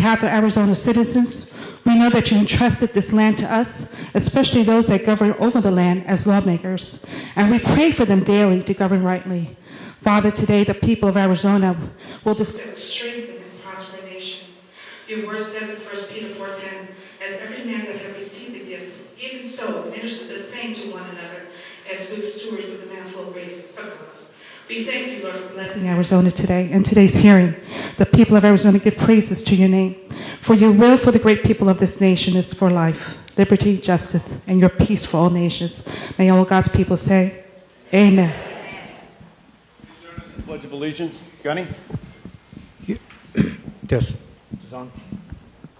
behalf of Arizona citizens, we know that you entrusted this land to us, especially those that govern over the land as lawmakers, and we pray for them daily to govern rightly. Father, today the people of Arizona will discover strength and prosper nation. Your word says in 1 Peter 4:10, as every man that hath received the gifts, even so minister the same to one another, as good stewards of the manifold grace of God. We thank you, Lord, for blessing Arizona today. In today's hearing, the people of Arizona give praises to your name. For your will for the great people of this nation is for life, liberty, justice, and your peace for all nations. May all God's people say, Amen. Pledge of Allegiance. Gunny? Yes.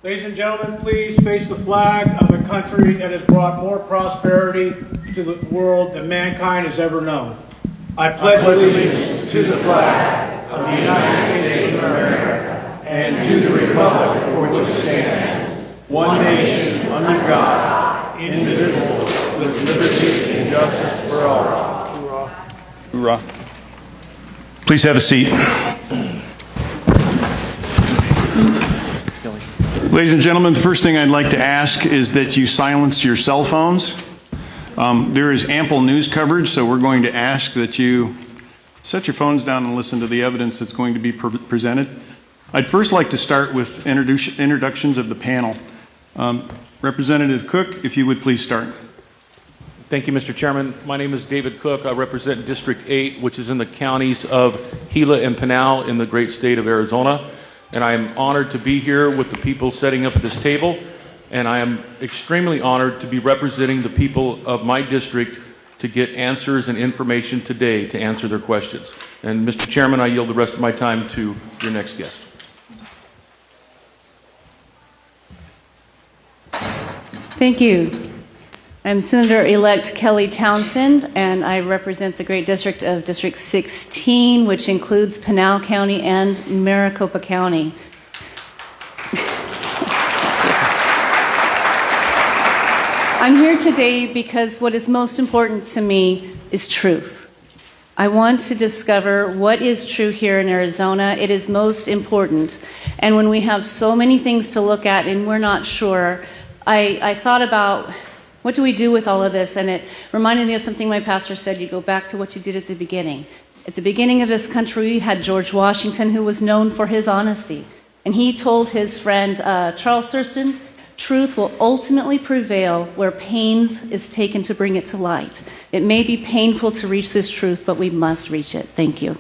Ladies and gentlemen, please face the flag of a country that has brought more prosperity to the world than mankind has ever known. I pledge allegiance to the flag of the United States of America and to the republic for which it stands, one nation under God, indivisible, with liberty and justice for all. Hoorah. Hoorah. Please have a seat. Ladies and gentlemen, the first thing I'd like to ask is that you silence your cell phones. There is ample news coverage, so we're going to ask that you set your phones down and listen to the evidence that's going to be presented. I'd first like to start with introductions of the panel. Representative Cook, if you would please start. Thank you, Mr. Chairman. My name is David Cook. I represent District 8, which is in the counties of Gila and Pinal in the great state of Arizona. And I am honored to be here with the people setting up at this table. And I am extremely honored to be representing the people of my district to get answers and information today to answer their questions. And Mr. Chairman, I yield the rest of my time to your next guest. Thank you. I'm Senator-elect Kelly Townsend, and I represent the great district of District 16, which includes Pinal County and Maricopa County. I'm here today because what is most important to me is truth. I want to discover what is true here in Arizona. It is most important. And when we have so many things to look at and we're not sure, I thought about what do we do with all of this? And it reminded me of something my pastor said. You go back to what you did at the beginning. At the beginning of this country, we had George Washington, who was known for his honesty. And he told his friend Charles Thurston, truth will ultimately prevail where pains is taken to bring it to light. It may be painful to reach this truth, but we must reach it. Thank you.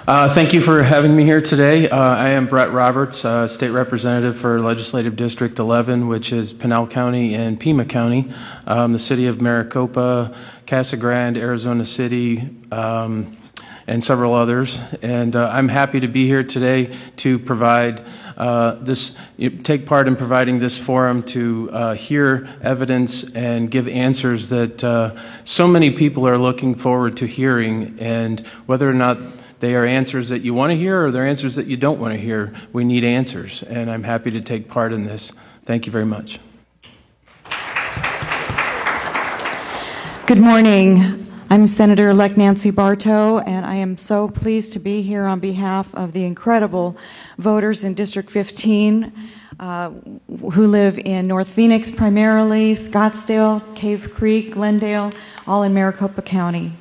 Thank you for having me here today. I am Brett Roberts, State Representative for Legislative District 11, which is Pinal County and Pima County, the city of Maricopa, Casa Grande, Arizona City, and several others. And I'm happy to be here today to provide take part in providing this forum to hear evidence and give answers that so many people are looking forward to hearing, and whether or not they are answers that you want to hear or they're answers that you don't want to hear, we need answers, and I'm happy to take part in this. Thank you very much. Good morning. I'm Senator-elect Nancy Bartow, and I am so pleased to be here on behalf of the incredible voters in District 15 who live in North Phoenix primarily, Scottsdale, Cave Creek, Glendale, all in Maricopa County.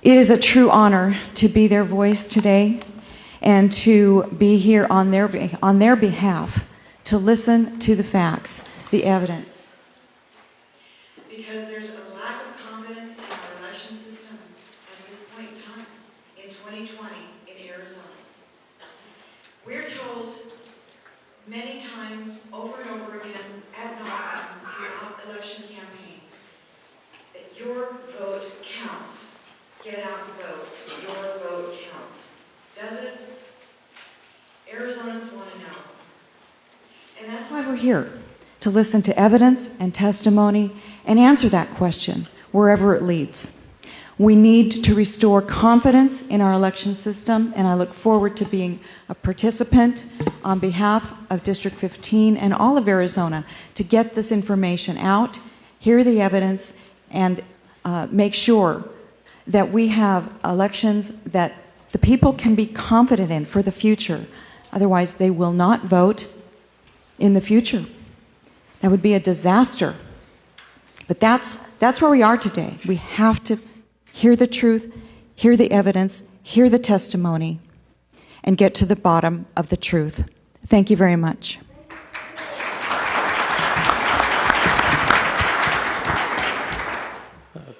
It is a true honor to be their voice today and to be here on their behalf to listen to the facts, the evidence. Because there's a lack of confidence in our election system at this point in time, in 2020, in Arizona. We're told many times, over and over again, ad nauseum throughout election campaigns, that your vote counts. Get out and vote. Your vote counts. Does it? Arizonans want to know. And that's why we're here, to listen to evidence and testimony and answer that question wherever it leads. We need to restore confidence in our election system, and I look forward to being a participant on behalf of District 15 and all of Arizona to get this information out, hear the evidence, and make sure that we have elections that the people can be confident in for the future. Otherwise, they will not vote in the future. That would be a disaster. But that's where we are today. We have to hear the truth, hear the evidence, hear the testimony, and get to the bottom of the truth. Thank you very much.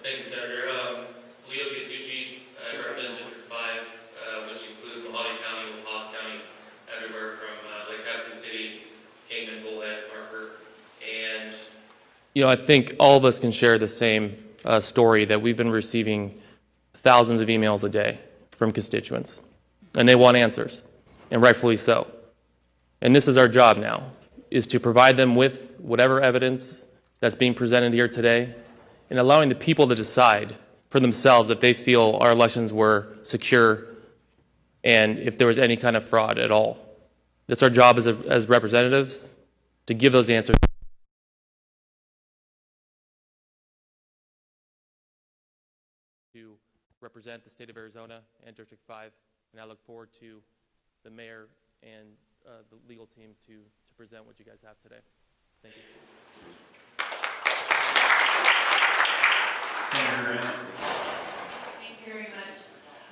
Thank you, Senator. I represent District 5, which includes Mojave County, La Paz County, everywhere from Lake Havasu City, Kingman, Bullhead, Parker, and I think all of us can share the same story that we've been receiving thousands of emails a day from constituents, and they want answers, and rightfully so. And this is our job now, is to provide them with whatever evidence that's being presented here today, and allowing the people to decide for themselves if they feel our elections were secure and if there was any kind of fraud at all. That's our job as representatives, to give those answers. To represent the state of Arizona and District 5, and I look forward to the mayor and the legal team to present what you guys have today. Thank you. Senator Thank you very much.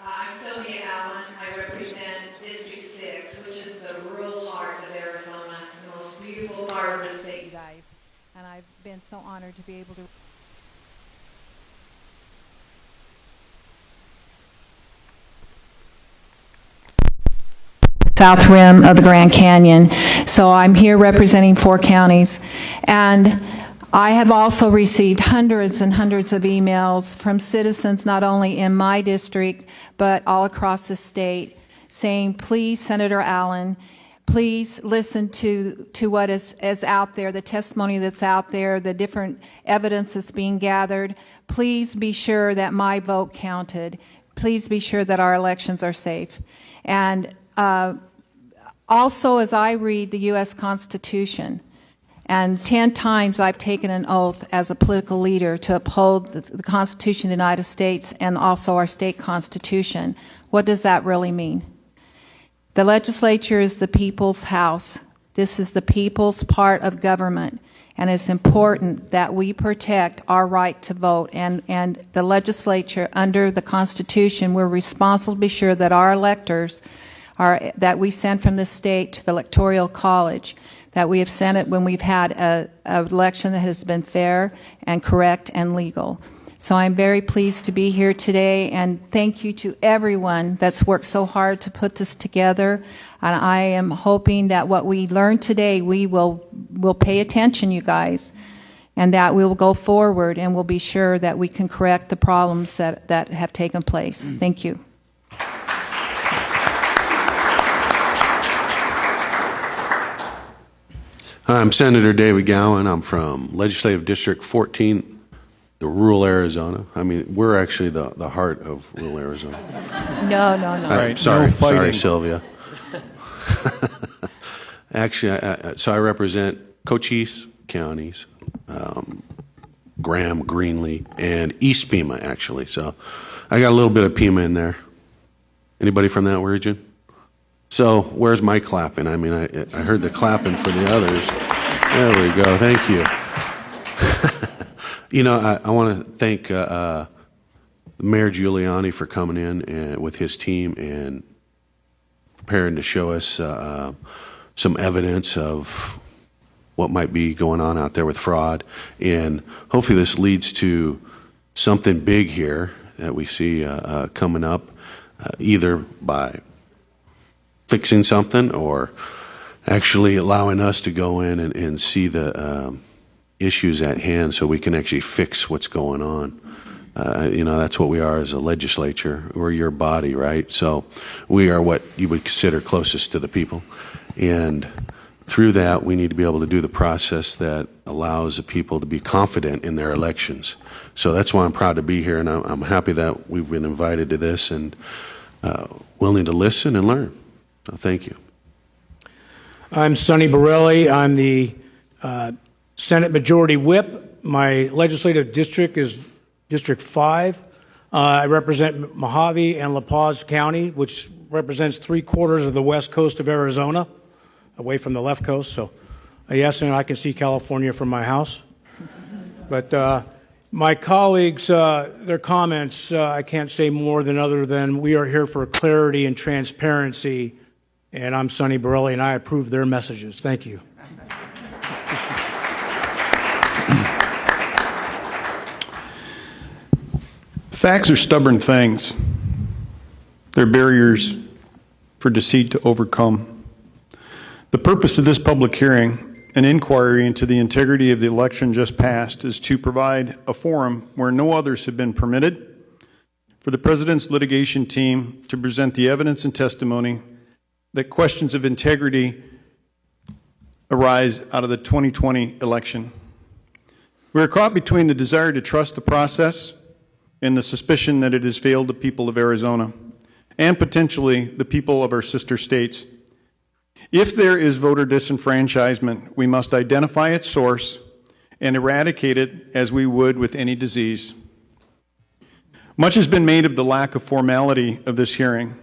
I'm Sylvia Allen. I represent District 6, which is the rural heart of Arizona, the most beautiful part of the state. You guys, and I've been so honored to be able to south rim of the Grand Canyon. So I'm here representing 4 counties, and I have also received hundreds and hundreds of emails from citizens not only in my district but all across the state saying, please, Senator Allen, please listen to what is out there, the testimony that's out there, the different evidence that's being gathered. Please be sure that my vote counted. Please be sure that our elections are safe. And also, as I read the U.S. Constitution, and 10 times I've taken an oath as a political leader to uphold the Constitution of the United States and also our state constitution. What does that really mean? The legislature is the people's house. This is the people's part of government, and it's important that we protect our right to vote. And the legislature, under the Constitution, we're responsible to be sure that our electors that we send from the state to the electoral college, that we have sent it when we've had an election that has been fair and correct and legal. So I'm very pleased to be here today, and thank you to everyone that's worked so hard to put this together. And I am hoping that what we learned today, we'll pay attention, you guys, and that we will go forward and we'll be sure that we can correct the problems that have taken place. Thank you. I'm Senator David Gowan. I'm from Legislative District 14, the rural Arizona. I mean, we're actually the heart of rural Arizona. No. Right, sorry, Sylvia. Actually, so I represent Cochise counties, Graham, Greenlee, and East Pima, actually. So I got a little bit of Pima in there. Anybody from that region? So where's my clapping? I mean, I heard the clapping for the others. There we go. Thank you. I want to thank Mayor Giuliani for coming in and with his team and preparing to show us some evidence of what might be going on out there with fraud. And hopefully this leads to something big here that we see coming up, either by fixing something or actually allowing us to go in and see the issues at hand so we can actually fix what's going on. That's what we are as a legislature. We're your body, right? So we are what you would consider closest to the people. And through that, we need to be able to do the process that allows the people to be confident in their elections. So that's why I'm proud to be here, and I'm happy that we've been invited to this and willing to listen and learn. So thank you. I'm Sonny Borelli. I'm the Senate Majority Whip. My legislative district is District 5. I represent Mojave and La Paz County, which represents 3/4 of the west coast of Arizona, away from the left coast. So, yes, and I can see California from my house. But my colleagues, their comments, I can't say more than other than we are here for clarity and transparency, and I'm Sonny Borelli, and I approve their messages. Thank you. Facts are stubborn things. They're barriers for deceit to overcome. The purpose of this public hearing, an inquiry into the integrity of the election just passed, is to provide a forum where no others have been permitted for the President's litigation team to present the evidence and testimony that questions of integrity arise out of the 2020 election. We are caught between the desire to trust the process and the suspicion that it has failed the people of Arizona and potentially the people of our sister states. If there is voter disenfranchisement, we must identify its source and eradicate it as we would with any disease. Much has been made of the lack of formality of this hearing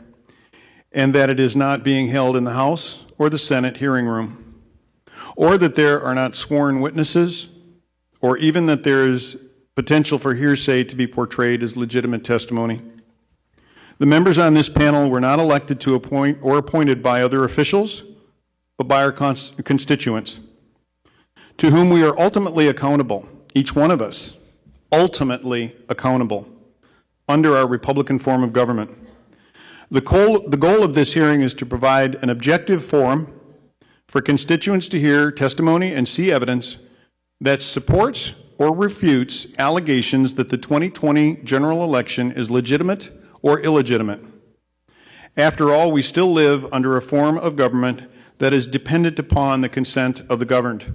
and that it is not being held in the House or the Senate hearing room, or that there are not sworn witnesses, or even that there is potential for hearsay to be portrayed as legitimate testimony. The members on this panel were not elected to appoint or appointed by other officials, but by our constituents, to whom we are ultimately accountable, each one of us, ultimately accountable, under our Republican form of government. The goal of this hearing is to provide an objective forum for constituents to hear testimony and see evidence that supports or refutes allegations that the 2020 general election is legitimate or illegitimate. After all, we still live under a form of government that is dependent upon the consent of the governed.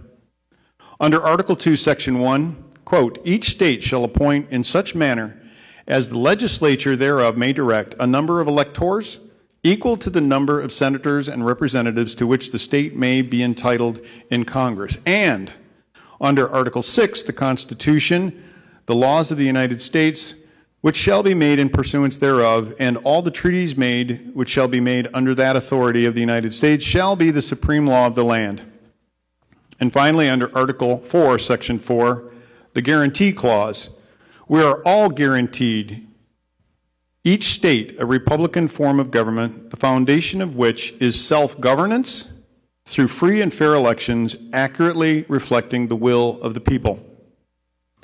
Under Article 2, Section 1, quote, each state shall appoint in such manner as the legislature thereof may direct a number of electors equal to the number of senators and representatives to which the state may be entitled in Congress. And under Article 6, the Constitution, the laws of the United States, which shall be made in pursuance thereof, and all the treaties made, which shall be made under that authority of the United States, shall be the supreme law of the land. And finally, under Article 4, Section 4, the Guarantee Clause, we are all guaranteed, each state, a Republican form of government, the foundation of which is self-governance, through free and fair elections accurately reflecting the will of the people.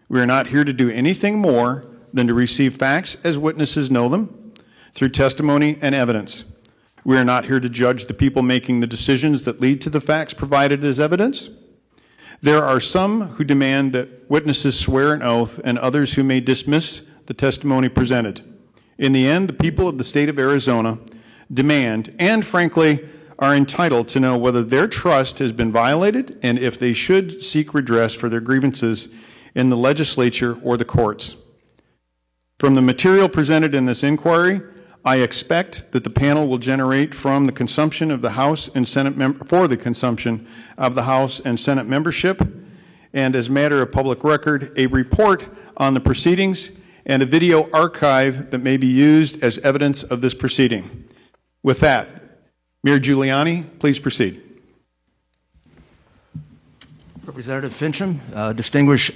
We are not here to do anything more than to receive facts as witnesses know them through testimony and evidence. We are not here to judge the people making the decisions that lead to the facts provided as evidence. There are some who demand that witnesses swear an oath and others who may dismiss the testimony presented. In the end, the people of the state of Arizona demand, and frankly, are entitled to know whether their trust has been violated and if they should seek redress for their grievances in the legislature or the courts. From the material presented in this inquiry, I expect that the panel will generate from the consumption of the House and Senate for the consumption of the House and Senate membership, and as matter of public record, a report on the proceedings and a video archive that may be used as evidence of this proceeding. With that, Mayor Giuliani, please proceed. Representative Fincham, distinguished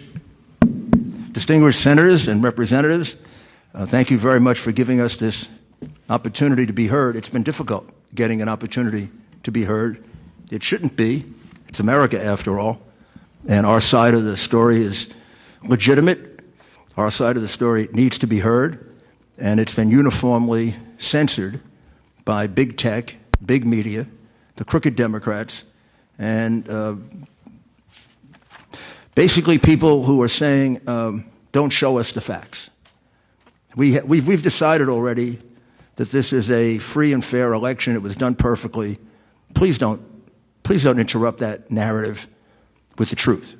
senators and representatives, thank you very much for giving us this opportunity to be heard. It's been difficult getting an opportunity to be heard. It shouldn't be. It's America, after all. And our side of the story is legitimate. Our side of the story needs to be heard. And it's been uniformly censored by big tech, big media, the crooked Democrats, and basically people who are saying, don't show us the facts. We've decided already that this is a free and fair election. It was done perfectly. Please don't interrupt that narrative with the truth.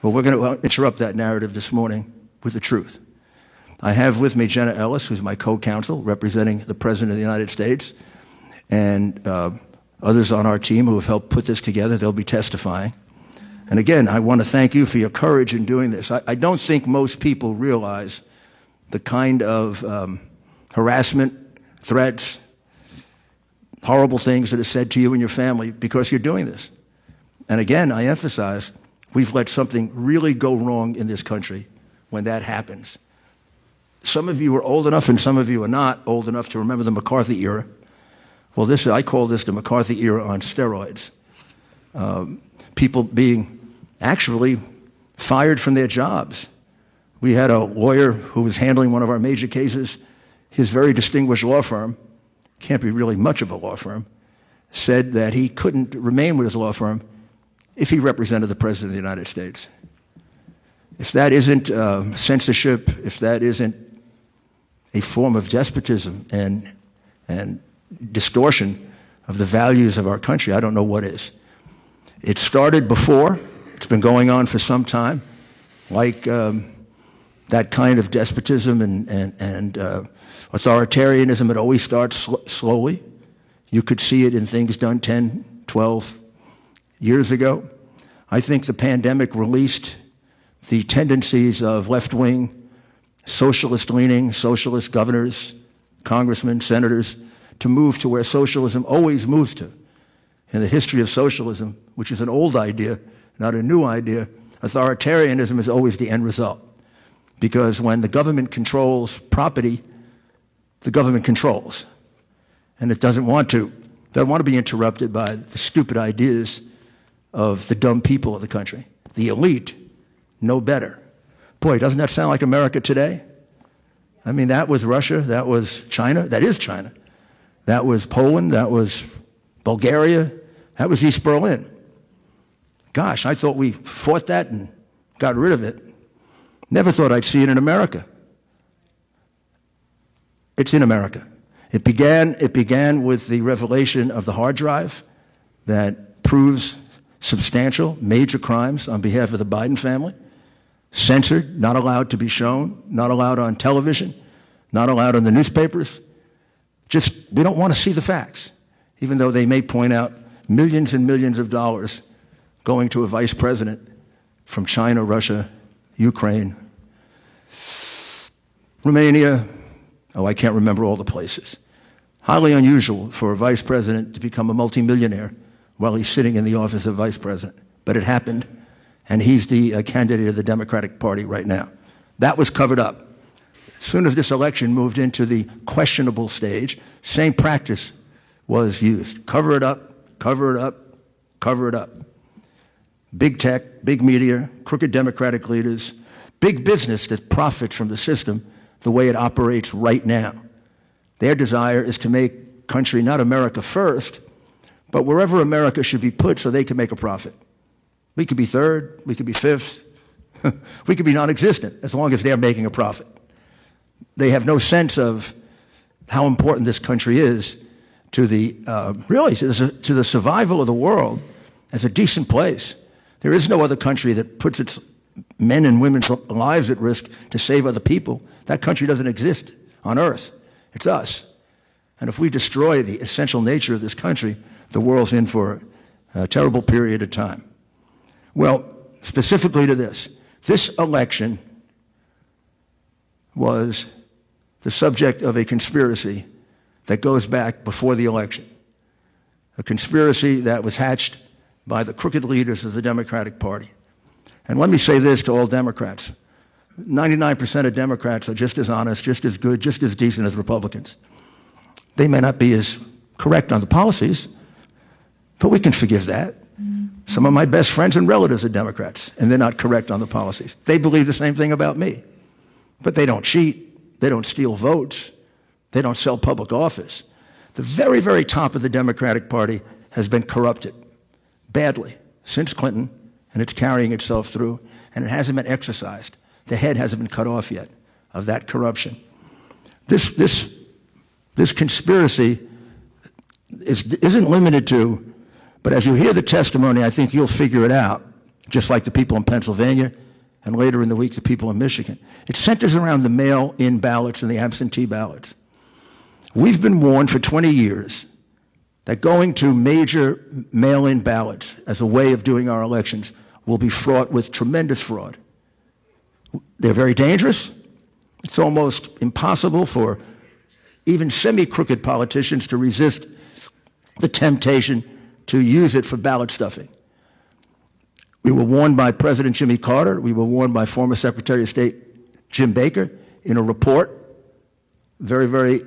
Well, we're going to interrupt that narrative this morning with the truth. I have with me Jenna Ellis, who's my co-counsel, representing the President of the United States, and others on our team who have helped put this together. They'll be testifying. And again, I want to thank you for your courage in doing this. I don't think most people realize the kind of harassment, threats, horrible things that are said to you and your family because you're doing this. And again, I emphasize, we've let something really go wrong in this country when that happens. Some of you are old enough and some of you are not old enough to remember the McCarthy era. Well, I call this the McCarthy era on steroids. People being actually fired from their jobs. We had a lawyer who was handling one of our major cases. His very distinguished law firm, can't be really much of a law firm, said that he couldn't remain with his law firm if he represented the President of the United States. If that isn't censorship, if that isn't a form of despotism and distortion of the values of our country, I don't know what is. It started before. It's been going on for some time, like that kind of despotism and authoritarianism. It always starts slowly. You could see it in things done 10, 12 years ago. I think the pandemic released the tendencies of left-wing, socialist-leaning, socialist governors, congressmen, senators, to move to where socialism always moves to. In the history of socialism, which is an old idea, not a new idea, authoritarianism is always the end result. Because when the government controls property, the government controls. And it doesn't want to be interrupted by the stupid ideas of the dumb people of the country. The elite know better. Boy, doesn't that sound like America today? I mean, that was Russia, that was China, that is China. That was Poland, that was Bulgaria, that was East Berlin. Gosh, I thought we fought that and got rid of it. Never thought I'd see it in America. It's in America. It began with the revelation of the hard drive that proves substantial, major crimes on behalf of the Biden family. Censored, not allowed to be shown, not allowed on television, not allowed in the newspapers. Just, we don't want to see the facts, even though they may point out millions and millions of dollars going to a vice president from China, Russia, Ukraine, Romania. Oh, I can't remember all the places. Highly unusual for a vice president to become a multimillionaire while he's sitting in the office of vice president. But it happened, and he's the candidate of the Democratic Party right now. That was covered up. As soon as this election moved into the questionable stage, same practice was used. Cover it up, cover it up, cover it up. Big tech, big media, crooked Democratic leaders, big business that profits from the system the way it operates right now. Their desire is to make country not America first, but wherever America should be put so they can make a profit. We could be third, we could be fifth, we could be non-existent as long as they're making a profit. They have no sense of how important this country is to the to the survival of the world as a decent place. There is no other country that puts its men and women's lives at risk to save other people. That country doesn't exist on earth. It's us. And if we destroy the essential nature of this country, the world's in for a terrible period of time. Well, specifically to this election was the subject of a conspiracy that goes back before the election. A conspiracy that was hatched by the crooked leaders of the Democratic Party. And let me say this to all Democrats. 99% of Democrats are just as honest, just as good, just as decent as Republicans. They may not be as correct on the policies, but we can forgive that. Some of my best friends and relatives are Democrats, and they're not correct on the policies. They believe the same thing about me. But they don't cheat. They don't steal votes. They don't sell public office. The very, very top of the Democratic Party has been corrupted badly since Clinton, and it's carrying itself through, and it hasn't been exercised. The head hasn't been cut off yet of that corruption. This conspiracy isn't limited to, but as you hear the testimony, I think you'll figure it out, just like the people in Pennsylvania, and later in the week, the people in Michigan. It centers around the mail-in ballots and the absentee ballots. We've been warned for 20 years that going to major mail-in ballots as a way of doing our elections will be fraught with tremendous fraud. They're very dangerous. It's almost impossible for even semi-crooked politicians to resist the temptation to use it for ballot stuffing. We were warned by President Jimmy Carter. We were warned by former Secretary of State Jim Baker in a report, very, very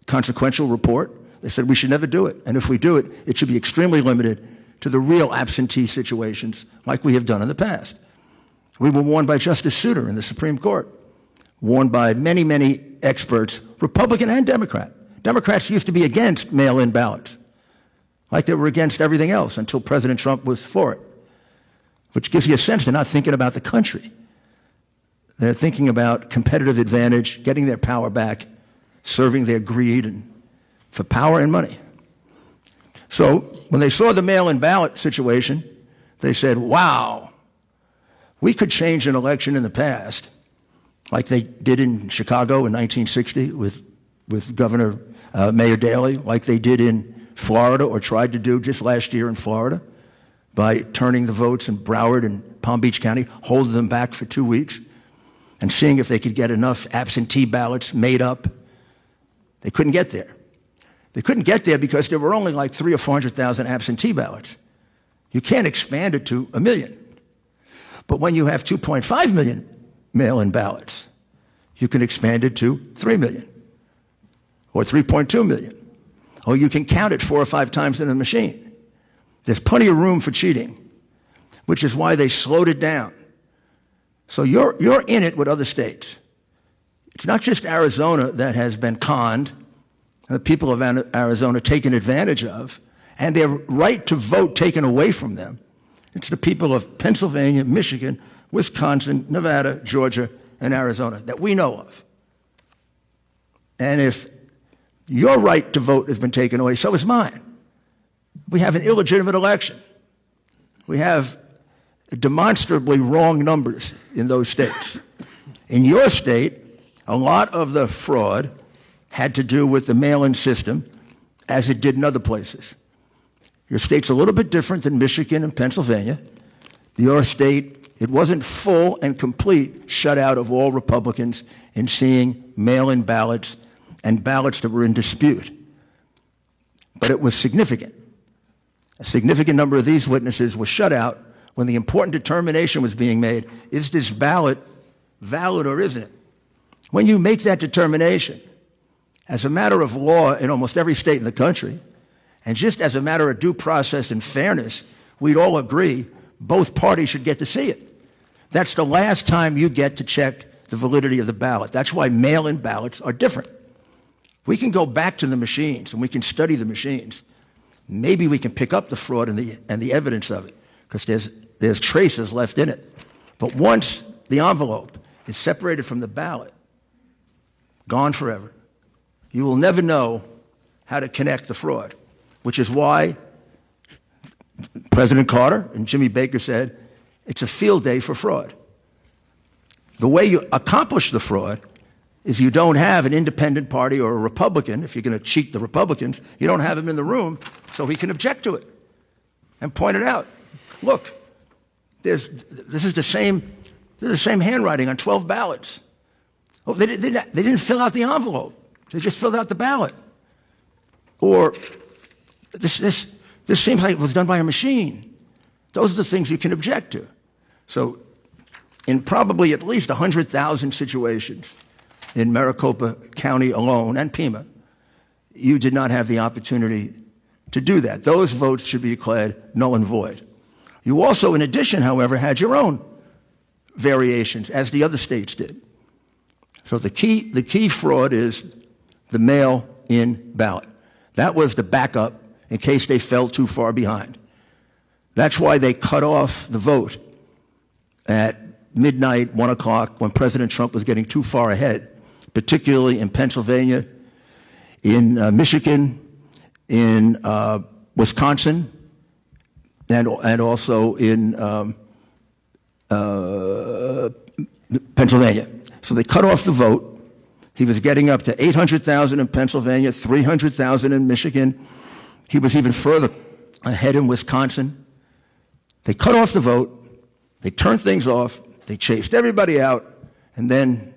consequential report. They said we should never do it. And if we do it, it should be extremely limited to the real absentee situations like we have done in the past. We were warned by Justice Souter in the Supreme Court, warned by many, many experts, Republican and Democrat. Democrats used to be against mail-in ballots, like they were against everything else until President Trump was for it, which gives you a sense they're not thinking about the country. They're thinking about competitive advantage, getting their power back, serving their greed and for power and money. So when they saw the mail-in ballot situation, they said, wow, we could change an election in the past, like they did in Chicago in 1960 with Governor Mayor Daley, like they did in Florida or tried to do just last year in Florida by turning the votes in Broward and Palm Beach County, holding them back for 2 weeks, and seeing if they could get enough absentee ballots made up. They couldn't get there. They couldn't get there because there were only like 300,000 or 400,000 absentee ballots. You can't expand it to 1 million. But when you have 2.5 million mail-in ballots, you can expand it to 3 million or 3.2 million. Or you can count it 4 or 5 times in the machine. There's plenty of room for cheating, which is why they slowed it down. So you're in it with other states. It's not just Arizona that has been conned, and the people of Arizona taken advantage of, and their right to vote taken away from them. It's the people of Pennsylvania, Michigan, Wisconsin, Nevada, Georgia, and Arizona that we know of. And if your right to vote has been taken away, so is mine. We have an illegitimate election. We have demonstrably wrong numbers in those states. In your state, a lot of the fraud had to do with the mail-in system, as it did in other places. Your state's a little bit different than Michigan and Pennsylvania. Your state, it wasn't full and complete shutout of all Republicans in seeing mail-in ballots and ballots that were in dispute. But it was significant. A significant number of these witnesses were shut out when the important determination was being made, is this ballot valid or isn't it? When you make that determination, as a matter of law in almost every state in the country, and just as a matter of due process and fairness, we'd all agree both parties should get to see it. That's the last time you get to check the validity of the ballot. That's why mail-in ballots are different. We can go back to the machines and we can study the machines. Maybe we can pick up the fraud and the evidence of it, because there's traces left in it. But once the envelope is separated from the ballot, gone forever. You will never know how to connect the fraud, which is why President Carter and Jimmy Baker said it's a field day for fraud. The way you accomplish the fraud is you don't have an independent party or a Republican. If you're going to cheat the Republicans, you don't have him in the room so he can object to it and point it out. Look, this is the same handwriting on 12 ballots. Oh, they didn't fill out the envelope. They just filled out the ballot. Or this seems like it was done by a machine. Those are the things you can object to. So in probably at least 100,000 situations in Maricopa County alone and Pima, you did not have the opportunity to do that. Those votes should be declared null and void. You also, in addition, however, had your own variations, as the other states did. So the key fraud is the mail-in ballot. That was the backup in case they fell too far behind. That's why they cut off the vote at midnight, 1 o'clock, when President Trump was getting too far ahead, particularly in Pennsylvania, in Michigan, in Wisconsin, and also in Pennsylvania. So they cut off the vote. He was getting up to 800,000 in Pennsylvania, 300,000 in Michigan. He was even further ahead in Wisconsin. They cut off the vote. They turned things off. They chased everybody out. And then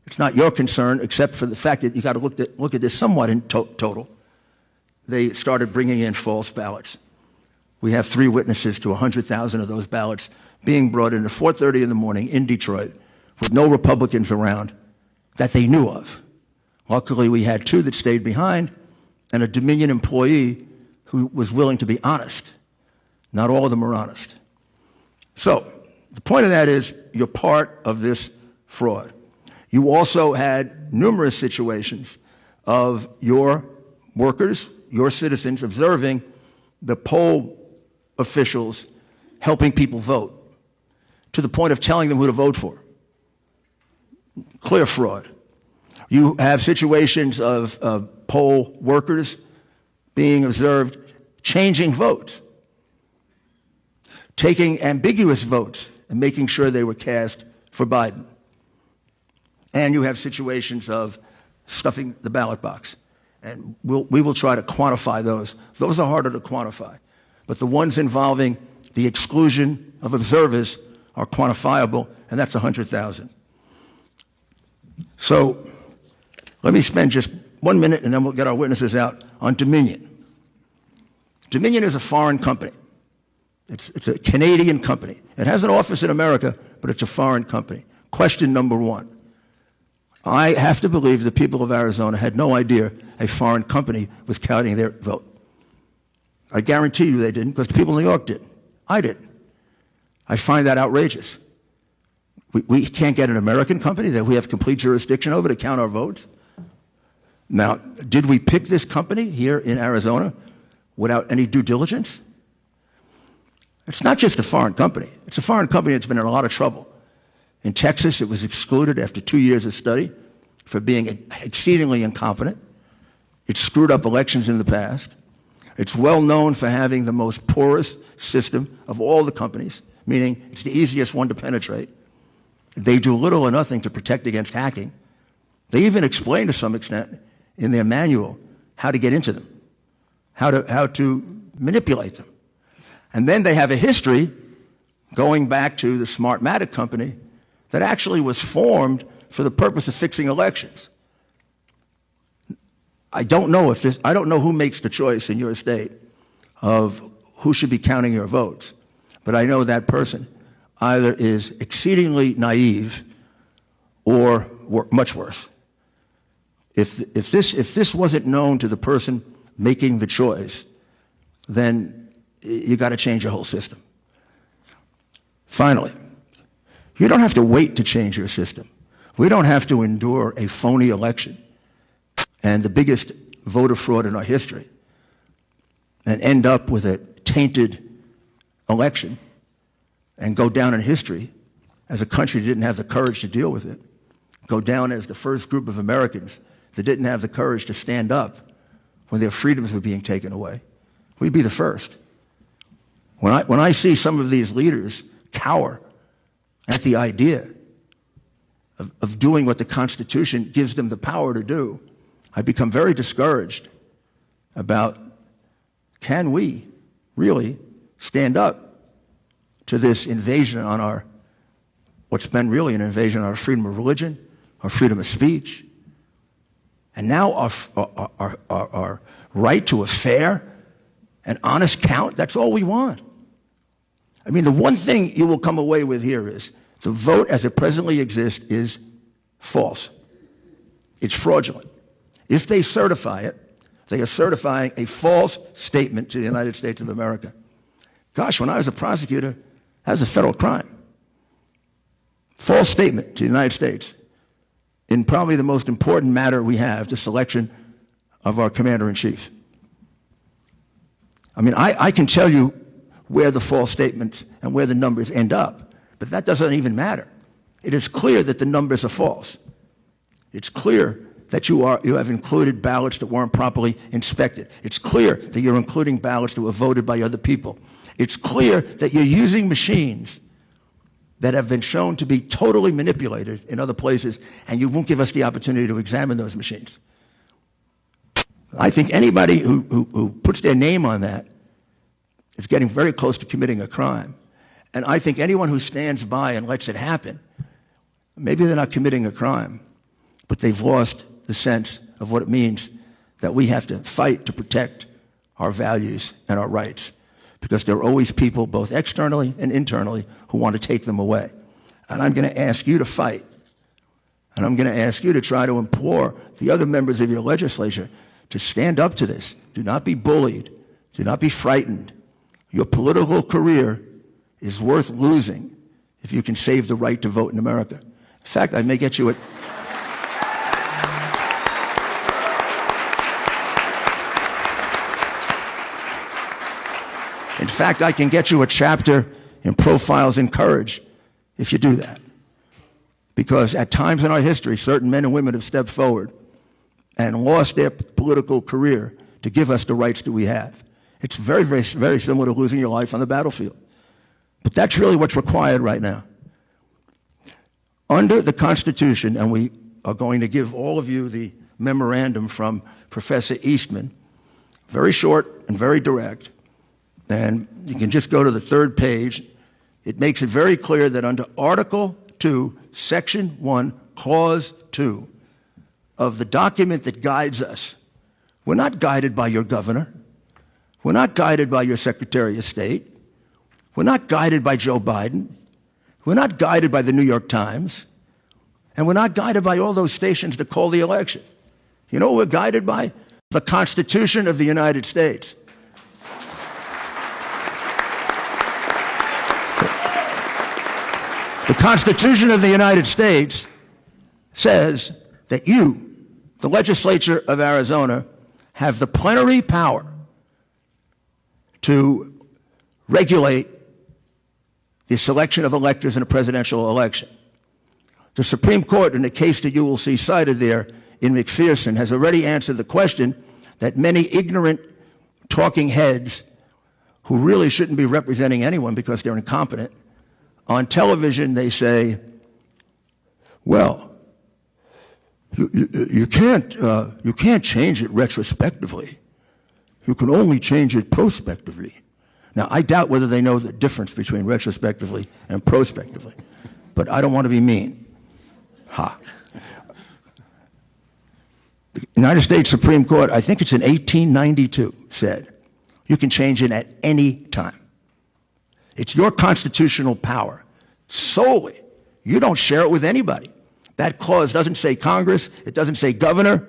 It's not your concern, except for the fact that you got to look at this somewhat in total. They started bringing in false ballots. We have 3 witnesses to 100,000 of those ballots being brought in at 4:30 in the morning in Detroit with no Republicans around that they knew of. Luckily, we had 2 that stayed behind and a Dominion employee who was willing to be honest. Not all of them are honest. So, the point of that is you're part of this fraud. You also had numerous situations of your workers, your citizens, observing the poll officials helping people vote to the point of telling them who to vote for. Clear fraud. You have situations of poll workers being observed changing votes, taking ambiguous votes and making sure they were cast for Biden. And you have situations of stuffing the ballot box. And we will try to quantify those. Those are harder to quantify. But the ones involving the exclusion of observers are quantifiable, and that's 100,000. So let me spend just 1 minute, and then we'll get our witnesses out, on Dominion. Dominion is a foreign company. It's a Canadian company. It has an office in America, but it's a foreign company. Question number 1. I have to believe the people of Arizona had no idea a foreign company was counting their vote. I guarantee you they didn't, because the people in New York did. I didn't. I find that outrageous. We can't get an American company that we have complete jurisdiction over to count our votes. Now, did we pick this company here in Arizona without any due diligence? It's not just a foreign company. It's a foreign company that's been in a lot of trouble. In Texas, it was excluded after 2 years of study for being exceedingly incompetent. It screwed up elections in the past. It's well known for having the most porous system of all the companies, meaning it's the easiest one to penetrate. They do little or nothing to protect against hacking. They even explain to some extent in their manual how to get into them, how to manipulate them. And then they have a history going back to the Smartmatic company that actually was formed for the purpose of fixing elections. I don't know who makes the choice in your state of who should be counting your votes, but I know that person either is exceedingly naive or much worse. If this wasn't known to the person making the choice, then you got to change your whole system. Finally, you don't have to wait to change your system. We don't have to endure a phony election and the biggest voter fraud in our history and end up with a tainted election and go down in history as a country that didn't have the courage to deal with it, go down as the first group of Americans that didn't have the courage to stand up when their freedoms were being taken away. We'd be the first. When I see some of these leaders cower at the idea of doing what the Constitution gives them the power to do, I become very discouraged about, can we really stand up to this invasion on what's been really an invasion on our freedom of religion, our freedom of speech, and now our right to a fair and honest count. That's all we want. I mean, the one thing you will come away with here is the vote as it presently exists is false. It's fraudulent. If they certify it, they are certifying a false statement to the United States of America. Gosh, when I was a prosecutor, that was a federal crime. False statement to the United States in probably the most important matter we have, the selection of our commander-in-chief. I mean, I can tell you where the false statements and where the numbers end up, but that doesn't even matter. It is clear that the numbers are false. It's clear that you have included ballots that weren't properly inspected. It's clear that you're including ballots that were voted by other people. It's clear that you're using machines that have been shown to be totally manipulated in other places, and you won't give us the opportunity to examine those machines. I think anybody who puts their name on that is getting very close to committing a crime. And I think anyone who stands by and lets it happen, maybe they're not committing a crime, but they've lost the sense of what it means that we have to fight to protect our values and our rights, because there are always people, both externally and internally, who want to take them away. And I'm going to ask you to fight. And I'm going to ask you to try to implore the other members of your legislature to stand up to this. Do not be bullied. Do not be frightened. Your political career is worth losing if you can save the right to vote in America. In fact, I may get you a... In fact, I can get you a chapter in Profiles in Courage if you do that. Because at times in our history, certain men and women have stepped forward and lost their political career to give us the rights that we have. It's very, very, very similar to losing your life on the battlefield. But that's really what's required right now. Under the Constitution, and we are going to give all of you the memorandum from Professor Eastman, very short and very direct, and you can just go to the third page. It makes it very clear that under Article 2, Section 1, Clause 2 of the document that guides us, we're not guided by your governor. We're not guided by your Secretary of State. We're not guided by Joe Biden. We're not guided by the New York Times. And we're not guided by all those stations that call the election. You know what we're guided by? The Constitution of the United States. The Constitution of the United States says that you, the legislature of Arizona, have the plenary power to regulate the selection of electors in a presidential election. The Supreme Court, in the case that you will see cited there in McPherson, has already answered the question that many ignorant talking heads who really shouldn't be representing anyone because they're incompetent, on television they say, well, you can't change it retrospectively. You can only change it prospectively. Now, I doubt whether they know the difference between retrospectively and prospectively, but I don't want to be mean. Ha. The United States Supreme Court, I think it's in 1892, said you can change it at any time. It's your constitutional power solely. You don't share it with anybody. That clause doesn't say Congress. It doesn't say governor.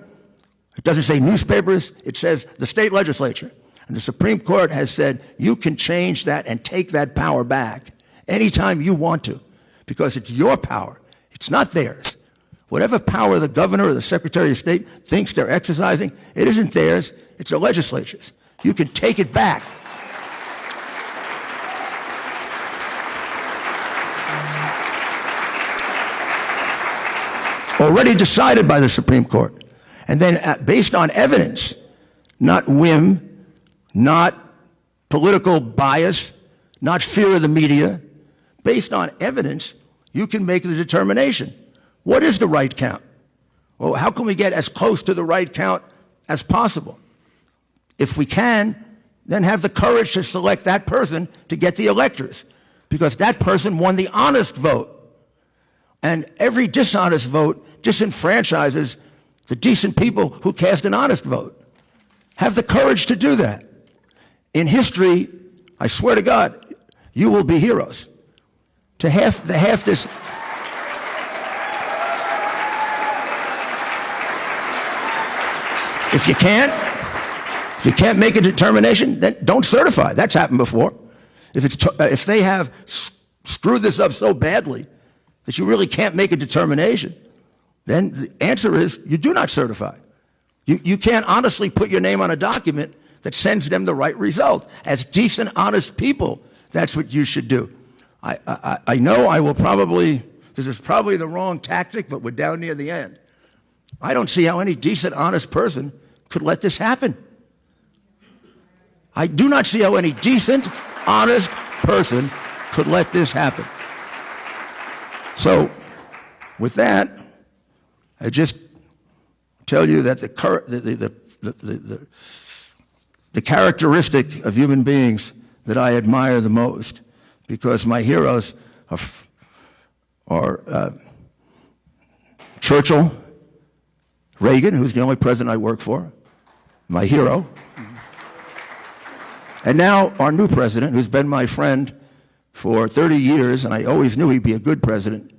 It doesn't say newspapers. It says the state legislature. And the Supreme Court has said you can change that and take that power back anytime you want to, because it's your power. It's not theirs. Whatever power the governor or the Secretary of State thinks they're exercising, it isn't theirs. It's the legislature's. You can take it back. Already decided by the Supreme Court. And then based on evidence, not whim, not political bias, not fear of the media, based on evidence, you can make the determination. What is the right count? Well, how can we get as close to the right count as possible? If we can, then have the courage to select that person to get the electors, because that person won the honest vote. And every dishonest vote disenfranchises the decent people who cast an honest vote. Have the courage to do that. In history, I swear to God, you will be heroes. To half this. If you can't make a determination, then don't certify. That's happened before. If they have screwed this up so badly that you really can't make a determination, then the answer is you do not certify. You can't honestly put your name on a document that sends them the right result. As decent, honest people, that's what you should do. I know I will probably, this is probably the wrong tactic, but we're down near the end. I don't see how any decent, honest person could let this happen. I do not see how any decent, honest person could let this happen. So, with that, I just tell you that the characteristic of human beings that I admire the most, because my heroes are Churchill, Reagan, who's the only president I work for, my hero, and now our new president, who's been my friend for 30 years, and I always knew he'd be a good president,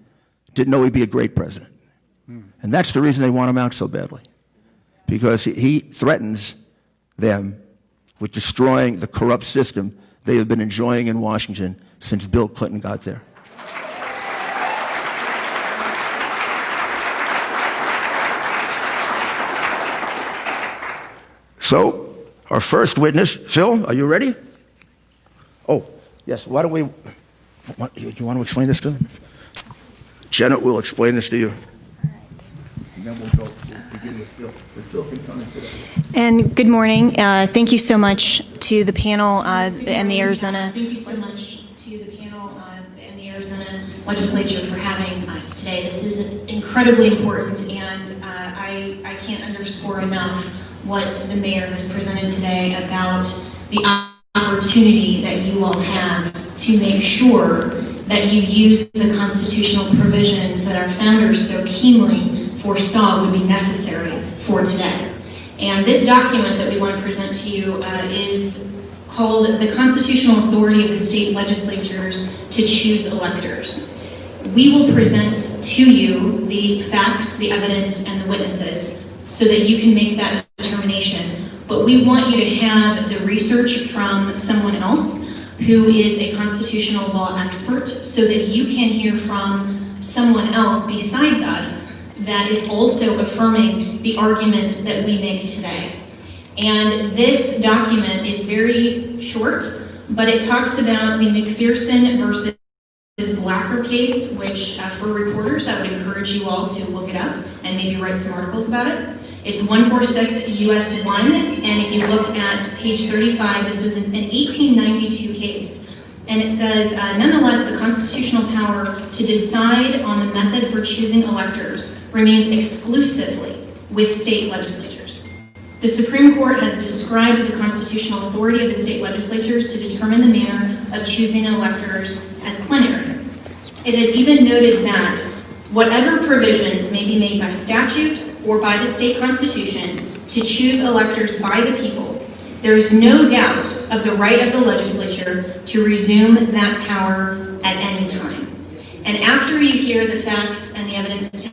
didn't know he'd be a great president. And that's the reason they want him out so badly, because he threatens them with destroying the corrupt system they have been enjoying in Washington since Bill Clinton got there. So, our first witness, Phil, are you ready? Oh, yes, why don't we, you want to explain this to him? Janet will explain this to you. And then we'll begin with Phil. Phil can come and sit up. And good morning. Thank you so much to the panel and the Arizona. Thank you so much to the panel and the Arizona Legislature for having us today. This is incredibly important, and I can't underscore enough what the mayor has presented today about the opportunity that you all have to make sure that you use the constitutional provisions that our founders so keenly foresaw would be necessary for today. And this document that we want to present to you is called The Constitutional Authority of the State Legislatures to Choose Electors. We will present to you the facts, the evidence, and the witnesses so that you can make that determination. But we want you to have the research from someone else who is a constitutional law expert so that you can hear from someone else besides us that is also affirming the argument that we make today. And this document is very short, but it talks about the McPherson versus Blacker case, which for reporters, I would encourage you all to look it up and maybe write some articles about it. It's 146 US 1, and if you look at page 35, this was an 1892 case. And it says, nonetheless, the constitutional power to decide on the method for choosing electors remains exclusively with state legislatures. The Supreme Court has described the constitutional authority of the state legislatures to determine the manner of choosing electors as plenary. It has even noted that whatever provisions may be made by statute or by the state constitution to choose electors by the people, there is no doubt of the right of the legislature to resume that power at any time. And after you hear the facts and the evidence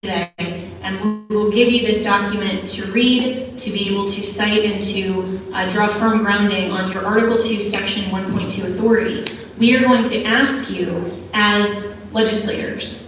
today, and we will give you this document to read, to be able to cite and to draw firm grounding on your Article 2, Section 1.2 authority, we are going to ask you as legislators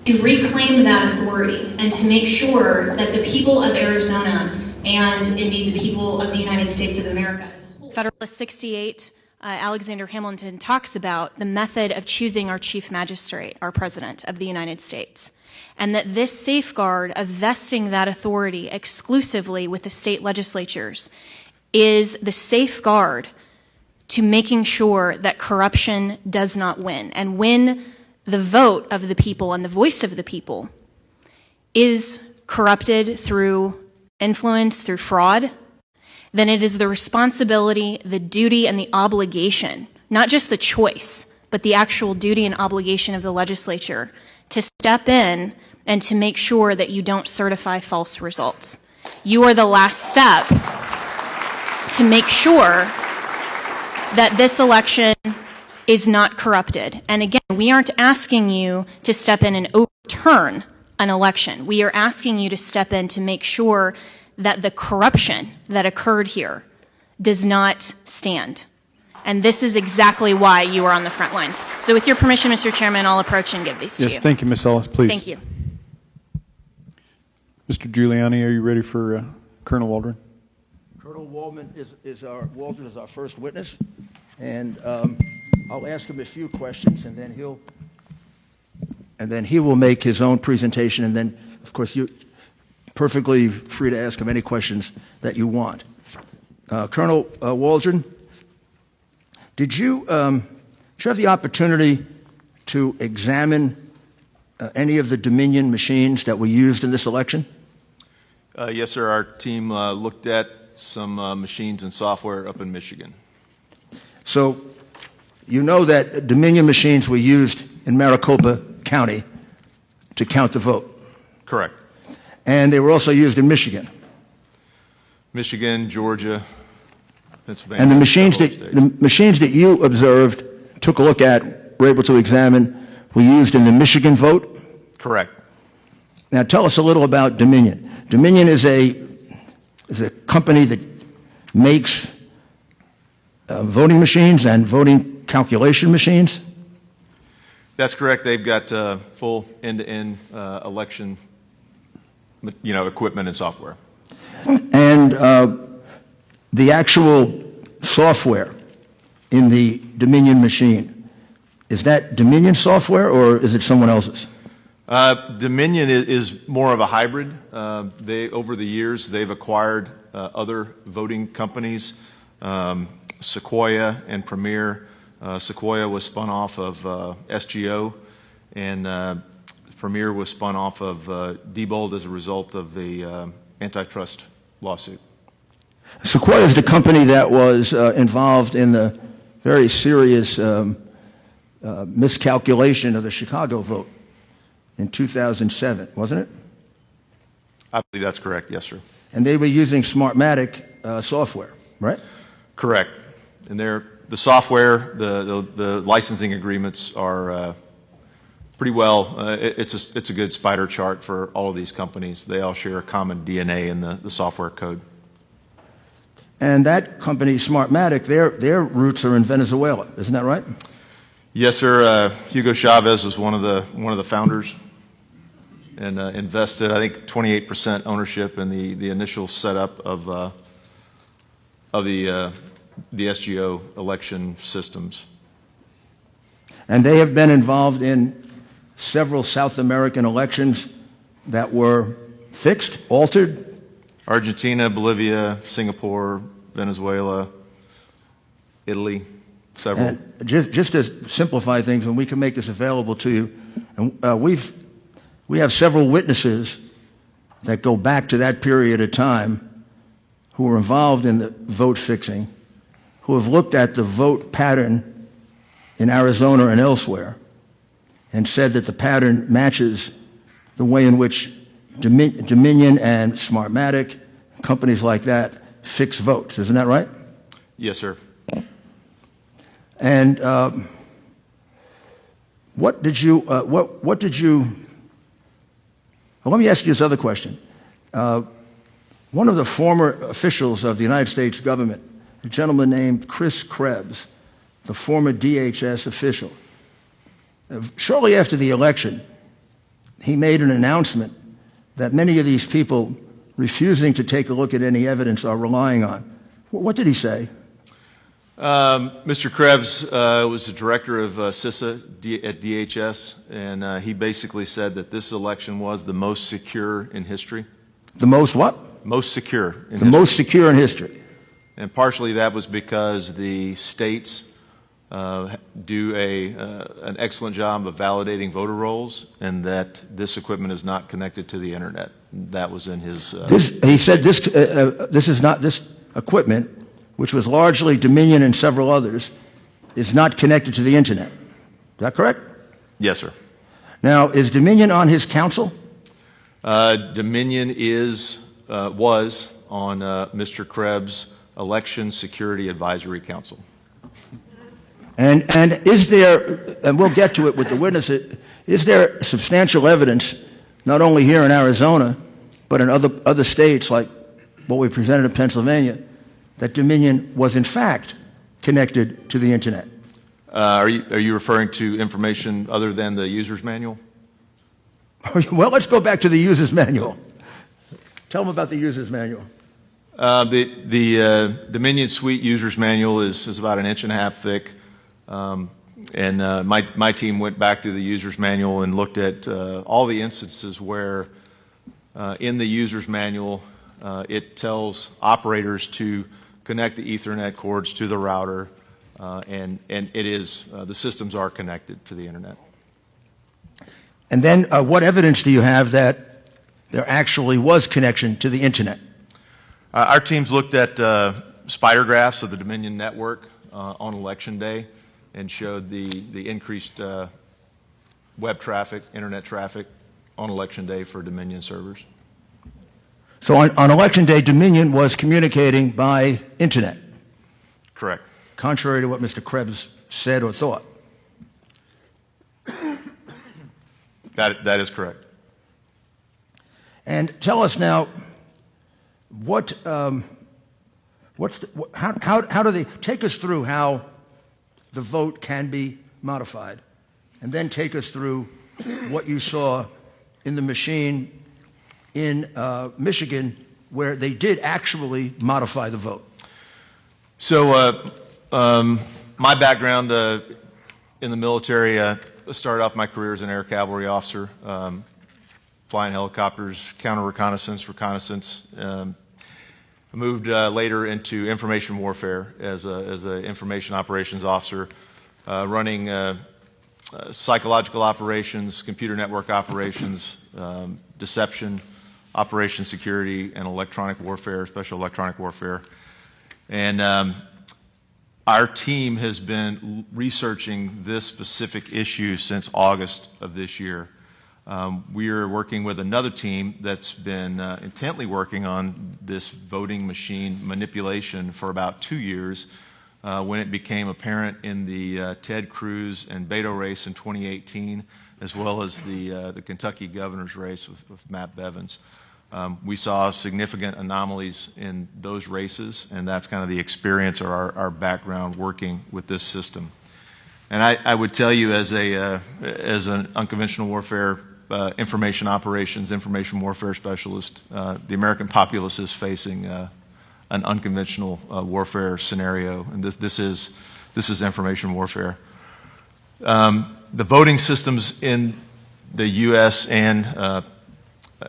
to reclaim that authority and to make sure that the people of Arizona and indeed the people of the United States of America as a whole. Federalist 68, Alexander Hamilton talks about the method of choosing our chief magistrate, our president of the United States, and that this safeguard of vesting that authority exclusively with the state legislatures is the safeguard to making sure that corruption does not win. And when the vote of the people and the voice of the people is corrupted through influence, through fraud, then it is the responsibility, the duty, and the obligation, not just the choice, but the actual duty and obligation of the legislature to step in and to make sure that you don't certify false results. You are the last step to make sure that this election is not corrupted. And again, we aren't asking you to step in and overturn an election. We are asking you to step in to make sure that the corruption that occurred here does not stand. And this is exactly why you are on the front lines. So with your permission, Mr. Chairman, I'll approach and give these to you. Yes, thank you, Ms. Ellis, please. Thank you. Mr. Giuliani, are you ready for Colonel Waldron? Colonel Waldron is our first witness, and I'll ask him a few questions, and then he will make his own presentation, and then, of course, you're perfectly free to ask him any questions that you want. Colonel Waldron, did you have the opportunity to examine any of the Dominion machines that were used in this election? Yes, sir. Our team looked at some machines and software up in Michigan. So you know that Dominion machines were used in Maricopa County to count the vote. Correct. And they were also used in Michigan. Michigan, Georgia, Pennsylvania. And the machines that you observed, took a look at, were able to examine, were used in the Michigan vote? Correct. Now tell us a little about Dominion. Dominion is a company that makes voting machines and voting calculation machines? That's correct. They've got full end-to-end election, equipment and software. And the actual software in the Dominion machine, is that Dominion software or is it someone else's? Dominion is more of a hybrid. Over the years, they've acquired other voting companies, Sequoia and Premier. Sequoia was spun off of SGO, and Premier was spun off of Diebold as a result of the antitrust lawsuit. Sequoia is the company that was involved in the very serious miscalculation of the Chicago vote in 2007, wasn't it? I believe that's correct, yes, sir. And they were using Smartmatic software, right? Correct. And the software, the licensing agreements are pretty well. It's a good spider chart for all of these companies. They all share a common DNA in the software code. And that company, Smartmatic, their roots are in Venezuela, isn't that right? Yes, sir. Hugo Chavez was one of the founders, and invested, I think, 28% ownership in the initial setup of the SGO election systems. And they have been involved in several South American elections that were fixed, altered. Argentina, Bolivia, Singapore, Venezuela, Italy, several. And just to simplify things, and we can make this available to you, and we have several witnesses that go back to that period of time who were involved in the vote fixing, who have looked at the vote pattern in Arizona and elsewhere and said that the pattern matches the way in which Dominion and Smartmatic, companies like that, fix votes. Isn't that right? Yes, sir. And let me ask you this other question. One of the former officials of the United States government, a gentleman named Chris Krebs, the former DHS official, shortly after the election, he made an announcement that many of these people refusing to take a look at any evidence are relying on. What did he say? Mr. Krebs was the director of CISA at DHS, and he basically said that this election was the most secure in history. The most what? Most secure in history. The most secure in history. And partially that was because the states do an excellent job of validating voter rolls, and that this equipment is not connected to the internet. That was in his. He said this equipment, which was largely Dominion and several others, is not connected to the internet. Is that correct? Yes, sir. Now, is Dominion on his council? Dominion was on Mr. Krebs' Election Security Advisory Council. And is there, and we'll get to it with the witnesses, is there substantial evidence, not only here in Arizona, but in other states like what we presented in Pennsylvania, that Dominion was in fact connected to the internet? Are you referring to information other than the user's manual? Well, let's go back to the user's manual. Tell them about the user's manual. The Dominion Suite user's manual is about 1.5 inches thick. And my team went back to the user's manual and looked at all the instances where in the user's manual it tells operators to connect the Ethernet cords to the router, and it is the systems are connected to the internet. And then what evidence do you have that there actually was connection to the internet? Our teams looked at spider graphs of the Dominion network on election day and showed the increased web traffic, internet traffic on election day for Dominion servers. So on Election Day, Dominion was communicating by internet, Correct. contrary to what Mr. Krebs said or thought. That is correct. And tell us now, how do they take us through how the vote can be modified, and then take us through what you saw in the machine in Michigan, where they did actually modify the vote. So my background in the military, started off my career as an air cavalry officer, flying helicopters, counter reconnaissance. I moved later into information warfare as an information operations officer, running psychological operations, computer network operations, deception, operation security, and electronic warfare, special electronic warfare. And our team has been researching this specific issue since August of this year. We are working with another team that's been intently working on this voting machine manipulation for about 2 years when it became apparent in the Ted Cruz and Beto race in 2018, as well as the Kentucky governor's race with Matt Bevins. We saw significant anomalies in those races, and that's kind of the experience or our background working with this system. And I would tell you, as an unconventional warfare information operations, information warfare specialist, the American populace is facing an unconventional warfare scenario, and this is information warfare. The voting systems in the U.S. and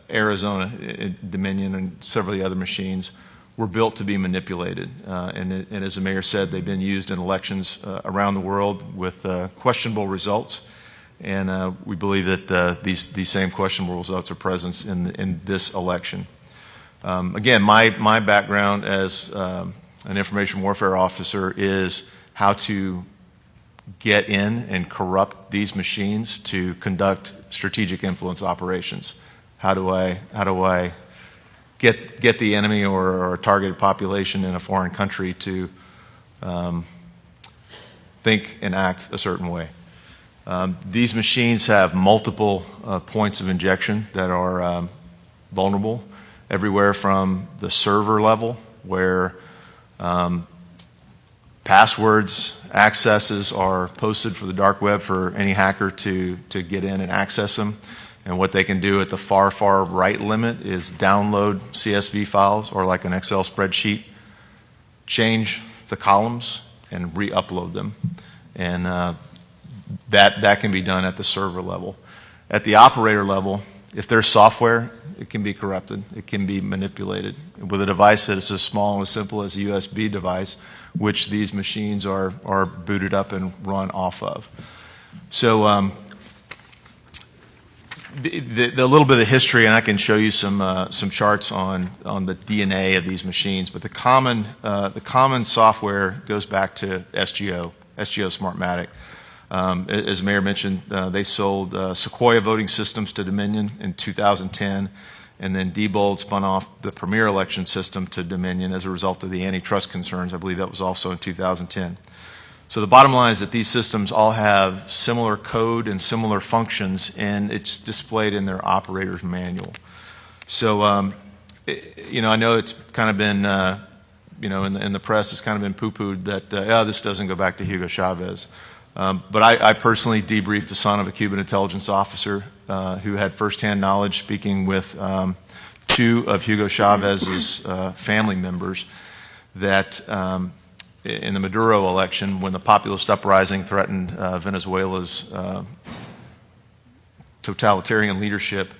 Arizona, Dominion, and several of the other machines were built to be manipulated. And as the mayor said, they've been used in elections around the world with questionable results. And we believe that these same questionable results are present in this election. Again, my background as an information warfare officer is how to get in and corrupt these machines to conduct strategic influence operations. How do I get the enemy or a targeted population in a foreign country to think and act a certain way? These machines have multiple points of injection that are vulnerable, everywhere from the server level, where passwords, accesses are posted for the dark web for any hacker to get in and access them. And what they can do at the far right limit is download CSV files or like an Excel spreadsheet, change the columns, and re-upload them. And that can be done at the server level. At the operator level, if there's software, it can be corrupted. It can be manipulated with a device that is as small and as simple as a USB device, which these machines are booted up and run off of. So the little bit of history, and I can show you some charts on the DNA of these machines, but the common software goes back to SGO Smartmatic. As the mayor mentioned, they sold Sequoia voting systems to Dominion in 2010, and then Diebold spun off the Premier election system to Dominion as a result of the antitrust concerns. I believe that was also in 2010. So the bottom line is that these systems all have similar code and similar functions, and it's displayed in their operator's manual. So, I know it's kind of been, in the press, it's kind of been poo-pooed that, this doesn't go back to Hugo Chavez. But I personally debriefed the son of a Cuban intelligence officer who had firsthand knowledge, speaking with 2 of Hugo Chavez's family members, that in the Maduro election, when the populist uprising threatened Venezuela's totalitarian leadership,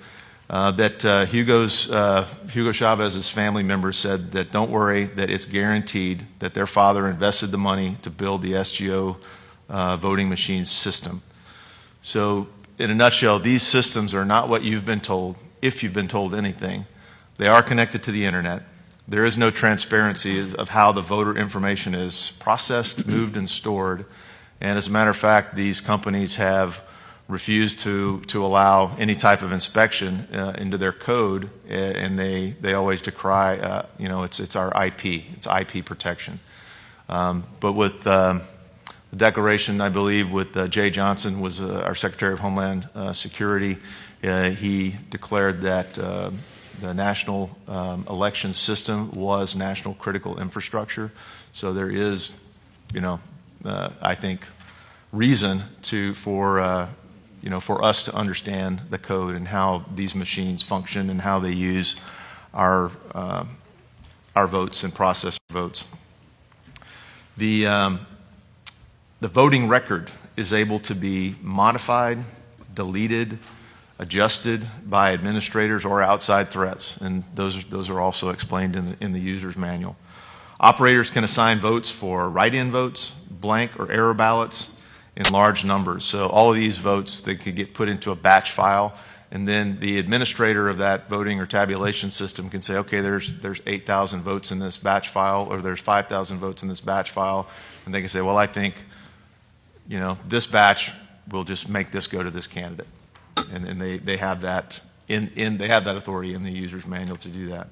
that Hugo Chavez's family members said that don't worry, that it's guaranteed that their father invested the money to build the SGO voting machine system. So in a nutshell, these systems are not what you've been told, if you've been told anything. They are connected to the internet. There is no transparency of how the voter information is processed, moved, and stored. And as a matter of fact, these companies have refuse to allow any type of inspection into their code, and they always decry, it's our IP, it's IP protection. But with the declaration, I believe, with Jay Johnson was our Secretary of Homeland Security, he declared that the national election system was national critical infrastructure. So there is, I think, reason for us to understand the code and how these machines function and how they use our votes and process votes. The voting record is able to be modified, deleted, adjusted by administrators or outside threats, and those are also explained in the user's manual. Operators can assign votes for write-in votes, blank or error ballots in large numbers. So all of these votes, they could get put into a batch file, and then the administrator of that voting or tabulation system can say, okay, there's 8,000 votes in this batch file, or there's 5,000 votes in this batch file, and they can say, well, I think, this batch will just make this go to this candidate. And they have that they have that authority in the user's manual to do that.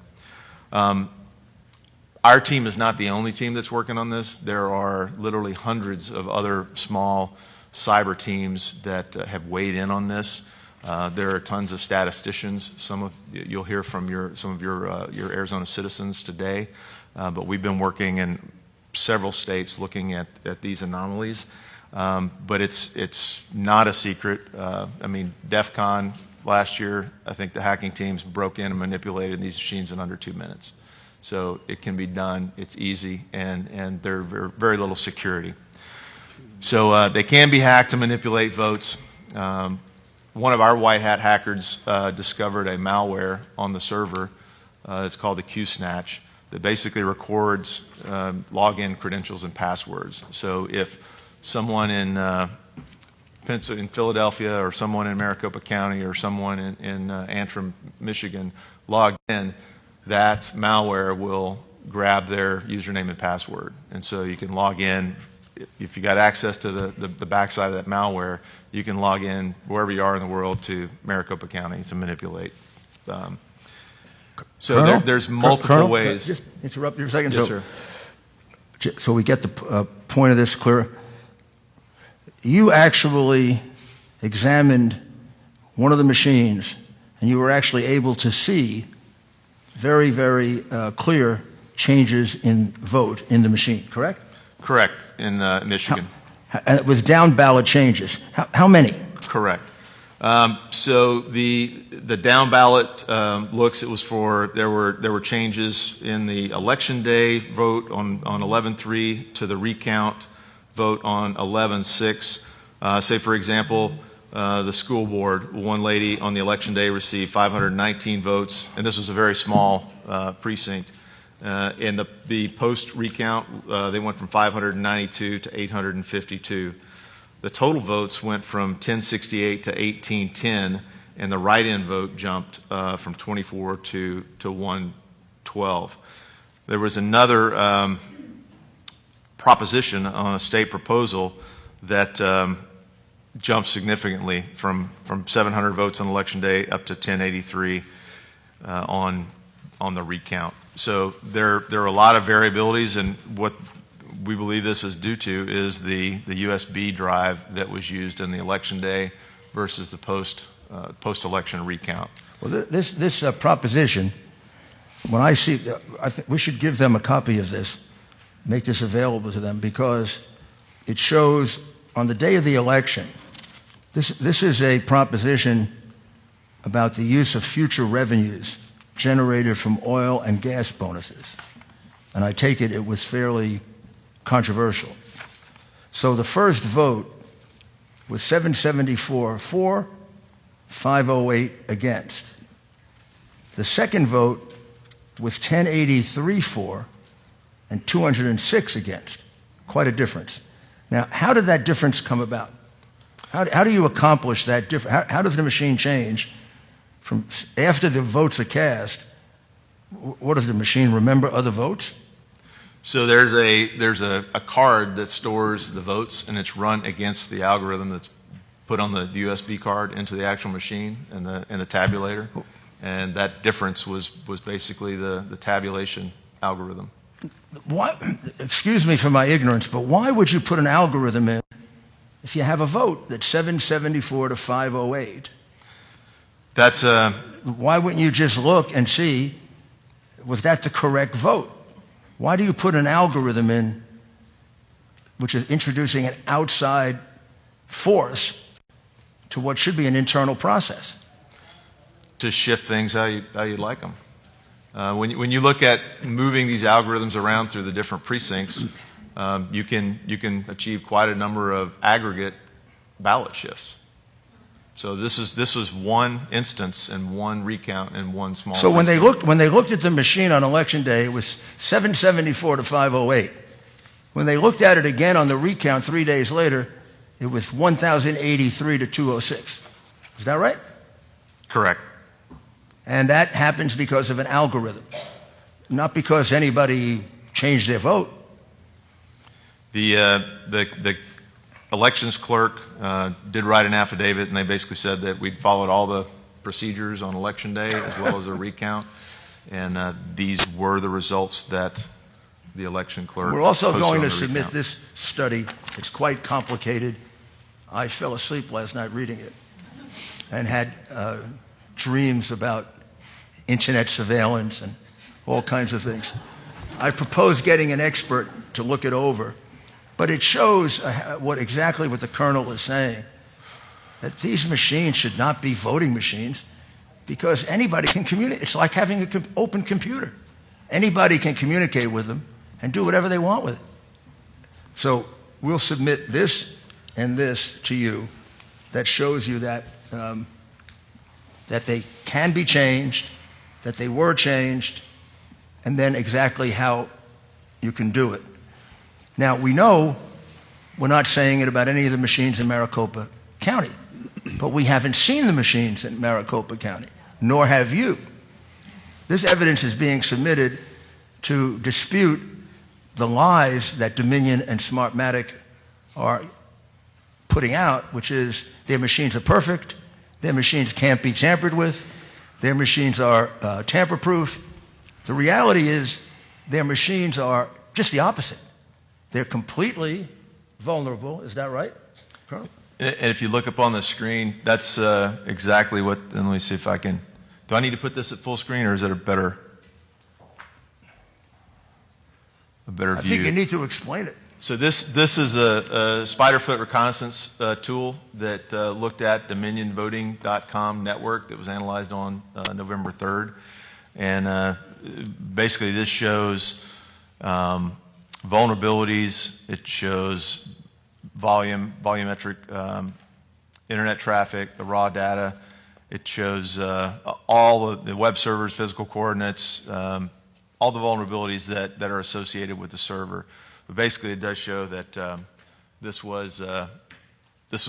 Our team is not the only team that's working on this. There are literally hundreds of other small cyber teams that have weighed in on this. There are tons of statisticians. You'll hear from some of your Arizona citizens today, but we've been working in several states looking at these anomalies. But it's not a secret. DEF CON last year, I think the hacking teams broke in and manipulated these machines in under 2 minutes. So it can be done. It's easy, and there's very little security. So they can be hacked to manipulate votes. One of our white hat hackers discovered a malware on the server. It's called the QSnatch, that basically records login credentials and passwords. So if someone in Philadelphia or someone in Maricopa County or someone in Antrim, Michigan logged in, that malware will grab their username and password. And so you can log in. If you got access to the backside of that malware, you can log in wherever you are in the world to Maricopa County to manipulate. So there's multiple Colonel, ways. Just interrupt you for a second. Yes, sir. So we get the point of this clear. You actually examined one of the machines, and you were actually able to see very, very clear changes in vote in the machine, correct? Correct, in Michigan. And it was down ballot changes. How many? Correct. So the down ballot looks, it was for, there were changes in the election day vote on 11/3 to the recount vote on 11/6. Say, for example, the school board, one lady on the election day received 519 votes, and this was a very small precinct. And the post recount, they went from 592 to 852. The total votes went from 1068 to 1810, and the write-in vote jumped from 24 to 112. There was another proposition on a state proposal that jumped significantly from 700 votes on election day up to 1083 on the recount. So there are a lot of variabilities, and what we believe this is due to is the USB drive that was used in the election day versus the post-election recount. Well, this proposition, when I see, I think we should give them a copy of this, make this available to them, because it shows on the day of the election, this is a proposition about the use of future revenues generated from oil and gas bonuses. And I take it was fairly controversial. So the first vote was 774 for, 508 against. The second vote was 1083 for and 206 against. Quite a difference. Now, how did that difference come about? How do you accomplish that difference? How does the machine change from after the votes are cast? What does the machine remember other votes? So there's a card that stores the votes, and it's run against the algorithm that's put on the USB card into the actual machine and the tabulator, and that difference was basically the tabulation algorithm. Why, excuse me for my ignorance, but why would you put an algorithm in if you have a vote that's 774 to 508? That's why wouldn't you just look and see, was that the correct vote? Why do you put an algorithm in which is introducing an outside force to what should be an internal process? To shift things how you like them. When you look at moving these algorithms around through the different precincts, you can achieve quite a number of aggregate ballot shifts. So this was one instance and one recount and one small. So when they looked at the machine on election day, it was 774 to 508. When they looked at it again on the recount 3 days later, it was 1,083 to 206. Is that right? Correct. And that happens because of an algorithm, not because anybody changed their vote. The elections clerk did write an affidavit, and they basically said that we'd followed all the procedures on election day as well as a recount, and these were the results that the election clerk. We're also posted going on to the submit recount. this study. It's quite complicated. I fell asleep last night reading it and had dreams about internet surveillance and all kinds of things. I propose getting an expert to look it over, but it shows exactly what the Colonel is saying, that these machines should not be voting machines because anybody can communicate. It's like having an open computer. Anybody can communicate with them and do whatever they want with it. So we'll submit this and this to you that shows you that that they can be changed, that they were changed, and then exactly how you can do it. Now, we know we're not saying it about any of the machines in Maricopa County, but we haven't seen the machines in Maricopa County, nor have you. This evidence is being submitted to dispute the lies that Dominion and Smartmatic are putting out, which is their machines are perfect, their machines can't be tampered with, their machines are tamper-proof. The reality is their machines are just the opposite. They're completely vulnerable. Is that right, Colonel? And if you look up on the screen, that's exactly what, and let me see if I can, do I need to put this at full screen or is it a better view? I think you need to explain it. So this is a Spiderfoot reconnaissance tool that looked at DominionVoting.com network that was analyzed on November 3rd. And basically this shows vulnerabilities. It shows volumetric internet traffic, the raw data. It shows all of the web servers, physical coordinates, all the vulnerabilities that are associated with the server. But basically, it does show that this was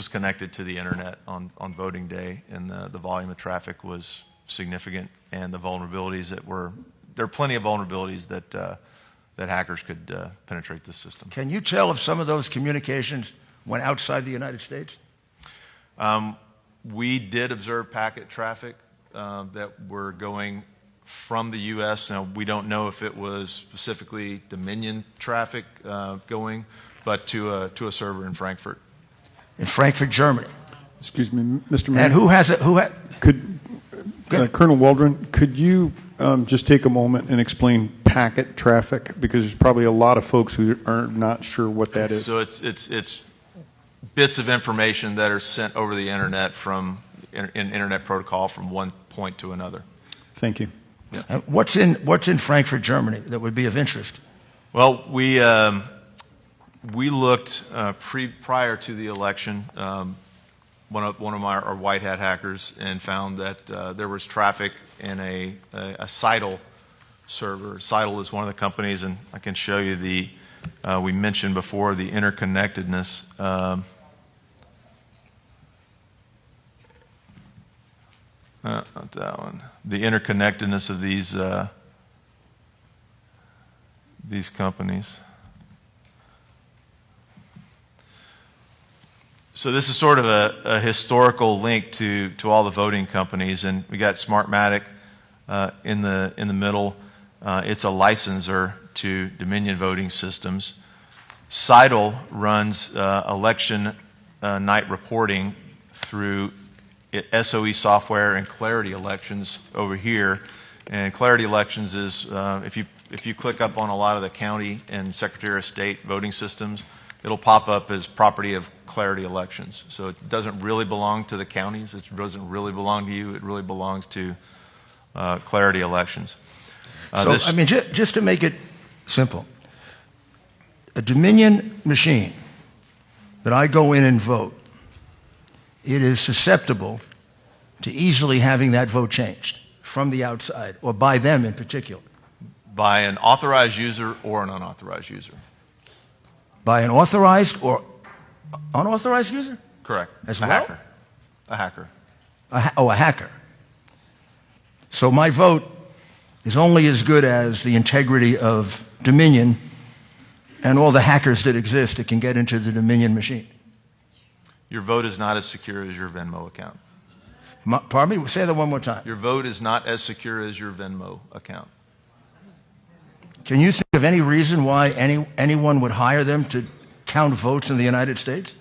connected to the internet on voting day, and the volume of traffic was significant, and the vulnerabilities there are plenty of vulnerabilities that hackers could penetrate this system. Can you tell if some of those communications went outside the United States? We did observe packet traffic that were going from the U.S. Now, we don't know if it was specifically Dominion traffic going, but to a server in Frankfurt. In Frankfurt, Germany. Excuse me, Mr. Mayor. And who has it? Could Colonel Waldron, could you just take a moment and explain packet traffic, because there's probably a lot of folks who are not sure what that is. So it's bits of information that are sent over the internet from in internet protocol from one point to another. Thank you. Yeah. And what's in Frankfurt, Germany that would be of interest? Well, we looked prior to the election. One of our white hat hackers, and found that there was traffic in a Seidel server. Seidel is one of the companies, and I can show you we mentioned before the interconnectedness. Not that one. The interconnectedness of these companies. So this is sort of a historical link to all the voting companies, and we got Smartmatic in the middle. It's a licensor to Dominion Voting Systems. Seidel runs election night reporting through SOE software and Clarity Elections over here. And Clarity Elections is if you click up on a lot of the county and Secretary of State voting systems, it'll pop up as property of Clarity Elections. So it doesn't really belong to the counties. It doesn't really belong to you. It really belongs to Clarity Elections. I mean, just to make it simple, a Dominion machine that I go in and vote, it is susceptible to easily having that vote changed from the outside, or by them in particular. By an authorized user or an unauthorized user. By an authorized or unauthorized user? Correct. As a well? Hacker. A hacker. A hacker. So my vote is only as good as the integrity of Dominion and all the hackers that exist that can get into the Dominion machine. Your vote is not as secure as your Venmo account. Pardon me? Say that one more time. Your vote is not as secure as your Venmo account. Can you think of any reason why anyone would hire them to count votes in the United States?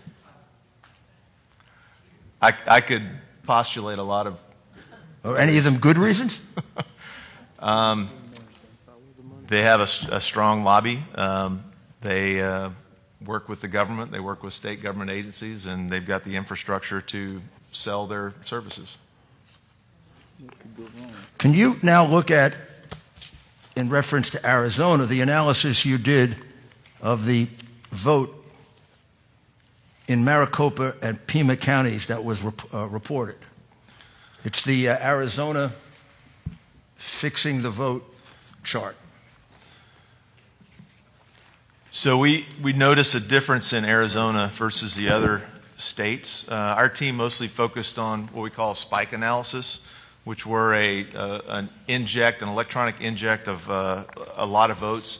I could postulate a lot of... Or any of them good reasons? They have a strong lobby. They work with the government. They work with state government agencies, and they've got the infrastructure to sell their services. Can you now look at, in reference to Arizona, the analysis you did of the vote in Maricopa and Pima counties that was reported? It's the Arizona fixing the vote chart. So we notice a difference in Arizona versus the other states. Our team mostly focused on what we call spike analysis, which were an electronic inject of a lot of votes,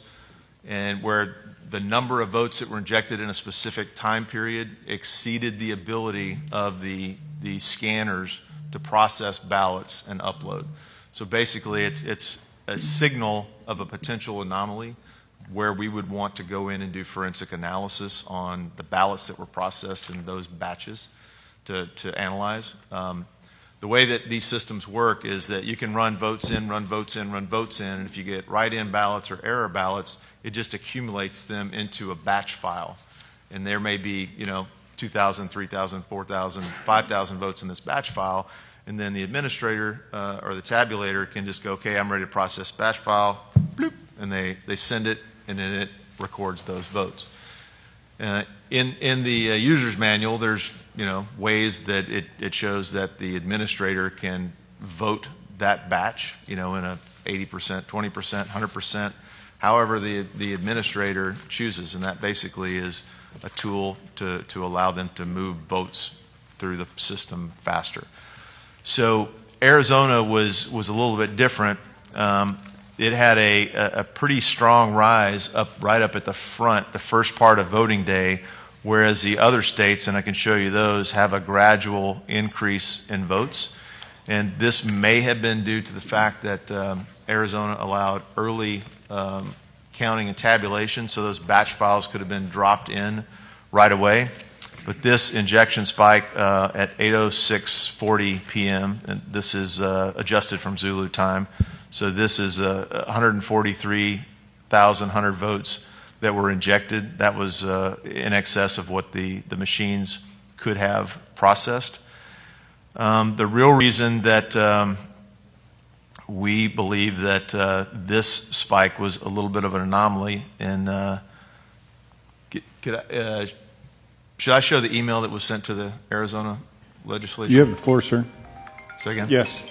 and where the number of votes that were injected in a specific time period exceeded the ability of the scanners to process ballots and upload. So basically, it's a signal of a potential anomaly where we would want to go in and do forensic analysis on the ballots that were processed in those batches to analyze. The way that these systems work is that you can run votes in, run votes in, run votes in, and if you get write-in ballots or error ballots, it just accumulates them into a batch file. And there may be, 2,000, 3,000, 4,000, 5,000 votes in this batch file, and then the administrator or the tabulator can just go, okay, I'm ready to process batch file, bloop, and they send it, and then it records those votes. In the user's manual, there's ways that it shows that the administrator can vote that batch, in a 80%, 20%, 100%, however the administrator chooses, and that basically is a tool to allow them to move votes through the system faster. So Arizona was a little bit different. It had a pretty strong rise right up at the front, the first part of voting day, whereas the other states, and I can show you those, have a gradual increase in votes. And this may have been due to the fact that Arizona allowed early counting and tabulation, so those batch files could have been dropped in right away. But this injection spike at 8:06:40 p.m., and this is adjusted from Zulu time, so this is 143,100 votes that were injected. That was in excess of what the machines could have processed. The real reason that we believe that this spike was a little bit of an anomaly, and should I show the email that was sent to the Arizona Legislature? You have the floor, sir. Say again? Yes.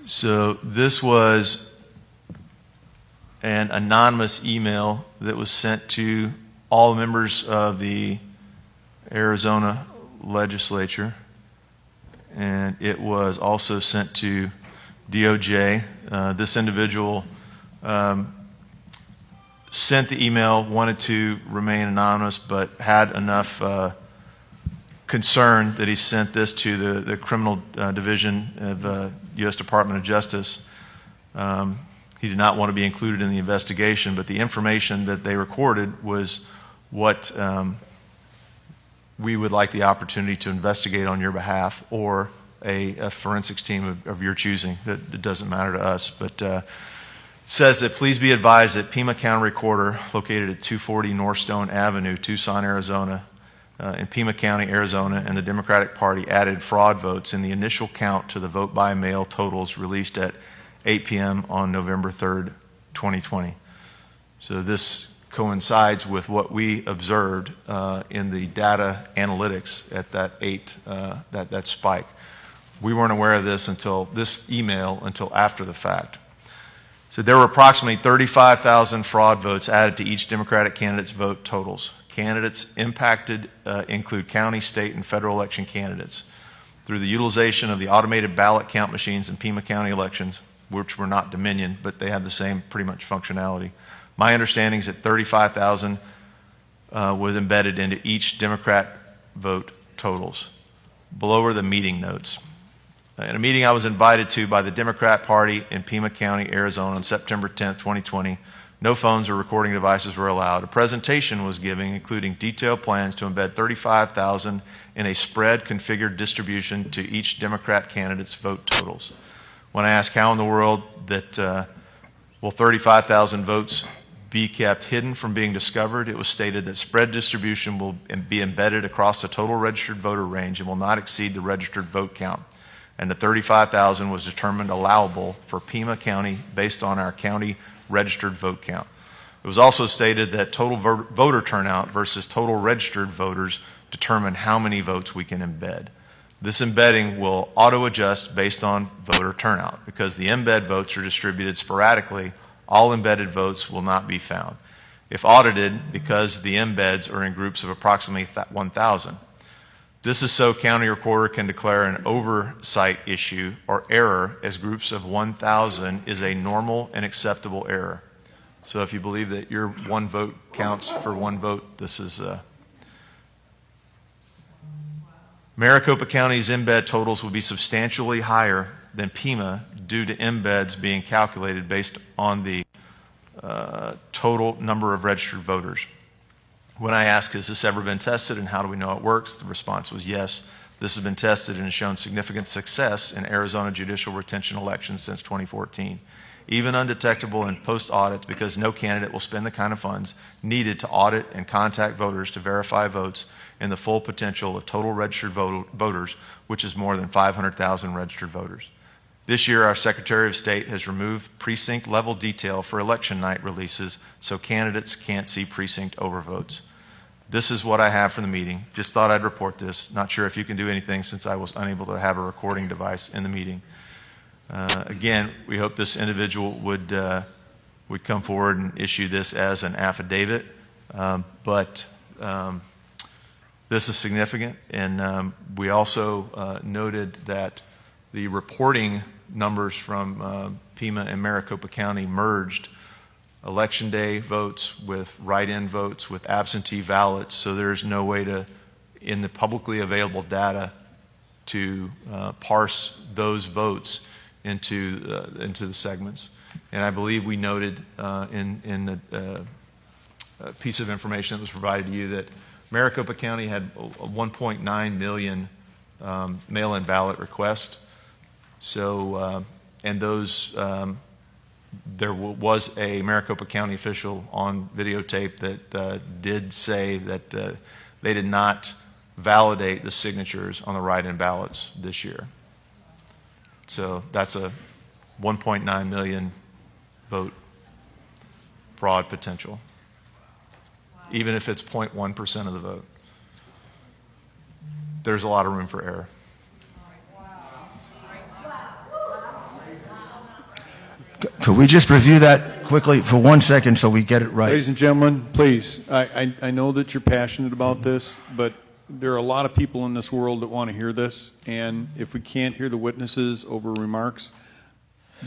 So this was an anonymous email that was sent to all members of the Arizona Legislature, and it was also sent to DOJ. This individual sent the email, wanted to remain anonymous, but had enough concern that he sent this to the Criminal Division of U.S. Department of Justice. He did not want to be included in the investigation, but the information that they recorded was what we would like the opportunity to investigate on your behalf, or a forensics team of your choosing. It doesn't matter to us. But it says that please be advised that Pima County Recorder, located at 240 North Stone Avenue, Tucson, Arizona, in Pima County, Arizona, and the Democratic Party added fraud votes in the initial count to the vote by mail totals released at 8 p.m. on November 3rd, 2020. So this coincides with what we observed in the data analytics at that spike. We weren't aware of this email until after the fact. So there were approximately 35,000 fraud votes added to each Democratic candidate's vote totals. Candidates impacted include county, state, and federal election candidates. Through the utilization of the automated ballot count machines in Pima County elections, which were not Dominion, but they have the same pretty much functionality. My understanding is that 35,000 was embedded into each Democrat vote totals. Below are the meeting notes. In a meeting I was invited to by the Democrat Party in Pima County, Arizona on September 10th, 2020, no phones or recording devices were allowed. A presentation was given including detailed plans to embed 35,000 in a spread configured distribution to each Democrat candidate's vote totals. When I asked how in the world that will 35,000 votes be kept hidden from being discovered, it was stated that spread distribution will be embedded across the total registered voter range and will not exceed the registered vote count. And the 35,000 was determined allowable for Pima County based on our county registered vote count. It was also stated that total voter turnout versus total registered voters determine how many votes we can embed. This embedding will auto-adjust based on voter turnout. Because the embed votes are distributed sporadically, all embedded votes will not be found. If audited, because the embeds are in groups of approximately 1,000. This is so County Recorder can declare an oversight issue or error as groups of 1,000 is a normal and acceptable error. So if you believe that your one vote counts for one vote, this is Maricopa County's embed totals will be substantially higher than Pima due to embeds being calculated based on the total number of registered voters. When I asked, has this ever been tested and how do we know it works? The response was yes. This has been tested and has shown significant success in Arizona judicial retention elections since 2014. Even undetectable in post-audits, because no candidate will spend the kind of funds needed to audit and contact voters to verify votes in the full potential of total registered voters, which is more than 500,000 registered voters. This year, our Secretary of State has removed precinct-level detail for election night releases so candidates can't see precinct overvotes. This is what I have for the meeting. Just thought I'd report this. Not sure if you can do anything since I was unable to have a recording device in the meeting. Again, we hope this individual would come forward and issue this as an affidavit, but this is significant, and we also noted that the reporting numbers from Pima and Maricopa County merged election day votes with write-in votes with absentee ballots, so there's no way to, in the publicly available data, to parse those votes into the segments. And I believe we noted in a piece of information that was provided to you that Maricopa County had 1.9 million mail-in ballot requests. So, and those, there was a Maricopa County official on videotape that did say that they did not validate the signatures on the write-in ballots this year. So that's a 1.9 million vote fraud potential, even if it's 0.1% of the vote. There's a lot of room for error. Could we just review that quickly for 1 second so we get it right? Ladies and gentlemen, please, I know that you're passionate about this, but there are a lot of people in this world that want to hear this, and if we can't hear the witnesses over remarks,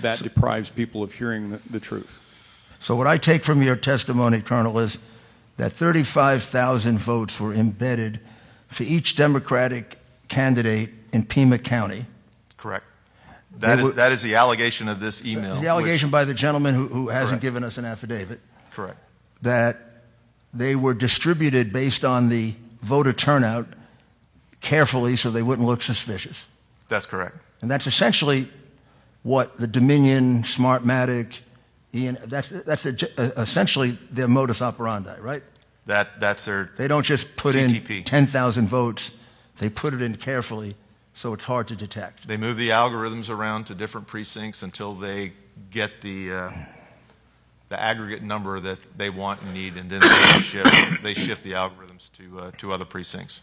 that deprives people of hearing the truth. So what I take from your testimony, Colonel, is that 35,000 votes were embedded for each Democratic candidate in Pima County. Correct. That is the allegation of this email. The allegation by the gentleman who hasn't given us an affidavit. Correct. That they were distributed based on the voter turnout carefully so they wouldn't look suspicious. That's correct. And that's essentially what the Dominion, Smartmatic, Ian, that's essentially their modus operandi, right? That's their They don't just put CTP. in 10,000 votes. They put it in carefully so it's hard to detect. They move the algorithms around to different precincts until they get the aggregate number that they want and need, and then they shift the algorithms to other precincts.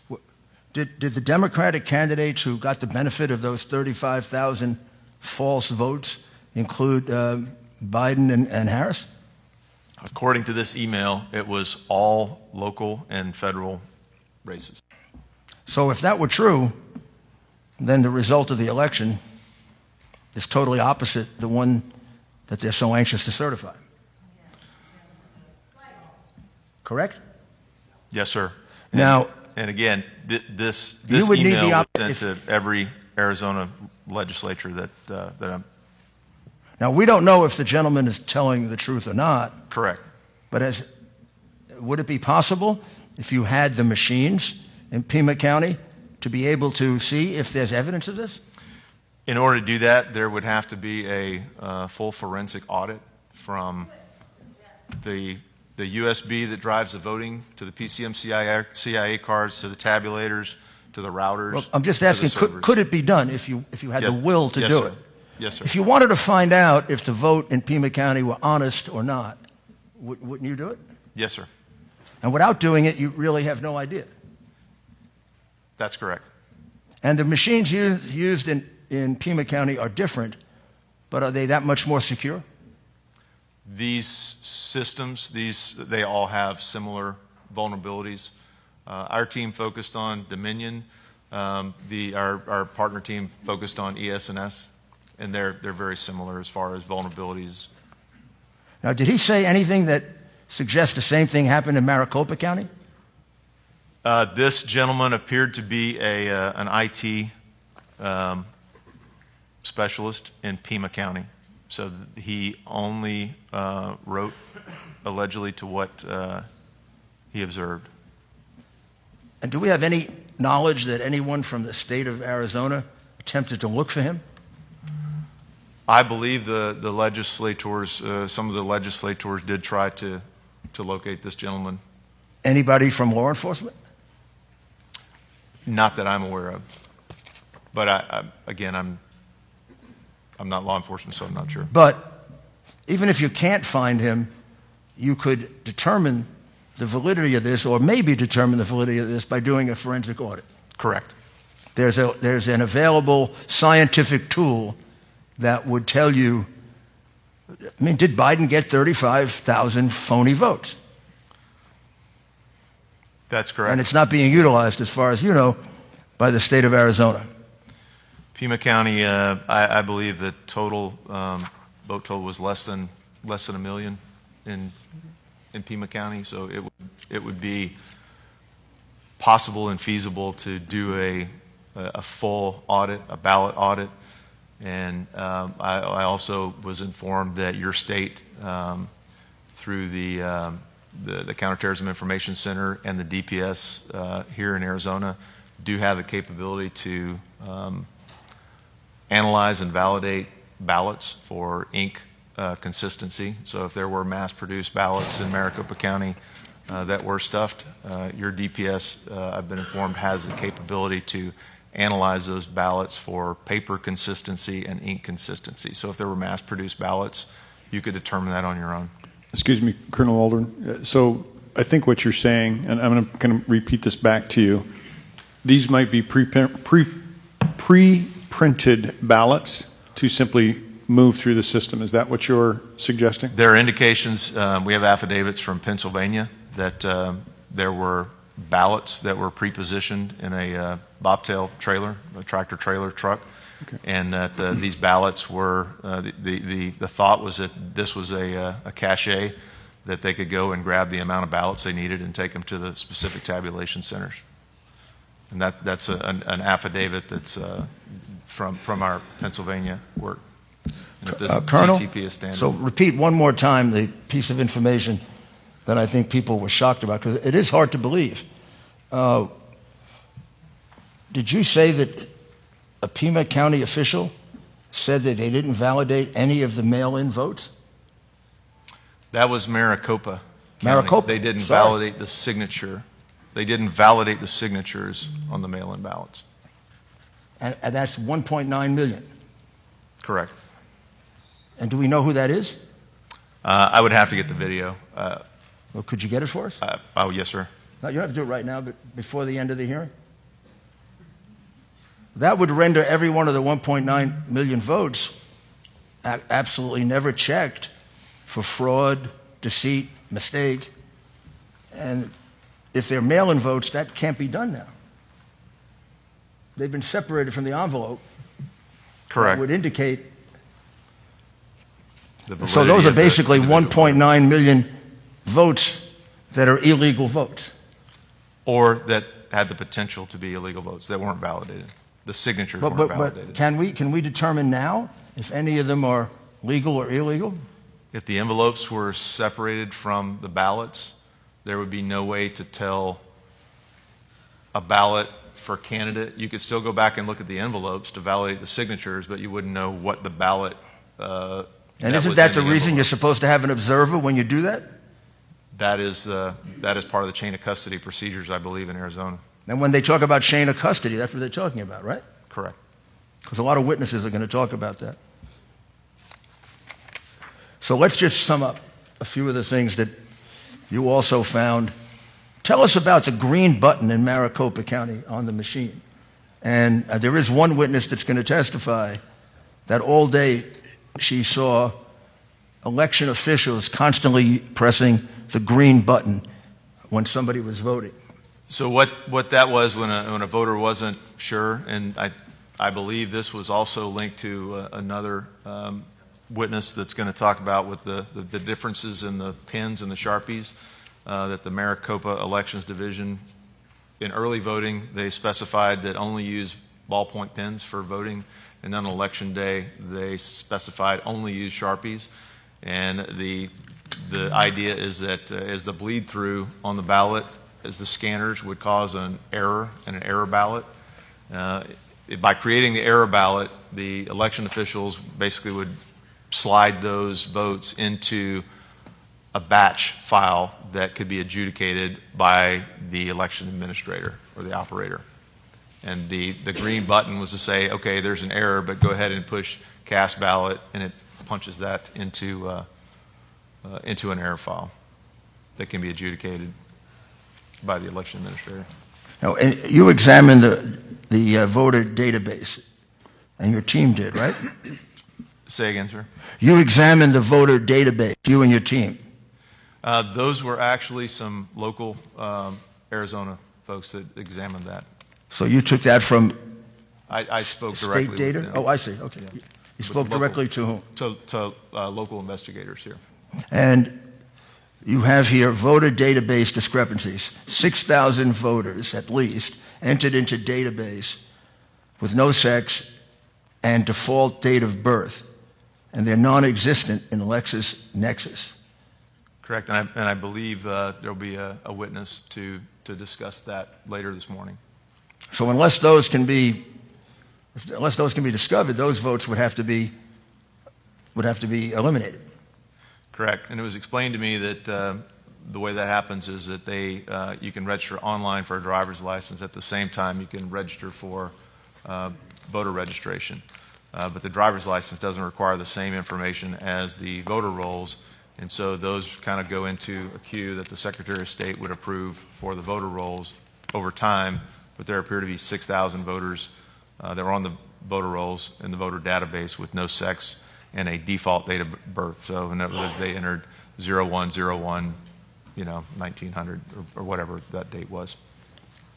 Did the Democratic candidates who got the benefit of those 35,000 false votes include Biden and Harris? According to this email, it was all local and federal races. So if that were true, then the result of the election is totally opposite the one that they're so anxious to certify. Correct? Yes, sir. Now, and again, this you would email need was sent to every Arizona legislature that I'm. Now, we don't know if the gentleman is telling the truth or not. Correct. But would it be possible, if you had the machines in Pima County, to be able to see if there's evidence of this? In order to do that, there would have to be a full forensic audit from the USB that drives the voting to the PCM CIA cards to the tabulators to the routers. Well, I'm just asking, could it be done if you had the will to do it? Yes, sir. If you wanted to find out if the vote in Pima County were honest or not, wouldn't you do it? Yes, sir. And without doing it, you really have no idea. That's correct. And the machines used in Pima County are different, but are they that much more secure? These systems, they all have similar vulnerabilities. Our team focused on Dominion. Our partner team focused on ES&S, and they're very similar as far as vulnerabilities. Now, did he say anything that suggests the same thing happened in Maricopa County? This gentleman appeared to be an IT specialist in Pima County. So he only wrote allegedly to what he observed. And do we have any knowledge that anyone from the state of Arizona attempted to look for him? I believe the legislators, some of the legislators did try to locate this gentleman. Anybody from law enforcement? Not that I'm aware of. But again, I'm not law enforcement, so I'm not sure. But even if you can't find him, you could determine the validity of this, or maybe determine the validity of this by doing a forensic audit. Correct. There's an available scientific tool that would tell you, I mean, did Biden get 35,000 phony votes? That's correct. And it's not being utilized, as far as you know, by the state of Arizona. Pima County, I believe the total vote total was less than a million in Pima County, so it would be possible and feasible to do a full audit, a ballot audit. And I also was informed that your state, through the Counterterrorism Information Center and the DPS here in Arizona, do have the capability to analyze and validate ballots for ink consistency. So if there were mass-produced ballots in Maricopa County that were stuffed, your DPS, I've been informed, has the capability to analyze those ballots for paper consistency and ink consistency. So if there were mass-produced ballots, you could determine that on your own. Excuse me, Colonel Waldron. So I think what you're saying, and I'm going to repeat this back to you, these might be pre-printed ballots to simply move through the system. Is that what you're suggesting? There are indications, we have affidavits from Pennsylvania that there were ballots that were pre-positioned in a bobtail trailer, a tractor trailer truck, and that these ballots were, the thought was that this was a cache that they could go and grab the amount of ballots they needed and take them to the specific tabulation centers. And that's an affidavit that's from our Pennsylvania work. Colonel, TTP is standard. so repeat one more time the piece of information that I think people were shocked about, because it is hard to believe. Did you say that a Pima County official said that they didn't validate any of the mail-in votes? That was Maricopa County. Maricopa. They didn't Sorry. validate the signature. They didn't validate the signatures on the mail-in ballots. And that's 1.9 million. Correct. And do we know who that is? I would have to get the video. Well, could you get it for us? Oh, yes, sir. No, you don't have to do it right now, but before the end of the hearing. That would render every one of the 1.9 million votes absolutely never checked for fraud, deceit, mistake. And if they're mail-in votes, that can't be done now. They've been separated from the envelope. Correct. That would indicate. The So those validity are of the basically individual 1.9 million votes that are illegal votes. or that had the potential to be illegal votes that weren't validated. The signatures weren't validated. But can we determine now if any of them are legal or illegal? If the envelopes were separated from the ballots, there would be no way to tell a ballot for candidate. You could still go back and look at the envelopes to validate the signatures, but you wouldn't know what the ballot. And isn't that the reason you're supposed to have an observer when you do that? That is part of the chain of custody procedures, I believe, in Arizona. And when they talk about chain of custody, that's what they're talking about, right? Correct. Because a lot of witnesses are going to talk about that. So let's just sum up a few of the things that you also found. Tell us about the green button in Maricopa County on the machine. And there is one witness that's going to testify that all day she saw election officials constantly pressing the green button when somebody was voting. So what that was when a voter wasn't sure, and I believe this was also linked to another witness that's going to talk about with the differences in the pins and the Sharpies, that the Maricopa Elections Division, in early voting, they specified that only use ballpoint pens for voting, and then on election day, they specified only use Sharpies. And the idea is that as the bleed through on the ballot, as the scanners would cause an error and an error ballot, by creating the error ballot, the election officials basically would slide those votes into a batch file that could be adjudicated by the election administrator or the operator. And the green button was to say, okay, there's an error, but go ahead and push cast ballot, and it punches that into an error file that can be adjudicated by the election administrator. Now, and you examined the voter database, and your team did, right? Say again, sir? You examined the voter database, you and your team. Those were actually some local Arizona folks that examined that. So you took that from I spoke directly state data? with them. Oh, I see. Okay. Yeah. You spoke directly to whom? To local investigators here. And you have here voter database discrepancies. 6,000 voters, at least, entered into database with no sex and default date of birth, and they're non-existent in LexisNexis. Correct, and I believe there'll be a witness to discuss that later this morning. So unless those can be discovered, those votes would have to be eliminated. Correct, and it was explained to me that the way that happens is that you can register online for a driver's license at the same time you can register for voter registration. But the driver's license doesn't require the same information as the voter rolls, and so those kind of go into a queue that the Secretary of State would approve for the voter rolls over time. But there appear to be 6,000 voters that were on the voter rolls in the voter database with no sex and a default date of birth. So in other words, they entered 0101, 1900 or whatever that date was.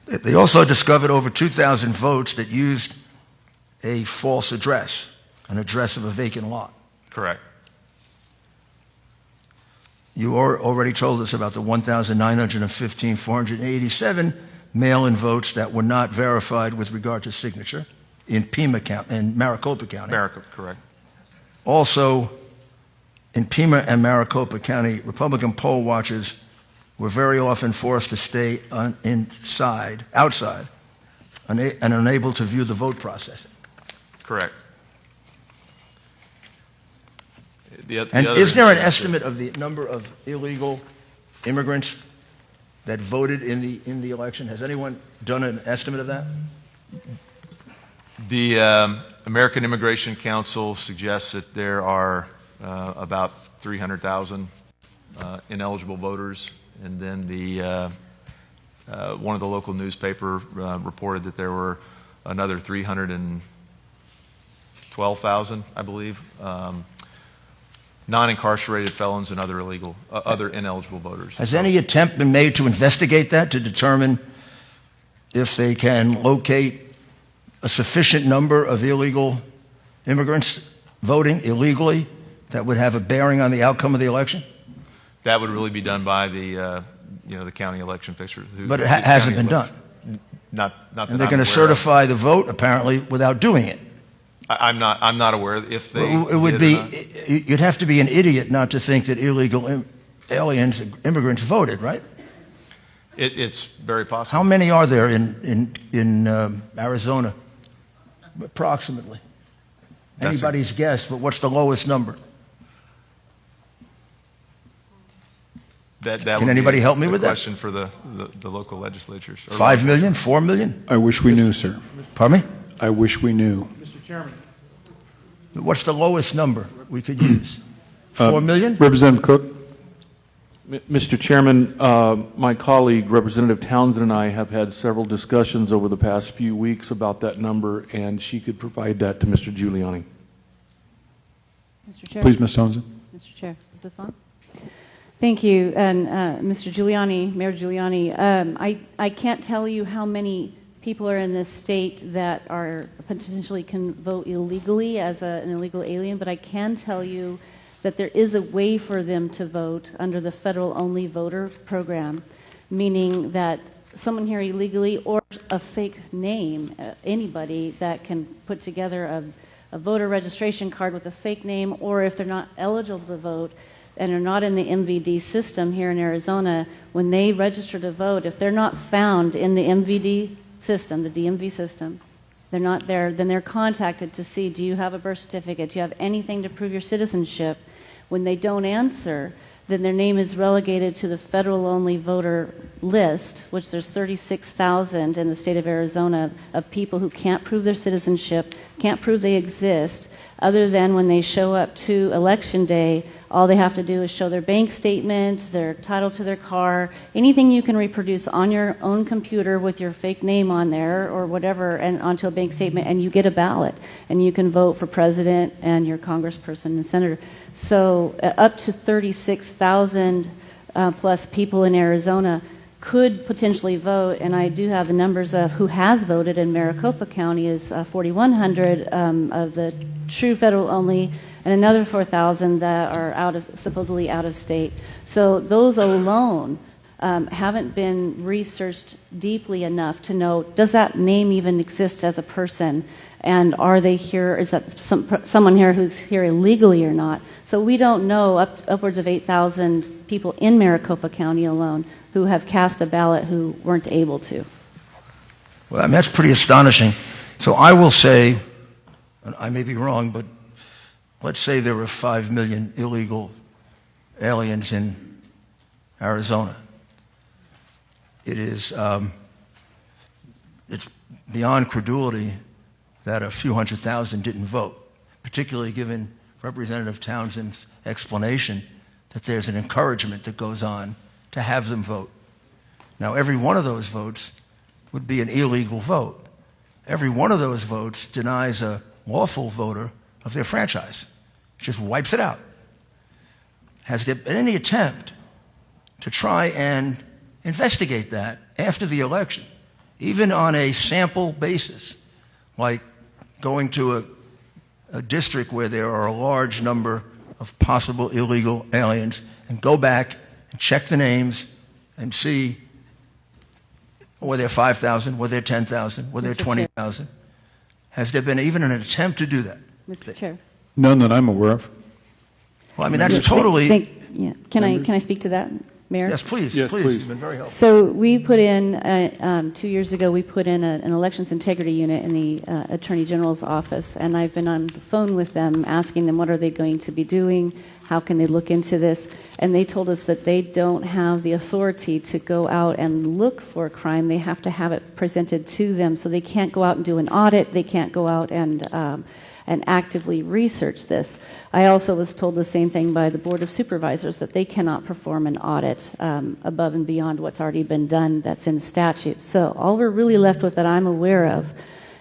They also discovered over 2,000 votes that used a false address, an address of a vacant lot. Correct. You already told us about the 1,915, 487 mail-in votes that were not verified with regard to signature in Pima County, in Maricopa County. Correct. Also, in Pima and Maricopa County, Republican poll watchers were very often forced to stay outside, and unable to view the vote processing. Correct. And is there an estimate of the number of illegal immigrants that voted in the election? Has anyone done an estimate of that? The American Immigration Council suggests that there are about 300,000 ineligible voters, and then one of the local newspaper reported that there were another 312,000, I believe, non-incarcerated felons and other ineligible voters. Has any attempt been made to investigate that, to determine if they can locate a sufficient number of illegal immigrants voting illegally that would have a bearing on the outcome of the election? That would really be done by the county election fixers. But it hasn't been done. Not that and they're going to certify the vote apparently without doing it. I'm not aware if they. It would be. You'd have to be an idiot not to think that illegal immigrants voted, right? It's very possible. How many are there in Arizona, approximately? Anybody's guess, but what's the lowest number? Can anybody help me with that? Question for the local legislatures. 5 million, 4 million? I wish we knew, sir. Pardon me? I wish we knew. Mr. Chairman. What's the lowest number we could use? 4 million? Representative Cook. Mr. Chairman, my colleague, Representative Townsend, and I have had several discussions over the past few weeks about that number, and she could provide that to Mr. Giuliani. Mr. Chair. Please, Ms. Townsend. Mr. Chair, is this on? Thank you. And Mr. Giuliani, Mayor Giuliani, I can't tell you how many people are in this state that are potentially can vote illegally as an illegal alien, but I can tell you that there is a way for them to vote under the federal only voter program, meaning that someone here illegally or a fake name, anybody that can put together a voter registration card with a fake name, or if they're not eligible to vote and are not in the MVD system here in Arizona, when they register to vote, if they're not found in the MVD system, the DMV system, they're not there, then they're contacted to see, do you have a birth certificate? Do you have anything to prove your citizenship? When they don't answer, then their name is relegated to the federal-only voter list, which there's 36,000 in the state of Arizona of people who can't prove their citizenship, can't prove they exist, other than when they show up to Election Day, all they have to do is show their bank statement, their title to their car, anything you can reproduce on your own computer with your fake name on there or whatever, and onto a bank statement, and you get a ballot, and you can vote for president and your congressperson and senator. So up to 36,000 plus people in Arizona could potentially vote, and I do have the numbers of who has voted in Maricopa County is 4,100 of the true federal only, and another 4,000 that are supposedly out of state. So those alone haven't been researched deeply enough to know, does that name even exist as a person? And are they here, is that someone here who's here illegally or not? So we don't know upwards of 8,000 people in Maricopa County alone who have cast a ballot who weren't able to. Well, I mean, that's pretty astonishing. So I will say, and I may be wrong, but let's say there were 5 million illegal aliens in Arizona. It is it's beyond credulity that a few 100,000 didn't vote, particularly given Representative Townsend's explanation that there's an encouragement that goes on to have them vote. Now, every one of those votes would be an illegal vote. Every one of those votes denies a lawful voter of their franchise. It just wipes it out. Has there been any attempt to try and investigate that after the election, even on a sample basis, like going to a district where there are a large number of possible illegal aliens and go back and check the names and see, were there 5,000, were there 10,000, were there 20,000? Has there been even an attempt to do that? Mr. Chair. None that I'm aware of. Well, I mean, that's totally... Can I speak to that, Mayor? Yes, please. Yes, please. You've been very helpful. So we put in, 2 years ago, we put in an elections integrity unit in the Attorney General's office, and I've been on the phone with them, asking them what are they going to be doing, how can they look into this, and they told us that they don't have the authority to go out and look for crime. They have to have it presented to them, so they can't go out and do an audit, they can't go out and actively research this. I also was told the same thing by the Board of Supervisors, that they cannot perform an audit above and beyond what's already been done that's in statute. So all we're really left with that I'm aware of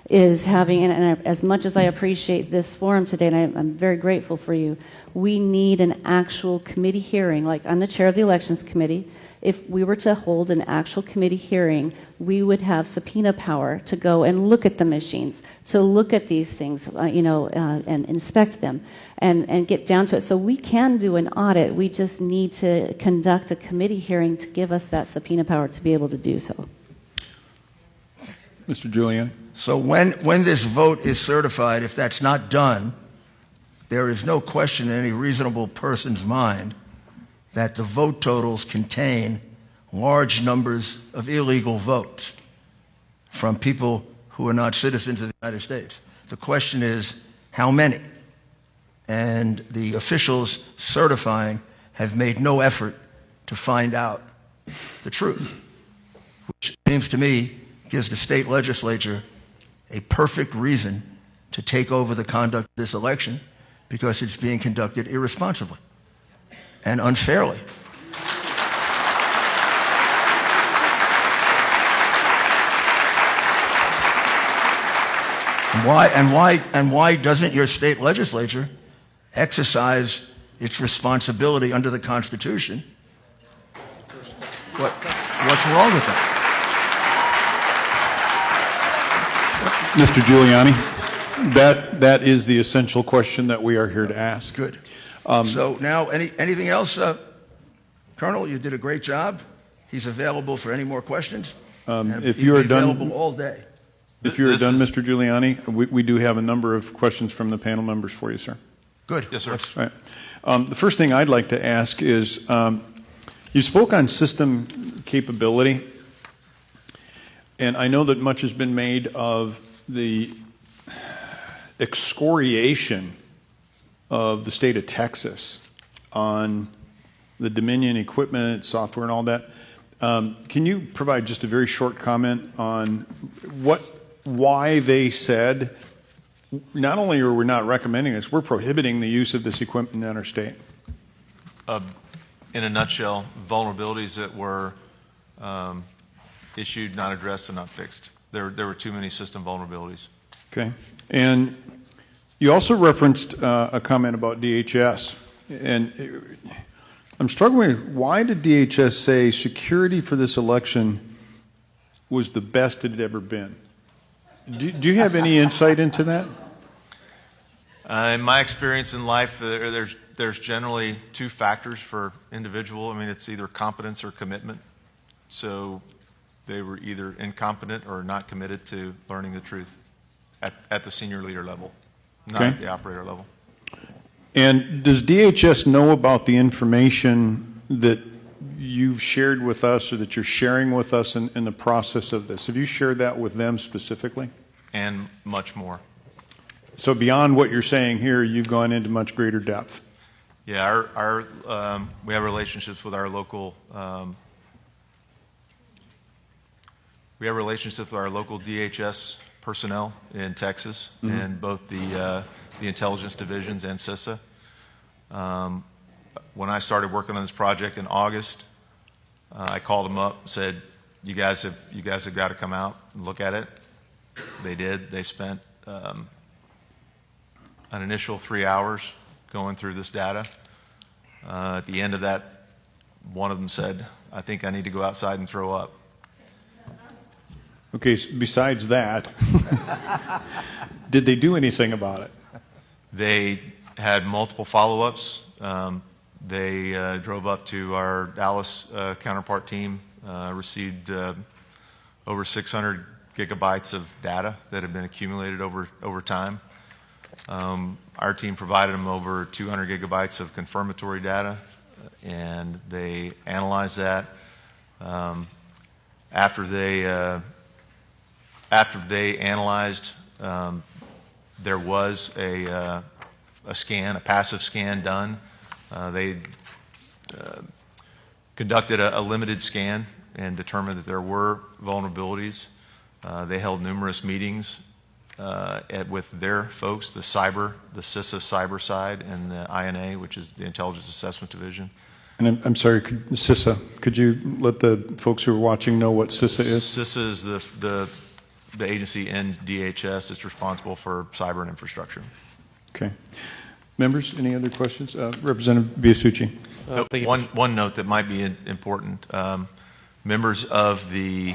is having, and as much as I appreciate this forum today, and I'm very grateful for you, we need an actual committee hearing. Like, I'm the chair of the Elections Committee. If we were to hold an actual committee hearing, we would have subpoena power to go and look at the machines, to look at these things, and inspect them, and get down to it. So we can do an audit. We just need to conduct a committee hearing to give us that subpoena power to be able to do so. Mr. Giuliani. So when this vote is certified, if that's not done, there is no question in any reasonable person's mind that the vote totals contain large numbers of illegal votes from people who are not citizens of the United States. The question is, how many? And the officials certifying have made no effort to find out the truth, which seems to me gives the state legislature a perfect reason to take over the conduct of this election, because it's being conducted irresponsibly and unfairly. And why doesn't your state legislature exercise its responsibility under the Constitution? What's wrong with that? Mr. Giuliani, that is the essential question that we are here to ask. Good. So now, anything else? Colonel, you did a great job. He's available for any more questions. If you are done, available all day. If you are done, Mr. Giuliani, we do have a number of questions from the panel members for you, sir. Good. Yes, sir. All right. The first thing I'd like to ask is, you spoke on system capability, and I know that much has been made of the excoriation of the state of Texas on the Dominion equipment, software, and all that. Can you provide just a very short comment on why they said, not only are we not recommending this, we're prohibiting the use of this equipment in our state? In a nutshell, vulnerabilities that were issued, not addressed, and not fixed. There were too many system vulnerabilities. Okay. And you also referenced a comment about DHS. And I'm struggling with, why did DHS say security for this election was the best it had ever been? Do you have any insight into that? In my experience in life, there's generally two factors for individual. I mean, it's either competence or commitment. So they were either incompetent or not committed to learning the truth at the senior leader level, not at the operator level. And does DHS know about the information that you've shared with us or that you're sharing with us in the process of this? Have you shared that with them specifically? And much more. So beyond what you're saying here, you've gone into much greater depth. Yeah, we have relationships with our local DHS personnel in Texas, and both the intelligence divisions and CISA. When I started working on this project in August, I called them up and said, "You guys have got to come out and look at it." They did. They spent an initial 3 hours going through this data. At the end of that, one of them said, "I think I need to go outside and throw up." Okay, besides that, did they do anything about it? They had multiple follow-ups. They drove up to our Dallas counterpart team, received over 600 gigabytes of data that had been accumulated over time. Our team provided them over 200 gigabytes of confirmatory data, and they analyzed that. After they analyzed, there was a scan, a passive scan done. They conducted a limited scan and determined that there were vulnerabilities. They held numerous meetings with their folks, the CISA cyber side, and the INA, which is the Intelligence Assessment Division. And I'm sorry, CISA, could you let the folks who are watching know what CISA is? CISA is the agency in DHS that's responsible for cyber and infrastructure. Okay. Members, any other questions? Representative Biasucci. One note that might be important. Members of the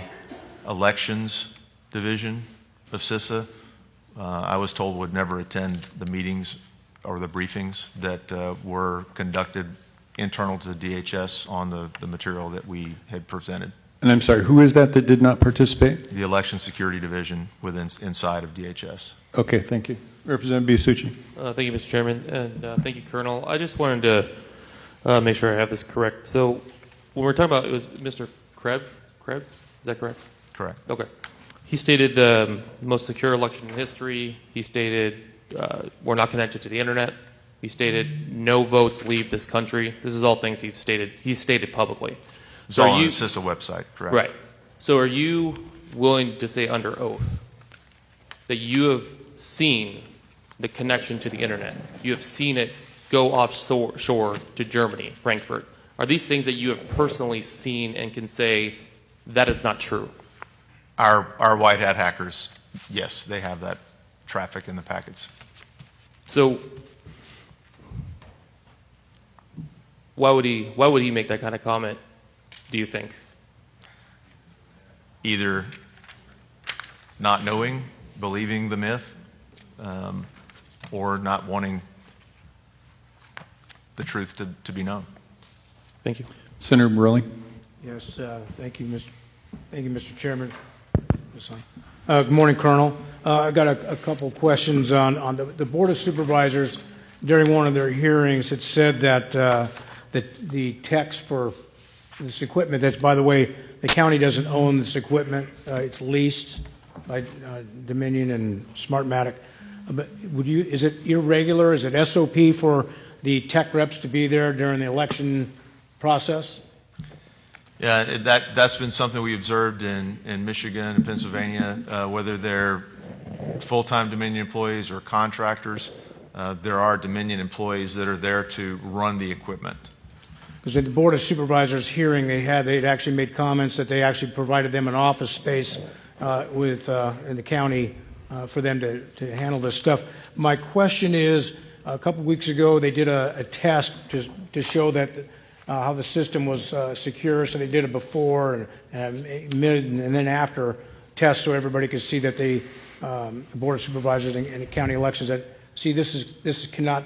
elections division of CISA, I was told would never attend the meetings or the briefings that were conducted internal to DHS on the material that we had presented. And I'm sorry, who is that did not participate? The election security division inside of DHS. Okay, thank you. Representative Biasucci. Thank you, Mr. Chairman, and thank you, Colonel. I just wanted to make sure I have this correct. So when we're talking about, it was Mr. Krebs? Is that correct? Correct. Okay. He stated the most secure election in history. He stated we're not connected to the internet. He stated no votes leave this country. This is all things he's stated publicly. It's all on the CISA website, correct? Right. So are you willing to say under oath that you have seen the connection to the internet? You have seen it go offshore to Germany, Frankfurt. Are these things that you have personally seen and can say that is not true? Our white hat hackers, yes, they have that traffic in the packets. So why would he make that kind of comment, do you think? Either not knowing, believing the myth, or not wanting the truth to be known. Thank you. Senator Borelli. Yes, thank you, Mr. Chairman. Good morning, Colonel. I've got a couple questions on the Board of Supervisors. During one of their hearings, had said that the text for this equipment, that's, by the way, the county doesn't own this equipment. It's leased by Dominion and Smartmatic. But is it irregular? Is it SOP for the tech reps to be there during the election process? Yeah, that's been something we observed in Michigan and Pennsylvania, whether they're full-time Dominion employees or contractors. There are Dominion employees that are there to run the equipment. Because at the Board of Supervisors hearing they'd actually made comments that they actually provided them an office space in the county for them to handle this stuff. My question is, a couple of weeks ago they did a test to show that how the system was secure. So they did it before and mid and then after tests, so everybody could see that the Board of Supervisors and the county elections that see this cannot.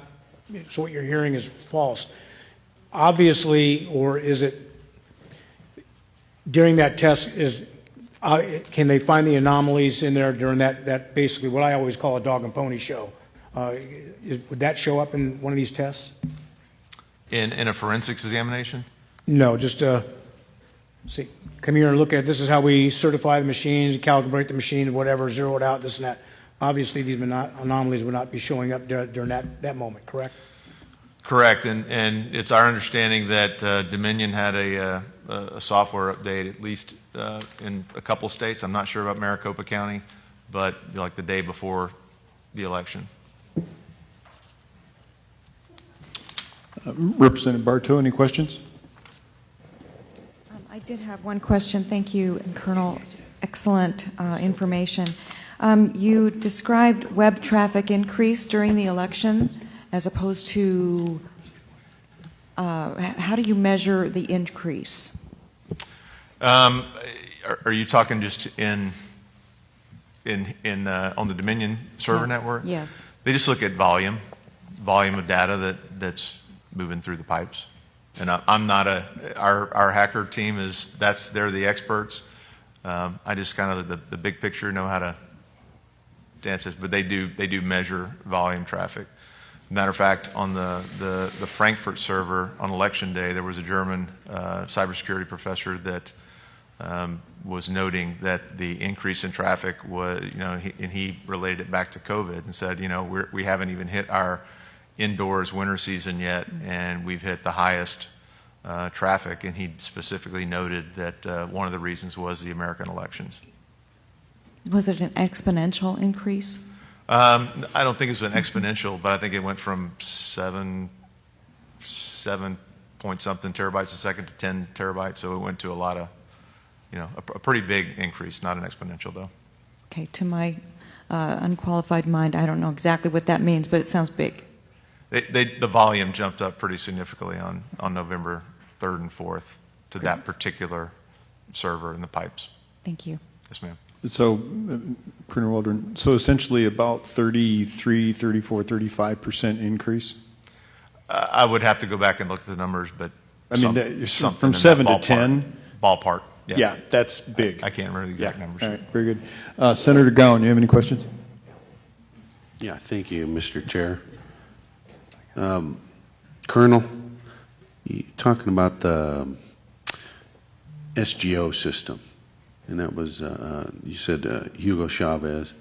So what you're hearing is false. Obviously, or is it during that test? Can they find the anomalies in there during that basically what I always call a dog and pony show? Would that show up in one of these tests? In a forensics examination? No, just see, come here and look at it. This is how we certify the machines, calibrate the machine, whatever, zero it out, this and that. Obviously, these anomalies would not be showing up during that moment, correct? Correct, and it's our understanding that Dominion had a software update, at least in a couple states. I'm not sure about Maricopa County, but like the day before the election. Representative Bartow, any questions? I did have one question. Thank you, Colonel. Excellent information. You described web traffic increase during the election as opposed to how do you measure the increase? Are you talking just in on the Dominion server network. Yes. They just look at volume of data that's moving through the pipes. And I'm not our hacker team they're the experts. I just kind of the big picture know how to dance it, but they do measure volume traffic. Matter of fact, on the Frankfurt server on election day, there was a German cybersecurity professor that was noting that the increase in traffic was, and he related it back to COVID and said, we haven't even hit our indoors winter season yet, and we've hit the highest traffic. And he specifically noted that one of the reasons was the American elections. Was it an exponential increase? I don't think it was an exponential, but I think it went from 7 point something terabytes a second to 10 terabytes. So it went to a lot of, a pretty big increase, not an exponential though. Okay, to my unqualified mind, I don't know exactly what that means, but it sounds big. The volume jumped up pretty significantly on November 3rd and 4th to that particular server in the pipes. Thank you. Yes, ma'am. So, Colonel Waldron, so essentially about 33, 34, 35% increase? I would have to go back and look at the numbers, but I mean, from 7 to 10? Ballpark. Yeah, that's big. I can't remember the exact numbers. All right, very good. Senator Gowan, you have any questions? Yeah, thank you, Mr. Chair. Colonel, you talking about the SGO system, and that was, you said Hugo Chavez,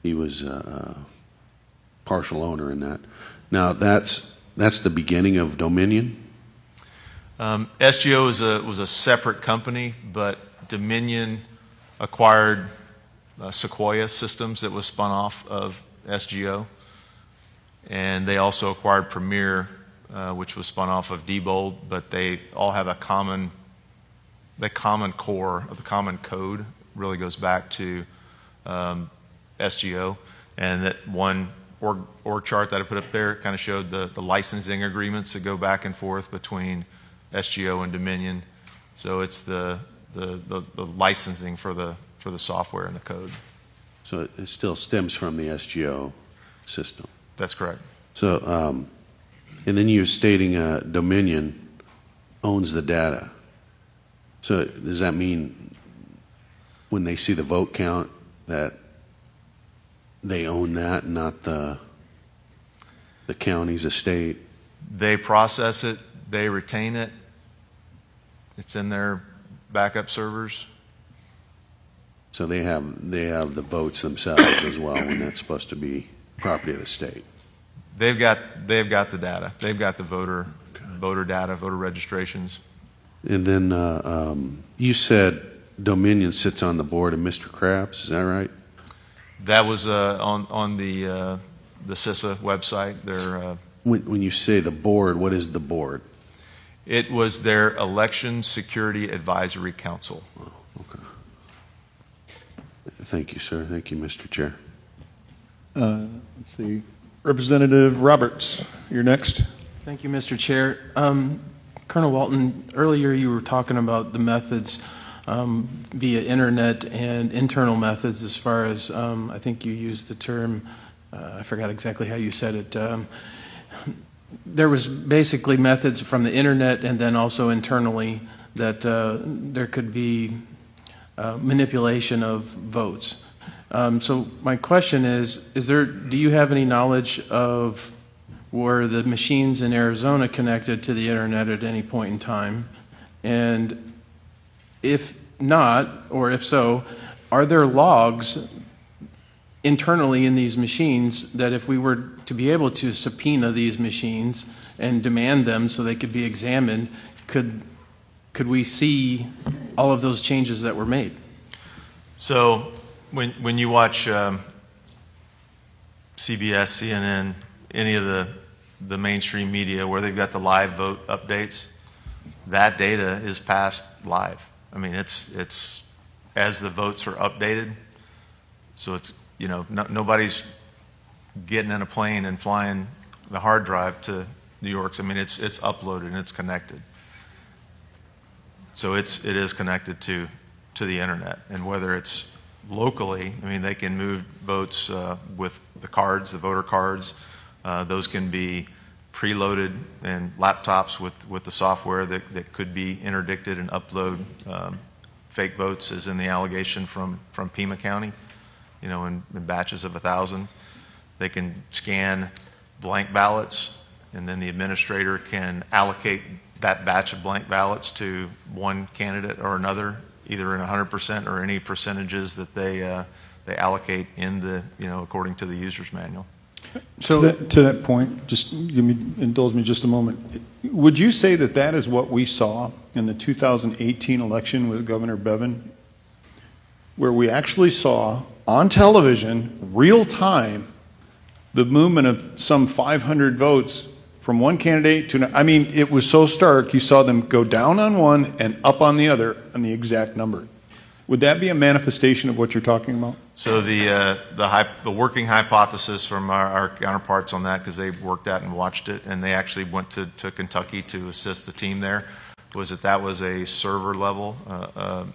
he was partial owner in that. Now, that's the beginning of Dominion? SGO was a separate company, but Dominion acquired Sequoia Systems that was spun off of SGO. And they also acquired Premier, which was spun off of Diebold, but they all have the common core of the common code really goes back to SGO. And that one org chart that I put up there kind of showed the licensing agreements that go back and forth between SGO and Dominion. So it's the licensing for the software and the code. So it still stems from the SGO system? That's correct. So, and then you're stating Dominion owns the data. So does that mean when they see the vote count that they own that, not the counties, the state? They process it. They retain it. It's in their backup servers. So they have the votes themselves as well, when that's supposed to be property of the state. They've got the data. They've got the voter data, voter registrations. And then you said Dominion sits on the board of Mr. Krabs. Is that right? That was on the CISA website. When you say the board, what is the board? It was their Election Security Advisory Council. Oh, okay. Thank you, sir. Thank you, Mr. Chair. Let's see. Representative Roberts, you're next. Thank you, Mr. Chair. Colonel Walton, earlier you were talking about the methods via internet and internal methods as far as, I think you used the term, I forgot exactly how you said it. There was basically methods from the internet and then also internally that there could be manipulation of votes. So my question is do you have any knowledge of were the machines in Arizona connected to the internet at any point in time? And if not, or if so, are there logs internally in these machines that if we were to be able to subpoena these machines and demand them so they could be examined, could we see all of those changes that were made? So when you watch CBS, CNN, any of the mainstream media where they've got the live vote updates, that data is passed live. I mean, it's as the votes are updated. So it's, nobody's getting in a plane and flying the hard drive to New York. I mean, it's uploaded and it's connected. So it is connected to the internet, and whether it's locally. I mean, they can move votes with the cards, the voter cards. Those can be preloaded in laptops with the software that could be interdicted and upload fake votes, as in the allegation from Pima County, you know, in batches of 1,000. They can scan blank ballots, and then the administrator can allocate that batch of blank ballots to one candidate or another, either in 100% or any percentages that they allocate in the, you know, according to the user's manual. So to that point, just indulge me just a moment. Would you say that that is what we saw in the 2018 election with Governor Bevin, where we actually saw on television, real time, the movement of some 500 votes from one candidate to another? I mean, it was so stark, you saw them go down on one and up on the other on the exact number. Would that be a manifestation of what you're talking about? So the working hypothesis from our counterparts on that, because they worked out and watched it, and they actually went to Kentucky to assist the team there, was that was a server level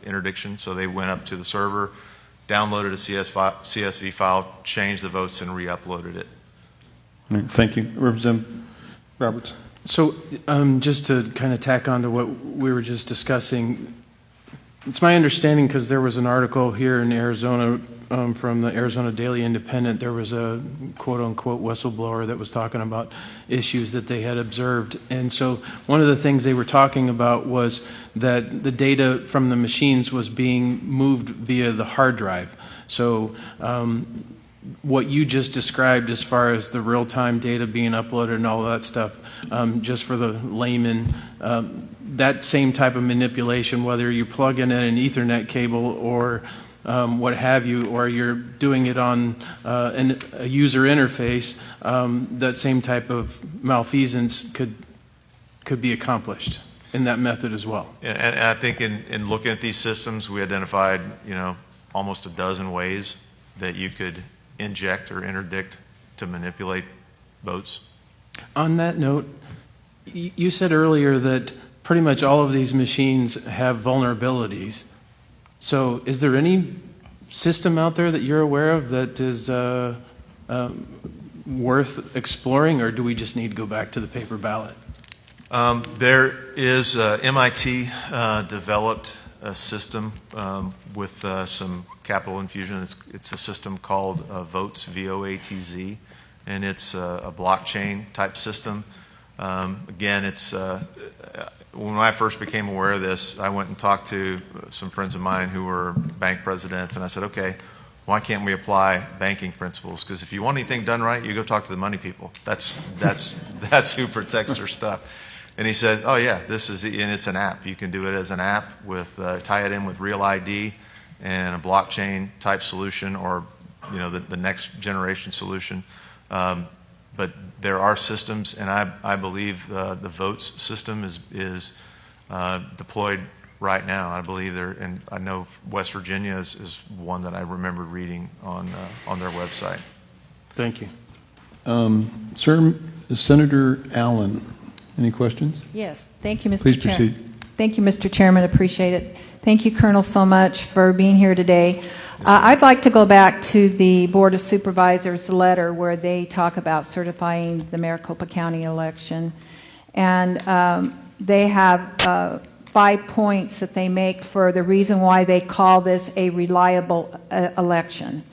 interdiction. So they went up to the server, downloaded a CSV file, changed the votes, and re-uploaded it. All right, thank you. Representative Roberts. So just to kind of tack on to what we were just discussing, it's my understanding, because there was an article here in Arizona from the Arizona Daily Independent, there was a quote-unquote whistleblower that was talking about issues that they had observed. And so one of the things they were talking about was that the data from the machines was being moved via the hard drive. So what you just described as far as the real-time data being uploaded and all that stuff, just for the layman, that same type of manipulation, whether you plug in an Ethernet cable or what have you, or you're doing it on a user interface, that same type of malfeasance could be accomplished in that method as well. And I think in looking at these systems, we identified, you know, almost a dozen ways that you could inject or interdict to manipulate votes. On that note, you said earlier that pretty much all of these machines have vulnerabilities. So is there any system out there that you're aware of that is worth exploring, or do we just need to go back to the paper ballot? There is MIT developed a system with some capital infusion. It's a system called VOTZ, VOATZ, and it's a blockchain type system. Again, it's when I first became aware of this, I went and talked to some friends of mine who were bank presidents, and I said, okay, why can't we apply banking principles? Because if you want anything done right, you go talk to the money people. That's who protects their stuff. And he said, oh yeah, and it's an app. You can do it as an app with tie it in with Real ID and a blockchain type solution, or you know the next generation solution. But there are systems, and I believe the VOTZ system is deployed right now. I believe and I know West Virginia is one that I remember reading on their website. Thank you. Sir, Senator Allen, any questions? Yes. Thank you, Mr. Please Chairman. proceed. Thank you, Mr. Chairman. Appreciate it. Thank you, Colonel, so much for being here today. I'd like to go back to the Board of Supervisors letter where they talk about certifying the Maricopa County election. And they have 5 points that they make for the reason why they call this a reliable election.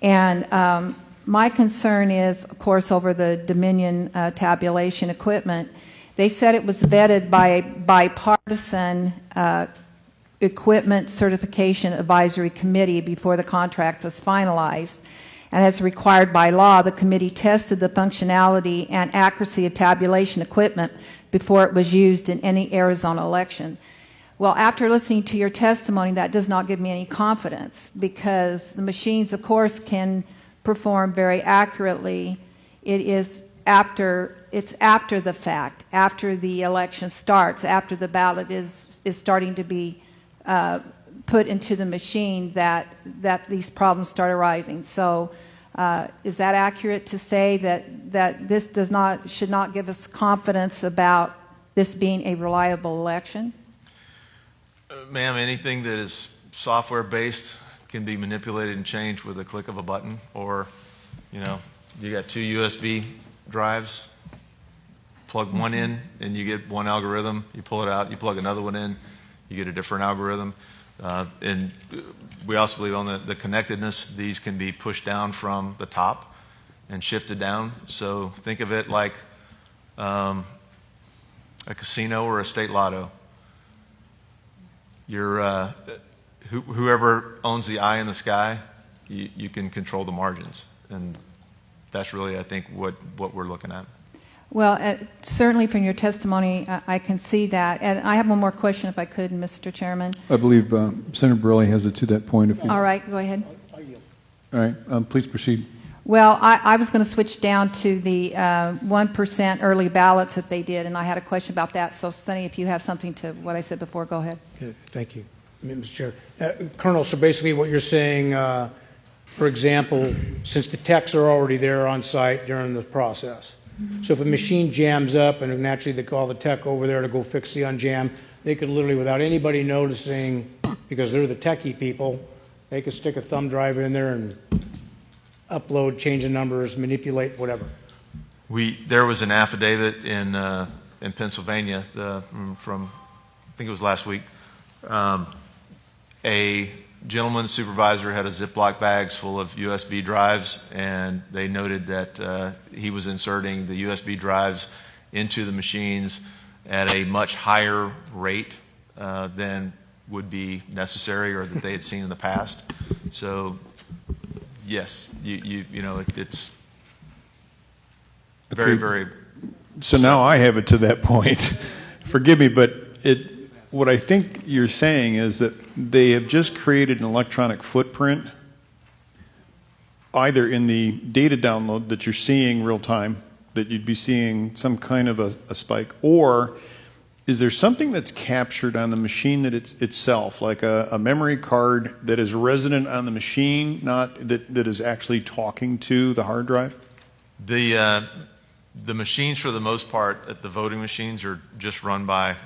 And my concern is, of course, over the Dominion tabulation equipment. They said it was vetted by a bipartisan equipment certification advisory committee before the contract was finalized. And as required by law, the committee tested the functionality and accuracy of tabulation equipment before it was used in any Arizona election. Well, after listening to your testimony, that does not give me any confidence, because the machines, of course, can perform very accurately. It's after the fact, after the election starts, after the ballot is starting to be put into the machine, that these problems start arising. So is that accurate to say that this should not give us confidence about this being a reliable election? Ma'am, anything that is software based can be manipulated and changed with a click of a button, or, you know, you got 2 USB drives, plug one in and you get one algorithm, you pull it out, you plug another one in, you get a different algorithm. And we also believe on the connectedness, these can be pushed down from the top and shifted down. So think of it like a casino or a state lotto. Whoever owns the eye in the sky, you can control the margins. And that's really, I think, what we're looking at. Well, certainly from your testimony, I can see that. And I have one more question, if I could, Mr. Chairman. I believe Senator Borelli has it to that point. If you... All right, go ahead. All right, please proceed. Well, I was going to switch down to the 1% early ballots that they did, and I had a question about that. So, Sonny, if you have something to what I said before, go ahead. Okay, thank you, Mr. Chair. Colonel, so basically what you're saying, for example, since the techs are already there on site during the process, so if a machine jams up and naturally they call the tech over there to go fix the unjam, they could literally, without anybody noticing, because they're the techie people, they could stick a thumb drive in there and upload, change the numbers, manipulate, whatever. There was an affidavit in Pennsylvania from, I think it was last week. A gentleman supervisor had a Ziploc bags full of USB drives, and they noted that he was inserting the USB drives into the machines at a much higher rate than would be necessary or that they had seen in the past. So, yes, you know, it's very, very. So now I have it to that point. Forgive me, but what I think you're saying is that they have just created an electronic footprint, either in the data download that you're seeing real time, that you'd be seeing some kind of a spike, or is there something that's captured on the machine that itself, like a memory card that is resident on the machine, not that is actually talking to the hard drive? The machines, for the most part, the voting machines are just run by,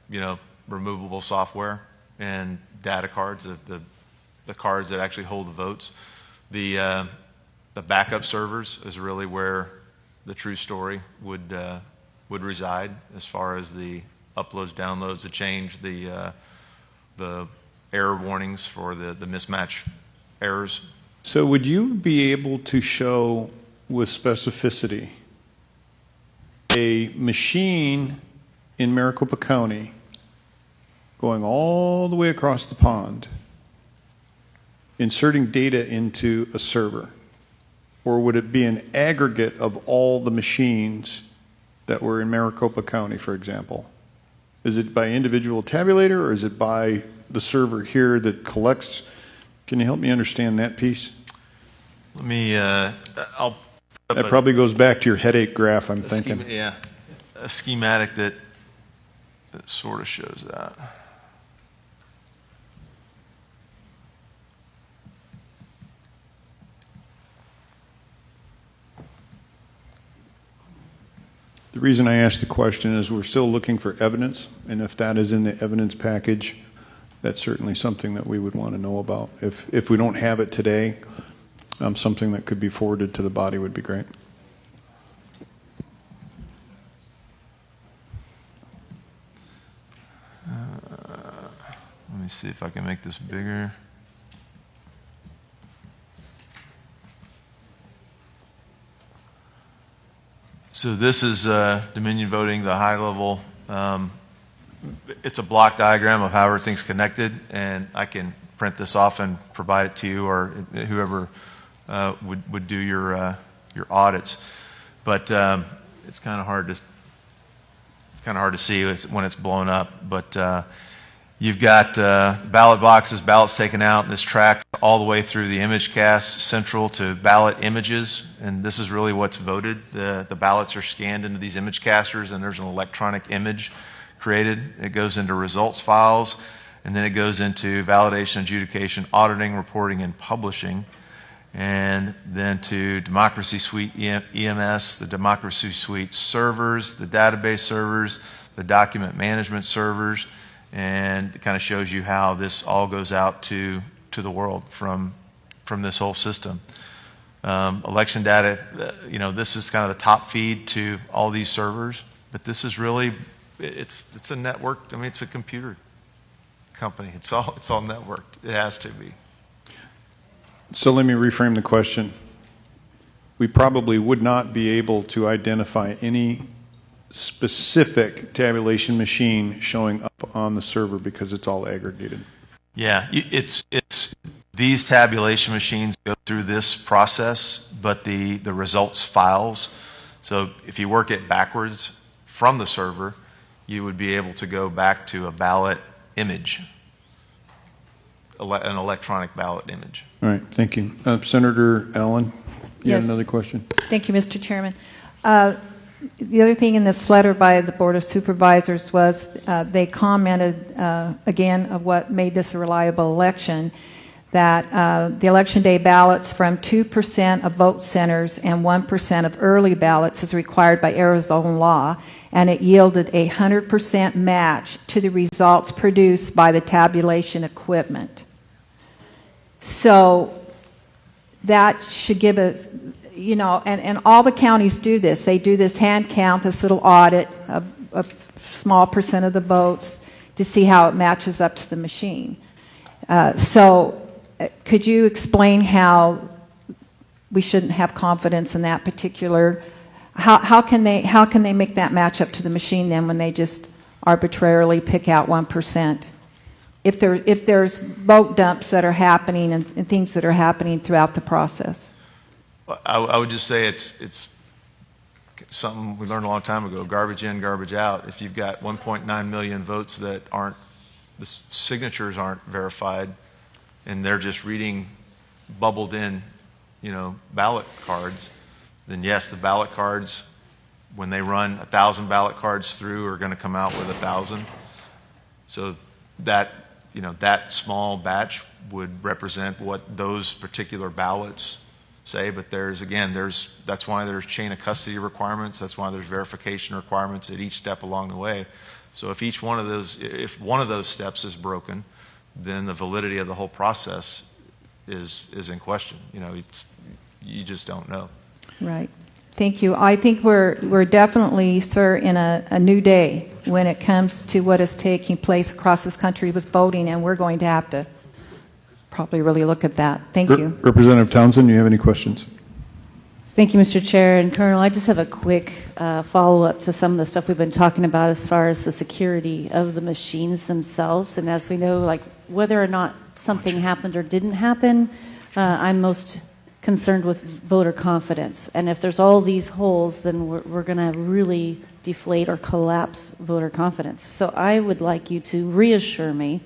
you know, removable software and data cards, the cards that actually hold the votes. The backup servers is really where the true story would reside, as far as the uploads, downloads, the change, the error warnings for the mismatch errors. So would you be able to show with specificity a machine in Maricopa County going all the way across the pond, inserting data into a server? Or would it be an aggregate of all the machines that were in Maricopa County, for example? Is it by individual tabulator, or is it by the server here that collects? Can you help me understand that piece? Let me, I'll... That probably goes back to your headache graph, I'm thinking. Yeah, a schematic that sort of shows that. The reason I asked the question is we're still looking for evidence, and if that is in the evidence package, that's certainly something that we would want to know about. If we don't have it today, something that could be forwarded to the body would be great. Let me see if I can make this bigger. So this is Dominion voting, the high level. It's a block diagram of how everything's connected, and I can print this off and provide it to you, or whoever would do your audits. But it's kind of hard to see when it's blown up. But you've got ballot boxes, ballots taken out, and this track all the way through the image cast central to ballot images, and this is really what's voted. The ballots are scanned into these image casters, and there's an electronic image created. It goes into results files, and then it goes into validation, adjudication, auditing, reporting, and publishing, and then to Democracy Suite EMS, the Democracy Suite servers, the database servers, the document management servers, and it kind of shows you how this all goes out to to the world from this whole system. Election data, this is kind of the top feed to all these servers, but this is really, it's a network. I mean, it's a computer company. It's all networked. It has to be. So let me reframe the question. We probably would not be able to identify any specific tabulation machine showing up on the server because it's all aggregated. Yeah, it's these tabulation machines go through this process, but the results files. So if you work it backwards from the server, you would be able to go back to a ballot image, an electronic ballot image. All right, thank you. Senator Allen, you Yes. had another question? Thank you, Mr. Chairman. The other thing in this letter by the Board of Supervisors was they commented again of what made this a reliable election, that the election day ballots from 2% of vote centers and 1% of early ballots is required by Arizona law, and it yielded a 100% match to the results produced by the tabulation equipment. So that should give us, and all the counties do this. They do this hand count, this little audit of a small percent of the votes to see how it matches up to the machine. So could you explain how we shouldn't have confidence in that particular, how can they make that match up to the machine then when they just arbitrarily pick out 1%? If there's vote dumps that are happening and things that are happening throughout the process. I would just say it's something we learned a long time ago, garbage in, garbage out. If you've got 1.9 million votes that the signatures aren't verified, and they're just reading bubbled in, ballot cards, then yes, the ballot cards, when they run 1,000 ballot cards through, are going to come out with 1,000. So that small batch would represent what those particular ballots say, but that's why there's chain of custody requirements. That's why there's verification requirements at each step along the way. So if one of those steps is broken, then the validity of the whole process is in question. You just don't know. Right. Thank you. I think we're definitely, sir, in a new day when it comes to what is taking place across this country with voting, and we're going to have to probably really look at that. Thank you. Representative Townsend, do you have any questions? Thank you, Mr. Chair. And Colonel, I just have a quick follow-up to some of the stuff we've been talking about as far as the security of the machines themselves. And as we know, whether or not something happened or didn't happen, I'm most concerned with voter confidence. And if there's all these holes, then we're going to really deflate or collapse voter confidence. So I would like you to reassure me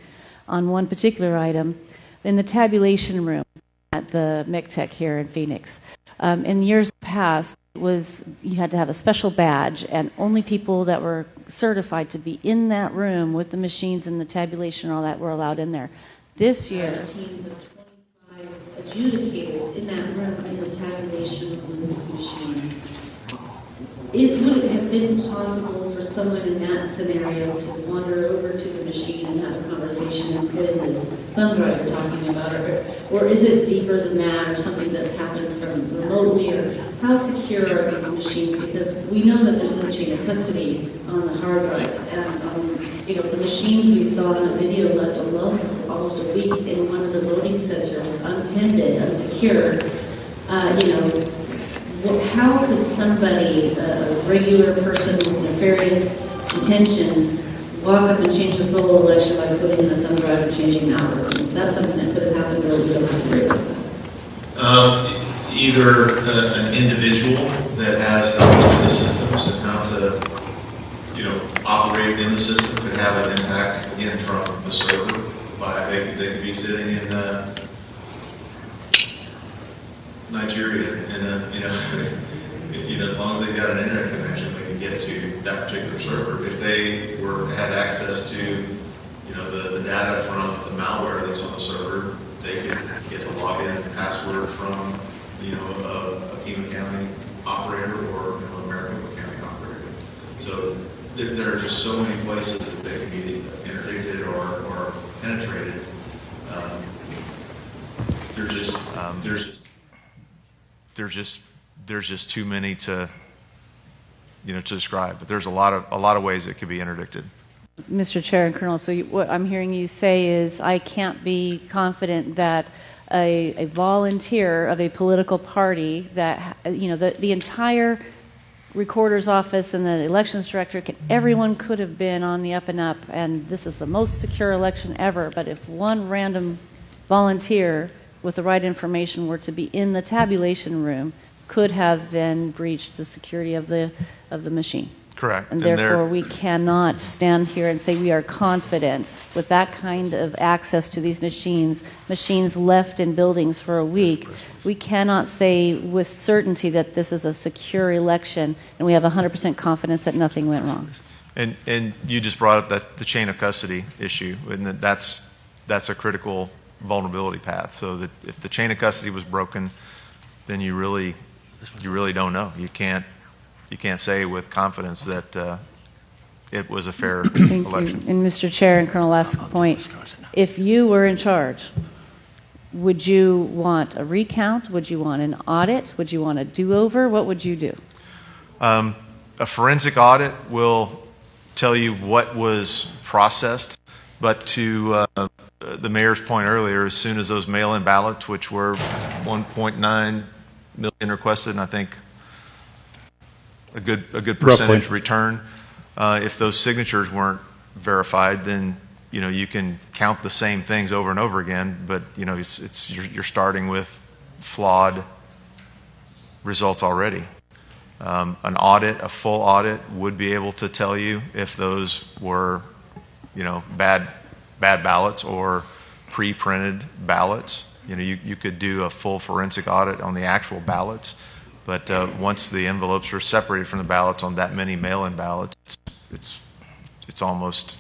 on one particular item. In the tabulation room at the MCTEC here in Phoenix, in years past, you had to have a special badge, and only people that were certified to be in that room with the machines and the tabulation and all that were allowed in there. This year, teams of 25 adjudicators in that room in the tabulation of these machines. Would it have been possible for someone in that scenario to wander over to the machine and have a conversation and put in this thumb drive you're talking about, or is it deeper than that, or something that's happened from remotely, or how secure are these machines? Because we know that there's no chain of custody on the hard drives, and the machines we saw in the video left alone for almost a week in one of the voting centers, untended, unsecure. How could somebody, a regular person with nefarious intentions, walk up and change this whole election by putting in a thumb drive and changing algorithms? That's something that could have happened, or we don't have to worry about that. Either an individual that has knowledge of the systems and how to, operate in the system could have an impact again from the server. They could be sitting in Nigeria, and as long as they've got an internet connection, they can get to that particular server. If they had access to, the data from the malware that's on the server, they could get the login and password from, a Pima County operator or a Maricopa County operator. So there are just so many places that they can be interdicted or penetrated. There's just too many to describe. But there's a lot of ways it could be interdicted. Mr. Chair and Colonel, so what I'm hearing you say is I can't be confident that a volunteer of a political party that, the entire recorder's office and the elections director, everyone could have been on the up and up, and this is the most secure election ever, but if one random volunteer with the right information were to be in the tabulation room, could have then breached the security of the machine. Correct. And therefore, we cannot stand here and say we are confident with that kind of access to these machines left in buildings for a week. We cannot say with certainty that this is a secure election, and we have 100% confidence that nothing went wrong. And you just brought up the chain of custody issue, and that's a critical vulnerability path. So that if the chain of custody was broken, then you really don't know. You can't say with confidence that it was a fair election. Thank you. And Mr. Chair and Colonel, last point. If you were in charge, would you want a recount? Would you want an audit? Would you want a do-over? What would you do? A forensic audit will tell you what was processed, but to the mayor's point earlier, as soon as those mail-in ballots, which were 1.9 million requested, and I think a good percentage return. If those signatures weren't verified, then you can count the same things over and over again, but you're starting with flawed results already. An audit, a full audit, would be able to tell you if those were bad ballots or pre-printed ballots. You could do a full forensic audit on the actual ballots. But once the envelopes are separated from the ballots on that many mail-in ballots, it's almost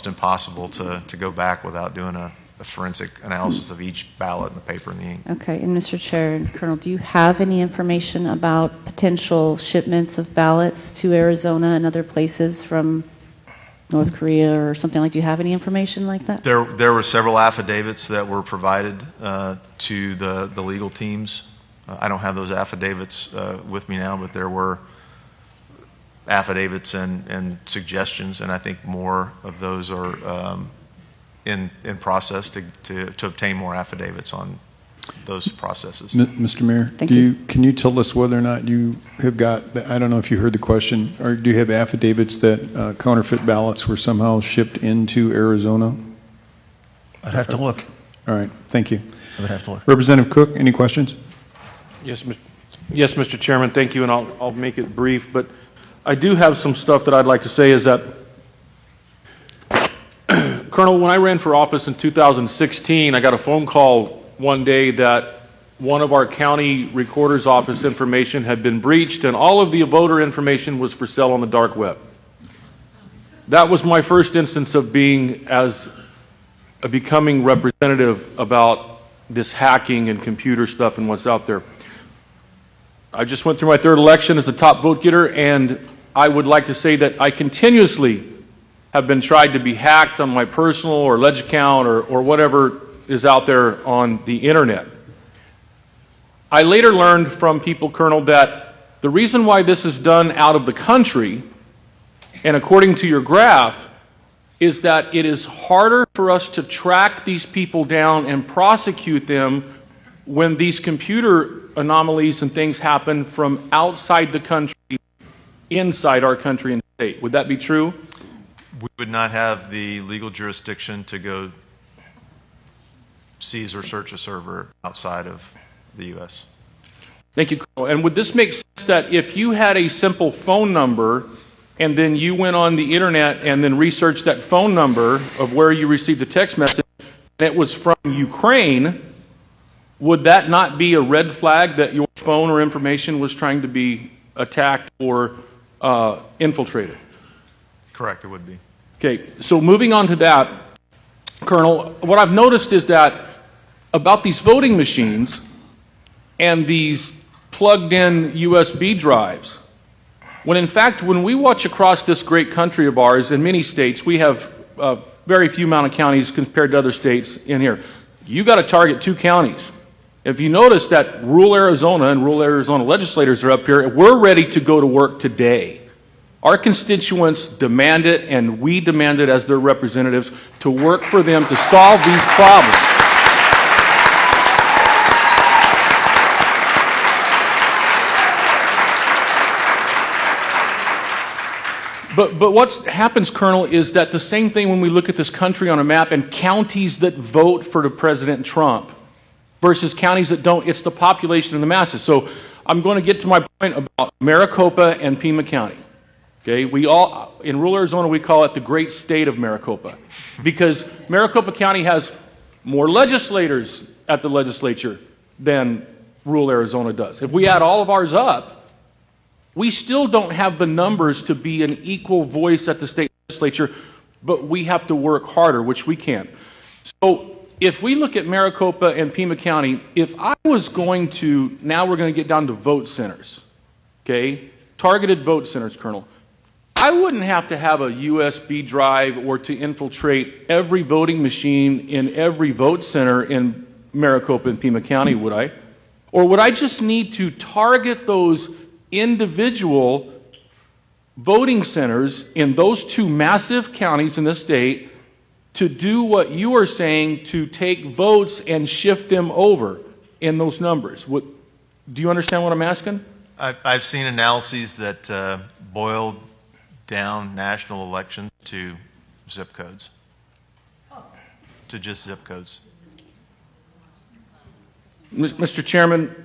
impossible to go back without doing a forensic analysis of each ballot and the paper and the ink. Okay, and Mr. Chair and Colonel, do you have any information about potential shipments of ballots to Arizona and other places from North Korea or something like? Do you have any information like that? There were several affidavits that were provided to the legal teams. I don't have those affidavits with me now, but there were affidavits and suggestions, and I think more of those are in process to obtain more affidavits on those processes. Mr. Mayor, can you tell us whether or not you have got, I don't know if you heard the question, or do you have affidavits that counterfeit ballots were somehow shipped into Arizona? I'd have to look. All right, thank you. I would have to look. Representative Cook, any questions? Yes, Mr. Chairman, thank you, and I'll make it brief, but I do have some stuff that I'd like to say is that, Colonel, when I ran for office in 2016, I got a phone call one day that one of our county recorder's office information had been breached and all of the voter information was for sale on the dark web. That was my first instance of becoming representative about this hacking and computer stuff and what's out there. I just went through my third election as the top vote getter, and I would like to say that I continuously have been tried to be hacked on my personal or ledge account or whatever is out there on the internet. I later learned from people, Colonel, that the reason why this is done out of the country, and according to your graph, is that it is harder for us to track these people down and prosecute them when these computer anomalies and things happen from outside the country, inside our country and state. Would that be true? We would not have the legal jurisdiction to go seize or search a server outside of the U.S. Thank you, Colonel. And would this make sense that if you had a simple phone number and then you went on the internet and then researched that phone number of where you received a text message and it was from Ukraine, would that not be a red flag that your phone or information was trying to be attacked or infiltrated? Correct, it would be. Okay, so moving on to that, Colonel, what I've noticed is that about these voting machines and these plugged-in USB drives, when in fact, when we watch across this great country of ours, in many states, we have very few amount of counties compared to other states in here. you got to target 2 counties. If you notice that rural Arizona and rural Arizona legislators are up here, we're ready to go to work today. Our constituents demand it, and we demand it as their representatives to work for them to solve these problems. But what happens, Colonel, is that the same thing when we look at this country on a map and counties that vote for the President Trump versus counties that don't, it's the population and the masses. So I'm going to get to my point about Maricopa and Pima County. Okay, in rural Arizona, we call it the great state of Maricopa because Maricopa County has more legislators at the legislature than rural Arizona does. If we add all of ours up, we still don't have the numbers to be an equal voice at the state legislature, but we have to work harder, which we can. So if we look at Maricopa and Pima County, if I was going to, now we're going to get down to vote centers, okay, targeted vote centers, Colonel. I wouldn't have to have a USB drive or to infiltrate every voting machine in every vote center in Maricopa and Pima County, would I? Or would I just need to target those individual voting centers in those 2 massive counties in the state to do what you are saying, to take votes and shift them over in those numbers? Do you understand what I'm asking? I've seen analyses that boiled down national elections to zip codes, to just zip codes. Mr. Chairman,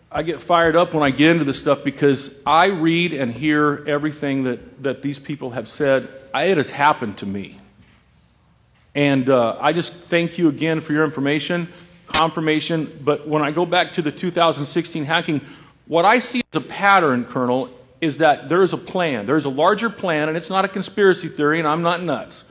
I get fired up when I get into this stuff because I read and hear everything that these people have said. It has happened to me. And I just thank you again for your information, confirmation. But when I go back to the 2016 hacking, what I see as a pattern, Colonel, is that there is a plan. There's a larger plan, and it's not a conspiracy theory, and I'm not nuts.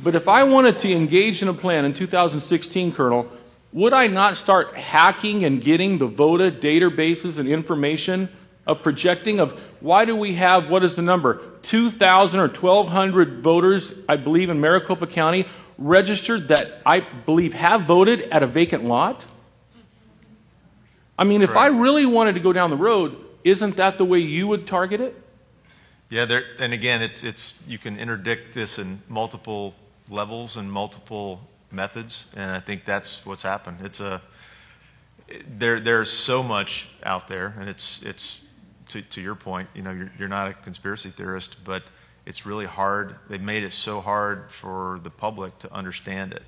But if I wanted to engage in a plan in 2016, Colonel, would I not start hacking and getting the VOTA databases and information of projecting of why do we have, what is the number, 2,000 or 1,200 voters, I believe, in Maricopa County registered that I believe have voted at a vacant lot? I mean, if I really wanted to go down the road, isn't that the way you would target it? Yeah, and again, it's you can interdict this in multiple levels and multiple methods, and I think that's what's happened. There's so much out there, and it's to your point. You know, you're not a conspiracy theorist, but it's really hard. They've made it so hard for the public to understand it,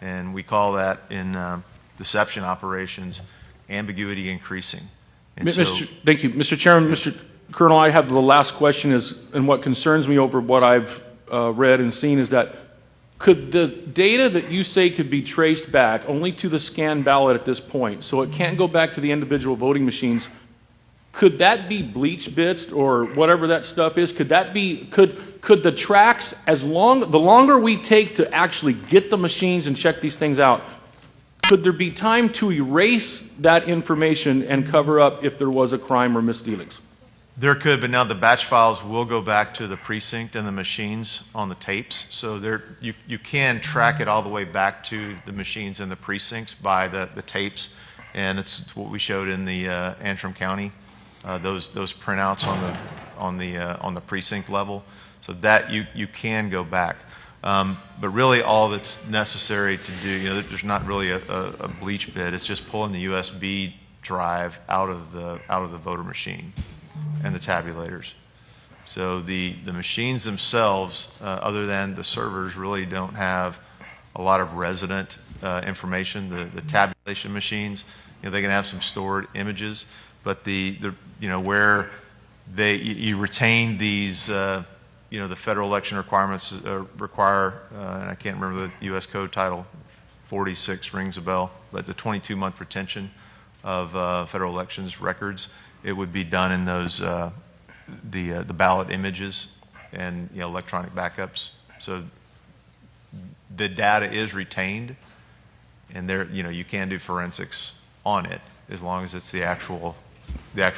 and we call that in deception operations ambiguity increasing. And thank you, Mr. Chairman. Mr. Colonel, I have the last question and what concerns me over what I've read and seen is that could the data that you say could be traced back only to the scanned ballot at this point, so it can't go back to the individual voting machines, could that be bleach bits or whatever that stuff is? Could that be, could the tracks, the longer we take to actually get the machines and check these things out, could there be time to erase that information and cover up if there was a crime or misdealings? There could, but now the batch files will go back to the precinct and the machines on the tapes. So you can track it all the way back to the machines and the precincts by the tapes, and it's what we showed in the Antrim County, those printouts on the precinct level. So that you can go back, but really all that's necessary to do, there's not really a bleach bit. It's just pulling the USB drive out of the voter machine and the tabulators. So the machines themselves, other than the servers, really don't have a lot of resident information. The tabulation machines, they can have some stored images, but where you retain these, the federal election requirements require, and I can't remember the U.S. Code Title 46 rings a bell, but the 22-month retention of federal elections records. It would be done in those the ballot images and electronic backups. So the data is retained, and there you can do forensics on it as long as it's the actual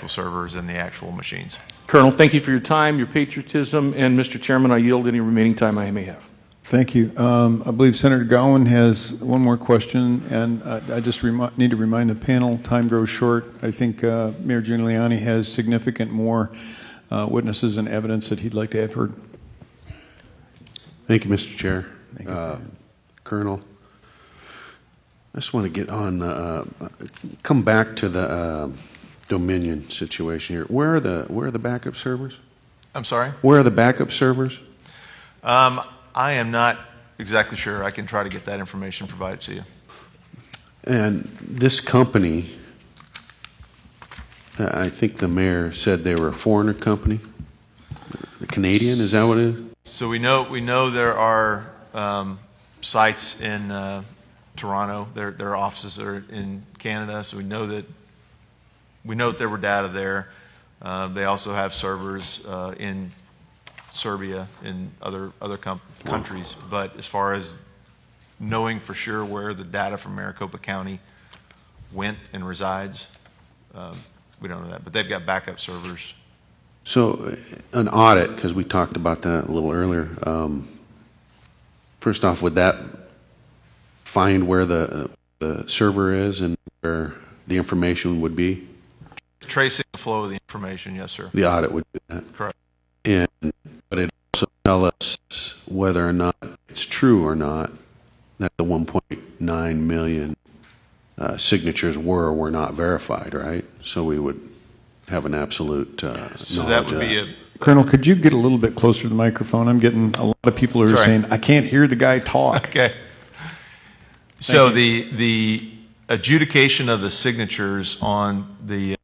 servers and the actual machines. Colonel, thank you for your time, your patriotism, and Mr. Chairman, I yield any remaining time I may have. Thank you. I believe Senator Gowan has one more question, and I just need to remind the panel, time grows short. I think Mayor Giuliani has significant more witnesses and evidence that he'd like to have heard. Thank you, Mr. Chair. Colonel, I just want to get on, come back to the Dominion situation here. Where are the backup servers? I'm sorry? Where are the backup servers? I am not exactly sure. I can try to get that information provided to you. And this company, I think the mayor said they were a foreigner company. The Canadian, is that what it is? So we know there are sites in Toronto. Their offices are in Canada. So we know that there were data there. They also have servers in Serbia and other countries. But as far as knowing for sure where the data from Maricopa County went and resides, we don't know that. But they've got backup servers. So an audit, because we talked about that a little earlier. First off, would that find where the server is and where the information would be? Tracing the flow of the information, yes, sir. The audit would do that. Correct. But it also tell us whether or not it's true or not that the 1.9 million signatures were or were not verified, right? So we would have an absolute So knowledge that would be of that. Colonel, could you get a little bit closer to the microphone? I'm getting a lot of people who are saying, I can't hear the guy talk. Okay. So the adjudication of the signatures on the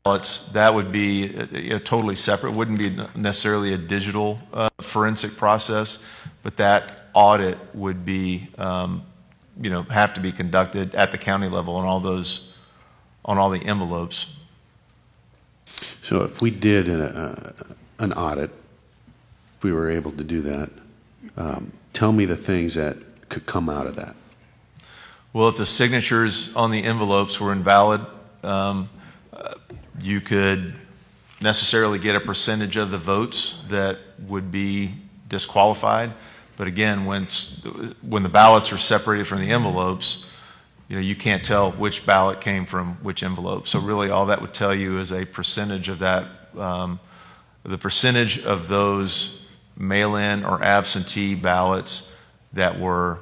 ballots, that would be totally separate. It wouldn't be necessarily a digital forensic process, but that audit would be, have to be conducted at the county level on all the envelopes. So if we did an audit, if we were able to do that, tell me the things that could come out of that. Well, if the signatures on the envelopes were invalid, you could necessarily get a percentage of the votes that would be disqualified. But again, when the ballots are separated from the envelopes, you can't tell which ballot came from which envelope. So really all that would tell you is a percentage of that, the percentage of those mail-in or absentee ballots that were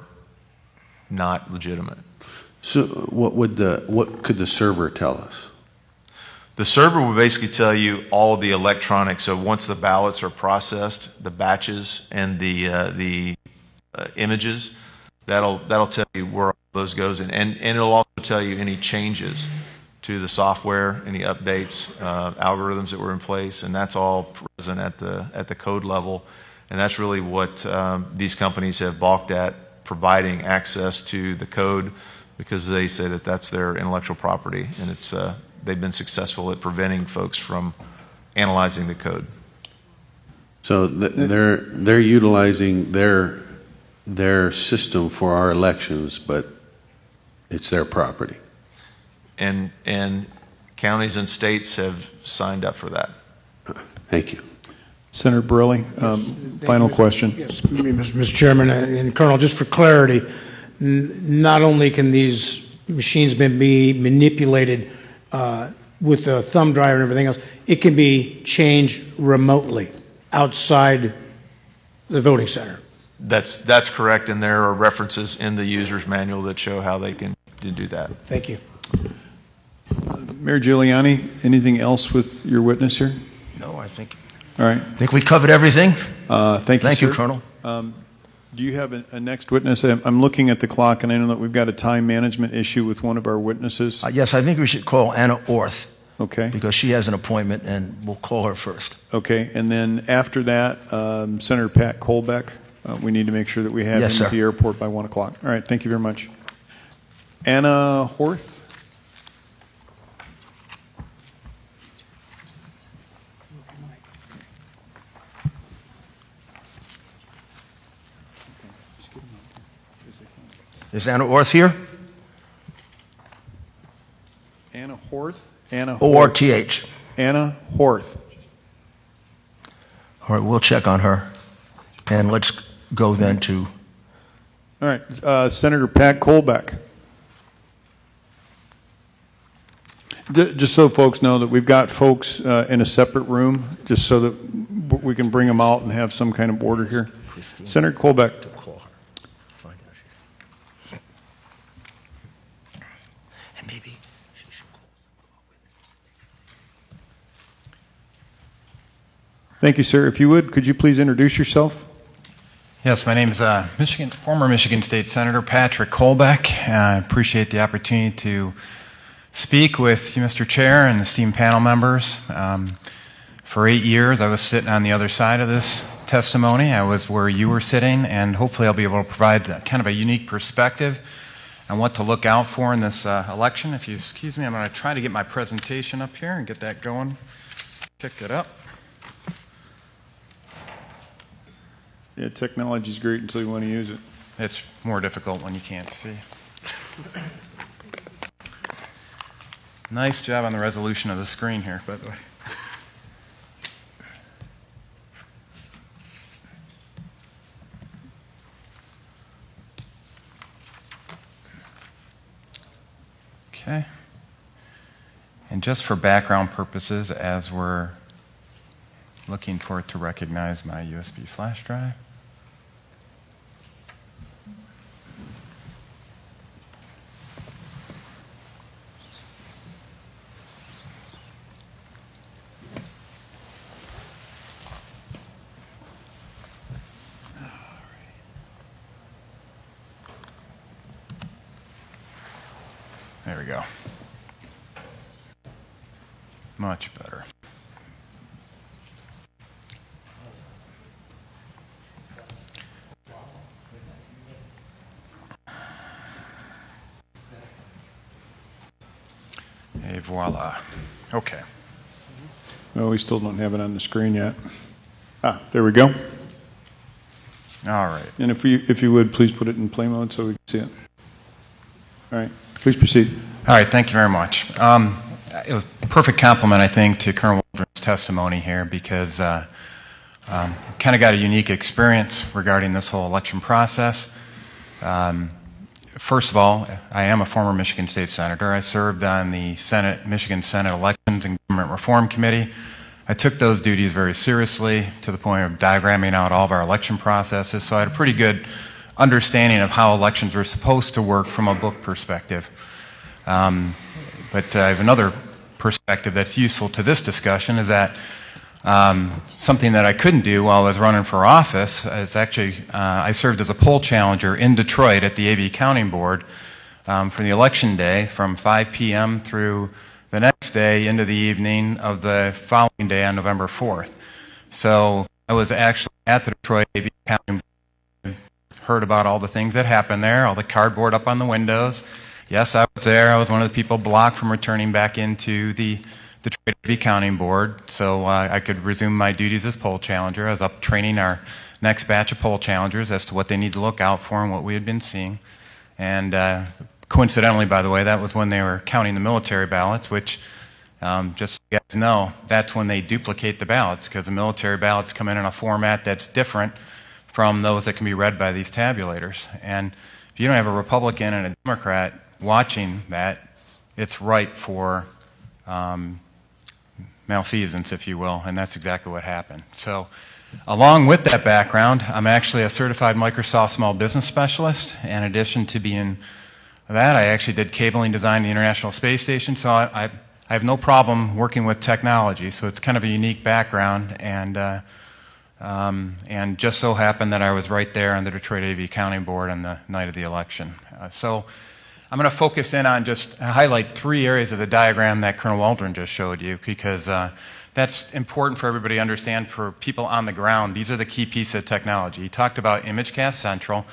not legitimate. So what could the server tell us? The server would basically tell you all of the electronics. So once the ballots are processed, the batches and the images, that'll tell you where all those goes, and it'll also tell you any changes to the software, any updates, algorithms that were in place, and that's all present at the code level. And that's really what these companies have balked at, providing access to the code, because they say that that's their intellectual property, and it's they've been successful at preventing folks from analyzing the code. So they're utilizing their system for our elections, but it's their property. And counties and states have signed up for that. Thank you. Senator Borelli, final question. Yes, Mr. Chairman and Colonel, just for clarity, not only can these machines be manipulated with a thumb drive and everything else, it can be changed remotely outside the voting center. That's correct, and there are references in the user's manual that show how they can do that. Thank you. Mayor Giuliani, anything else with your witness here? No, I think. All right. I think we covered everything. Thank you, Thank you, sir. Colonel. Do you have a next witness? I'm looking at the clock, and I know that we've got a time management issue with one of our witnesses. Yes, I think we should call Anna Orth. Okay. Because she has an appointment, and we'll call her first. Okay, and then after that, Senator Pat Colbeck. We need to make sure that we have him at the airport by 1 o'clock. All right, thank you very much. Anna Horth. Is Anna Orth here? Anna Horth? Anna Horth. O-R-T-H. Anna Horth. All right, we'll check on her. And let's go then to All right, Senator Pat Colbeck. Just so folks know that we've got folks in a separate room, just so that we can bring them out and have some kind of order here. Senator Colbeck. Thank you, sir. If you would, could you please introduce yourself? Yes, my name is former Michigan State Senator Patrick Colbeck. I appreciate the opportunity to speak with you, Mr. Chair, and esteemed panel members. For 8 years, I was sitting on the other side of this testimony. I was where you were sitting, and hopefully I'll be able to provide kind of a unique perspective on what to look out for in this election. If you excuse me, I'm going to try to get my presentation up here and get that going. Pick it up. Yeah, technology's great until you want to use it. It's more difficult when you can't see. Nice job on the resolution of the screen here, by the way. Okay. And just for background purposes, as we're looking for it to recognize my USB flash drive. There we go. Much better. Et voila. Okay. Well, we still don't have it on the screen yet. Ah, there we go. All right. And if you would, please put it in play mode so we can see it. All right. Please proceed. All right. Thank you very much. It was a perfect compliment, I think, to Colonel Waldron's testimony here because kind of got a unique experience regarding this whole election process. First of all, I am a former Michigan State Senator. I served on the Michigan Senate Elections and Government Reform Committee. I took those duties very seriously to the point of diagramming out all of our election processes, so I had a pretty good understanding of how elections were supposed to work from a book perspective. But I have another perspective that's useful to this discussion is that something that I couldn't do while I was running for office is actually I served as a poll challenger in Detroit at the AB Counting Board for the election day from 5 p.m. through the next day into the evening of the following day on November 4th. So I was actually at the Detroit AB Counting Board, heard about all the things that happened there, all the cardboard up on the windows. Yes, I was there. I was one of the people blocked from returning back into the Detroit AB Counting Board, so I could resume my duties as poll challenger. I was up training our next batch of poll challengers as to what they need to look out for and what we had been seeing. And coincidentally, by the way, that was when they were counting the military ballots, which, just so you guys know, that's when they duplicate the ballots, because the military ballots come in a format that's different from those that can be read by these tabulators. And if you don't have a Republican and a Democrat watching that, it's ripe for malfeasance, if you will, and that's exactly what happened. So along with that background, I'm actually a certified Microsoft small business specialist. In addition to being that, I actually did cabling design the International Space Station, so I have no problem working with technology. So it's kind of a unique background, and just so happened that I was right there on the Detroit AV Counting Board on the night of the election. So I'm going to focus in on just highlight 3 areas of the diagram that Colonel Waldron just showed you, because that's important for everybody to understand. For people on the ground, these are the key pieces of technology. He talked about ImageCast Central.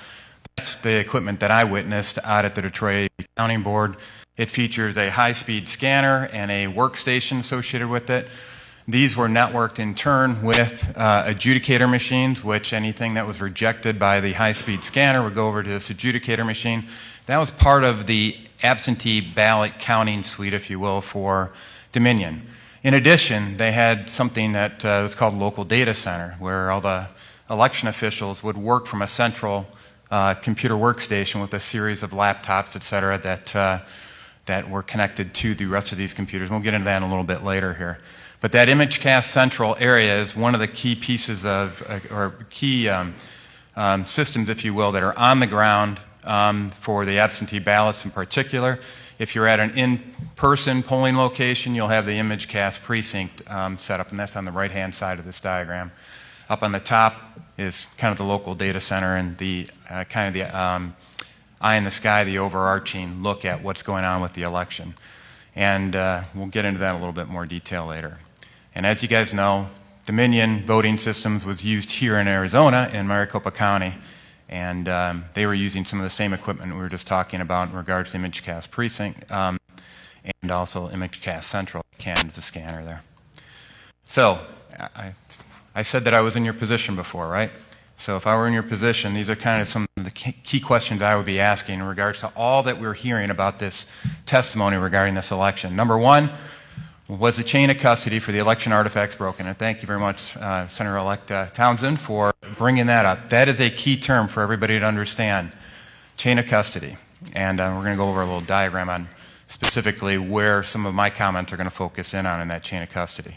That's the equipment that I witnessed out at the Detroit Counting Board. It features a high-speed scanner and a workstation associated with it. These were networked in turn with adjudicator machines, which anything that was rejected by the high-speed scanner would go over to this adjudicator machine. That was part of the absentee ballot counting suite, if you will, for Dominion. In addition, they had something that was called local data center, where all the election officials would work from a central computer workstation with a series of laptops, et cetera, that were connected to the rest of these computers. We'll get into that in a little bit later here. But that ImageCast Central area is one of the key pieces of, or key systems, if you will, that are on the ground for the absentee ballots in particular. If you're at an in-person polling location, you'll have the ImageCast precinct set up, and that's on the right-hand side of this diagram. Up on the top is kind of the local data center and the kind of the eye in the sky, the overarching look at what's going on with the election. And we'll get into that in a little bit more detail later. And as you guys know, Dominion Voting Systems was used here in Arizona in Maricopa County, and they were using some of the same equipment we were just talking about in regards to ImageCast Precinct and also ImageCast Central, the scanner there. So I said that I was in your position before, right? So if I were in your position, these are kind of some of the key questions I would be asking in regards to all that we're hearing about this testimony regarding this election. Number one, was the chain of custody for the election artifacts broken? And thank you very much, Senator-elect Townsend, for bringing that up. That is a key term for everybody to understand, chain of custody. And we're going to go over a little diagram on specifically where some of my comments are going to focus in on in that chain of custody.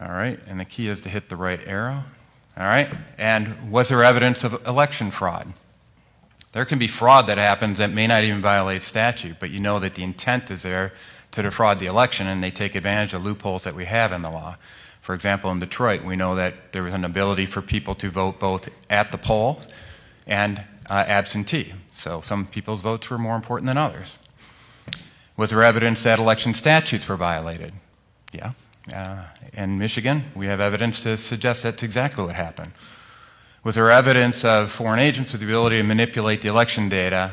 All right, and the key is to hit the right arrow. All right, and was there evidence of election fraud? There can be fraud that happens that may not even violate statute, but you know that the intent is there to defraud the election, and they take advantage of loopholes that we have in the law. For example, in Detroit, we know that there was an ability for people to vote both at the polls and absentee. So some people's votes were more important than others. Was there evidence that election statutes were violated? Yeah. In Michigan, we have evidence to suggest that's exactly what happened. Was there evidence of foreign agents with the ability to manipulate the election data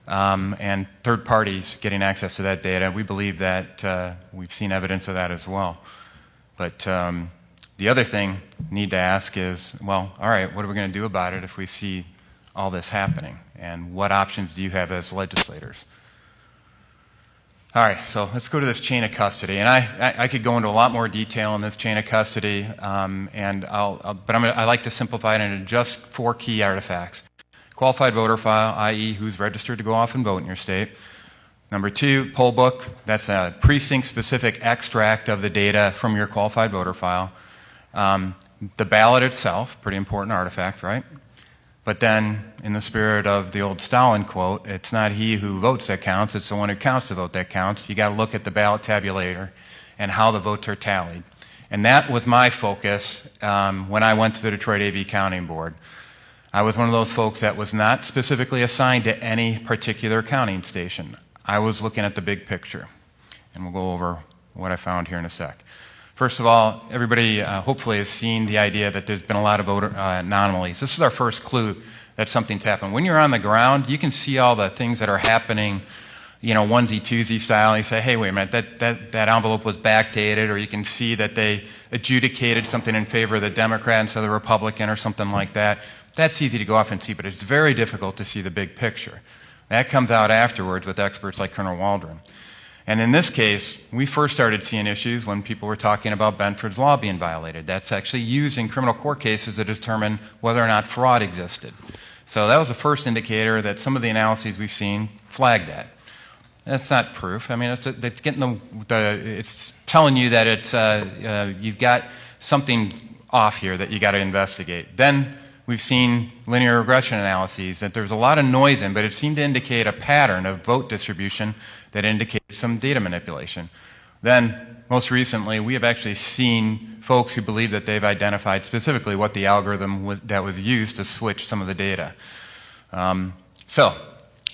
and third parties getting access to that data? We believe that we've seen evidence of that as well. But the other thing we need to ask is, well, all right, what are we going to do about it if we see all this happening? And what options do you have as legislators? All right, so let's go to this chain of custody, and I could go into a lot more detail on this chain of custody, but I like to simplify it into just 4 key artifacts: qualified voter file, i.e., who's registered to go off and vote in your state. Number 2, poll book. That's a precinct-specific extract of the data from your qualified voter file. The ballot itself, pretty important artifact, right? But then, in the spirit of the old Stalin quote, it's not he who votes that counts, it's the one who counts the vote that counts. You got to look at the ballot tabulator and how the votes are tallied. And that was my focus when I went to the Detroit AV Counting Board. I was one of those folks that was not specifically assigned to any particular counting station. I was looking at the big picture. And we'll go over what I found here in a sec. First of all, everybody hopefully has seen the idea that there's been a lot of voter anomalies. This is our first clue that something's happened. When you're on the ground, you can see all the things that are happening, you know, onesie-twosie style. You say, hey, wait a minute, that envelope was backdated, or you can see that they adjudicated something in favor of the Democrat instead of the Republican or something like that. That's easy to go off and see, but it's very difficult to see the big picture. That comes out afterwards with experts like Colonel Waldron. And in this case, we first started seeing issues when people were talking about Benford's law being violated. That's actually used in criminal court cases to determine whether or not fraud existed. So that was the first indicator that some of the analyses we've seen flagged that. That's not proof. I mean, it's getting it's telling you that it's you've got something off here that you got to investigate. Then we've seen linear regression analyses that there's a lot of noise in, but it seemed to indicate a pattern of vote distribution that indicated some data manipulation. Then, most recently, we have actually seen folks who believe that they've identified specifically what the algorithm that was used to switch some of the data. So,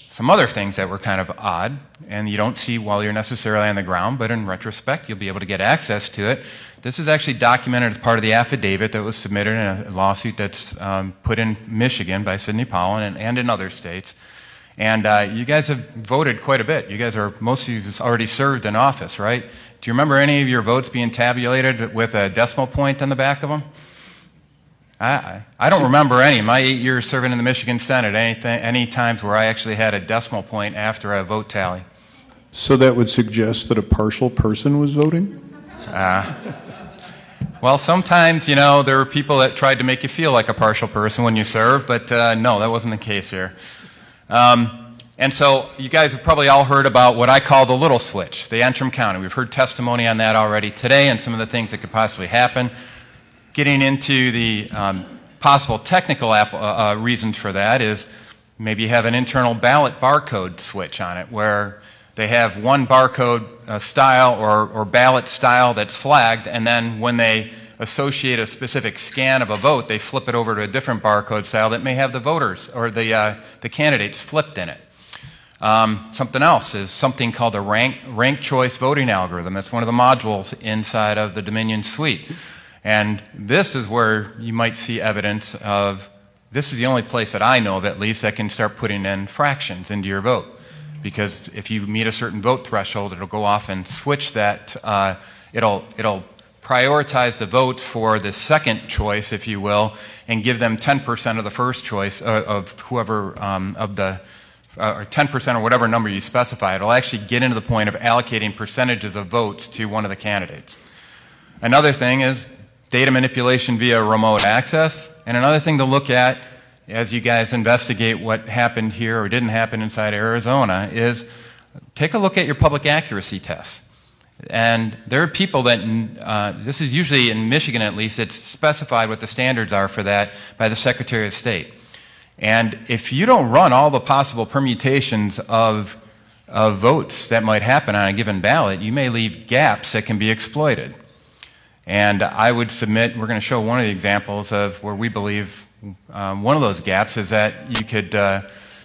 some other things that were kind of odd, and you don't see while you're necessarily on the ground, but in retrospect, you'll be able to get access to it. This is actually documented as part of the affidavit that was submitted in a lawsuit that's put in Michigan by Sidney Powell and in other states. And you guys have voted quite a bit. You guys are, most of you have already served in office, right? Do you remember any of your votes being tabulated with a decimal point on the back of them? I don't remember any. My 8 years serving in the Michigan Senate, any times where I actually had a decimal point after a vote tally. So that would suggest that a partial person was voting? Well, sometimes, there are people that tried to make you feel like a partial person when you serve, but no, that wasn't the case here. And so you guys have probably all heard about what I call the little switch, the Antrim County. We've heard testimony on that already today and some of the things that could possibly happen. Getting into the possible technical reasons for that is maybe you have an internal ballot barcode switch on it where they have one barcode style or ballot style that's flagged, and then when they associate a specific scan of a vote, they flip it over to a different barcode style that may have the voters or the candidates flipped in it. Something else is something called a ranked choice voting algorithm. That's one of the modules inside of the Dominion suite. And this is where you might see evidence of, this is the only place that I know of at least that can start putting in fractions into your vote. Because if you meet a certain vote threshold, it'll go off and switch that, it'll prioritize the votes for the second choice, if you will, and give them 10% of the first choice of whoever, or 10% or whatever number you specify. It'll actually get into the point of allocating percentages of votes to one of the candidates. Another thing is data manipulation via remote access. And another thing to look at as you guys investigate what happened here or didn't happen inside Arizona is take a look at your public accuracy tests. And there are people that, this is usually in Michigan at least, it's specified what the standards are for that by the Secretary of State. And if you don't run all the possible permutations of votes that might happen on a given ballot, you may leave gaps that can be exploited. And I would submit, we're going to show one of the examples of where we believe one of those gaps is that you could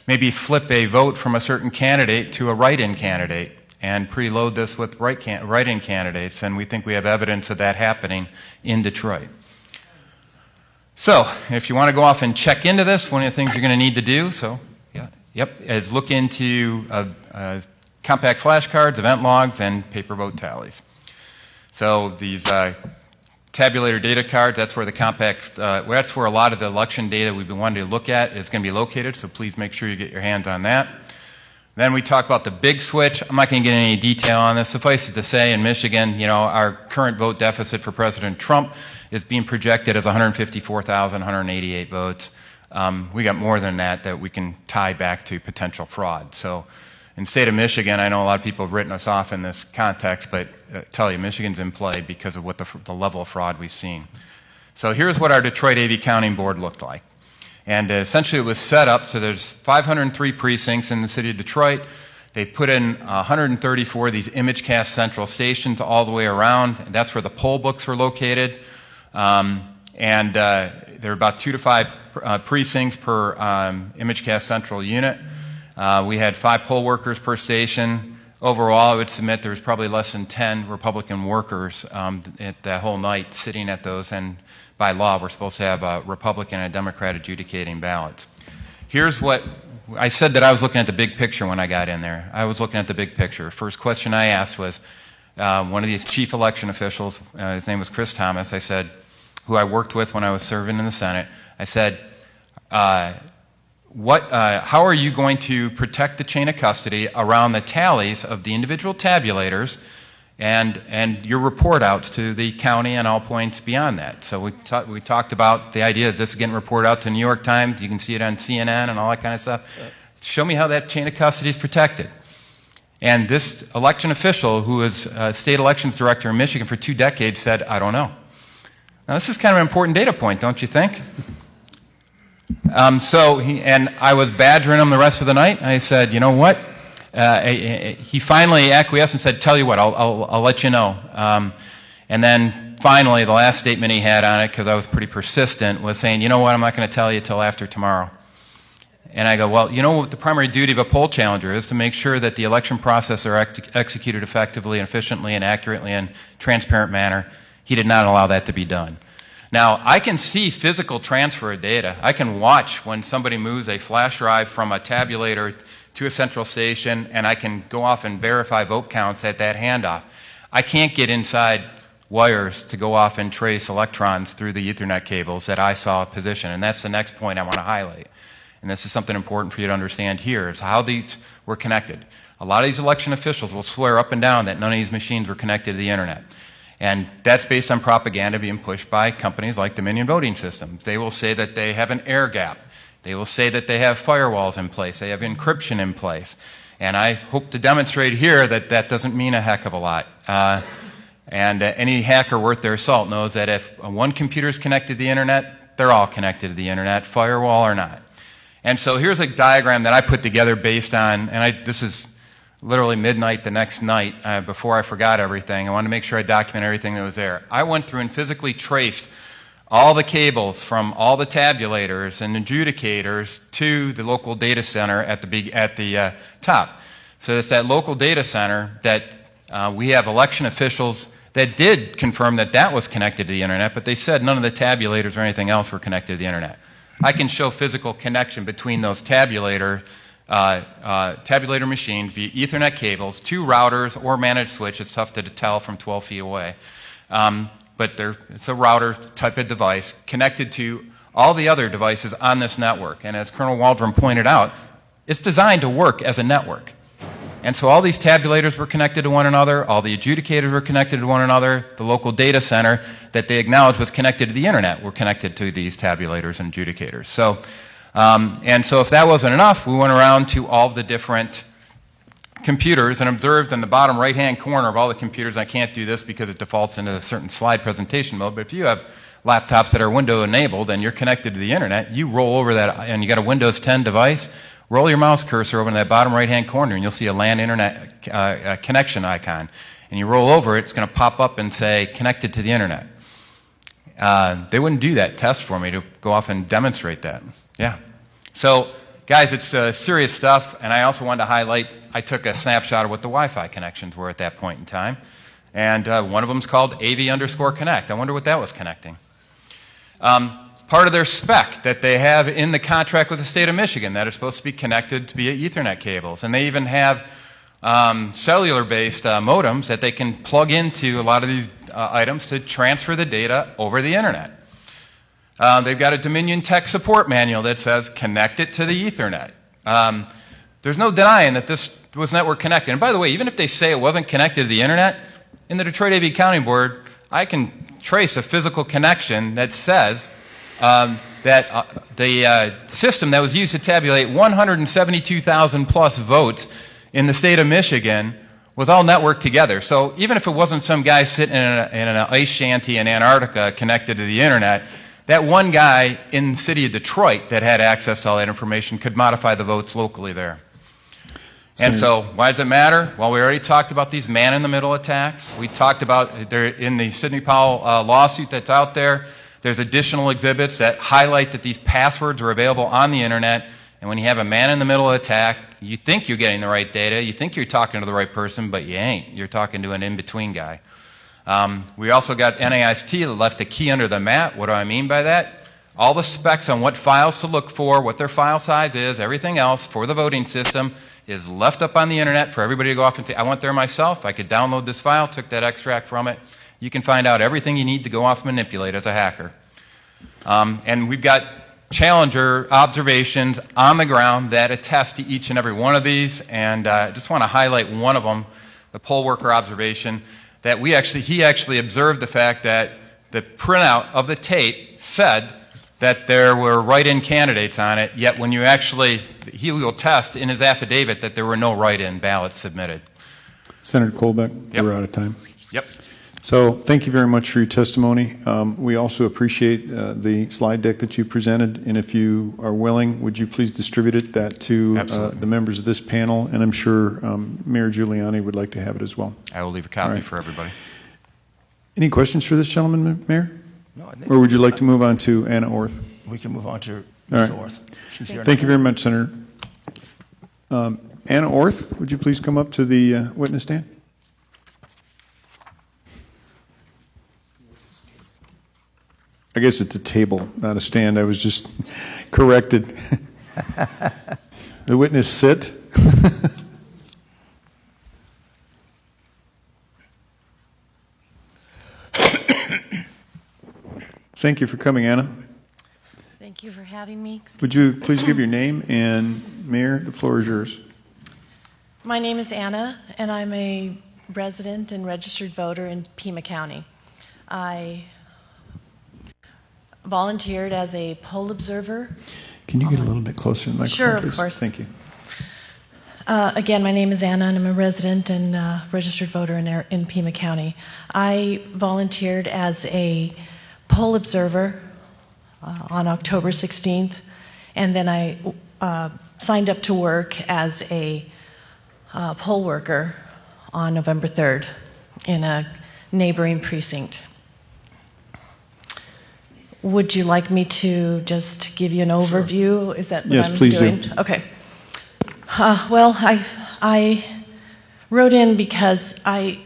maybe flip a vote from a certain candidate to a write-in candidate and preload this with write-in candidates, and we think we have evidence of that happening in Detroit. So, if you want to go off and check into this, one of the things you're going to need to do, is look into compact flashcards, event logs, and paper vote tallies. So these tabulator data cards, that's where the compact, that's where a lot of the election data we've been wanting to look at is going to be located, so please make sure you get your hands on that. Then we talk about the big switch. I'm not going to get into any detail on this. Suffice it to say, in Michigan, our current vote deficit for President Trump is being projected as 154,188 votes. We got more than that we can tie back to potential fraud. So in the state of Michigan, I know a lot of people have written us off in this context, but I tell you, Michigan's in play because of what the level of fraud we've seen. So here's what our Detroit AV Counting Board looked like. And essentially it was set up so there's 503 precincts in the city of Detroit. They put in 134 of these ImageCast central stations all the way around. And that's where the poll books were located. There are about 2 to 5 precincts per ImageCast central unit. We had 5 poll workers per station. Overall, I would submit there was probably less than 10 Republican workers at that whole night sitting at those, and by law we're supposed to have a Republican and a Democrat adjudicating ballots. Here's what I said, that I was looking at the big picture when I got in there. I was looking at the big picture. First question I asked was one of these chief election officials, his name was Chris Thomas, I said, who I worked with when I was serving in the Senate, I said, how are you going to protect the chain of custody around the tallies of the individual tabulators and your report outs to the county and all points beyond that? So we talked about the idea that this is getting reported out to New York Times. You can see it on CNN and all that kind of stuff. Show me how that chain of custody is protected. And this election official, who was state elections director in Michigan for 2 decades, said, I don't know. Now this is kind of an important data point, don't you think? And I was badgering him the rest of the night. I said, you know what? He finally acquiesced and said, tell you what, I'll let you know. And then finally, the last statement he had on it, because I was pretty persistent, was saying, you know what, I'm not going to tell you till after tomorrow. And I go, well, you know what the primary duty of a poll challenger is? To make sure that the election process are executed effectively and efficiently and accurately and transparent manner. He did not allow that to be done. Now, I can see physical transfer of data. I can watch when somebody moves a flash drive from a tabulator to a central station, and I can go off and verify vote counts at that handoff. I can't get inside wires to go off and trace electrons through the Ethernet cables that I saw position, and that's the next point I want to highlight. And this is something important for you to understand here, is how these were connected. A lot of these election officials will swear up and down that none of these machines were connected to the internet. And that's based on propaganda being pushed by companies like Dominion Voting Systems. They will say that they have an air gap. They will say that they have firewalls in place. They have encryption in place. And I hope to demonstrate here that that doesn't mean a heck of a lot. Any hacker worth their salt knows that if one computer is connected to the internet, they're all connected to the internet, firewall or not. And so here's a diagram that I put together based on, this is literally midnight the next night before I forgot everything. I wanted to make sure I document everything that was there. I went through and physically traced all the cables from all the tabulators and adjudicators to the local data center at the top. So it's that local data center that we have election officials that did confirm that that was connected to the internet, but they said none of the tabulators or anything else were connected to the internet. I can show physical connection between those tabulator machines via Ethernet cables, 2 routers or managed switch. It's tough to tell from 12 feet away. But it's a router type of device connected to all the other devices on this network. And as Colonel Waldron pointed out, it's designed to work as a network. And so all these tabulators were connected to one another, all the adjudicators were connected to one another, the local data center that they acknowledged was connected to the internet were connected to these tabulators and adjudicators. So, and so if that wasn't enough, we went around to all the different computers and observed in the bottom right-hand corner of all the computers, and I can't do this because it defaults into a certain slide presentation mode, but if you have laptops that are window enabled and you're connected to the internet, you roll over that, and you got a Windows 10 device, roll your mouse cursor over in that bottom right-hand corner and you'll see a LAN internet connection icon. And you roll over it, it's going to pop up and say, connected to the internet. They wouldn't do that test for me to go off and demonstrate that. Yeah. So, guys, it's serious stuff, and I also wanted to highlight, I took a snapshot of what the Wi-Fi connections were at that point in time. And one of them is called AV_connect. I wonder what that was connecting. Part of their spec that they have in the contract with the state of Michigan that are supposed to be connected via Ethernet cables. And they even have cellular-based modems that they can plug into a lot of these items to transfer the data over the internet. They've got a Dominion Tech support manual that says connect it to the Ethernet. There's no denying that this was network connected. And by the way, even if they say it wasn't connected to the internet, in the Detroit AV County Board, I can trace a physical connection that says that the system that was used to tabulate 172,000 plus votes in the state of Michigan was all networked together. So even if it wasn't some guy sitting in an ice shanty in Antarctica connected to the internet, that one guy in the city of Detroit that had access to all that information could modify the votes locally there. And so, why does it matter? Well, we already talked about these man-in-the-middle attacks. We talked about, there in the Sidney Powell lawsuit that's out there, there's additional exhibits that highlight that these passwords are available on the internet, and when you have a man-in-the-middle attack, you think you're getting the right data, you think you're talking to the right person, but you ain't. You're talking to an in-between guy. We also got NAIST that left a key under the mat. What do I mean by that? All the specs on what files to look for, what their file size is, everything else for the voting system is left up on the internet for everybody to go off and say, I went there myself, I could download this file, took that extract from it. You can find out everything you need to go off and manipulate as a hacker. And we've got Challenger observations on the ground that attest to each and every one of these, and I just want to highlight one of them, the poll worker observation, that he actually observed the fact that the printout of the tape said that there were write-in candidates on it, yet when you actually, he will test in his affidavit that there were no write-in ballots submitted. Senator Colbeck, Yep. we're out of time. Yep. So thank you very much for your testimony. We also appreciate the slide deck that you presented, and if you are willing, would you please distribute that to the members of this panel, and I'm sure Mayor Giuliani would like to have it as well. I will leave a copy for everybody. Any questions for this gentleman, Mayor? No, I think Or would you like to move on to Anna Orth? we can move on to All Ms. right. Orth. She's here Thank now. you very much, Senator. Anna Orth, would you please come up to the witness stand? I guess it's a table, not a stand. I was just corrected. The witness sit. Thank you for coming, Anna. Thank you for having me. Would you please give your name, and Mayor, the floor is yours. My name is Anna, and I'm a resident and registered voter in Pima County. I volunteered as a poll observer. Can you get a little bit closer to the microphone, Sure, of please? course. Thank you. Again, my name is Anna, and I'm a resident and registered voter in Pima County. I volunteered as a poll observer on October 16th, and then I signed up to work as a poll worker on November 3rd in a neighboring precinct. Would you like me to just give you an overview? Sure. Is that what I'm please doing? do. Okay. Well, I wrote in because I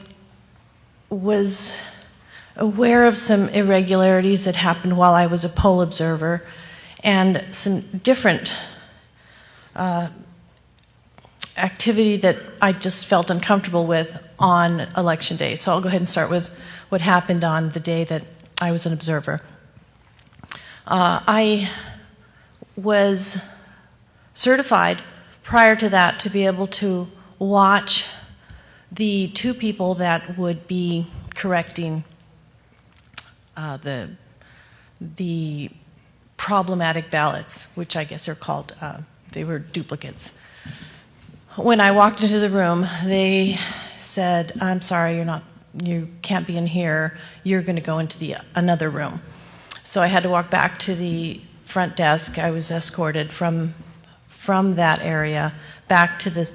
was aware of some irregularities that happened while I was a poll observer and some different activity that I just felt uncomfortable with on election day. So I'll go ahead and start with what happened on the day that I was an observer. I was certified prior to that to be able to watch the two people that would be correcting the problematic ballots, which I guess are called, they were duplicates. When I walked into the room, they said, "I'm sorry, you can't be in here. You're going to go into another room." So I had to walk back to the front desk. I was escorted from that area back to the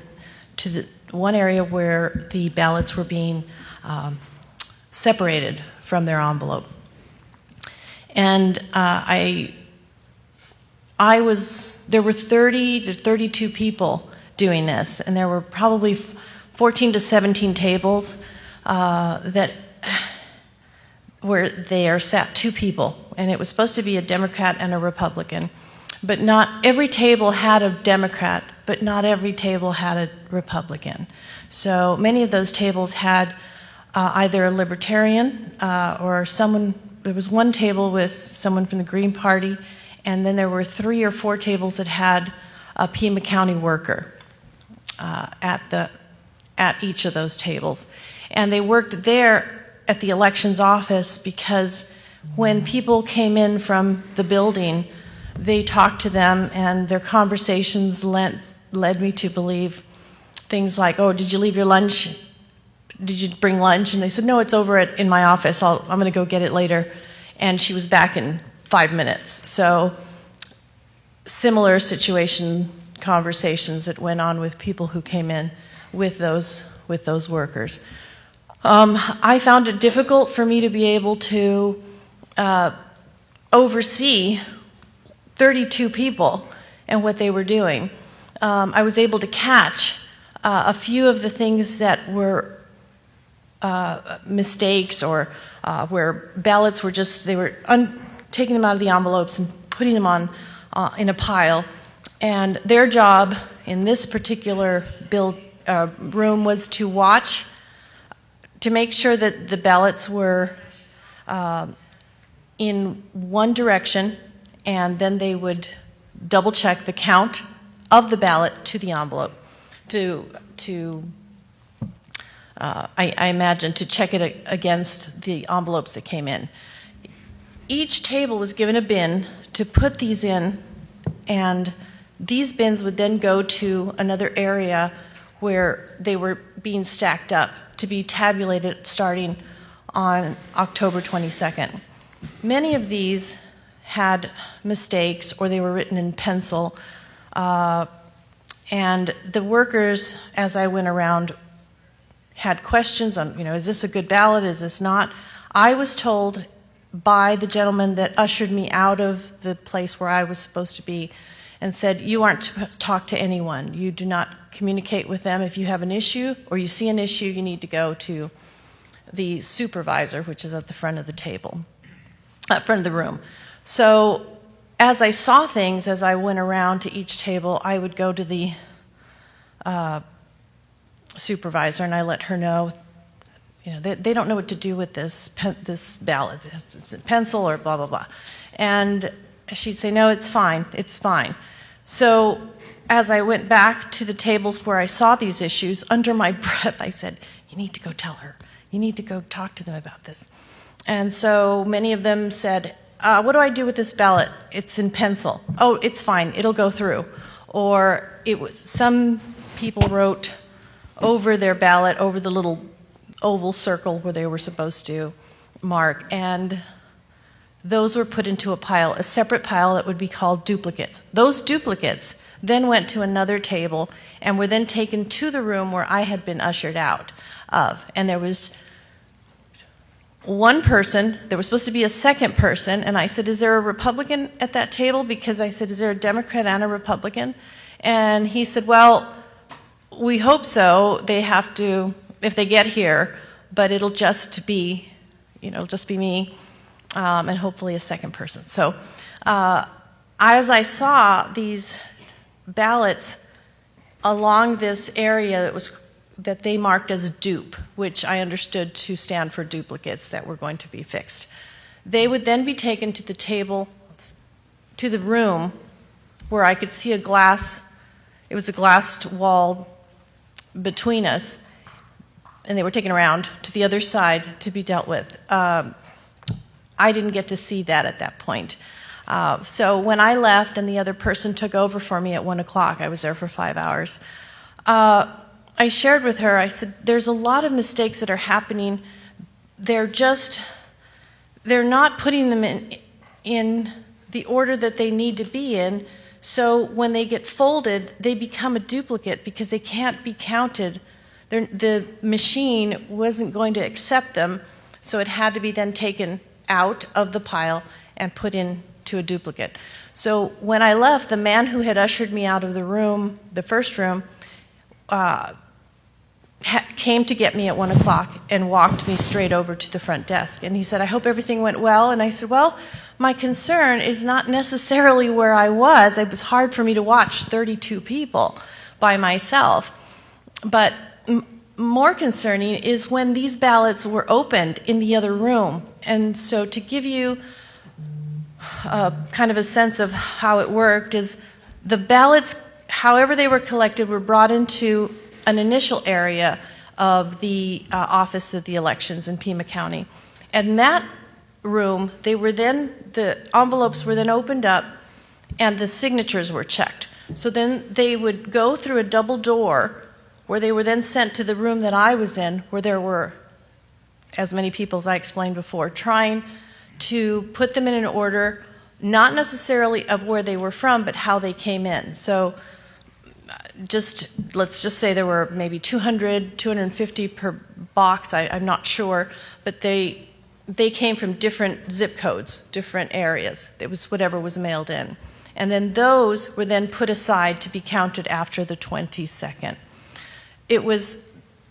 one area where the ballots were being separated from their envelope. And there were 30 to 32 people doing this, and there were probably 14 to 17 tables where there sat two people, and it was supposed to be a Democrat and a Republican. But not every table had a Democrat, but not every table had a Republican. So many of those tables had either a Libertarian or someone. There was one table with someone from the Green Party, and then there were 3 or 4 tables that had a Pima County worker at each of those tables. And they worked there at the elections office because when people came in from the building, they talked to them, and their conversations led me to believe things like, "Oh, did you leave your lunch? Did you bring lunch?" And they said, "No, it's over in my office. I'm going to go get it later." And she was back in 5 minutes. So similar conversations that went on with people who came in with those workers. I found it difficult for me to be able to oversee 32 people and what they were doing. I was able to catch a few of the things that were mistakes or where ballots were taking them out of the envelopes and putting them on in a pile. And their job in this particular room was to watch, to make sure that the ballots were in one direction, and then they would double check the count of the ballot to the envelope I imagine to check it against the envelopes that came in. Each table was given a bin to put these in, and these bins would then go to another area where they were being stacked up to be tabulated starting on October 22nd. Many of these had mistakes or they were written in pencil, and the workers, as I went around, had questions on, is this a good ballot, is this not? I was told by the gentleman that ushered me out of the place where I was supposed to be and said, "You aren't to talk to anyone. You do not communicate with them. If you have an issue or you see an issue, you need to go to the supervisor," which is at the front of the table, front of the room. So as I saw things, as I went around to each table, I would go to the supervisor and I let her know, they don't know what to do with this ballot. It's a pencil or blah, blah, blah. And she'd say, "No, it's fine. It's fine." So as I went back to the tables where I saw these issues, under my breath, I said, "You need to go tell her. You need to go talk to them about this." And so many of them said, what do I do with this ballot? It's in pencil. Oh, it's fine. It'll go through. Or some people wrote over their ballot, over the little oval circle where they were supposed to mark, and those were put into a separate pile that would be called duplicates. Those duplicates then went to another table and were then taken to the room where I had been ushered out of. And there was one person, there was supposed to be a second person, and I said, is there a Republican at that table? Because I said, is there a Democrat and a Republican? And he said, well, we hope so. They have to, if they get here, but it'll just be, me, and hopefully a second person. So as I saw these ballots along this area that they marked as dupe, which I understood to stand for duplicates that were going to be fixed, they would then be taken to the table, to the room where I could see it was a glassed wall between us, and they were taken around to the other side to be dealt with. I didn't get to see that at that point. So when I left and the other person took over for me at 1 o'clock, I was there for 5 hours, I shared with her, I said, there's a lot of mistakes that are happening. They're not putting them in the order that they need to be in, so when they get folded, they become a duplicate because they can't be counted. The machine wasn't going to accept them, so it had to be then taken out of the pile and put into a duplicate. So when I left, the man who had ushered me out of the room, the first room, came to get me at 1 o'clock and walked me straight over to the front desk. And he said, I hope everything went well. And I said, well, my concern is not necessarily where I was. It was hard for me to watch 32 people by myself. But more concerning is when these ballots were opened in the other room. And so to give you kind of a sense of how it worked is the ballots, however they were collected, were brought into an initial area of the Office of the Elections in Pima County. And that room, the envelopes were then opened up and the signatures were checked. So then they would go through a double door where they were then sent to the room that I was in, where there were as many people as I explained before, trying to put them in an order, not necessarily of where they were from, but how they came in. So let's just say there were maybe 200, 250 per box, I'm not sure, but they came from different zip codes, different areas. It was whatever was mailed in. And then those were then put aside to be counted after the 22nd.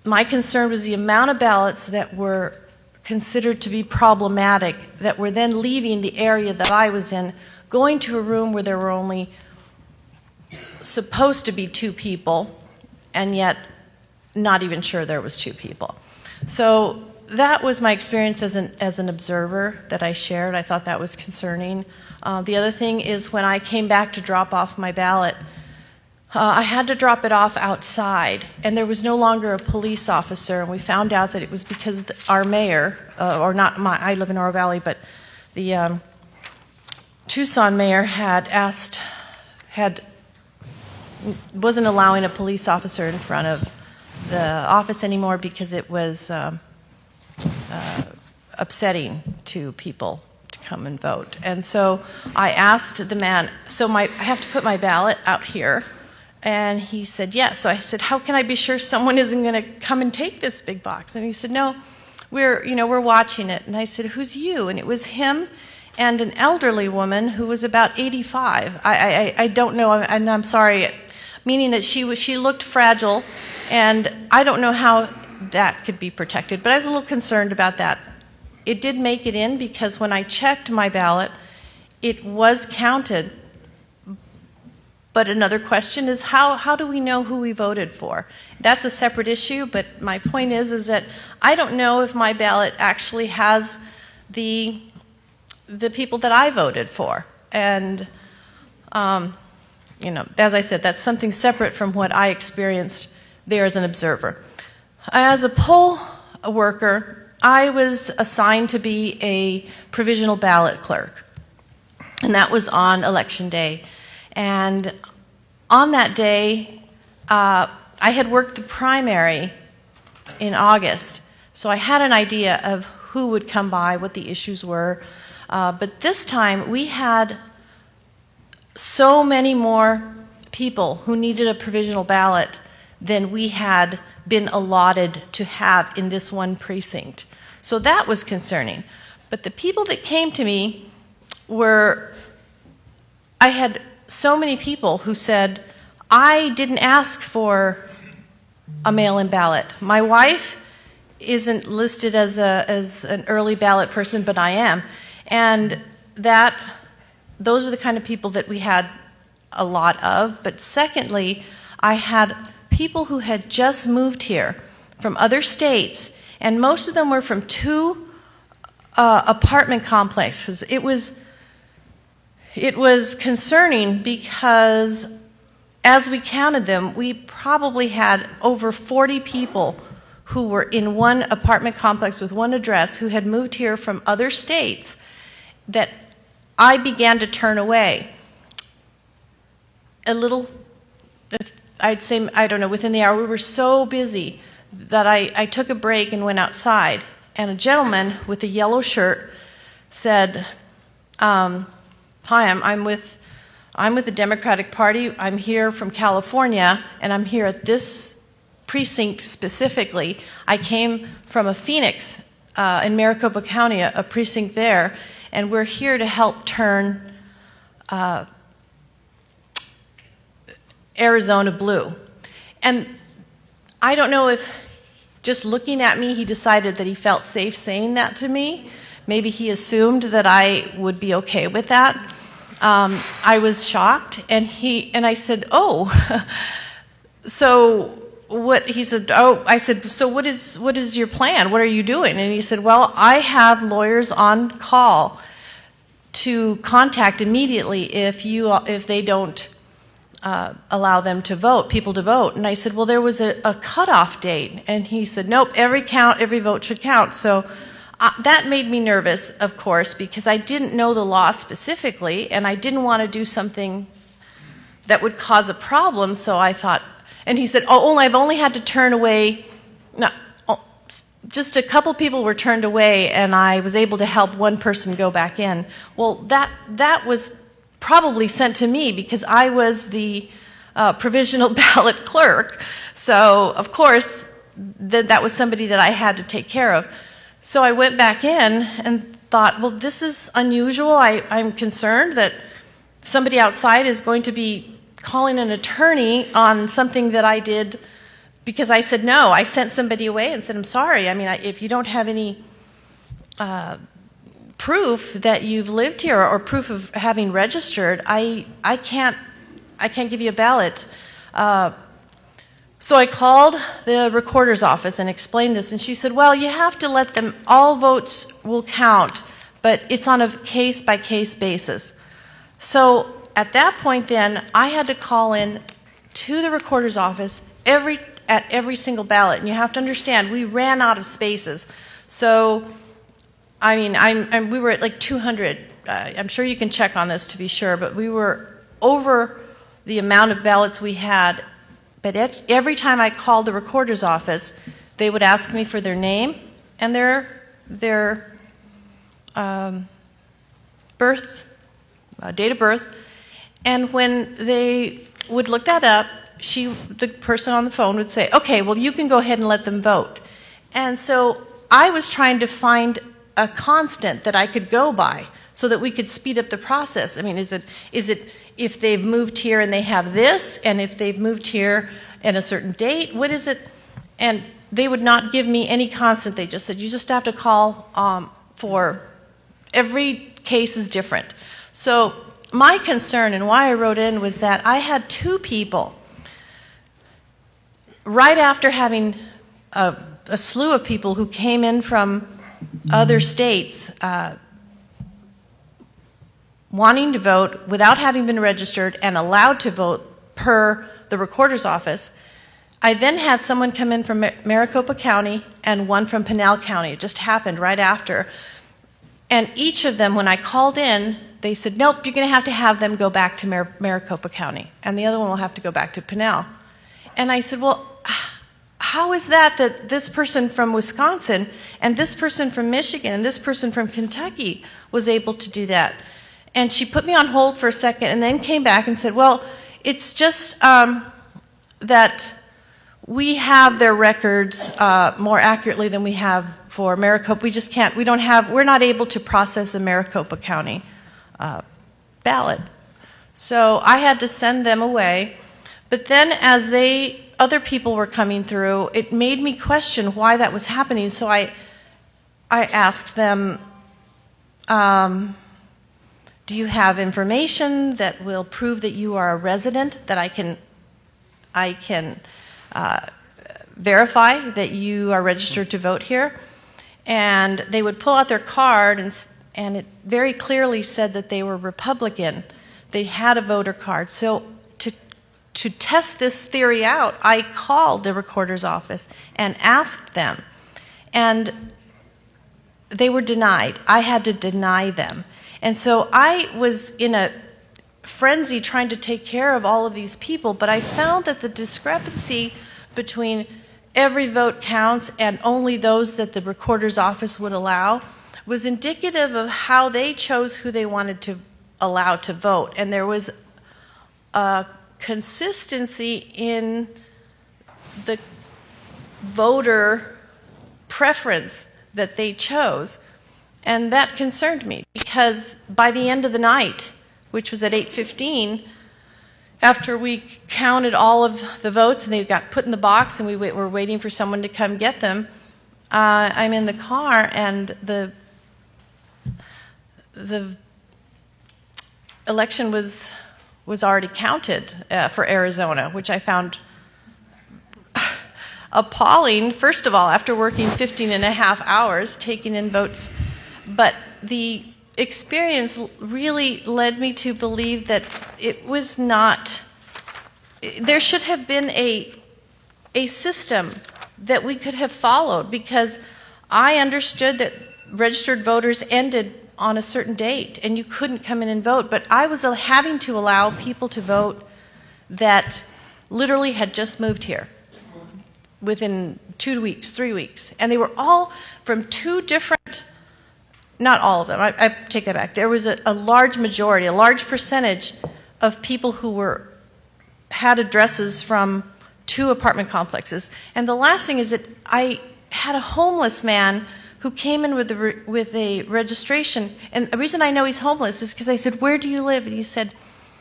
My concern was the amount of ballots that were considered to be problematic that were then leaving the area that I was in, going to a room where there were only supposed to be 2 people, and yet not even sure there was 2 people. So that was my experience as an observer that I shared. I thought that was concerning. The other thing is when I came back to drop off my ballot, I had to drop it off outside, and there was no longer a police officer, and we found out that it was because our mayor, I live in Oro Valley, but the Tucson mayor wasn't allowing a police officer in front of the office anymore because it was upsetting to people to come and vote. And so I asked the man, I have to put my ballot out here. And he said, yes. So I said, how can I be sure someone isn't going to come and take this big box? And he said, no, we're watching it. And I said, who's you? And it was him and an elderly woman who was about 85. I don't know, and I'm sorry, meaning that she looked fragile, and I don't know how that could be protected. But I was a little concerned about that. It did make it in because when I checked my ballot, it was counted. But another question is how do we know who we voted for? That's a separate issue, but my point is that I don't know if my ballot actually has the people that I voted for. And, as I said, that's something separate from what I experienced there as an observer. As a poll worker, I was assigned to be a provisional ballot clerk, and that was on Election Day. And on that day, I had worked the primary in August, so I had an idea of who would come by, what the issues were. But this time, we had so many more people who needed a provisional ballot than we had been allotted to have in this one precinct. So that was concerning. But the people that came to me were, I had so many people who said, I didn't ask for a mail-in ballot. My wife isn't listed as an early ballot person, but I am. And those are the kind of people that we had a lot of. But secondly, I had people who had just moved here from other states, and most of them were from 2 apartment complexes. It was concerning because as we counted them, we probably had over 40 people who were in one apartment complex with one address who had moved here from other states that I began to turn away. I'd say, I don't know, within the hour, we were so busy that I took a break and went outside. And a gentleman with a yellow shirt said, hi, I'm with the Democratic Party. I'm here from California, and I'm here at this precinct specifically. I came from a Phoenix in Maricopa County, a precinct there, and we're here to help turn Arizona blue. And I don't know if just looking at me, he decided that he felt safe saying that to me. Maybe he assumed that I would be okay with that. I was shocked, and I said, oh, so what? He said, oh, I said, so what is your plan? What are you doing? And he said, well, I have lawyers on call to contact immediately if they don't allow them to vote, people to vote. And I said, well, there was a cutoff date. And he said, nope, every vote should count. So that made me nervous, of course, because I didn't know the law specifically, and I didn't want to do something that would cause a problem. So I thought, and he said, oh, I've only had to turn away, just a couple people were turned away, and I was able to help one person go back in. Well, that was probably sent to me because I was the provisional ballot clerk. So, of course, that was somebody that I had to take care of. So I went back in and thought, well, this is unusual. I'm concerned that somebody outside is going to be calling an attorney on something that I did because I said no. I sent somebody away and said, I'm sorry. I mean, if you don't have any proof that you've lived here or proof of having registered, I can't give you a ballot. So I called the recorder's office and explained this, and she said, well, you have to let them, all votes will count, but it's on a case-by-case basis. So at that point then, I had to call in to the recorder's office at every single ballot, and you have to understand, we ran out of spaces. So, I mean, we were at like 200. I'm sure you can check on this to be sure, but we were over the amount of ballots we had. But every time I called the recorder's office, they would ask me for their name and their date of birth. And when they would look that up, the person on the phone would say, okay, well, you can go ahead and let them vote. And so I was trying to find a constant that I could go by so that we could speed up the process. I mean, is it if they've moved here and they have this, and if they've moved here in a certain date, what is it? And they would not give me any constant. They just said, you just have to call for every case is different. So my concern and why I wrote in was that I had 2 people right after having a slew of people who came in from other states wanting to vote without having been registered and allowed to vote per the recorder's office. I then had someone come in from Maricopa County and one from Pinal County. It just happened right after. And each of them, when I called in, they said, nope, you're going to have them go back to Maricopa County, and the other one will have to go back to Pinal. And I said, well, how is that this person from Wisconsin and this person from Michigan and this person from Kentucky was able to do that? And she put me on hold for a second and then came back and said, well, it's just that we have their records more accurately than we have for Maricopa. We just can't, we're not able to process a Maricopa County ballot. So I had to send them away. But then as other people were coming through, it made me question why that was happening. So I asked them, do you have information that will prove that you are a resident, that I can verify that you are registered to vote here? And they would pull out their card, and it very clearly said that they were Republican. They had a voter card. So to test this theory out, I called the recorder's office and asked them. And they were denied. I had to deny them. And so I was in a frenzy trying to take care of all of these people, but I found that the discrepancy between every vote counts and only those that the recorder's office would allow was indicative of how they chose who they wanted to allow to vote. And there was a consistency in the voter preference that they chose. And that concerned me, because by the end of the night, which was at 8:15, after we counted all of the votes and they got put in the box and we were waiting for someone to come get them, I'm in the car and the election was already counted for Arizona, which I found appalling, first of all, after working 15 and a half hours taking in votes. But the experience really led me to believe that it was not, there should have been a system that we could have followed, because I understood that registered voters ended on a certain date and you couldn't come in and vote, but I was having to allow people to vote that literally had just moved here within 2 weeks, 3 weeks, and they were all from two different, not all of them, I take that back. There was a large majority, a large percentage of people who had addresses from 2 apartment complexes. And the last thing is that I had a homeless man who came in with a registration. And the reason I know he's homeless is because I said, where do you live? And he said,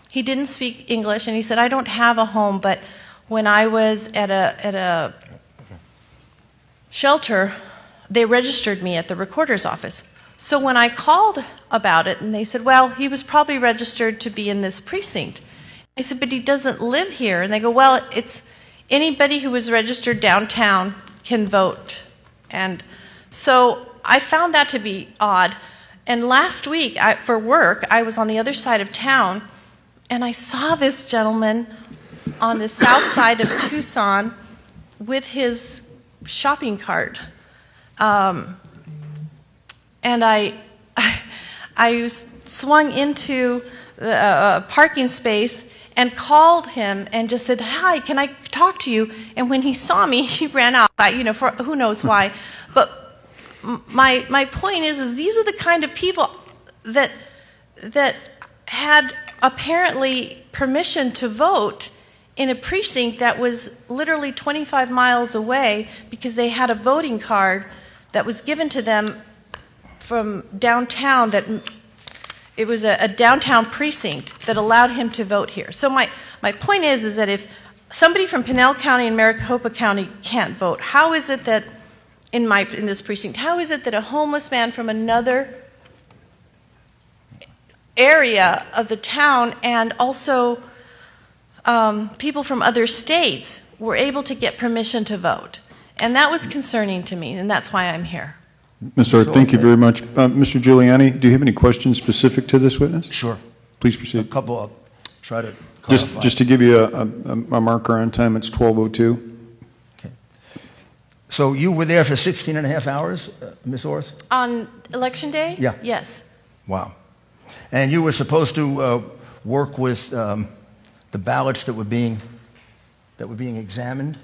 he didn't speak English, and he said, I don't have a home, but when I was at a shelter, they registered me at the recorder's office. So when I called about it, and they said, well, he was probably registered to be in this precinct. I said, but he doesn't live here. And they go, well, it's anybody who was registered downtown can vote. And so I found that to be odd. And last week, for work, I was on the other side of town, and I saw this gentleman on the south side of Tucson with his shopping cart. And I swung into the parking space and called him and just said, hi, can I talk to you? And when he saw me, he ran out, for who knows why. But my point is these are the kind of people that had apparently permission to vote in a precinct that was literally 25 miles away because they had a voting card that was given to them from downtown, that it was a downtown precinct that allowed him to vote here. So my point is that if somebody from Pinal County and Maricopa County can't vote, how is it that in this precinct, how is it that a homeless man from another area of the town and also people from other states were able to get permission to vote? And that was concerning to me, and that's why I'm here. Ms. Hart, thank you very much. Mr. Giuliani, do you have any questions specific to this witness? Sure. Please proceed. A couple, I'll try to clarify. Just to give you a marker on time, it's 12:02. So you were there for 16 and a half hours, Ms. Orth? On election day? Yeah. Yes. Wow. And you were supposed to work with the ballots that were being examined?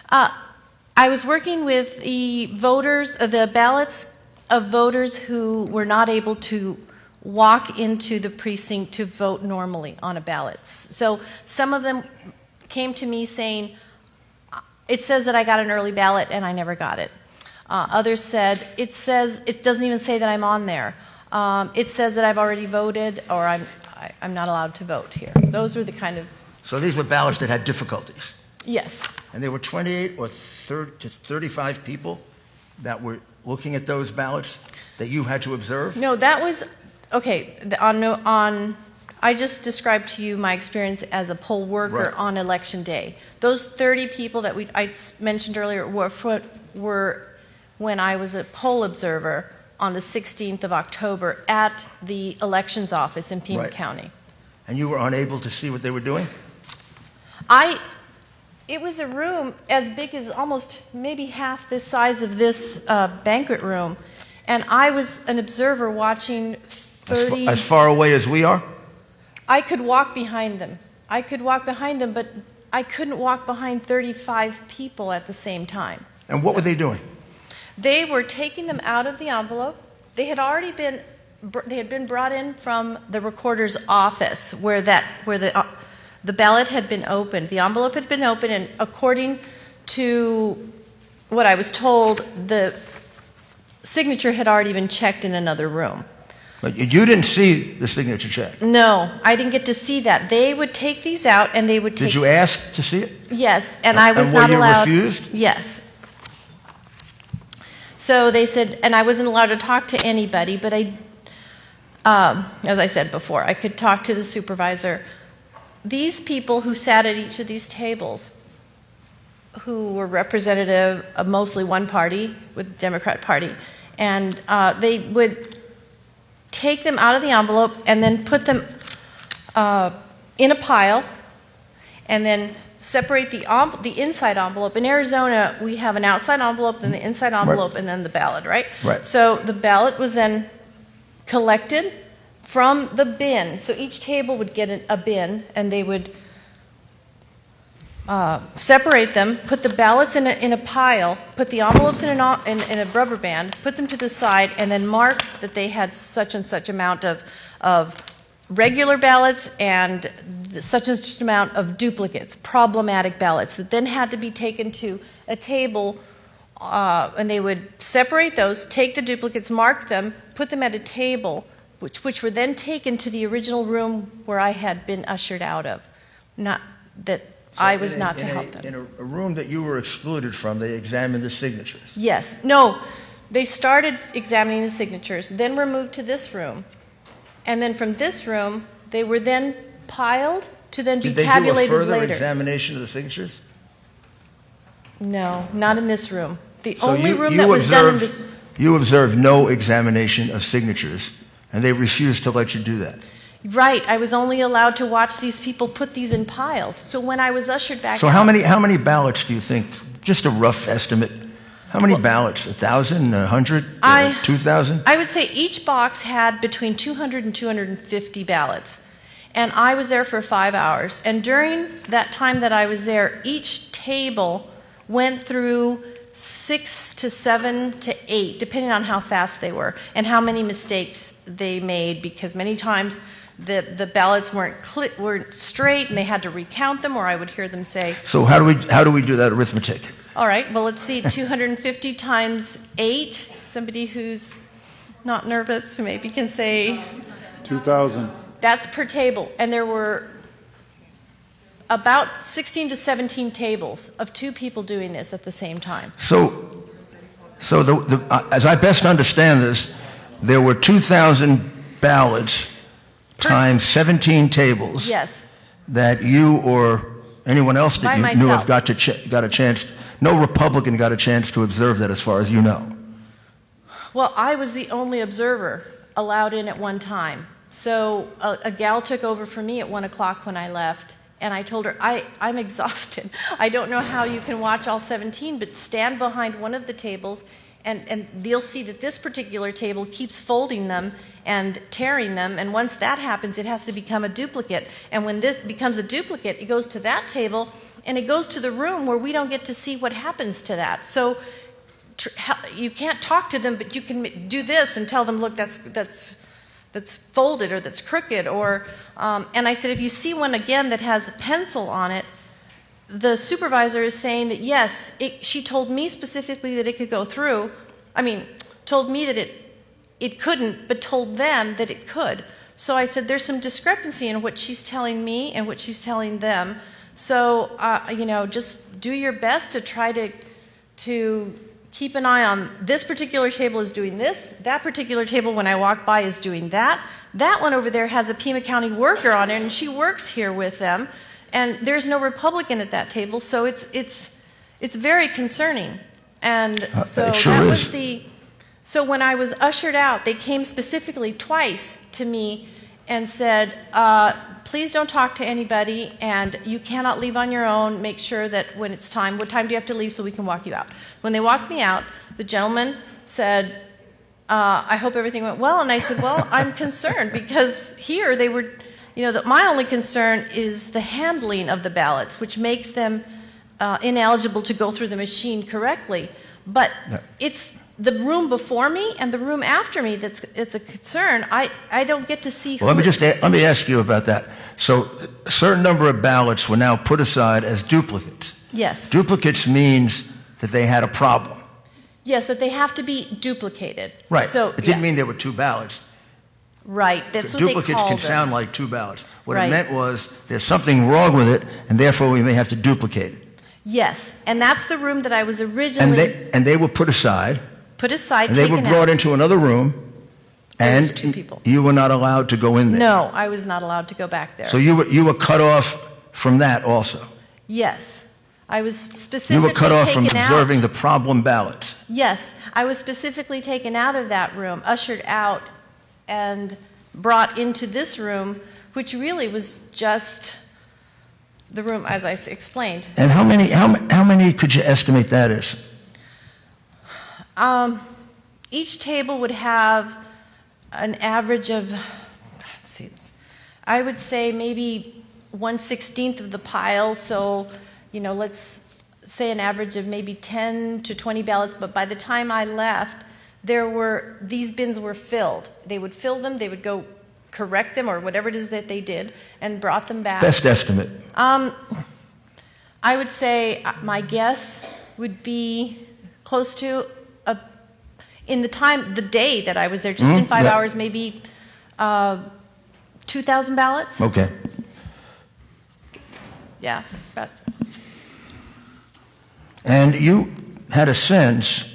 I was working with the voters, the ballots of voters who were not able to walk into the precinct to vote normally on a ballot. So some of them came to me saying, it says that I got an early ballot and I never got it. Others said, it doesn't even say that I'm on there. It says that I've already voted, or I'm not allowed to vote here. Those were the kind of... So these were ballots that had difficulties? Yes. And there were 28 or 30 to 35 people that were looking at those ballots that you had to observe? No, that was... Okay, I just described to you my experience as a poll worker on election day. Those 30 people that I mentioned earlier were when I was a poll observer on the 16th of October at the elections office in Pima County. And you were unable to see what they were doing? It was a room as big as almost maybe half the size of this banquet room, and I was an observer watching 30... As far away as we are? I could walk behind them. But I couldn't walk behind 35 people at the same time. And what were they doing? They were taking them out of the envelope. They had been brought in from the recorder's office where the ballot had been opened. The envelope had been opened, and according to what I was told, the signature had already been checked in another room. But you didn't see the signature check? No, I didn't get to see that. They would take these out and they would take... Did you ask to see it? Yes, and I was not allowed... And were you refused? Yes. So they said, and I wasn't allowed to talk to anybody, but as I said before, I could talk to the supervisor. These people who sat at each of these tables, who were representative of mostly one party, with the Democrat Party, and they would take them out of the envelope and then put them in a pile and then separate the inside envelope. In Arizona, we have an outside envelope, then the inside envelope, and then the ballot, right? Right. So the ballot was then collected from the bin. So each table would get a bin, and they would separate them, put the ballots in a pile, put the envelopes in a rubber band, put them to the side, and then mark that they had such and such amount of regular ballots and such and such amount of duplicates, problematic ballots, that then had to be taken to a table, and they would separate those, take the duplicates, mark them, put them at a table, which were then taken to the original room where I had been ushered out of. Not that I was not to help them. In a room that you were excluded from, they examined the signatures? Yes. No, they started examining the signatures, then were moved to this room. And then from this room, they were then piled to then be tabulated later. Did they do a further examination of the signatures? No, not in this room. The only room that was done in this... You observed no examination of signatures, and they refused to let you do that? Right. I was only allowed to watch these people put these in piles. So when I was ushered back So out... how many ballots do you think, just a rough estimate, how many ballots? 1,000, 100, 2,000? I would say each box had between 200 and 250 ballots. And I was there for 5 hours. And during that time that I was there, each table went through 6 to 7 to 8, depending on how fast they were and how many mistakes they made, because many times the ballots weren't straight and they had to recount them, or I would hear them say... So how do we do that arithmetic? All right, well, let's see, 250 times 8. Somebody who's not nervous maybe can say... 2,000. That's per table. And there were about 16 to 17 tables of 2 people doing this at the same time. So as I best understand this, there were 2,000 ballots times 17 tables. Yes. That you or anyone else that you knew of got a chance. No Republican got a chance to observe that, as far as you know. Well, I was the only observer allowed in at one time. So a gal took over for me at 1 o'clock when I left, And I told her, I'm exhausted. I don't know how you can watch all 17, but stand behind one of the tables, and you'll see that this particular table keeps folding them and tearing them, and once that happens, it has to become a duplicate. And when this becomes a duplicate, it goes to that table, and it goes to the room where we don't get to see what happens to that. So you can't talk to them, but you can do this and tell them, look, that's folded or that's crooked. Or and I said, if you see one again that has a pencil on it, the supervisor is saying that yes, she told me specifically that it could go through. I mean, told me that it couldn't, but told them that it could. So I said, there's some discrepancy in what she's telling me and what she's telling them. So just do your best to try to keep an eye on this particular table is doing this, that particular table when I walk by is doing that. That one over there has a Pima County worker on it, and she works here with them. And there's no Republican at that table, so it's very concerning. And so it sure that is. was so when I was ushered out, they came specifically twice to me and said, please don't talk to anybody, and you cannot leave on your own. Make sure that when it's time, what time do you have to leave so we can walk you out? When they walked me out, the gentleman said, I hope everything went well. And I said, well, I'm concerned because here they were, my only concern is the handling of the ballots, which makes them ineligible to go through the machine correctly. But it's the room before me and the room after me it's a concern. I don't get to see who... Well, let me ask you about that. So a certain number of ballots were now put aside as duplicates. Yes. Duplicates means that they had a problem. Yes, that they have to be duplicated. Right. So, it didn't mean there were two ballots. Right. That's what they called Duplicates can them. sound like two ballots. What Right. it meant was there's something wrong with it, and therefore we may have to duplicate it. Yes, and that's the room that I was originally And they were put aside. put aside, And they taken were brought out. into another room, There was and two people. you were not allowed to go in there. No, I was not allowed to go back there. So you were cut off from that also. Yes, I was specifically You were cut off from taken observing out. the problem ballots. Yes, I was specifically taken out of that room, ushered out, and brought into this room, which really was just the room, as I explained. And how many could you estimate that is? Each table would have an average of, I would say maybe 1/16 of the pile. So, let's say an average of maybe 10 to 20 ballots. But by the time I left, these bins were filled. They would fill them. They would go correct them or whatever it is that they did and brought them back. Best estimate. I would say my guess would be close to the day that I was there, just in 5 hours, maybe 2,000 ballots. Okay. Yeah. And you had a sense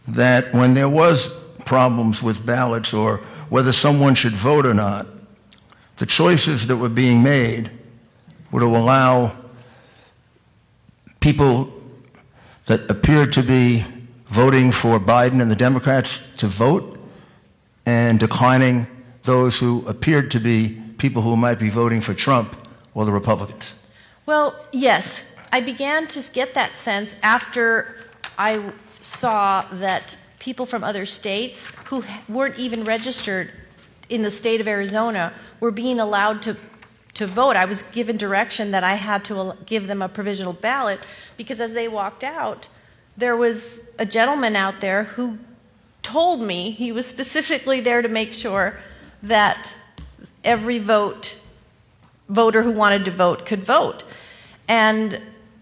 that when there was problems with ballots or whether someone should vote or not, the choices that were being made were to allow people that appeared to be voting for Biden and the Democrats to vote and declining those who appeared to be people who might be voting for Trump or the Republicans. Well, yes. I began to get that sense after I saw that people from other states who weren't even registered in the state of Arizona were being allowed to vote. I was given direction that I had to give them a provisional ballot because as they walked out, there was a gentleman out there who told me he was specifically there to make sure that every voter who wanted to vote could vote. And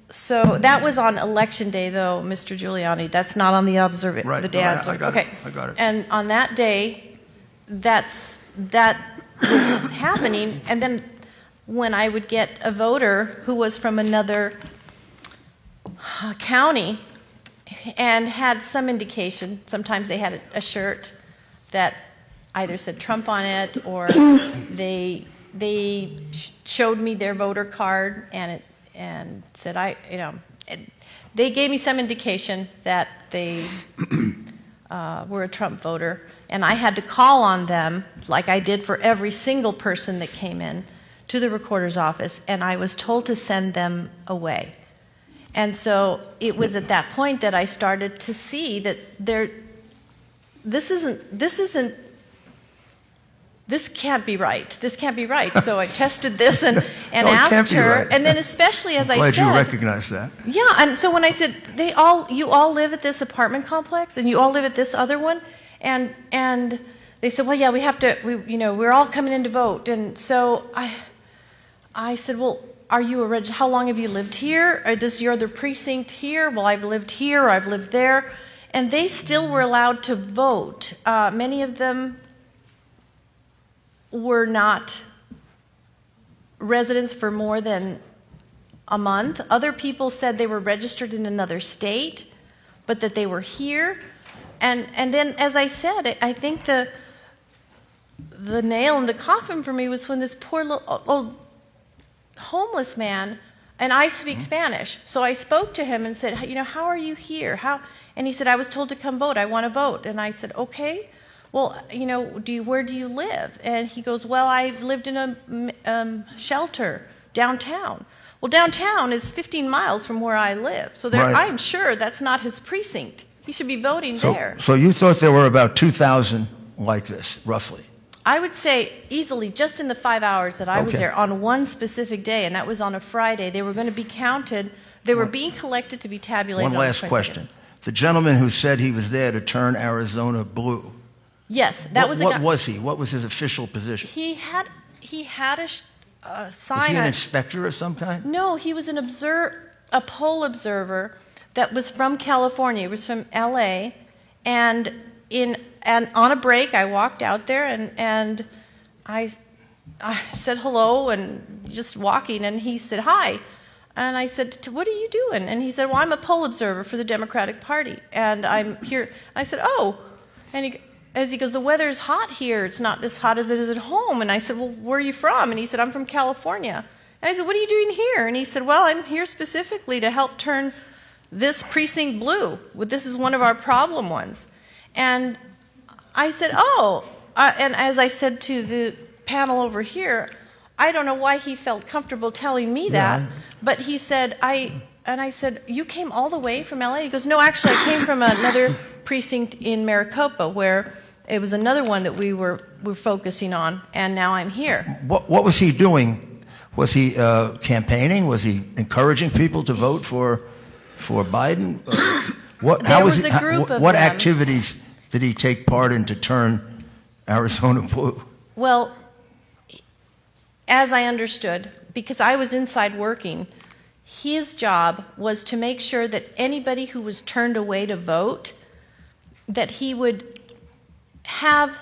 so that was on Election Day, though, Mr. Giuliani. That's not on the Right. the day No, after. I got Okay. it. I got it. And on that day, that was happening. And then when I would get a voter who was from another county and had some indication, sometimes they had a shirt that either said Trump on it or they showed me their voter card and said they gave me some indication that they were a Trump voter, and I had to call on them like I did for every single person that came in to the recorder's office, and I was told to send them away. And so it was at that point that I started to see that this can't be right. This can't be right. So I tested this and No, asked her, right. and then especially as I Glad said, you recognize that. yeah. And so when I said you all live at this apartment complex, and you all live at this other one, and they said, well, yeah, we have to. We're all coming in to vote, and so I said, well, are you how long have you lived here? Or does your other precinct here? Well, I've lived here, or I've lived there, and they still were allowed to vote. Many of them were not residents for more than a month. Other people said they were registered in another state, but that they were here. And then, as I said, I think the nail in the coffin for me was when this poor little old homeless man, and I speak Spanish, so I spoke to him and said, how are you here? And he said, I was told to come vote. I want to vote. And I said, okay. Well, where do you live? And he goes, well, I lived in a shelter downtown. Well, downtown is 15 miles from where I live. So Right. I'm sure that's not his precinct. He should be voting there. So you thought there were about 2,000 like this, roughly? I would say easily, just in the 5 hours that I was there on one specific day, and that was on a Friday, they were going to be counted. They were being collected to be tabulated. One last question. The gentleman who said he was there to turn Arizona blue. Yes, that was a guy. What was he? What was his official position? He had a sign. Was he an inspector of some kind? No, he was a poll observer that was from California. He was from L.A. And on a break, I walked out there and I said hello and just walking, and he said hi. And I said, what are you doing? And he said, well, I'm a poll observer for the Democratic Party, and I'm here. I said, oh. And he goes, the weather's hot here. It's not as hot as it is at home. And I said, well, where are you from? And he said, I'm from California. And I said, what are you doing here? And he said, well, I'm here specifically to help turn this precinct blue. This is one of our problem ones. And I said, oh. And as I said to the panel over here, I don't know why he felt comfortable telling me that, but he said, I said, you came all the way from LA? He goes, no, actually, I came from another precinct in Maricopa where it was another one that we were focusing on, and now I'm here. What was he doing? Was he campaigning? Was he encouraging people to vote for Biden? What activities did he take part in to turn Arizona blue? Well, as I understood, because I was inside working, his job was to make sure that anybody who was turned away to vote, that he would have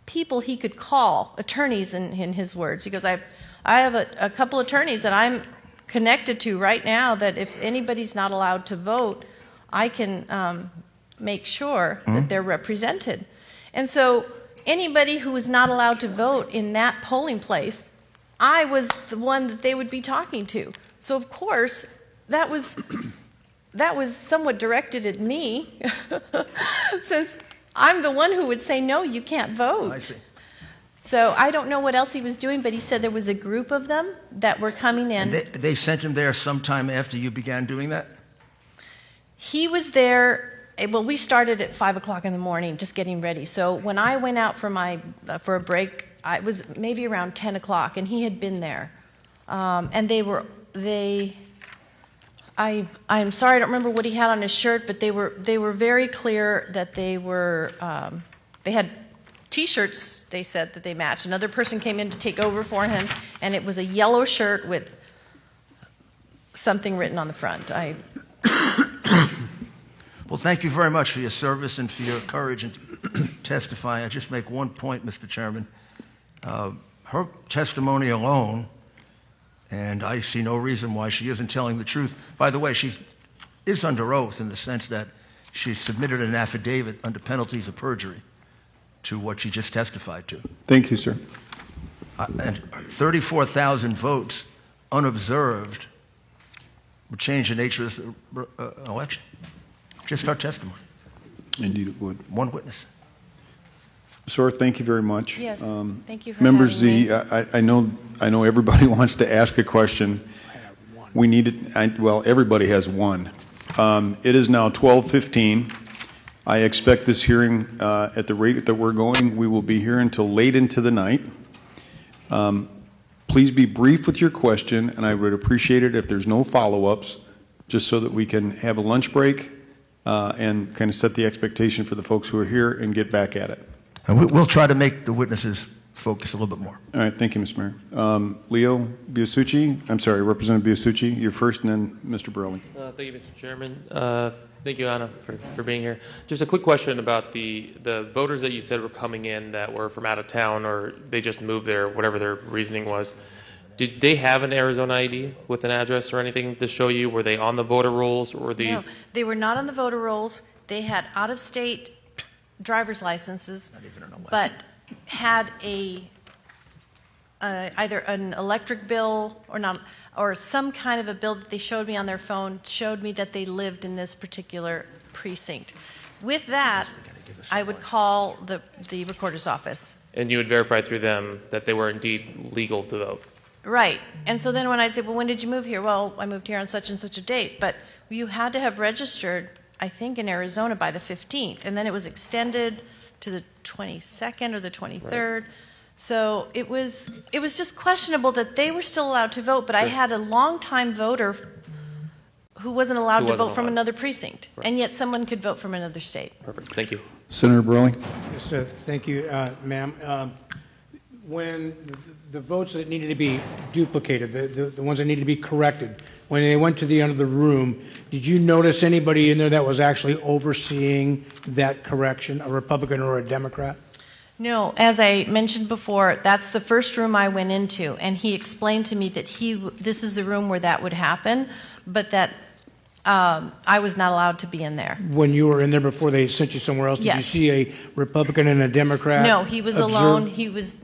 people he could call, attorneys in his words. He goes, I have a couple attorneys that I'm connected to right now that if anybody's not allowed to vote, I can make sure that they're represented. And so anybody who was not allowed to vote in that polling place, I was the one that they would be talking to. So of course, that was somewhat directed at me, since I'm the one who would say, no, you can't vote. I see. So I don't know what else he was doing, but he said there was a group of them that were coming in. And they sent him there sometime after you began doing that? He was there. Well, we started at 5 o'clock in the morning, just getting ready. So when I went out for a break, it was maybe around 10 o'clock, and he had been there. And I'm sorry, I don't remember what he had on his shirt, but they were very clear that they had T-shirts, they said, that they matched. Another person came in to take over for him, and it was a yellow shirt with something written on the front. Well, thank you very much for your service and for your courage in testifying. I just make one point, Mr. Chairman. Her testimony alone, and I see no reason why she isn't telling the truth. By the way, she is under oath in the sense that she submitted an affidavit under penalties of perjury to what she just testified to. Thank you, sir. And 34,000 votes unobserved would change the nature of the election. Just her testimony. Indeed it would. One witness. Ms. Orr, thank you very much. Yes, thank you for members, having me. I know everybody wants to ask a question. We need it. Well, everybody has one. It is now 12:15. I expect this hearing, at the rate that we're going, we will be here until late into the night. Please be brief with your question, and I would appreciate it if there's no follow-ups, just so that we can have a lunch break and kind of set the expectation for the folks who are here and get back at it. And we'll try to make the witnesses focus a little bit more. All right, thank you, Mr. Mayor. Leo Biasucci, I'm sorry, Representative Biasucci, you're first, and then Mr. Burley. Thank you, Mr. Chairman. Thank you, Anna, for being here. Just a quick question about the voters that you said were coming in that were from out of town, or they just moved there, whatever their reasoning was. Did they have an Arizona ID with an address or anything to show you? Were they on the voter rolls, or were these? No, they were not on the voter rolls. They had out-of-state driver's licenses, but had either an electric bill or not, or some kind of a bill that they showed me on their phone, showed me that they lived in this particular precinct. With that, I would call the recorder's office. And you would verify through them that they were indeed legal to vote? Right. And so then when I'd say, well, when did you move here? Well, I moved here on such and such a date. But you had to have registered, I think, in Arizona by the 15th. And then it was extended to the 22nd or the 23rd. Right. So it was just questionable that they were still allowed to vote, but sure. I had a longtime voter who wasn't allowed to vote from another precinct, right. And yet someone could vote from another state. Perfect. Thank you. Senator Burley. Yes, thank you, ma'am. When the votes that needed to be duplicated, the ones that needed to be corrected, when they went to the end of the room, did you notice anybody in there that was actually overseeing that correction, a Republican or a Democrat? No, as I mentioned before, that's the first room I went into, and he explained to me that this is the room where that would happen, but that I was not allowed to be in there. When you were in there before they sent you somewhere else, did you see a Republican and a Democrat? No, he was alone. It was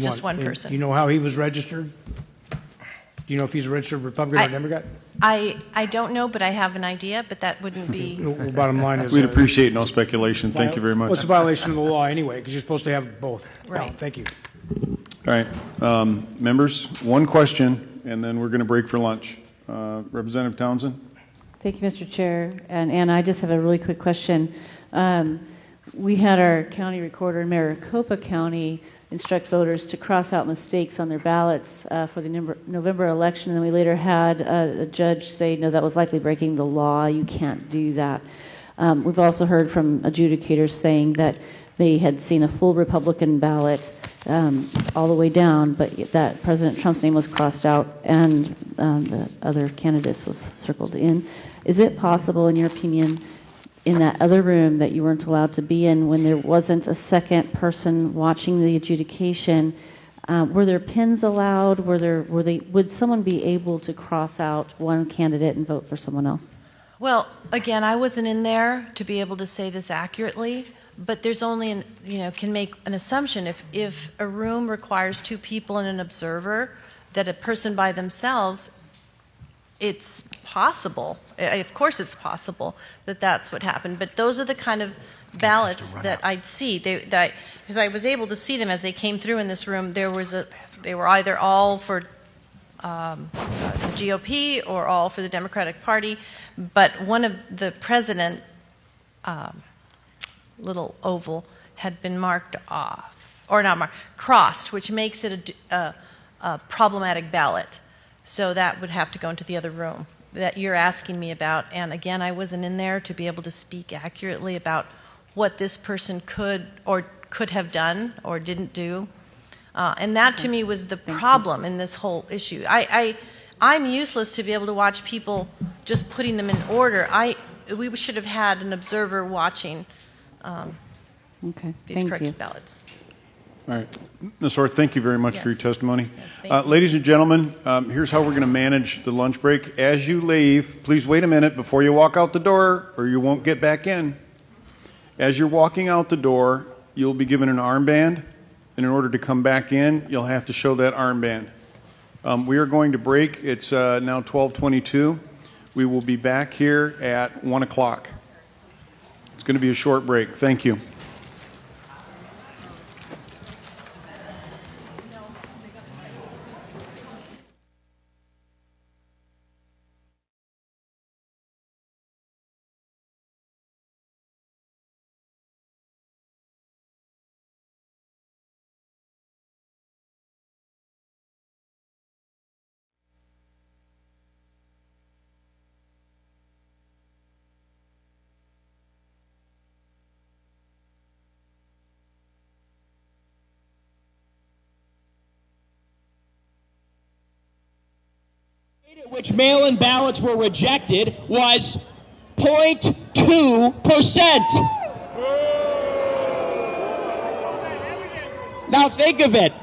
just one person. You know how he was registered? Do you know if he's a registered Republican or Democrat? I don't know, but I have an idea, but that wouldn't be... The bottom line is... We'd appreciate no speculation. Thank you very much. Well, it's a violation of the law anyway, because you're supposed to have both. Right. No, thank you. All right. Members, one question, and then we're going to break for lunch. Representative Townsend? Thank you, Mr. Chair. And Ann, I just have a really quick question. We had our county recorder in Maricopa County instruct voters to cross out mistakes on their ballots for the November election, and then we later had a judge say, no, that was likely breaking the law. You can't do that. We've also heard from adjudicators saying that they had seen a full Republican ballot all the way down, but that President Trump's name was crossed out and the other candidates was circled in. Is it possible, in your opinion, in that other room that you weren't allowed to be in when there wasn't a second person watching the adjudication, were there pins allowed? Would someone be able to cross out one candidate and vote for someone else? Well, again, I wasn't in there to be able to say this accurately, but there's only, can make an assumption. If a room requires two people and an observer, that a person by themselves, it's possible. Of course it's possible that that's what happened. But those are the kind of ballots that I'd see. Because I was able to see them as they came through in this room. They were either all for the GOP or all for the Democratic Party. But one of the president, little oval, had been marked off, or not marked, crossed, which makes it a problematic ballot. So that would have to go into the other room that you're asking me about. And again, I wasn't in there to be able to speak accurately about what this person could have done or didn't do. And that to me was the problem in this whole issue. I'm useless to be able to watch people just putting them in order. We should have had an observer watching these corrected ballots. All right. Ms. Orr, thank you very much for your testimony. Yes, ladies and gentlemen, here's how we're going to manage the lunch break. As you leave, please wait a minute before you walk out the door, or you won't get back in. As you're walking out the door, you'll be given an armband, and in order to come back in, you'll have to show that armband. We are going to break. It's now 12:22. We will be back here at 1 o'clock. It's going to be a short break. Thank you. at which mail-in ballots were rejected was 0.2%. Now think of it.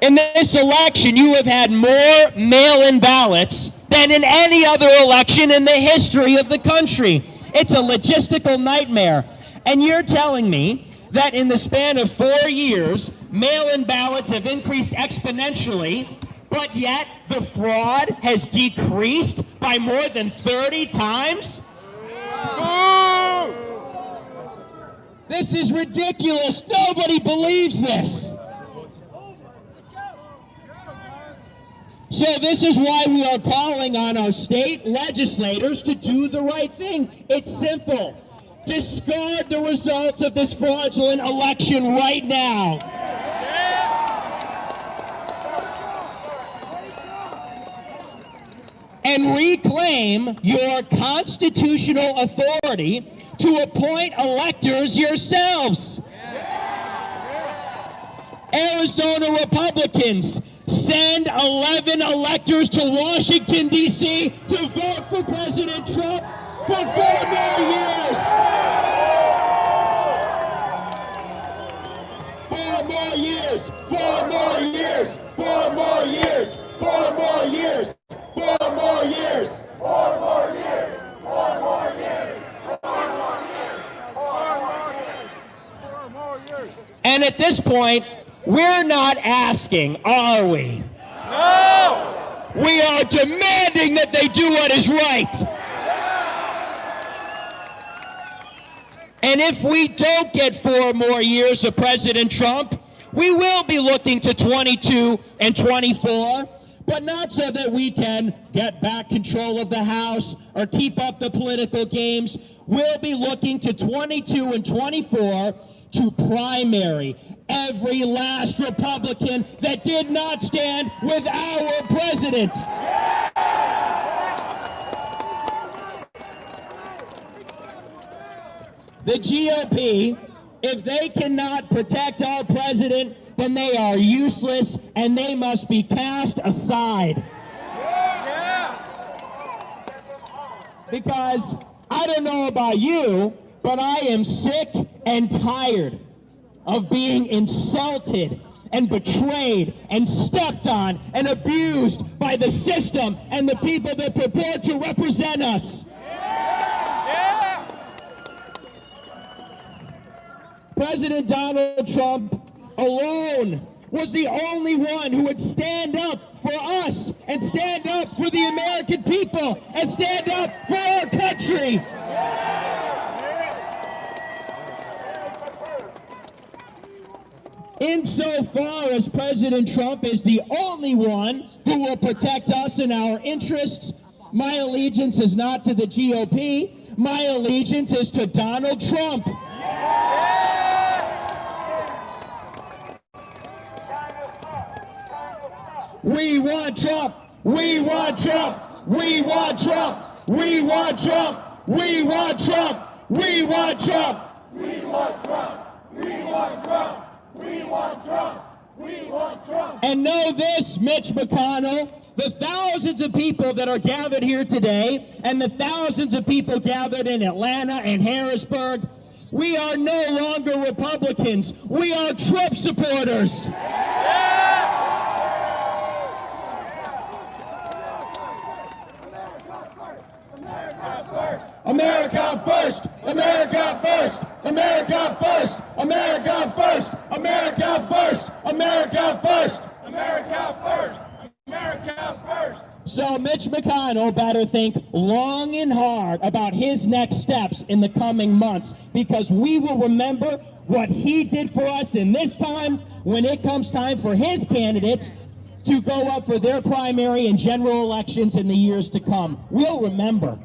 In this election, you have had more mail-in ballots than in any other election in the history of the country. It's a logistical nightmare. And you're telling me that in the span of 4 years, mail-in ballots have increased exponentially, but yet the fraud has decreased by more than 30 times? This is ridiculous. Nobody believes this. So this is why we are calling on our state legislators to do the right thing. It's simple. Discard the results of this fraudulent election right now. And reclaim your constitutional authority to appoint electors yourselves. Arizona Republicans, send 11 electors to Washington, D.C. to vote for President Trump for 4 more years. 4 more years. 4 more years. 4 more years. 4 more years. 4 more years. 4 more years. 4 more years. 4 more years. 4 more years. 4 more years. And at this point, we're not asking, are we? No! We are demanding that they do what is right. And if we don't get 4 more years of President Trump, we will be looking to 22 and 24, but not so that we can get back control of the House or keep up the political games. We'll be looking to 22 and 24 to primary every last Republican that did not stand with our president. The GOP, if they cannot protect our president, then they are useless and they must be cast aside. Because I don't know about you, but I am sick and tired of being insulted and betrayed and stepped on and abused by the system and the people that purport to represent us. President Donald Trump alone was the only one who would stand up for us and stand up for the American people and stand up for our country. Insofar as President Trump is the only one who will protect us and our interests, my allegiance is not to the GOP. My allegiance is to Donald Trump. We want Trump. We want Trump. We want Trump. We want Trump. We want Trump. We want Trump. We want Trump. We want Trump. We want Trump. We want Trump. And know this, Mitch McConnell, the thousands of people that are gathered here today and the thousands of people gathered in Atlanta and Harrisburg, we are no longer Republicans. We are Trump supporters. America first! America first! America first! America first! America first! America first! America first! America first! So Mitch McConnell better think long and hard about his next steps in the coming months, because we will remember what he did for us in this time when it comes time for his candidates to go up for their primary and general elections in the years to come. We'll remember.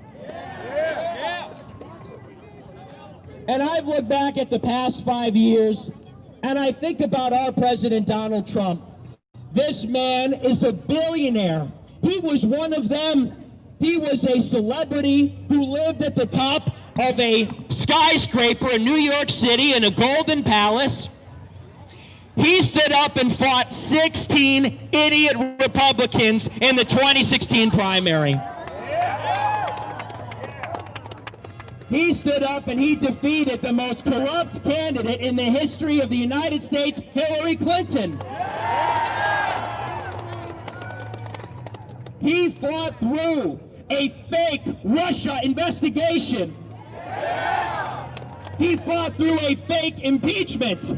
And I've looked back at the past 5 years, and I think about our President Donald Trump. This man is a billionaire. He was one of them. He was a celebrity who lived at the top of a skyscraper in New York City in a golden palace. He stood up and fought 16 idiot Republicans in the 2016 primary. He stood up and he defeated the most corrupt candidate in the history of the United States, Hillary Clinton. He fought through a fake Russia investigation. He fought through a fake impeachment.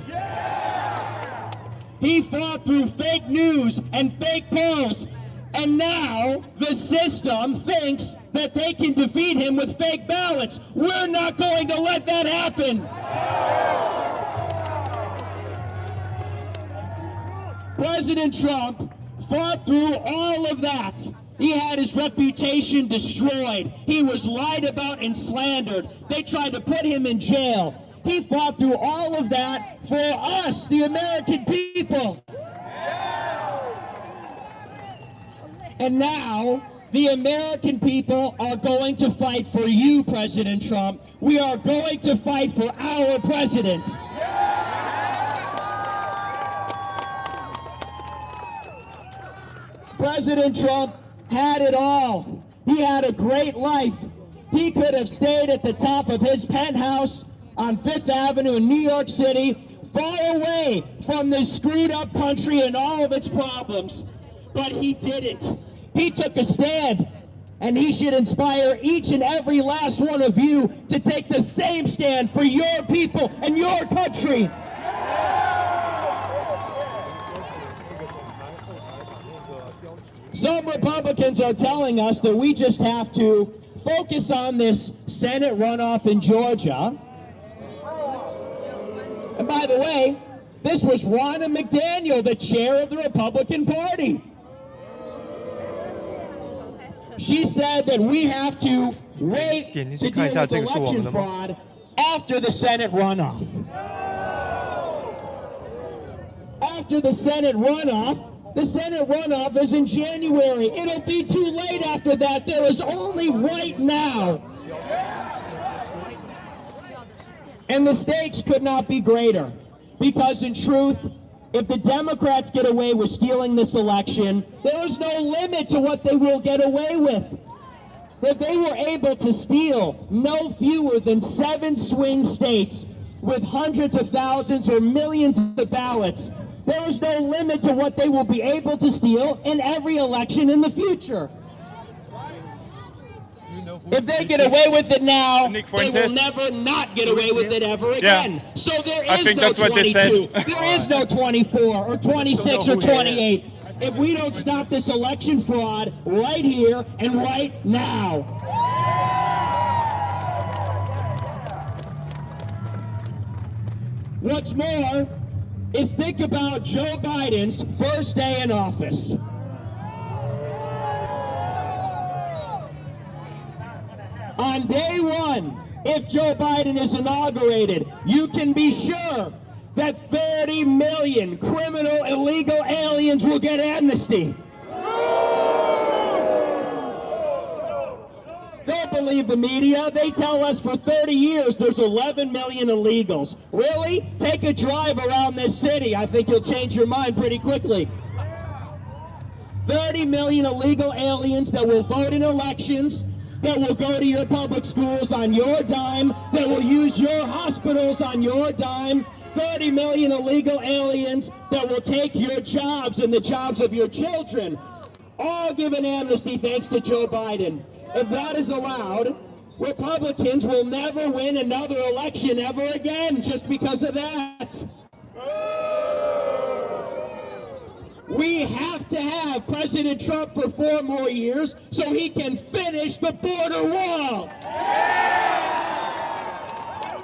He fought through fake news and fake polls. And now the system thinks that they can defeat him with fake ballots. We're not going to let that happen. President Trump fought through all of that. He had his reputation destroyed. He was lied about and slandered. They tried to put him in jail. He fought through all of that for us, the American people. And now, the American people are going to fight for you, President Trump. We are going to fight for our president. President Trump had it all. He had a great life. He could have stayed at the top of his penthouse on Fifth Avenue in New York City, far away from this screwed up country and all of its problems. But he didn't. He took a stand, and he should inspire each and every last one of you to take the same stand for your people and your country. Some Republicans are telling us that we just have to focus on this Senate runoff in Georgia. And by the way, this was Ronna McDaniel, the chair of the Republican Party. She said that we have to wait to deal with election fraud after the Senate runoff. After the Senate runoff is in January. It'll be too late after that. There is only right now. And the stakes could not be greater. Because in truth, if the Democrats get away with stealing this election, there is no limit to what they will get away with. If they were able to steal no fewer than 7 swing states with hundreds of thousands or millions of ballots, there is no limit to what they will be able to steal in every election in the future. If they get away with it now, they will never not get away with it ever again. Yeah. So there is no 22, there is no 24 or 26 or 28. If we don't stop this election fraud right here and right now. What's more is think about Joe Biden's first day in office. On day one, if Joe Biden is inaugurated, you can be sure that 30 million criminal illegal aliens will get amnesty. Don't believe the media. They tell us for 30 years there's 11 million illegals. Really? Take a drive around this city. I think you'll change your mind pretty quickly. 30 million illegal aliens that will vote in elections, that will go to your public schools on your dime, that will use your hospitals on your dime. 30 million illegal aliens that will take your jobs and the jobs of your children, all given amnesty thanks to Joe Biden. If that is allowed, Republicans will never win another election ever again just because of that. We have to have President Trump for 4 more years so he can finish the border wall.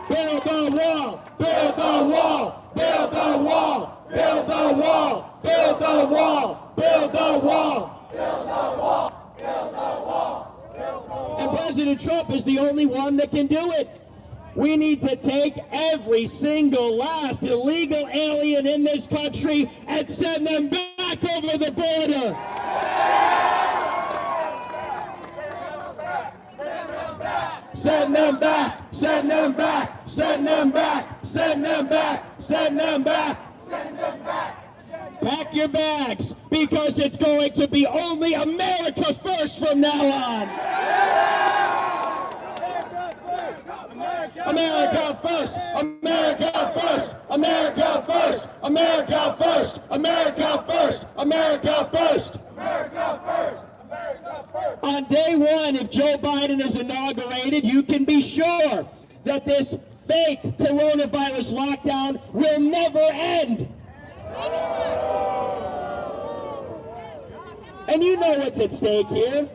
Build the wall, build the wall, build the wall, build the wall, build the wall, build the wall, build the wall, build the wall. And President Trump is the only one that can do it. We need to take every single last illegal alien in this country and send them back over the border. Send them back, send them back, send them back, send them back, send them back, send them back. Pack your bags, because it's going to be only America first from now on. America first! America first! America first! America first! America first! America first! America first! On day one, if Joe Biden is inaugurated, you can be sure that this fake coronavirus lockdown will never end. And you know what's at stake here.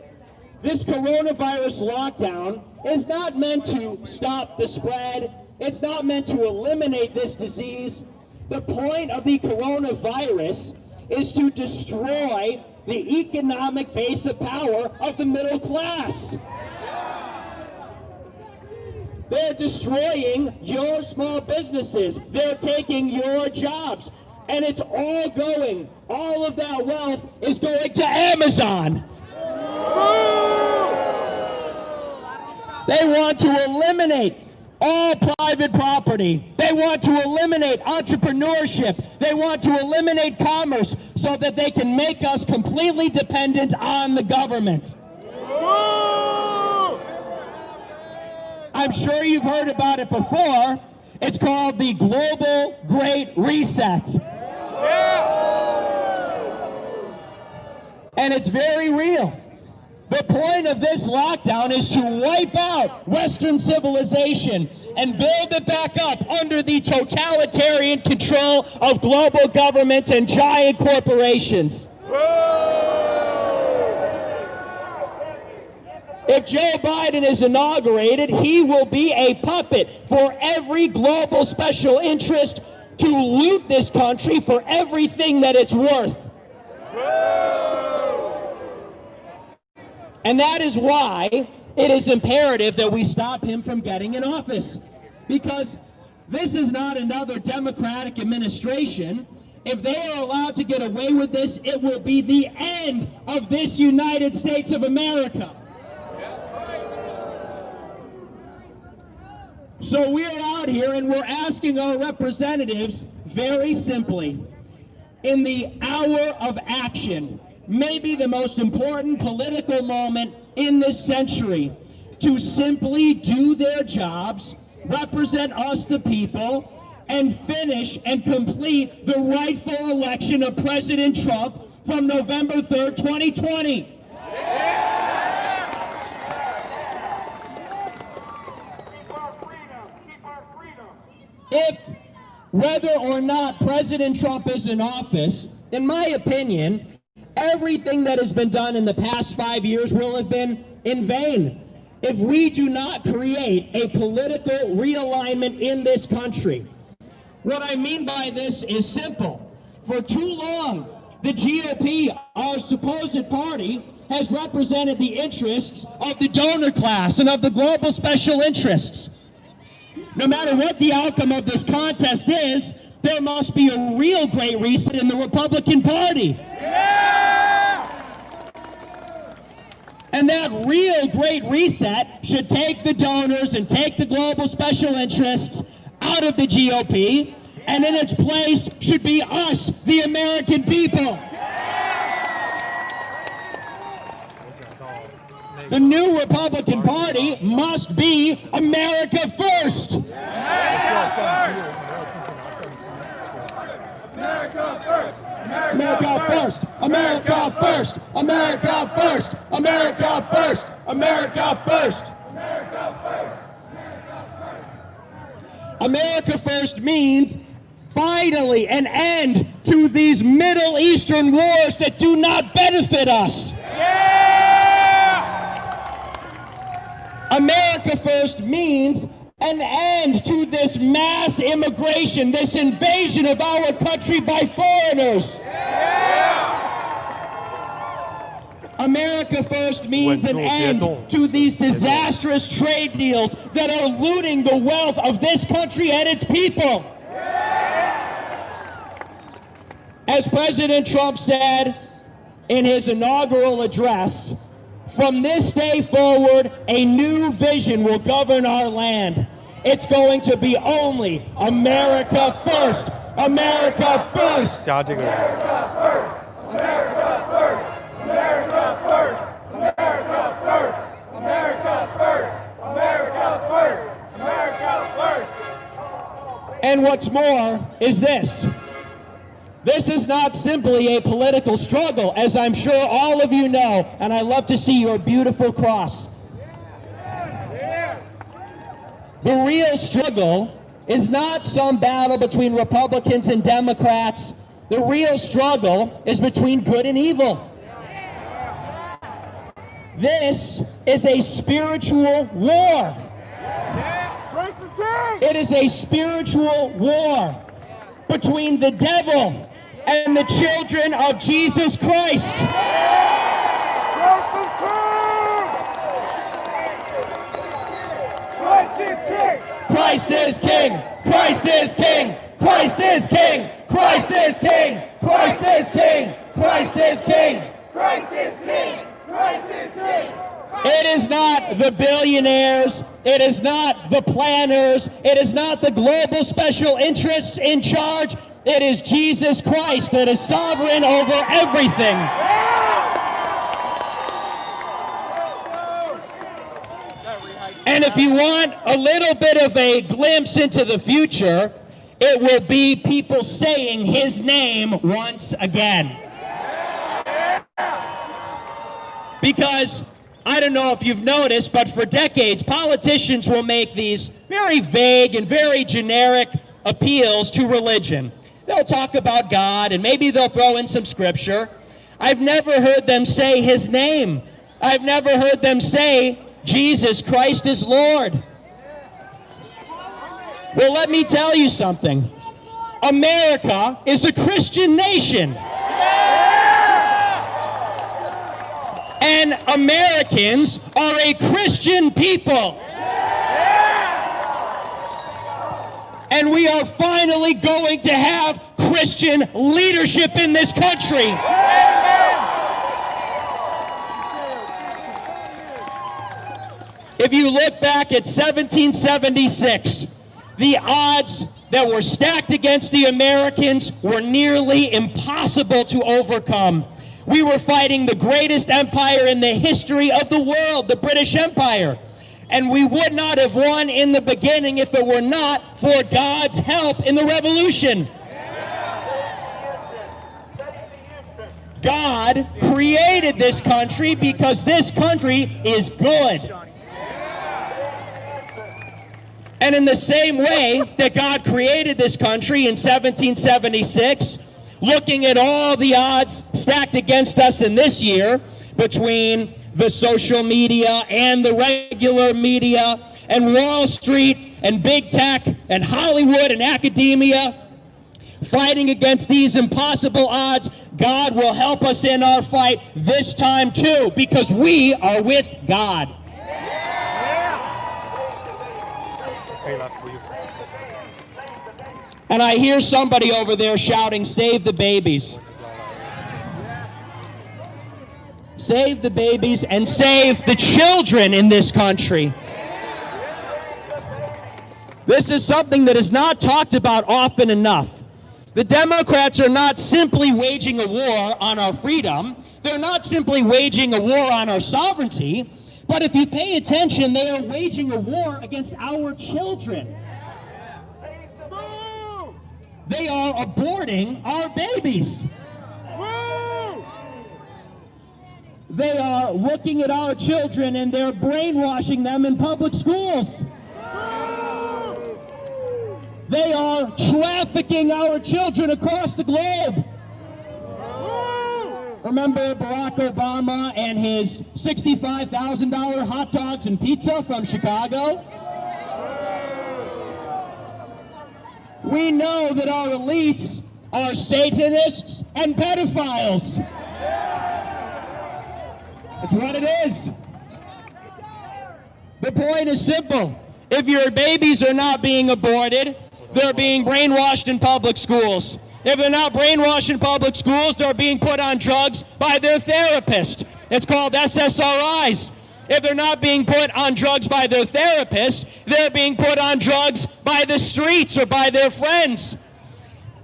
This coronavirus lockdown is not meant to stop the spread. It's not meant to eliminate this disease. The point of the coronavirus is to destroy the economic base of power of the middle class. They're destroying your small businesses. They're taking your jobs. And it's all going, all of that wealth is going to Amazon. They want to eliminate all private property. They want to eliminate entrepreneurship. They want to eliminate commerce so that they can make us completely dependent on the government. I'm sure you've heard about it before. It's called the Global Great Reset. And it's very real. The point of this lockdown is to wipe out Western civilization and build it back up under the totalitarian control of global governments and giant corporations. If Joe Biden is inaugurated, he will be a puppet for every global special interest to loot this country for everything that it's worth. And that is why it is imperative that we stop him from getting in office. Because this is not another Democratic administration. If they are allowed to get away with this, it will be the end of this United States of America. So we're out here and we're asking our representatives very simply, in the hour of action, maybe the most important political moment in this century, to simply do their jobs, represent us the people, and finish and complete the rightful election of President Trump from November 3rd, 2020. If, whether or not President Trump is in office, in my opinion, everything that has been done in the past 5 years will have been in vain if we do not create a political realignment in this country. What I mean by this is simple. For too long, the GOP, our supposed party, has represented the interests of the donor class and of the global special interests. No matter what the outcome of this contest is, there must be a real great reset in the Republican Party. And that real great reset should take the donors and take the global special interests out of the GOP, and in its place should be us, the American people. The new Republican Party must be America first. America first. America first. America first. America first. America first. America first. America first means finally an end to these Middle Eastern wars that do not benefit us. America first means an end to this mass immigration, this invasion of our country by foreigners. America first means an end to these disastrous trade deals that are looting the wealth of this country and its people. As President Trump said in his inaugural address, from this day forward, a new vision will govern our land. It's going to be only America first. America first. And what's more is this. This is not simply a political struggle, as I'm sure all of you know, and I love to see your beautiful cross. The real struggle is not some battle between Republicans and Democrats. The real struggle is between good and evil. This is a spiritual war. It is a spiritual war between the devil and the children of Jesus Christ. Christ is king. Christ is king. Christ is king. Christ is king. Christ is king. Christ is king. Christ is king. Christ is king. It is not the billionaires. It is not the planners. It is not the global special interests in charge. It is Jesus Christ that is sovereign over everything. And if you want a little bit of a glimpse into the future, it will be people saying his name once again. Because I don't know if you've noticed, but for decades, politicians will make these very vague and very generic appeals to religion. They'll talk about God, and maybe they'll throw in some scripture. I've never heard them say his name. I've never heard them say, Jesus Christ is Lord. Well, let me tell you something. America is a Christian nation. And Americans are a Christian people. And we are finally going to have Christian leadership in this country. If you look back at 1776, the odds that were stacked against the Americans were nearly impossible to overcome. We were fighting the greatest empire in the history of the world, the British Empire. And we would not have won in the beginning if it were not for God's help in the Revolution. God created this country because this country is good. And in the same way that God created this country in 1776, looking at all the odds stacked against us in this year between the social media and the regular media and Wall Street and big tech and Hollywood and academia, fighting against these impossible odds, God will help us in our fight this time too, because we are with God. And I hear somebody over there shouting, "Save the babies." Save the babies and save the children in this country. This is something that is not talked about often enough. The Democrats are not simply waging a war on our freedom. They're not simply waging a war on our sovereignty. But if you pay attention, they are waging a war against our children. They are aborting our babies. They are looking at our children and they're brainwashing them in public schools. They are trafficking our children across the globe. Remember Barack Obama and his $65,000 hot dogs and pizza from Chicago? We know that our elites are Satanists and pedophiles. That's what it is. The point is simple. If your babies are not being aborted, they're being brainwashed in public schools. If they're not brainwashed in public schools, they're being put on drugs by their therapist. It's called SSRIs. If they're not being put on drugs by their therapist, they're being put on drugs by the streets or by their friends.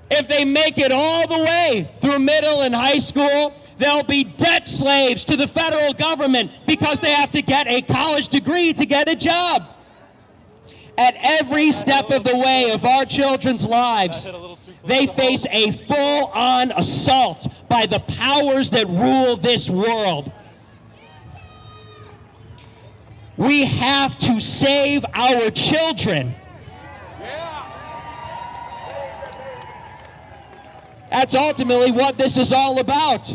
If they make it all the way through middle and high school, they'll be debt slaves to the federal government because they have to get a college degree to get a job. At every step of the way of our children's lives, they face a full-on assault by the powers that rule this world. We have to save our children. That's ultimately what this is all about.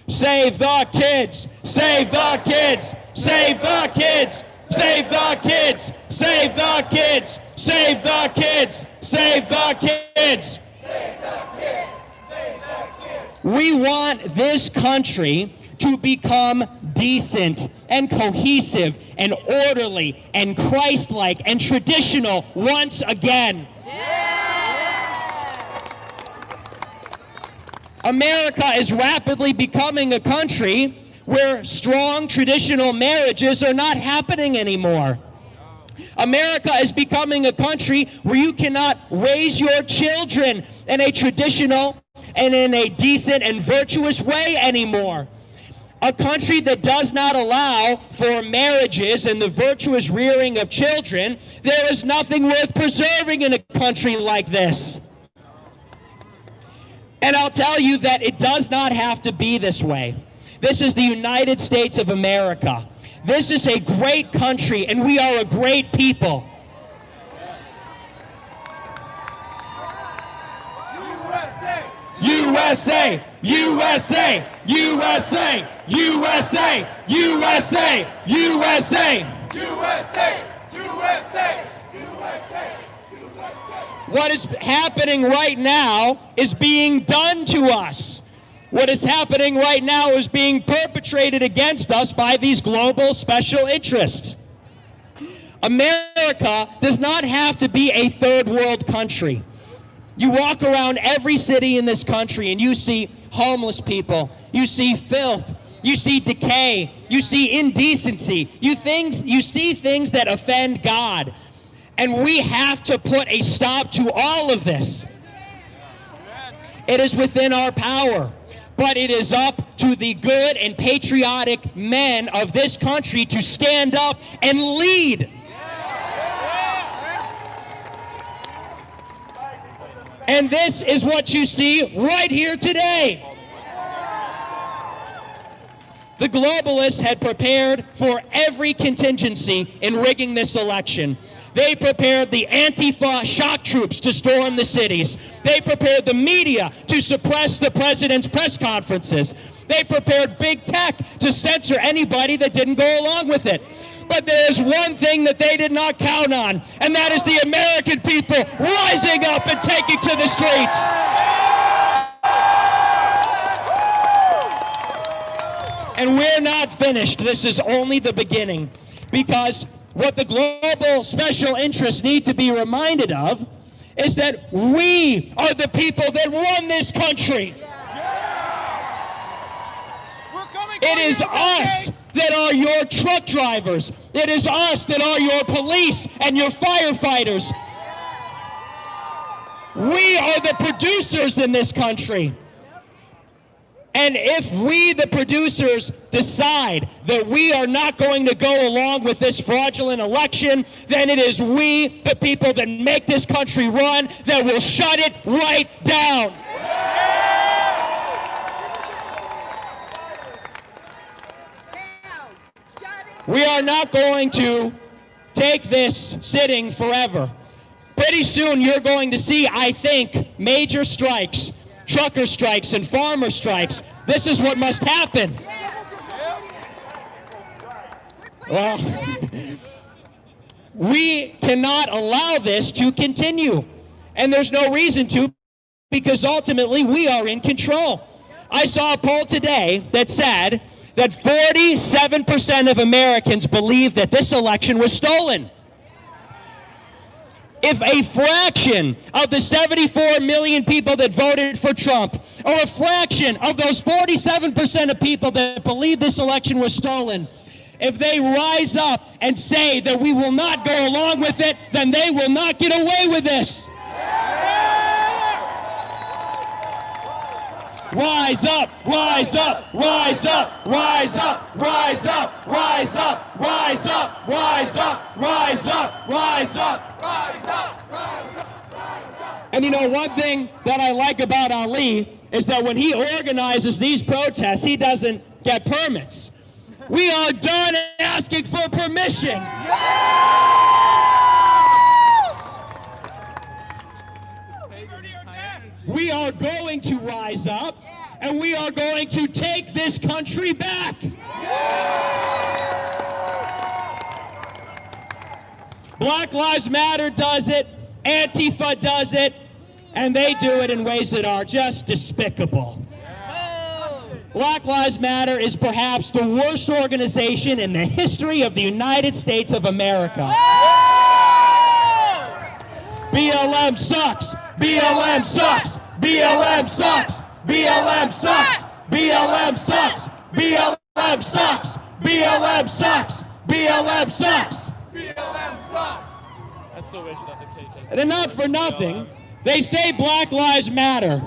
Save the kids! Save the kids! Save the kids! Save the kids! Save the kids! Save the kids! Save the kids! Save the kids! Save the kids! We want this country to become decent and cohesive and orderly and Christ-like and traditional once again. America is rapidly becoming a country where strong traditional marriages are not happening anymore. America is becoming a country where you cannot raise your children in a traditional and in a decent and virtuous way anymore. A country that does not allow for marriages and the virtuous rearing of children. There is nothing worth preserving in a country like this. And I'll tell you that it does not have to be this way. This is the United States of America. This is a great country, and we are a great people. USA! USA! USA! USA! USA! USA! USA! USA! What is happening right now is being done to us. What is happening right now is being perpetrated against us by these global special interests. America does not have to be a third world country. You walk around every city in this country and you see homeless people, you see filth, you see decay, you see indecency, you see things that offend God. And we have to put a stop to all of this. It is within our power, but it is up to the good and patriotic men of this country to stand up and lead. And this is what you see right here today. The globalists had prepared for every contingency in rigging this election. They prepared the Antifa shock troops to storm the cities. They prepared the media to suppress the president's press conferences. They prepared big tech to censor anybody that didn't go along with it. But there is one thing that they did not count on, and that is the American people rising up and taking to the streets. And we're not finished. This is only the beginning. Because what the global special interests need to be reminded of is that we are the people that run this country. It is us that are your truck drivers. It is us that are your police and your firefighters. We are the producers in this country. And if we, the producers, decide that we are not going to go along with this fraudulent election, then it is we, the people that make this country run, that will shut it right down. We are not going to take this sitting forever. Pretty soon you're going to see, I think, major strikes. Trucker strikes and farmer strikes. This is what must happen. Well, we cannot allow this to continue. And there's no reason to, because ultimately we are in control. I saw a poll today that said that 47% of Americans believe that this election was stolen. If a fraction of the 74 million people that voted for Trump, or a fraction of those 47% of people that believe this election was stolen, if they rise up and say that we will not go along with it, then they will not get away with this. Rise up, rise up, rise up, rise up, rise up, rise up, rise up, rise up, rise up, rise up, rise up. And you know, one thing that I like about Ali is that when he organizes these protests, he doesn't get permits. We are done asking for permission. We are going to rise up, and we are going to take this country back. Black Lives Matter does it, Antifa does it, and they do it in ways that are just despicable. Black Lives Matter is perhaps the worst organization in the history of the United States of America. BLM sucks! BLM sucks! BLM sucks! BLM sucks! BLM sucks! BLM sucks! BLM sucks! BLM sucks! BLM sucks! That's so rich about the KKK. And enough for nothing, they say Black Lives Matter.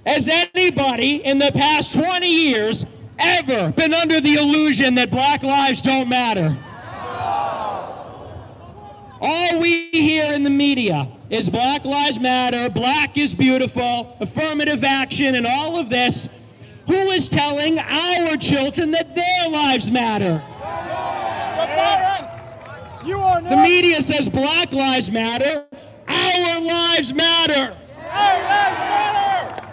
Has anybody in the past 20 years ever been under the illusion that black lives don't matter? All we hear in the media is Black Lives Matter, black is beautiful, affirmative action, and all of this. Who is telling our children that their lives matter? The parents! You are not. The media says Black Lives Matter. Our lives matter. Our lives matter.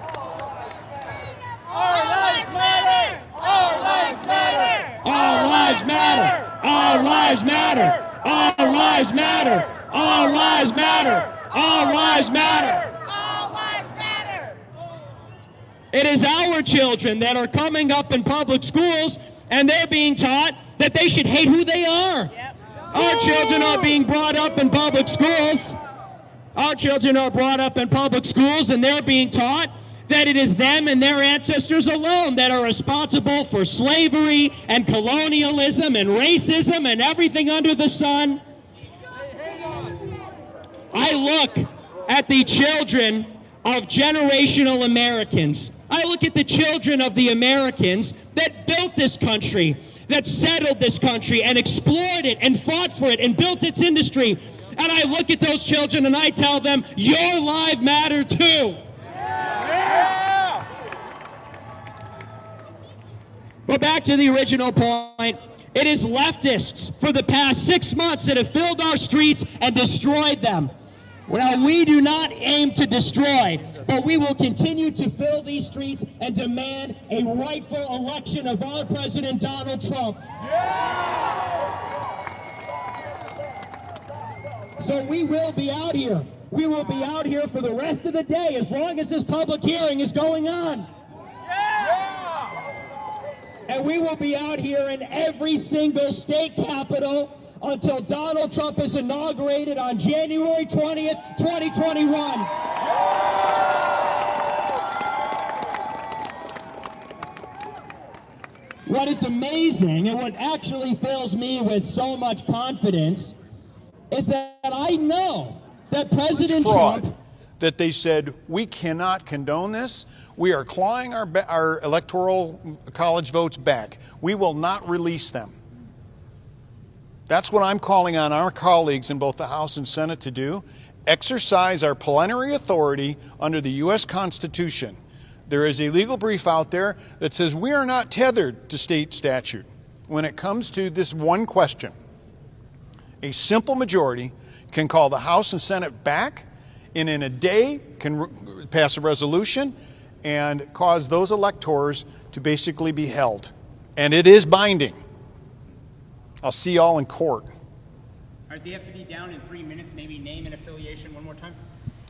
Our lives matter. Our lives matter. Our lives matter. Our lives matter. Our lives matter. Our lives matter. Our lives matter. All lives matter. It is our children that are coming up in public schools, and they're being taught that they should hate who they are. Yep. Our children are being brought up in public schools. Our children are brought up in public schools, and they're being taught that it is them and their ancestors alone that are responsible for slavery and colonialism and racism and everything under the sun. I look at the children of generational Americans. I look at the children of the Americans that built this country, that settled this country and explored it and fought for it and built its industry. And I look at those children and I tell them, your life matters too. Yeah. But back to the original point. It is leftists for the past 6 months that have filled our streets and destroyed them. Well, we do not aim to destroy, but we will continue to fill these streets and demand a rightful election of our President Donald Trump. So we will be out here. We will be out here for the rest of the day as long as this public hearing is going on. And we will be out here in every single state capital until Donald Trump is inaugurated on January 20th, 2021. What is amazing and what actually fills me with so much confidence is that I know that President Trump... that they said, we cannot condone this. We are clawing our electoral college votes back. We will not release them. That's what I'm calling on our colleagues in both the House and Senate to do. Exercise our plenary authority under the U.S. Constitution. There is a legal brief out there that says we are not tethered to state statute when it comes to this one question. A simple majority can call the House and Senate back, and in a day can pass a resolution and cause those electors to basically be held. And it is binding. I'll see y'all in court. All right, they have to be down in 3 minutes. Maybe name and affiliation one more time.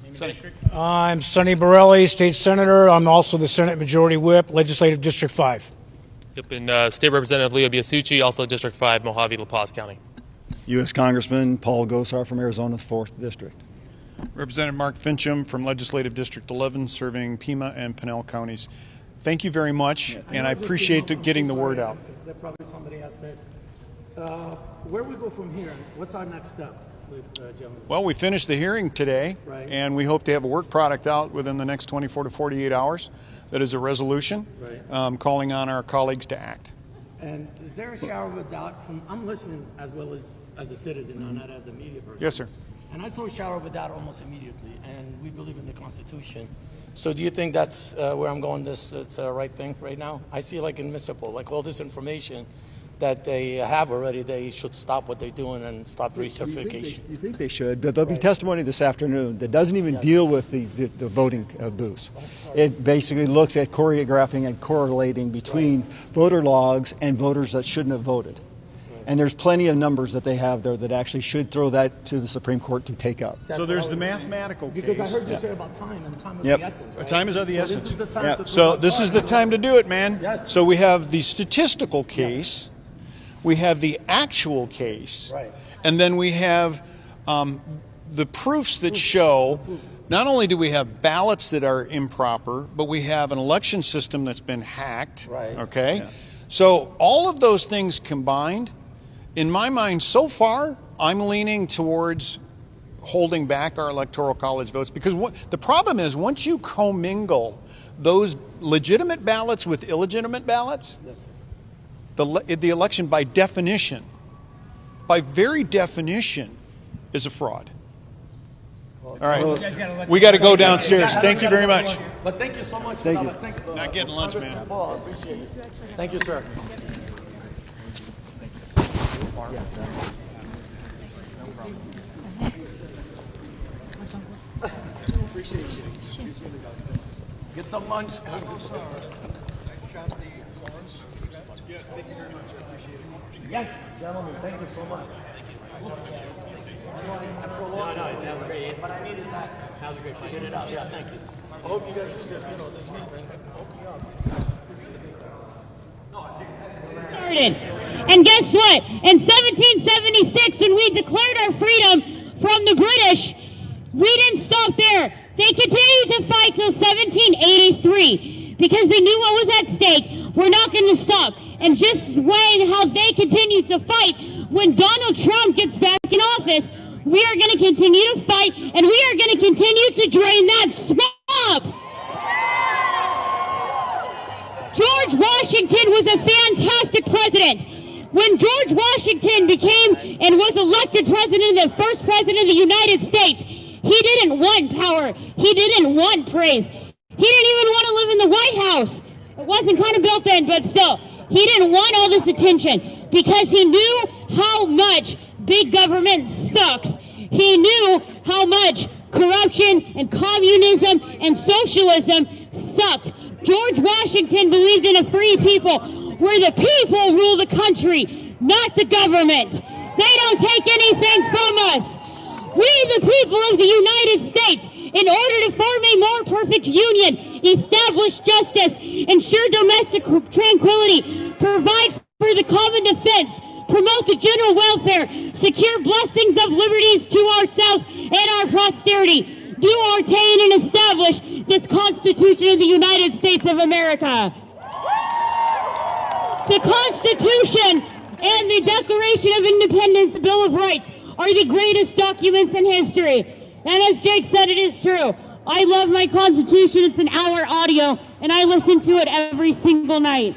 Name and district. I'm Sonny Borelli, State Senator. I'm also the Senate Majority Whip, Legislative District 5. Yep, and State Representative Leo Biasucci, also District 5, Mojave-La Paz County. U.S. Congressman Paul Gosar from Arizona's 4th District. Representative Mark Fincham from Legislative District 11, serving Pima and Pinal counties. Thank you very much, and I appreciate getting the word out. That probably somebody asked that. Where we go from here? What's our next step, gentlemen? Well, we finished the hearing today, right, and we hope to have a work product out within the next 24 to 48 hours that is a resolution calling on our colleagues to act. And is there a shower of a doubt from, I'm listening as well as a citizen, not as a media person. Yes, sir. And I saw a shower of a doubt almost immediately, and we believe in the Constitution. So do you think that's where I'm going, it's the right thing right now? I see like in municipal, like all this information that they have already, they should stop what they're doing and stop recertification. You think they should, but there'll be testimony this afternoon that doesn't even deal with the voting booths. It basically looks at choreographing and correlating between voter logs and voters that shouldn't have voted. And there's plenty of numbers that they have there that actually should throw that to the Supreme Court to take up. So there's the mathematical case. Because I heard you say about time, and time is the essence, right? Time is of the essence. This is the time So this is the time to do it, man. Yes. So we have the statistical case, we have the actual case, and then we have the proofs that show not only do we have ballots that are improper, but we have an election system that's been hacked. Okay? Yeah. So all of those things combined, in my mind, so far, I'm leaning towards holding back our electoral college votes, because the problem is once you commingle those legitimate ballots with illegitimate ballots, the election by definition, by very definition, is a fraud. All right, we got to go downstairs. Thank you very much. But thank you so much for that. Not getting lunch, man. I appreciate it. Thank you, sir. Get some lunch. Yes, thank you very much. I appreciate it. Yes, gentlemen, thank you so much. No, that was a great answer. But I needed that. That was a great to get it out. Yeah, thank you. I hope you guys use it, this week. I hope you started. And guess what? In 1776, when we declared our freedom from the British, we didn't stop there. They continued to fight till 1783 because they knew what was at stake. We're not going to stop. And just weighing how they continued to fight, when Donald Trump gets back in office, we are going to continue to fight, and we are going to continue to drain that swamp. George Washington was a fantastic president. When George Washington became and was elected president, the first president of the United States, he didn't want power. He didn't want praise. He didn't even want to live in the White House. It wasn't kind of built in, but still, he didn't want all this attention because he knew how much big government sucks. He knew how much corruption and communism and socialism sucked. George Washington believed in a free people where the people rule the country, not the government. They don't take anything from us. We, the people of the United States, in order to form a more perfect union, establish justice, ensure domestic tranquility, provide for the common defense, promote the general welfare, secure blessings of liberties to ourselves and our posterity, do ordain and establish this Constitution of the United States of America. The Constitution and the Declaration of Independence, the Bill of Rights, are the greatest documents in history. And as Jake said, it is true. I love my Constitution. It's an hour audio, and I listen to it every single night.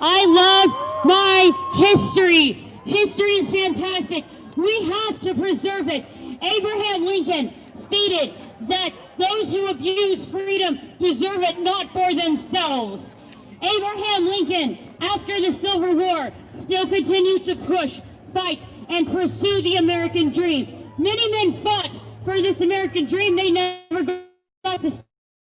I love my history. History is fantastic. We have to preserve it. Abraham Lincoln stated that those who abuse freedom deserve it not for themselves. Abraham Lincoln, after the Civil War, still continued to push, fight, and pursue the American dream. Many men fought for this American dream they never got to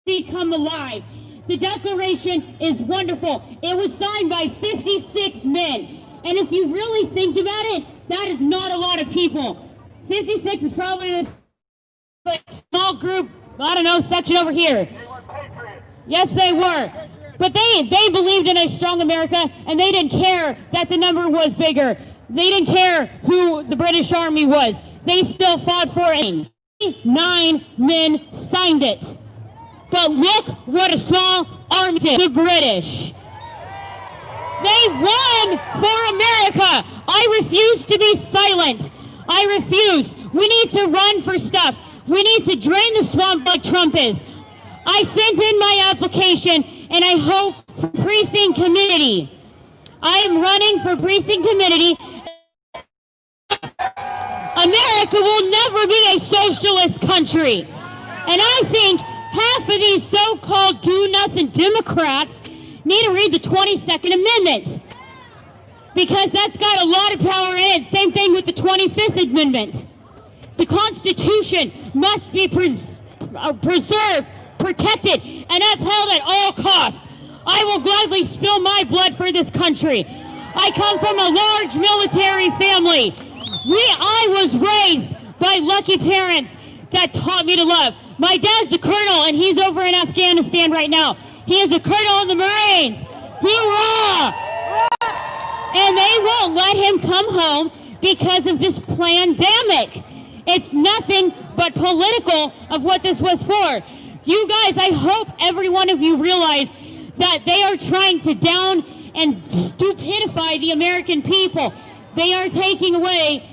see come alive. The Declaration is wonderful. It was signed by 56 men. And if you really think about it, that is not a lot of people. 56 is probably this small group, I don't know, section over here. Yes, they were. But they believed in a strong America, and they didn't care that the number was bigger. They didn't care who the British Army was. They still fought for it. 9 men signed it. But look what a small army did. The British. They won for America. I refuse to be silent. I refuse. We need to run for stuff. We need to drain the swamp like Trump is. I sent in my application, and I hope for precinct committee. I am running for precinct committee. America will never be a socialist country. And I think half of these so-called do-nothing Democrats need to read the 22nd Amendment, because that's got a lot of power in it. Same thing with the 25th Amendment. The Constitution must be preserved, protected, and upheld at all costs. I will gladly spill my blood for this country. I come from a large military family. I was raised by lucky parents that taught me to love. My dad's a colonel, and he's over in Afghanistan right now. He is a colonel in the Marines. Hoorah! And they won't let him come home because of this pandemic. It's nothing but political of what this was for. You guys, I hope every one of you realize that they are trying to down and stupidify the American people. They are taking away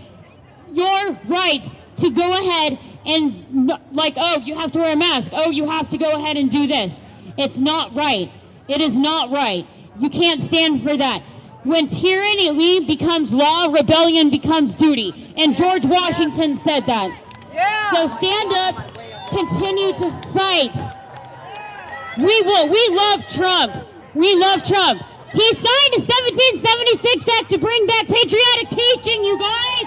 your rights to go ahead and, like, oh, you have to wear a mask. Oh, you have to go ahead and do this. It's not right. It is not right. You can't stand for that. When tyranny becomes law, rebellion becomes duty. And George Washington said that. Yeah. So stand up, continue to fight. We love Trump. We love Trump. He signed a 1776 Act to bring back patriotic teaching, you guys.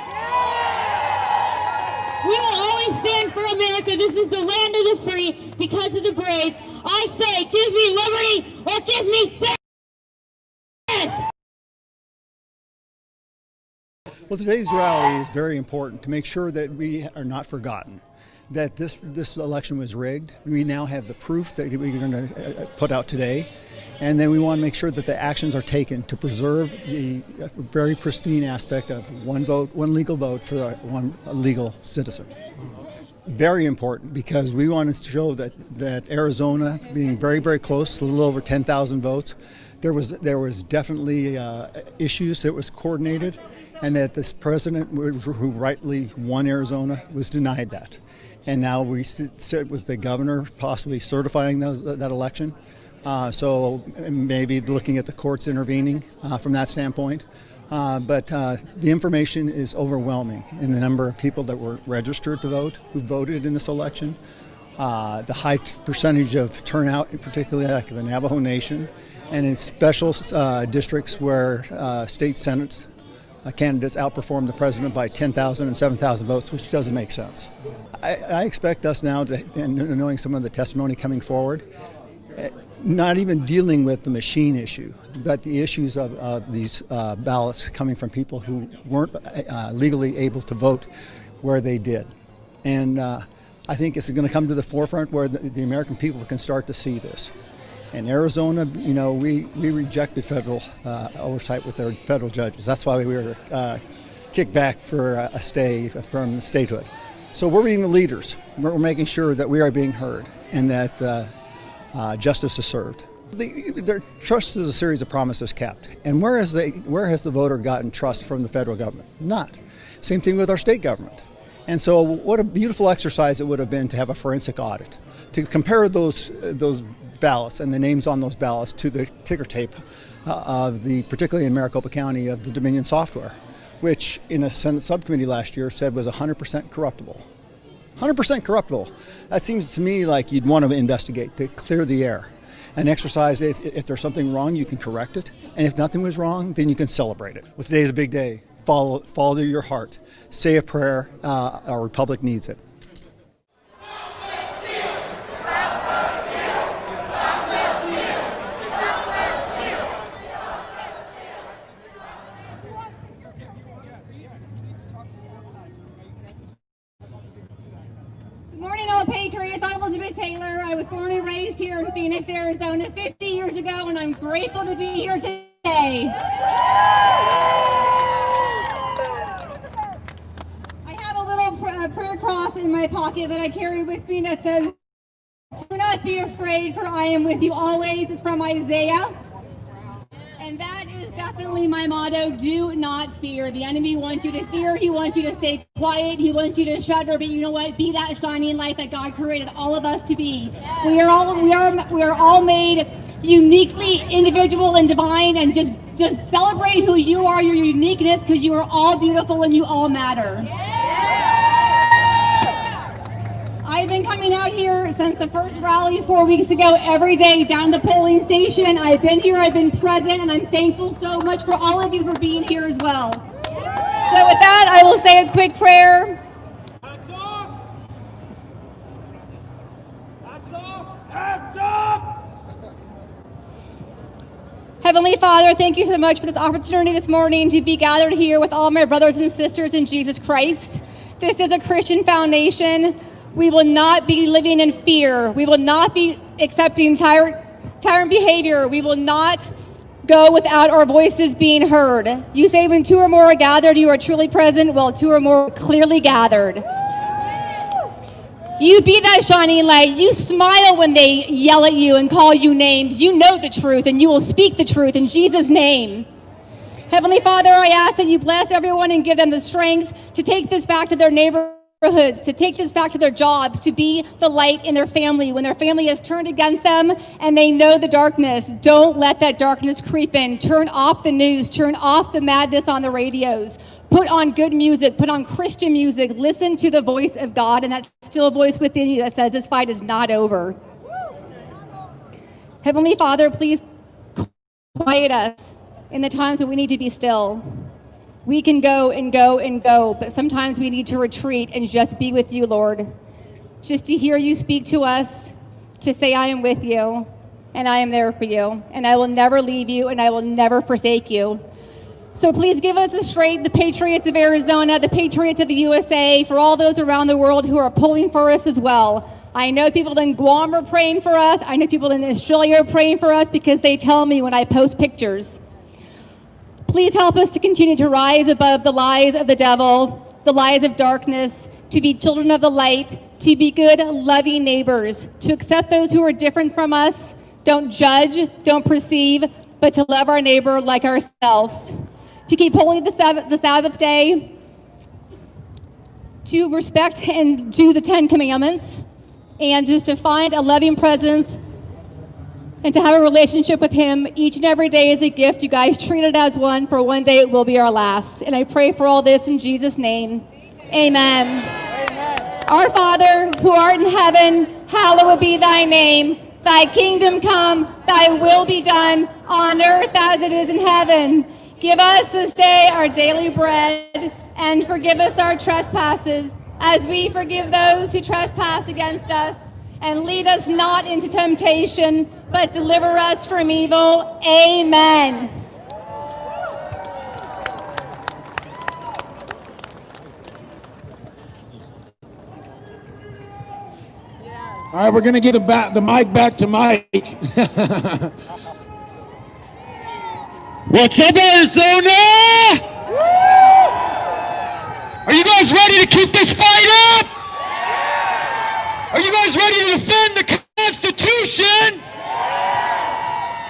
We will always stand for America. This is the land of the free because of the brave. I say, give me liberty or give me death. Well, today's rally is very important to make sure that we are not forgotten, that this election was rigged. We now have the proof that we're going to put out today, and then we want to make sure that the actions are taken to preserve the very pristine aspect of one vote, one legal vote for one legal citizen. Very important, because we want to show that Arizona, being very, very close, a little over 10,000 votes, there was definitely issues that was coordinated, and that this president who rightly won Arizona was denied that. And now we sit with the governor possibly certifying that election. So maybe looking at the courts intervening from that standpoint. But the information is overwhelming in the number of people that were registered to vote, who voted in this election. The high percentage of turnout, particularly like the Navajo Nation, and in special districts where state Senate candidates outperformed the president by 10,000 and 7,000 votes, which doesn't make sense. I expect us now, and knowing some of the testimony coming forward, not even dealing with the machine issue, but the issues of these ballots coming from people who weren't legally able to vote where they did. And I think it's going to come to the forefront where the American people can start to see this. In Arizona, you know, we rejected federal oversight with our federal judges. That's why we were kicked back for a stay from statehood. So we're being the leaders. We're making sure that we are being heard and that justice is served. Their trust is a series of promises kept. And where has the voter gotten trust from the federal government? Not. Same thing with our state government. And so what a beautiful exercise it would have been to have a forensic audit, to compare those ballots and the names on those ballots to the ticker tape of particularly in Maricopa County, of the Dominion software, which in a Senate subcommittee last year said was 100% corruptible. 100% corruptible. That seems to me like you'd want to investigate, to clear the air. An exercise, if there's something wrong, you can correct it. And if nothing was wrong, then you can celebrate it. Well, today's a big day. Follow your heart. Say a prayer. Our republic needs it. Patriots, I'm Elizabeth Taylor. I was born and raised here in Phoenix, Arizona 50 years ago, and I'm grateful to be here today. I have a little prayer cross in my pocket that I carry with me that says, "Do not be afraid, for I am with you always." It's from Isaiah. And that is definitely my motto. Do not fear. The enemy wants you to fear. He wants you to stay quiet. He wants you to shudder. But you know what? Be that shining light that God created all of us to be. We are all made uniquely individual and divine, and just celebrate who you are, your uniqueness, because you are all beautiful and you all matter. I've been coming out here since the first rally 4 weeks ago, every day down the polling station. I've been here, I've been present, and I'm thankful so much for all of you for being here as well. So with that, I will say a quick prayer. Hats off! Hats off! Hats off! Heavenly Father, thank you so much for this opportunity this morning to be gathered here with all my brothers and sisters in Jesus Christ. This is a Christian foundation. We will not be living in fear. We will not be accepting tyrant behavior. We will not go without our voices being heard. You say when 2 or more are gathered, you are truly present. Well, 2 or more are clearly gathered. You be that shining light. You smile when they yell at you and call you names. You know the truth, and you will speak the truth in Jesus' name. Heavenly Father, I ask that you bless everyone and give them the strength to take this back to their neighborhoods, to take this back to their jobs, to be the light in their family. When their family is turned against them and they know the darkness, don't let that darkness creep in. Turn off the news. Turn off the madness on the radios. Put on good music, put on Christian music, listen to the voice of God and that still voice within you that says this fight is not over. Heavenly Father, please quiet us in the times when we need to be still. We can go and go and go, but sometimes we need to retreat and just be with you, Lord. Just to hear you speak to us, to say I am with you and I am there for you and I will never leave you and I will never forsake you. So please give us the strength, the patriots of Arizona, the patriots of the USA, for all those around the world who are pulling for us as well. I know people in Guam are praying for us. I know people in Australia are praying for us because they tell me when I post pictures. Please help us to continue to rise above the lies of the devil, the lies of darkness, to be children of the light, to be good, loving neighbors, to accept those who are different from us, don't judge, don't perceive, but to love our neighbor like ourselves. To keep holy the Sabbath day, to respect and do the 10 Commandments, and just to find a loving presence and to have a relationship with him each and every day is a gift. You guys treat it as one, for one day it will be our last. And I pray for all this in Jesus' name. Amen. Amen. Our Father, who art in heaven, hallowed be thy name. Thy kingdom come, thy will be done, on earth as it is in heaven. Give us this day our daily bread, and forgive us our trespasses, as we forgive those who trespass against us. And lead us not into temptation, but deliver us from evil. Amen. All right, we're going to give the mic back to Mike. What's up, Arizona? Are you guys ready to keep this fight up? Are you guys ready to defend the Constitution?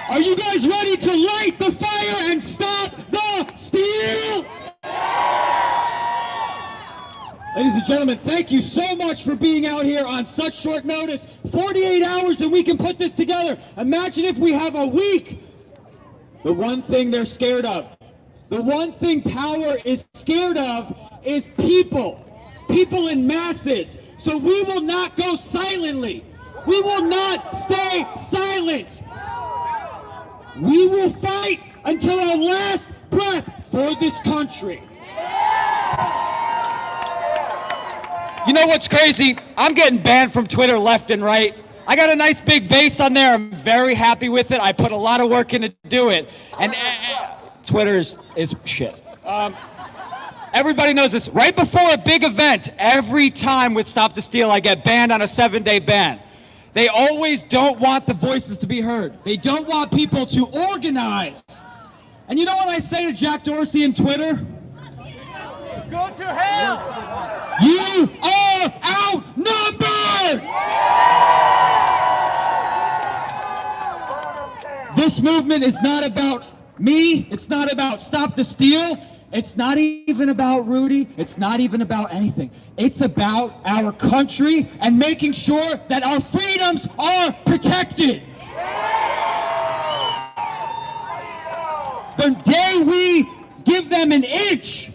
Are you guys ready to light the fire and stop the steal? Ladies and gentlemen, thank you so much for being out here on such short notice. 48 hours and we can put this together. Imagine if we have a week. The one thing they're scared of, the one thing power is scared of is people. People in masses. So we will not go silently. We will not stay silent. We will fight until our last breath for this country. You know what's crazy? I'm getting banned from Twitter left and right. I got a nice big base on there. I'm very happy with it. I put a lot of work in to do it. And Twitter is shit. Everybody knows this. Right before a big event, every time with Stop the Steal, I get banned on a 7-day ban. They always don't want the voices to be heard. They don't want people to organize. And you know what I say to Jack Dorsey and Twitter? Go to hell! You are outnumbered! This movement is not about me. It's not about Stop the Steal. It's not even about Rudy. It's not even about anything. It's about our country and making sure that our freedoms are protected. The day we give them an inch,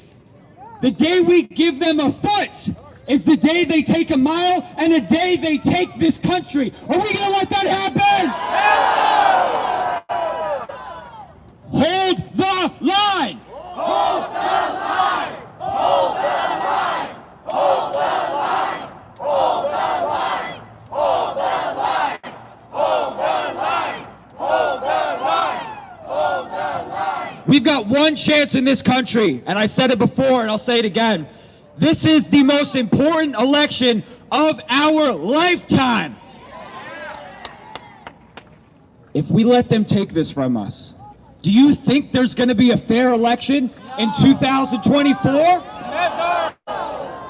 the day we give them a foot, is the day they take a mile and the day they take this country. Are we going to let that happen? Hold the line! Hold the line! Hold the line! Hold the line! Hold the line! Hold the line! Hold the line! Hold the line! Hold the line! We've got one chance in this country, and I said it before and I'll say it again. This is the most important election of our lifetime. If we let them take this from us, do you think there's going to be a fair election in 2024? Never.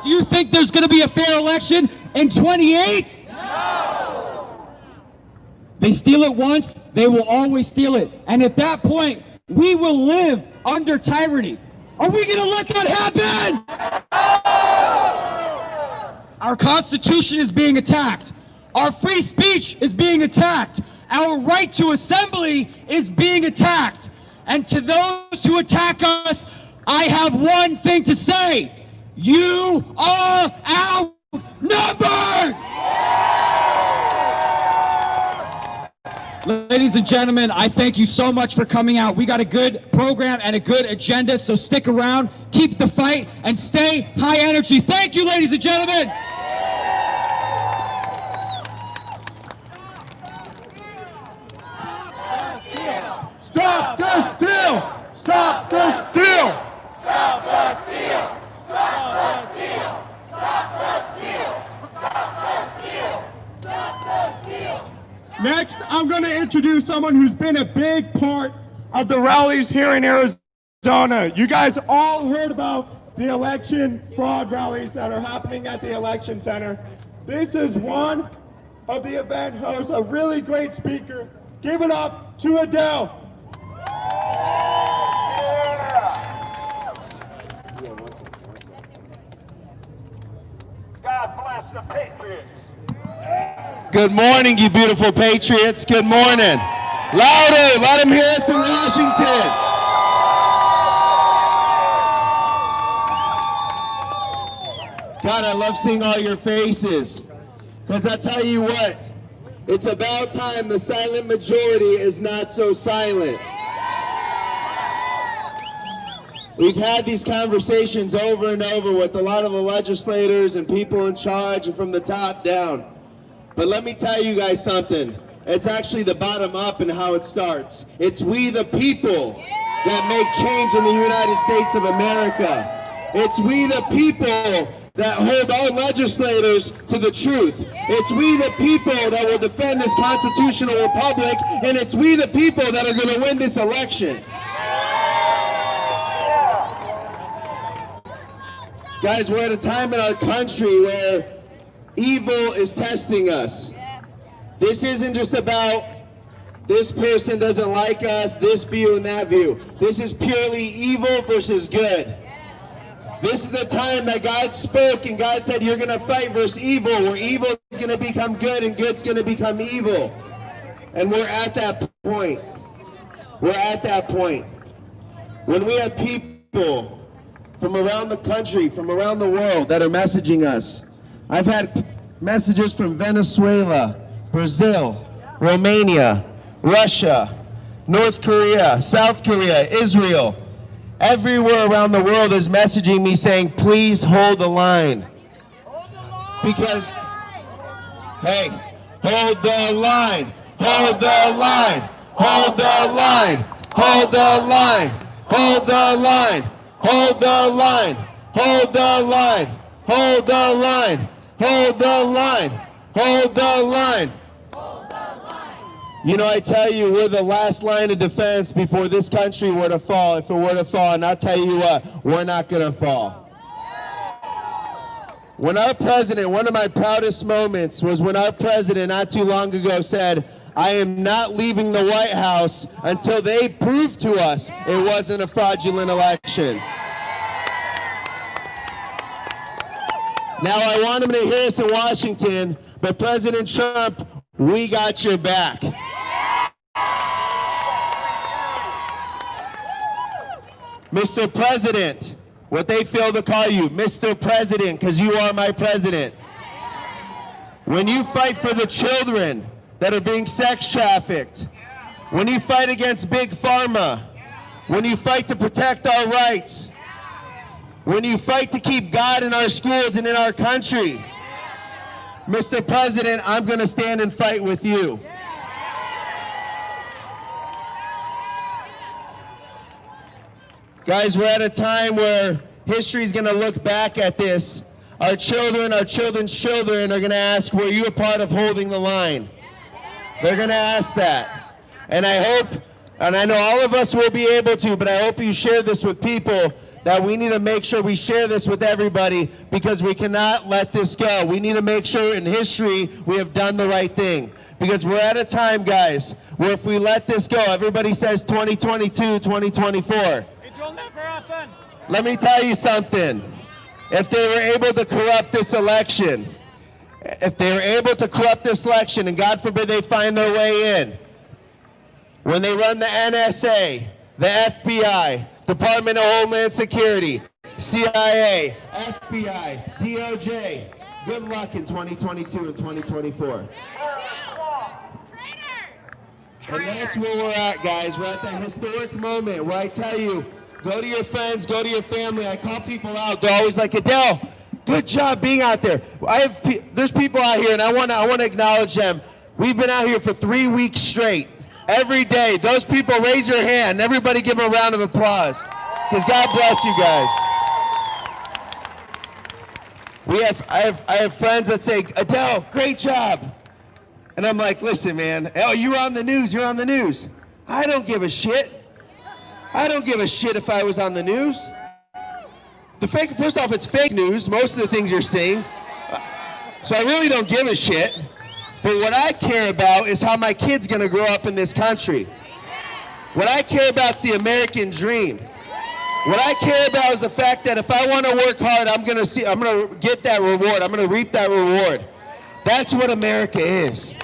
Do you think there's going to be a fair election in 28? No. They steal it once, they will always steal it. And at that point, we will live under tyranny. Are we going to let that happen? Our Constitution is being attacked. Our free speech is being attacked. Our right to assembly is being attacked. And to those who attack us, I have one thing to say. You are outnumbered! Ladies and gentlemen, I thank you so much for coming out. We got a good program and a good agenda, so stick around, keep the fight, and stay high energy. Thank you, ladies and gentlemen! Stop the steal! Stop the steal! Stop the steal! Stop the steal! Stop the steal! Stop the steal! Stop the steal! Next, I'm going to introduce someone who's been a big part of the rallies here in Arizona. You guys all heard about the election fraud rallies that are happening at the election center. This is one of the event hosts, a really great speaker. Give it up to Adele. God bless the Patriots. Good morning, you beautiful patriots. Good morning. Louder, let them hear us in Washington. God, I love seeing all your faces. Because I tell you what, it's about time the silent majority is not so silent. We've had these conversations over and over with a lot of the legislators and people in charge and from the top down. But let me tell you guys something. It's actually the bottom up and how it starts. It's we the people that make change in the United States of America. It's we the people that hold our legislators to the truth. It's we the people that will defend this constitutional republic, and it's we the people that are going to win this election. Guys, we're at a time in our country where evil is testing us. This isn't just about this person doesn't like us, this view and that view. This is purely evil versus good. This is the time that God spoke and God said you're going to fight versus evil, where evil is going to become good and good's going to become evil. And we're at that point. We're at that point. When we have people from around the country, from around the world that are messaging us. I've had messages from Venezuela, Brazil, Romania, Russia, North Korea, South Korea, Israel. Everywhere around the world is messaging me saying, please hold the line. Because, hey, hold the line, hold the line, hold the line, hold the line, hold the line, hold the line, hold the line, hold the line, hold the line, hold the line. You know, I tell you, we're the last line of defense before this country were to fall, if it were to fall, and I'll tell you what, we're not going to fall. When our president, one of my proudest moments was when our president not too long ago said, I am not leaving the White House until they prove to us it wasn't a fraudulent election. Now, I want him to hear us in Washington, but President Trump, we got your back. Mr. President, what they fail to call you, Mr. President, because you are my president. When you fight for the children that are being sex trafficked, when you fight against Big Pharma, when you fight to protect our rights, when you fight to keep God in our schools and in our country, Mr. President, I'm going to stand and fight with you. Guys, we're at a time where history is going to look back at this. Our children, our children's children are going to ask, were you a part of holding the line? They're going to ask that. And I hope, and I know all of us will be able to, but I hope you share this with people, that we need to make sure we share this with everybody, because we cannot let this go. We need to make sure in history we have done the right thing. Because we're at a time, guys, where if we let this go, everybody says 2022, 2024. Let me tell you something. If they were able to corrupt this election, and God forbid they find their way in, when they run the NSA, the FBI, Department of Homeland Security, CIA, FBI, DOJ, good luck in 2022 and 2024. And that's where we're at, guys. We're at that historic moment where I tell you, go to your friends, go to your family. I call people out. They're always like, Adele, good job being out there. There's people out here, and I want to acknowledge them. We've been out here for 3 weeks straight. Every day. Those people, raise your hand. Everybody give them a round of applause. Because God bless you guys. I have friends that say, Adele, great job. And I'm like, listen, man. Oh, you're on the news. You're on the news. I don't give a shit. I don't give a shit if I was on the news. First off, it's fake news, most of the things you're seeing. So I really don't give a shit. But what I care about is how my kid's gonna grow up in this country. What I care about is the American dream. What I care about is the fact that if I want to work hard, I'm gonna get that reward. I'm gonna reap that reward. That's what America is.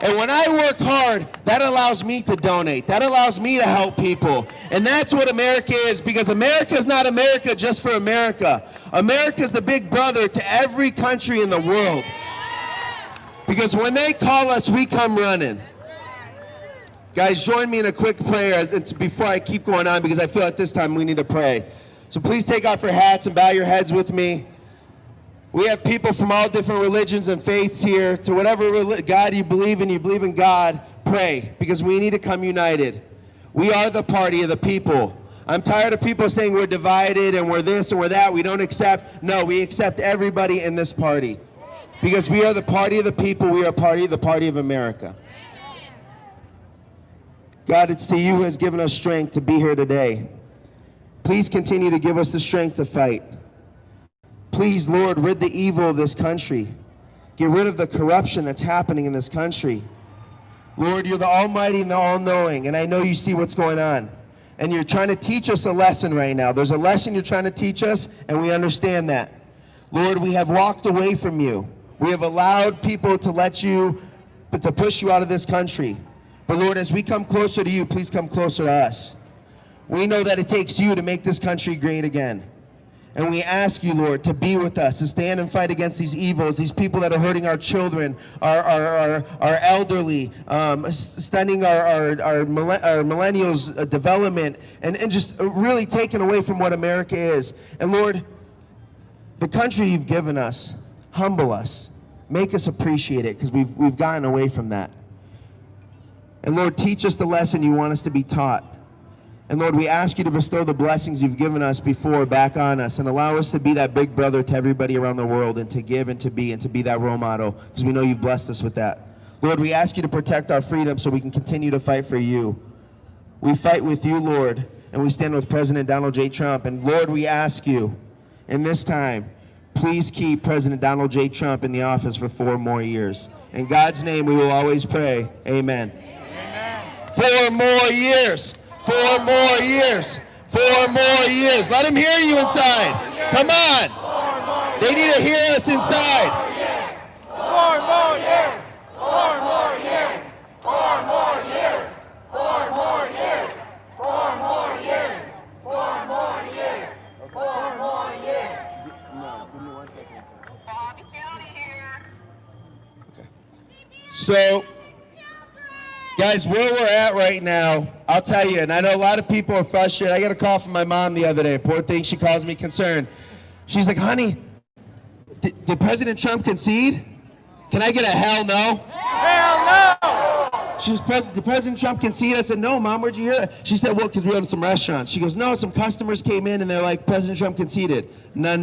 And when I work hard, that allows me to donate. That allows me to help people. And that's what America is, because America is not America just for America. America is the big brother to every country in the world. Because when they call us, we come running. Guys, join me in a quick prayer before I keep going on, because I feel at this time we need to pray. So please take off your hats and bow your heads with me. We have people from all different religions and faiths here. To whatever God you believe in God, pray, because we need to come united. We are the party of the people. I'm tired of people saying we're divided and we're this and we're that. We don't accept. No, we accept everybody in this party. Because we are the party of the people. We are the party of America. God, it's to you who has given us strength to be here today. Please continue to give us the strength to fight. Please, Lord, rid the evil of this country. Get rid of the corruption that's happening in this country. Lord, you're the Almighty and the All-Knowing, and I know you see what's going on. And you're trying to teach us a lesson right now. There's a lesson you're trying to teach us, and we understand that. Lord, we have walked away from you. We have allowed people to push you out of this country. But Lord, as we come closer to you, please come closer to us. We know that it takes you to make this country great again. And we ask you, Lord, to be with us, to stand and fight against these evils, these people that are hurting our children, our elderly, stunning our millennials' development, and just really taken away from what America is. And Lord, the country you've given us, humble us, make us appreciate it, because we've gotten away from that. And Lord, teach us the lesson you want us to be taught. And Lord, we ask you to bestow the blessings you've given us before back on us, and allow us to be that big brother to everybody around the world, and to give and to be that role model, because we know you've blessed us with that. Lord, we ask you to protect our freedom so we can continue to fight for you. We fight with you, Lord, and we stand with President Donald J. Trump. And Lord, we ask you in this time, please keep President Donald J. Trump in the office for 4 more years. In God's name, we will always pray. Amen. Amen. 4 more years. 4 more years. 4 more years. Let them hear you inside. Come on. They need to hear us inside. 4 more years. 4 more years. 4 more years. 4 more years. 4 more years. 4 more years. 4 more So, guys, where we're at right now, I'll tell you, and I know a lot of people are frustrated. I got a call from my mom the other day. Poor thing, she calls me concerned. She's like, honey, did President Trump concede? Can I get a hell no? Hell no! She was, did President Trump concede? I said, no, Mom, where'd you hear that? She said, well, because we own some restaurants. She goes, no, some customers came in and they're like, President Trump conceded. No.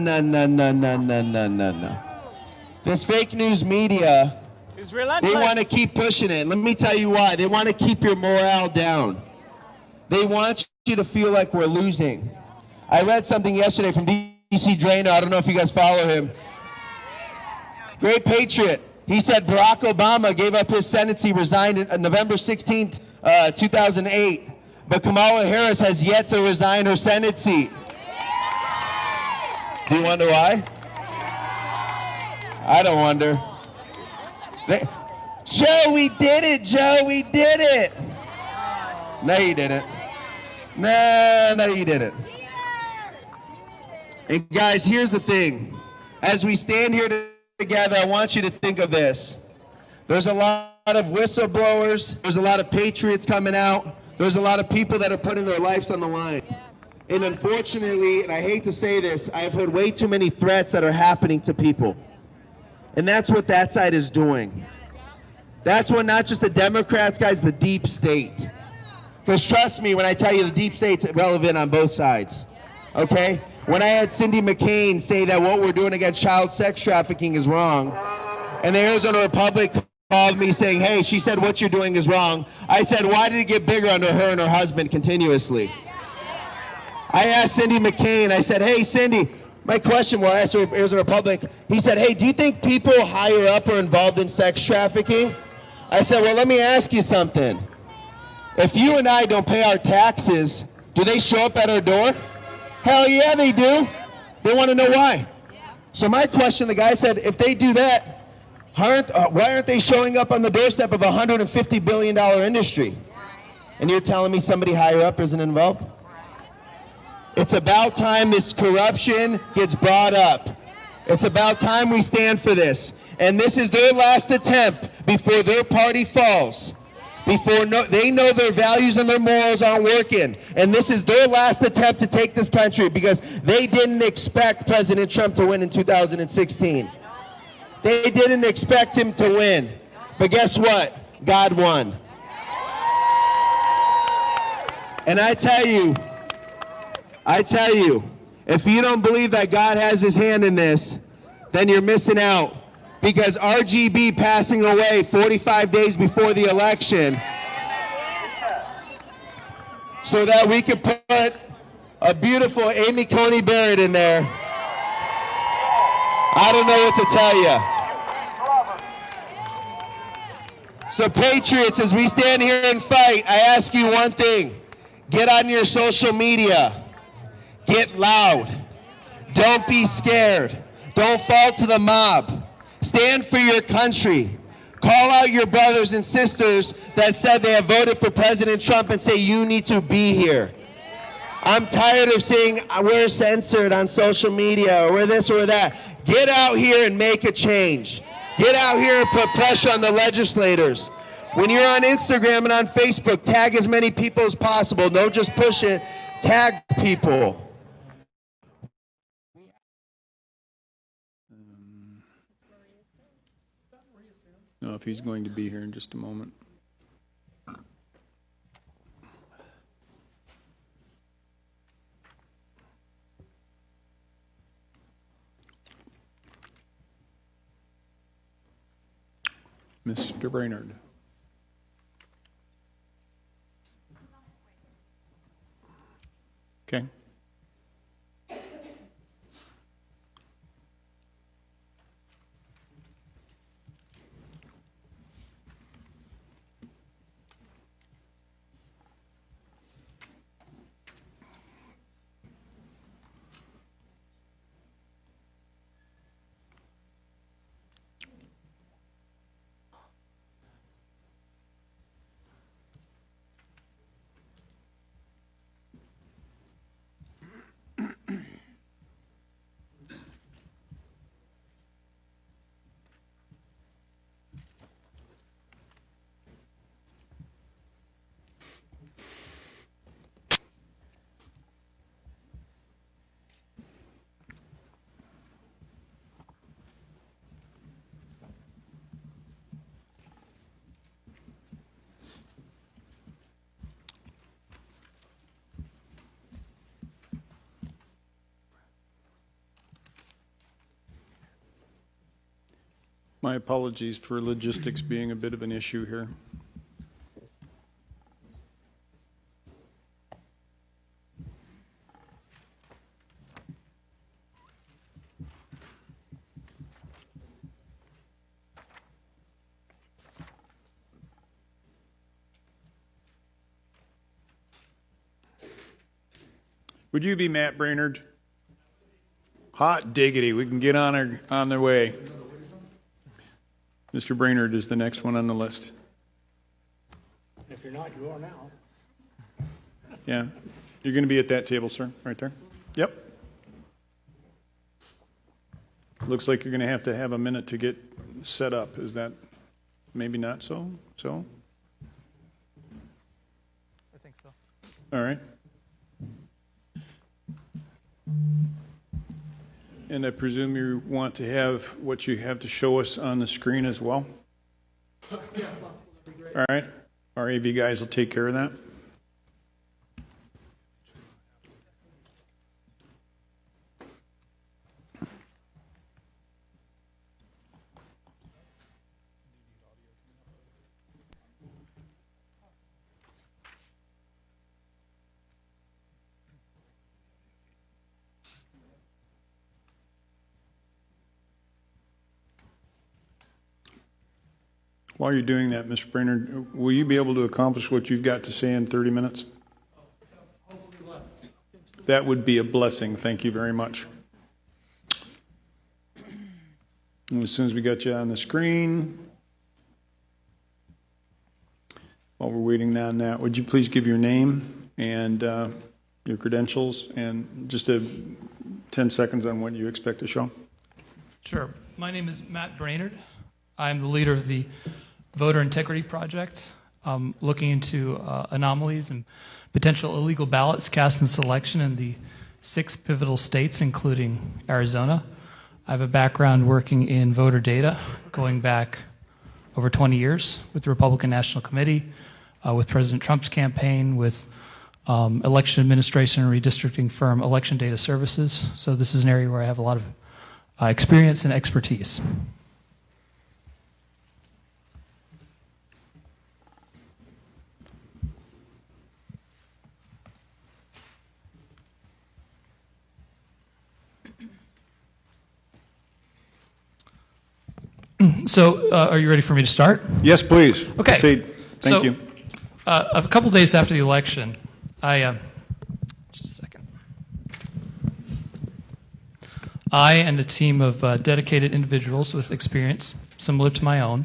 This fake news media, they want to keep pushing it. Let me tell you why. They want to keep your morale down. They want you to feel like we're losing. I read something yesterday from DC Draino. I don't know if you guys follow him. Great patriot. He said Barack Obama gave up his Senate seat, resigned on November 16th, 2008. But Kamala Harris has yet to resign her Senate seat. Do you wonder why? I don't wonder. Joe, we did it, Joe, we did it. No, you didn't. No, you didn't. And guys, here's the thing. As we stand here together, I want you to think of this. There's a lot of whistleblowers. There's a lot of patriots coming out. There's a lot of people that are putting their lives on the line. And unfortunately, and I hate to say this, I've heard way too many threats that are happening to people. And that's what that side is doing. That's what not just the Democrats, guys, the deep state. Because trust me when I tell you the deep state's relevant on both sides. Okay? When I had Cindy McCain say that what we're doing against child sex trafficking is wrong, and the Arizona Republic called me saying, hey, she said what you're doing is wrong, I said, why did it get bigger under her and her husband continuously? I asked Cindy McCain, I said, hey, Cindy, my question, well, I asked the Arizona Republic, he said, hey, do you think people higher up are involved in sex trafficking? I said, well, let me ask you something. If you and I don't pay our taxes, do they show up at our door? Hell yeah, they do. They want to know why. So my question, the guy said, if they do that, why aren't they showing up on the doorstep of a $150 billion industry? And you're telling me somebody higher up isn't involved? It's about time this corruption gets brought up. It's about time we stand for this. And this is their last attempt before their party falls. Before they know their values and their morals aren't working. And this is their last attempt to take this country because they didn't expect President Trump to win in 2016. They didn't expect him to win. But guess what? God won. And I tell you, if you don't believe that God has his hand in this, then you're missing out. Because RGB passing away 45 days before the election so that we could put a beautiful Amy Coney Barrett in there. I don't know what to tell you. So patriots, as we stand here and fight, I ask you one thing. Get on your social media. Get loud. Don't be scared. Don't fall to the mob. Stand for your country. Call out your brothers and sisters that said they have voted for President Trump and say you need to be here. I'm tired of saying we're censored on social media or we're this or that. Get out here and make a change. Get out here and put pressure on the legislators. When you're on Instagram and on Facebook, tag as many people as possible. Don't just push it. Tag people. know if he's going to be here in just a moment. Mr. Brainerd. Okay. My apologies for logistics being a bit of an issue here. Would you be Matt Brainerd? Hot diggity. We can get on their way. Mr. Brainerd is the next one on the list. If you're not, you are now. Yeah. You're going to be at that table, sir, right there? Yep. Looks like you're going to have a minute to get set up. Is that maybe not so? I think so. All right. And I presume you want to have what you have to show us on the screen as well? Yeah, all right. Our AV guys will take care of that. While you're doing that, Mr. Brainerd, will you be able to accomplish what you've got to say in 30 minutes? That would be a blessing. Thank you very much. And as soon as we got you on the screen, while we're waiting on that, would you please give your name and your credentials and just 10 seconds on what you expect to show? Sure. My name is Matt Brainerd. I'm the leader of the Voter Integrity Project, looking into anomalies and potential illegal ballots cast in this election in the 6 pivotal states, including Arizona. I have a background working in voter data going back over 20 years with the Republican National Committee, with President Trump's campaign, with election administration and redistricting firm Election Data Services. So this is an area where I have a lot of experience and expertise. So, are you ready for me to start? Yes, please. Okay. Proceed. Thank you. A couple days after the election, just a second. I and a team of dedicated individuals with experience similar to my own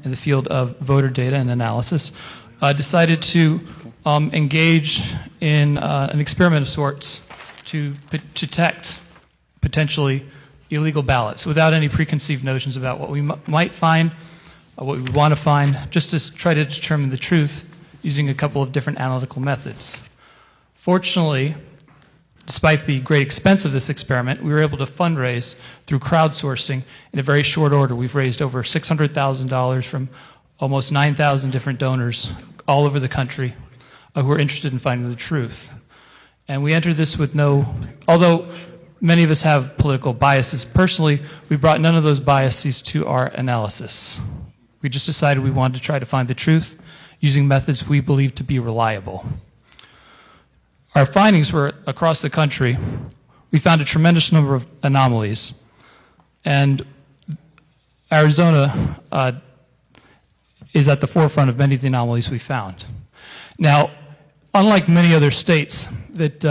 in the field of voter data and analysis decided to engage in an experiment of sorts to detect potentially illegal ballots without any preconceived notions about what we might find, what we would want to find, just to try to determine the truth using a couple of different analytical methods. Fortunately, despite the great expense of this experiment, we were able to fundraise through crowdsourcing in a very short order. We've raised over $600,000 from almost 9,000 different donors all over the country who are interested in finding the truth. And we entered this with although many of us have political biases, personally, we brought none of those biases to our analysis. We just decided we wanted to try to find the truth using methods we believe to be reliable. Our findings were across the country. We found a tremendous number of anomalies. And Arizona is at the forefront of many of the anomalies we found. Now, unlike many other states that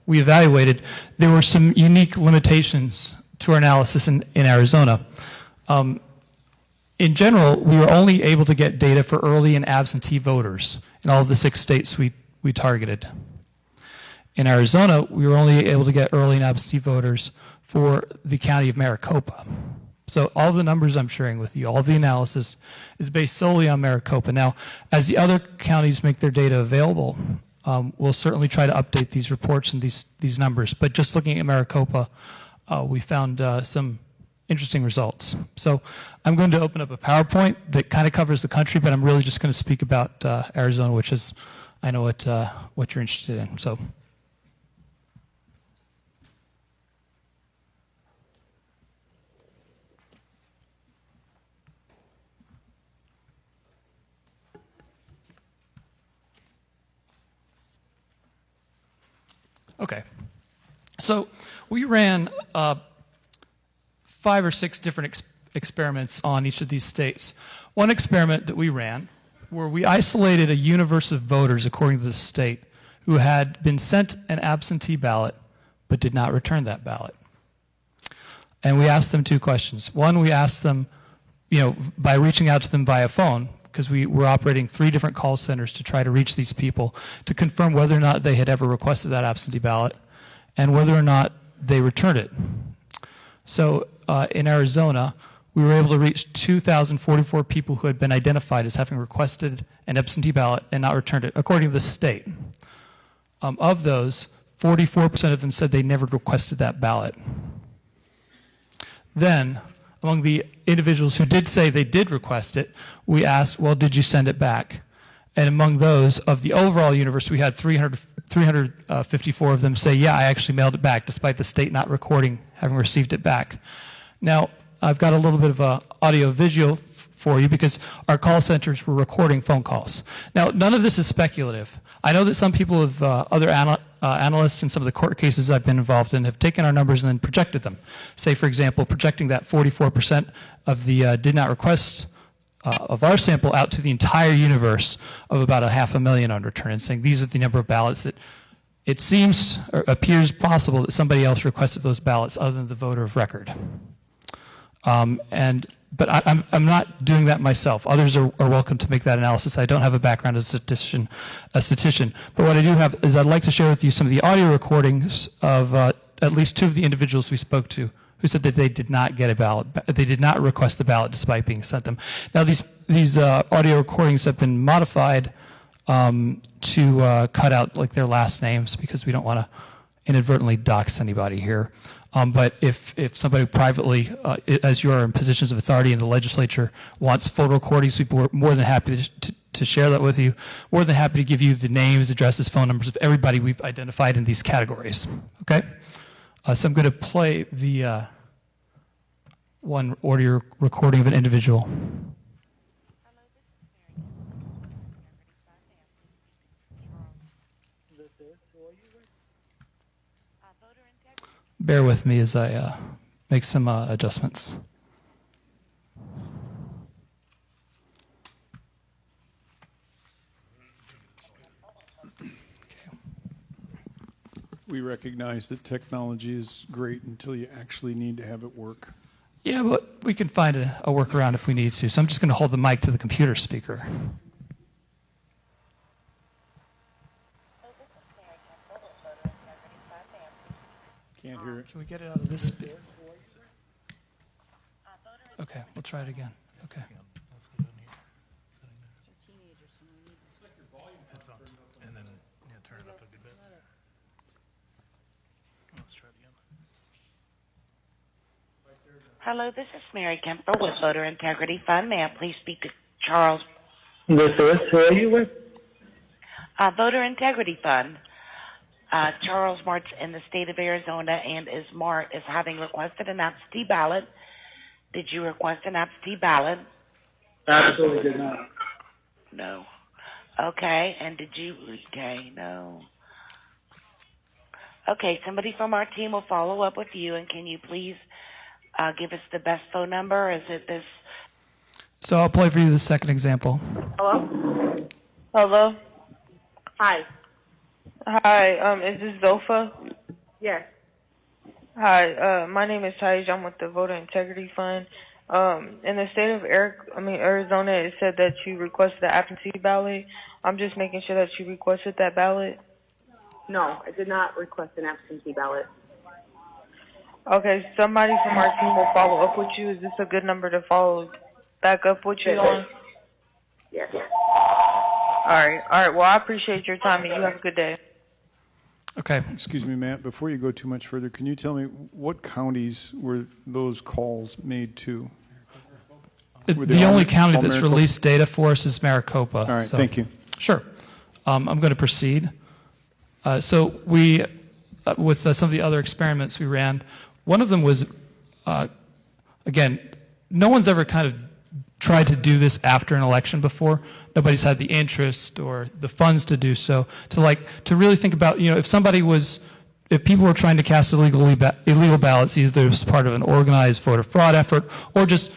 we evaluated, there were some unique limitations to our analysis in Arizona. In general, we were only able to get data for early and absentee voters in all of the 6 states we targeted. In Arizona, we were only able to get early and absentee voters for the county of Maricopa. So all the numbers I'm sharing with you, all of the analysis is based solely on Maricopa. Now, as the other counties make their data available, we'll certainly try to update these reports and these numbers. But just looking at Maricopa, we found some interesting results. So I'm going to open up a PowerPoint that kind of covers the country, but I'm really just going to speak about Arizona, which is, I know what you're interested in. So. Okay. So we ran 5 or 6 different experiments on each of these states. One experiment that we ran where we isolated a universe of voters according to the state who had been sent an absentee ballot but did not return that ballot. And we asked them 2 questions. One, we asked them, by reaching out to them via phone, because we were operating 3 different call centers to try to reach these people to confirm whether or not they had ever requested that absentee ballot and whether or not they returned it. So in Arizona, we were able to reach 2,044 people who had been identified as having requested an absentee ballot and not returned it, according to the state. Of those, 44% of them said they never requested that ballot. Then, among the individuals who did say they did request it, we asked, well, did you send it back? And among those, of the overall universe, we had 354 of them say, yeah, I actually mailed it back, despite the state not recording having received it back. Now, I've got a little bit of audio-visual for you because our call centers were recording phone calls. Now, none of this is speculative. I know that some people have, other analysts in some of the court cases I've been involved in have taken our numbers and then projected them. Say, for example, projecting that 44% of the did not request of our sample out to the entire universe of about 500,000 unreturned, and saying these are the number of ballots that it seems or appears possible that somebody else requested those ballots other than the voter of record. But I'm not doing that myself. Others are welcome to make that analysis. I don't have a background as a statistician. But what I do have is I'd like to share with you some of the audio recordings of at least 2 of the individuals we spoke to who said that they did not get a ballot. They did not request the ballot despite being sent them. Now, these audio recordings have been modified to cut out like their last names because we don't want to inadvertently dox anybody here. But if somebody privately, as you are in positions of authority in the legislature, wants full recordings, we're more than happy to share that with you. More than happy to give you the names, addresses, phone numbers of everybody we've identified in these categories. Okay? So I'm going to play the one audio recording of an individual. Bear with me as I make some adjustments. We recognize that technology is great until you actually need to have it work. Yeah, but we can find a workaround if we need to. So I'm just going to hold the mic to the computer speaker. Can't hear it. Can we get it out of this speaker? Okay, we'll try it again. Okay. And then turn it up a good bit. Let's try it again. Hello, this is Mary Kemper with Voter Integrity Fund. May I please speak to Charles? This is, who are you with? Voter Integrity Fund. Charles Mart's in the state of Arizona and is having requested an absentee ballot. Did you request an absentee ballot? Absolutely did not. No. Okay, and did you? Okay, no. Okay, somebody from our team will follow up with you, and can you please give us the best phone number? Is it this? So I'll play for you the second example. Hello? Hello? Hi. Hi, is this Zofa? Yes. Hi, my name is Taj. I'm with the Voter Integrity Fund. In the state of Arizona, it said that you requested the absentee ballot. I'm just making sure that you requested that ballot. No, I did not request an absentee ballot. Okay, somebody from our team will follow up with you. Is this a good number to follow back up with you on? Yes. All right. Well, I appreciate your time, and you have a good day. Okay. Excuse me, Matt, before you go too much further, can you tell me what counties were those calls made to? The only county that's released data for us is Maricopa. All right, thank you. Sure. I'm going to proceed. So we, with some of the other experiments we ran, one of them was, again, no one's ever kind of tried to do this after an election before. Nobody's had the interest or the funds to do so. To really think about, if somebody was if people were trying to cast illegal ballots, either as part of an organized voter fraud effort or just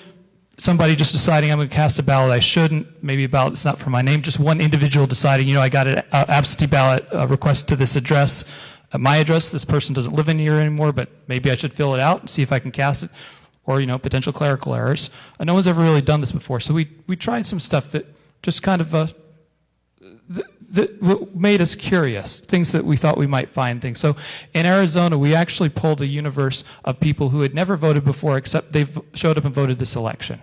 somebody just deciding I'm going to cast a ballot I shouldn't, maybe a ballot that's not for my name, just one individual deciding, I got an absentee ballot request to this address, my address, this person doesn't live in here anymore, but maybe I should fill it out and see if I can cast it, or, potential clerical errors. No one's ever really done this before, so we tried some stuff that just kind of that made us curious, things that we thought we might find things. So in Arizona, we actually pulled a universe of people who had never voted before, except they've showed up and voted this election.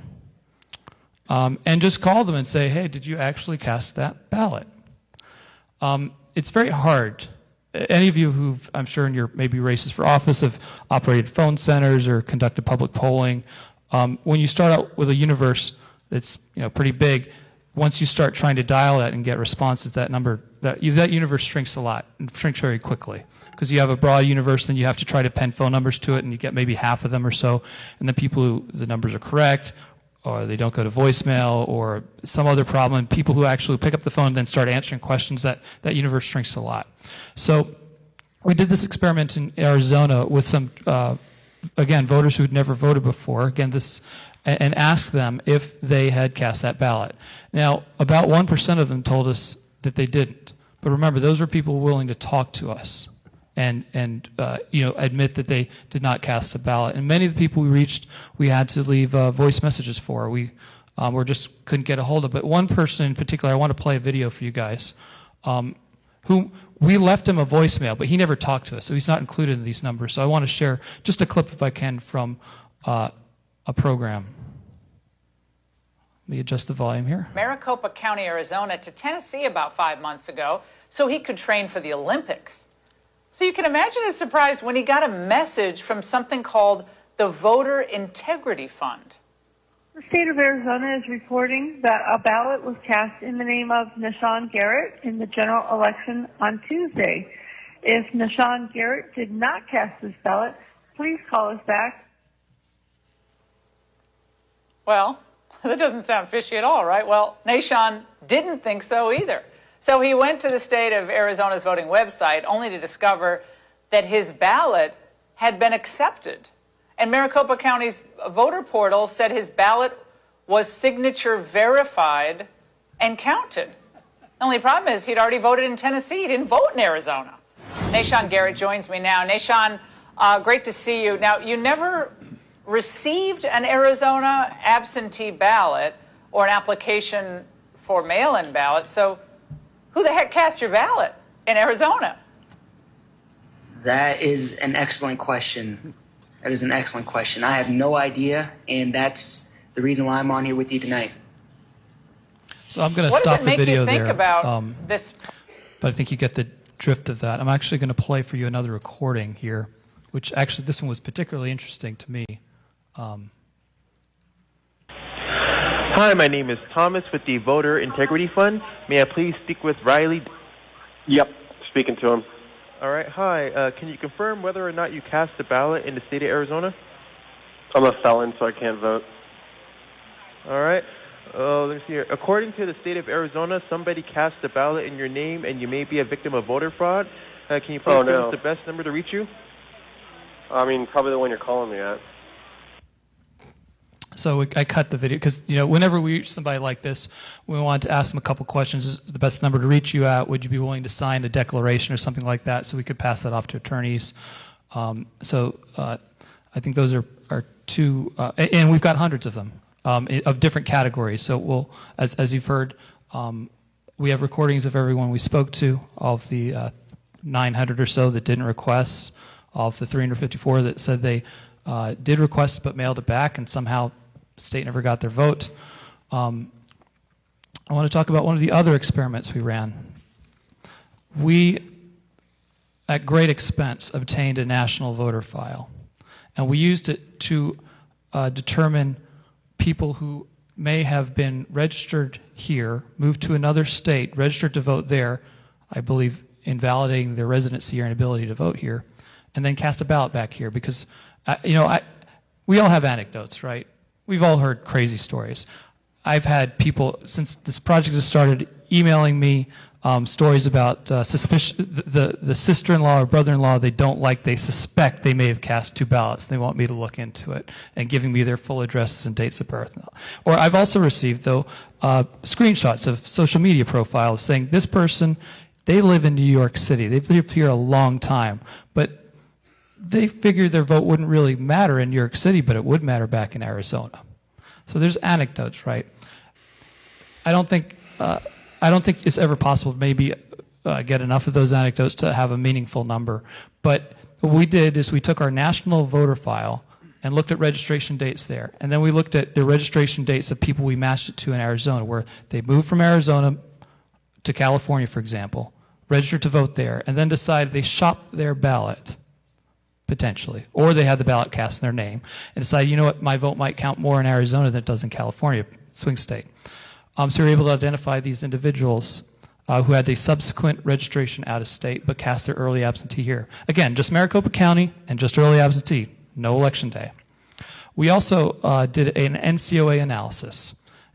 And just call them and say, hey, did you actually cast that ballot? It's very hard. Any of you who've, I'm sure in your maybe races for office, have operated phone centers or conducted public polling, when you start out with a universe that's pretty big, once you start trying to dial that and get responses, that universe shrinks a lot and shrinks very quickly, because you have a broad universe, then you have to try to pen phone numbers to it, and you get maybe half of them or so, and the people who the numbers are correct, or they don't go to voicemail, or some other problem, and people who actually pick up the phone and then start answering questions, that universe shrinks a lot. So we did this experiment in Arizona with some, again, voters who had never voted before, and asked them if they had cast that ballot. Now, about 1% of them told us that they didn't. But remember, those were people willing to talk to us and admit that they did not cast a ballot. And many of the people we reached, we had to leave voice messages for. We just couldn't get a hold of. But one person in particular, I want to play a video for you guys, who we left him a voicemail, but he never talked to us, so he's not included in these numbers. So I want to share just a clip, if I can, from a program. Let me adjust the volume here. Maricopa County, Arizona, to Tennessee about 5 months ago so he could train for the Olympics. So you can imagine his surprise when he got a message from something called the Voter Integrity Fund. The state of Arizona is reporting that a ballot was cast in the name of Nishan Garrett in the general election on Tuesday. If Nishan Garrett did not cast this ballot, please call us back. Well, that doesn't sound fishy at all, right? Well, Nishan didn't think so either. So he went to the state of Arizona's voting website only to discover that his ballot had been accepted. And Maricopa County's voter portal said his ballot was signature verified and counted. The only problem is he'd already voted in Tennessee. He didn't vote in Arizona. Nishan Garrett joins me now. Nishan, great to see you. Now, you never received an Arizona absentee ballot or an application for mail-in ballot, so who the heck cast your ballot in Arizona? That is an excellent question. That is an excellent question. I have no idea, and that's the reason why I'm on here with you tonight. So I'm going to stop the video there. About this? But I think you get the drift of that. I'm actually going to play for you another recording here, which actually this one was particularly interesting to me. Hi, my name is Thomas with the Voter Integrity Fund. May I please speak with Riley? Yep, speaking to him. All right, hi. Can you confirm whether or not you cast a ballot in the state of Arizona? I'm a felon, so I can't vote. All right. Let me see here. According to the state of Arizona, somebody cast a ballot in your name, and you may be a victim of voter fraud. Can you please give us the best number to reach you? I mean, probably the one you're calling me at. So I cut the video because, whenever we reach somebody like this, we want to ask them a couple questions. Is the best number to reach you at? Would you be willing to sign a declaration or something like that, so we could pass that off to attorneys? I think those are two, and we've got hundreds of them of different categories. So we'll, as you've heard, we have recordings of everyone we spoke to, of the 900 or so that didn't request, of the 354 that said they did request but mailed it back, and somehow the state never got their vote. I want to talk about one of the other experiments we ran. We, at great expense, obtained a national voter file, and we used it to determine people who may have been registered here, moved to another state, registered to vote there, I believe invalidating their residency or inability to vote here, and then cast a ballot back here, because we all have anecdotes, right? We've all heard crazy stories. I've had people, since this project has started, emailing me stories about the sister-in-law or brother-in-law they don't like. They suspect they may have cast 2 ballots. They want me to look into it and giving me their full addresses and dates of birth. Or I've also received, though, screenshots of social media profiles saying this person, they live in New York City. They've lived here a long time, but they figured their vote wouldn't really matter in New York City, but it would matter back in Arizona. So there's anecdotes, right? I don't think it's ever possible to maybe get enough of those anecdotes to have a meaningful number. But what we did is we took our national voter file and looked at registration dates there. And then we looked at the registration dates of people we matched it to in Arizona, where they moved from Arizona to California, for example, registered to vote there, and then decided they shopped their ballot, potentially, or they had the ballot cast in their name, and decided, you know what, my vote might count more in Arizona than it does in California, swing state. So we were able to identify these individuals who had a subsequent registration out of state but cast their early absentee here. Again, just Maricopa County and just early absentee, no election day. We also did an NCOA analysis.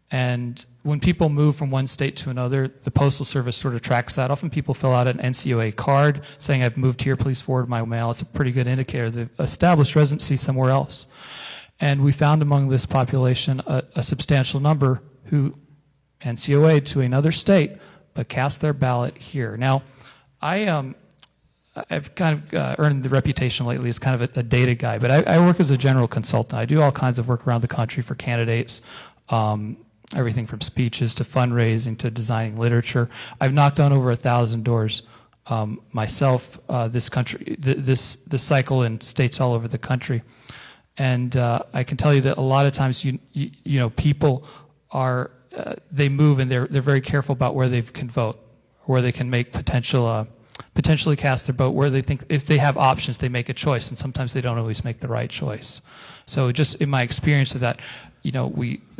And when people move from one state to another, the Postal Service sort of tracks that. Often people fill out an NCOA card saying, I've moved here, please forward my mail. It's a pretty good indicator. They've established residency somewhere else. And we found among this population a substantial number who NCOA to another state, but cast their ballot here. Now, I've kind of earned the reputation lately as kind of a data guy, but I work as a general consultant. I do all kinds of work around the country for candidates, everything from speeches to fundraising to designing literature. I've knocked on over 1,000 doors myself this cycle in states all over the country. And I can tell you that a lot of times, you know, people are they move and they're very careful about where they can vote, where they can make potentially cast their vote, where they think if they have options, they make a choice, and sometimes they don't always make the right choice. So just in my experience of that, you know,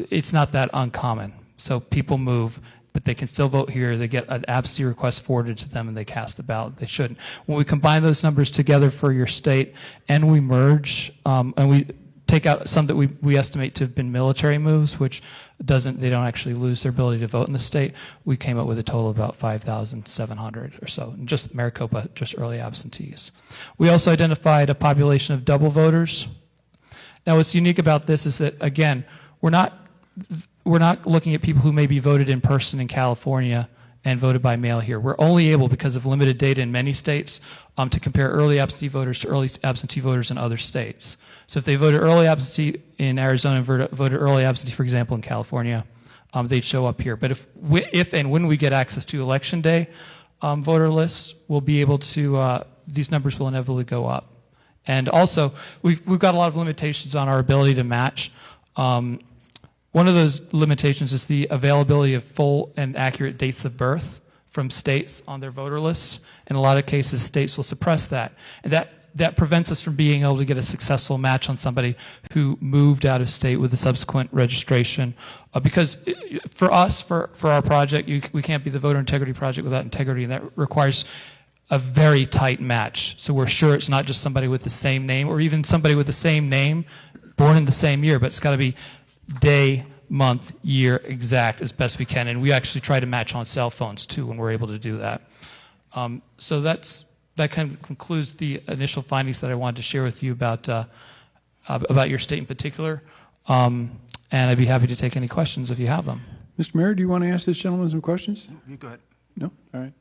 it's not that uncommon. So people move, but they can still vote here. They get an absentee request forwarded to them, and they cast the ballot. They shouldn't. When we combine those numbers together for your state, and we merge, and we take out some that we estimate to have been military moves, which they don't actually lose their ability to vote in the state, we came up with a total of about 5,700 or so, and just Maricopa, just early absentees. We also identified a population of double voters. Now, what's unique about this is that, again, we're not looking at people who maybe voted in person in California and voted by mail here. We're only able, because of limited data in many states, to compare early absentee voters to early absentee voters in other states. So if they voted early absentee in Arizona and voted early absentee, for example, in California, they'd show up here. But if and when we get access to election day voter lists, we'll be able to, these numbers will inevitably go up. And also, we've got a lot of limitations on our ability to match. One of those limitations is the availability of full and accurate dates of birth from states on their voter lists. In a lot of cases, states will suppress that. And that prevents us from being able to get a successful match on somebody who moved out of state with a subsequent registration. Because for us, for our project, we can't be the voter integrity project without integrity, and that requires a very tight match. So we're sure it's not just somebody with the same name, or even somebody with the same name, born in the same year, but it's got to be day, month, year exact as best we can. And we actually try to match on cell phones too when we're able to do that. So that kind of concludes the initial findings that I wanted to share with you about your state in particular. And I'd be happy to take any questions if you have them. Mr. Mayor, do you want to ask this gentleman some questions? You go ahead. No? All right.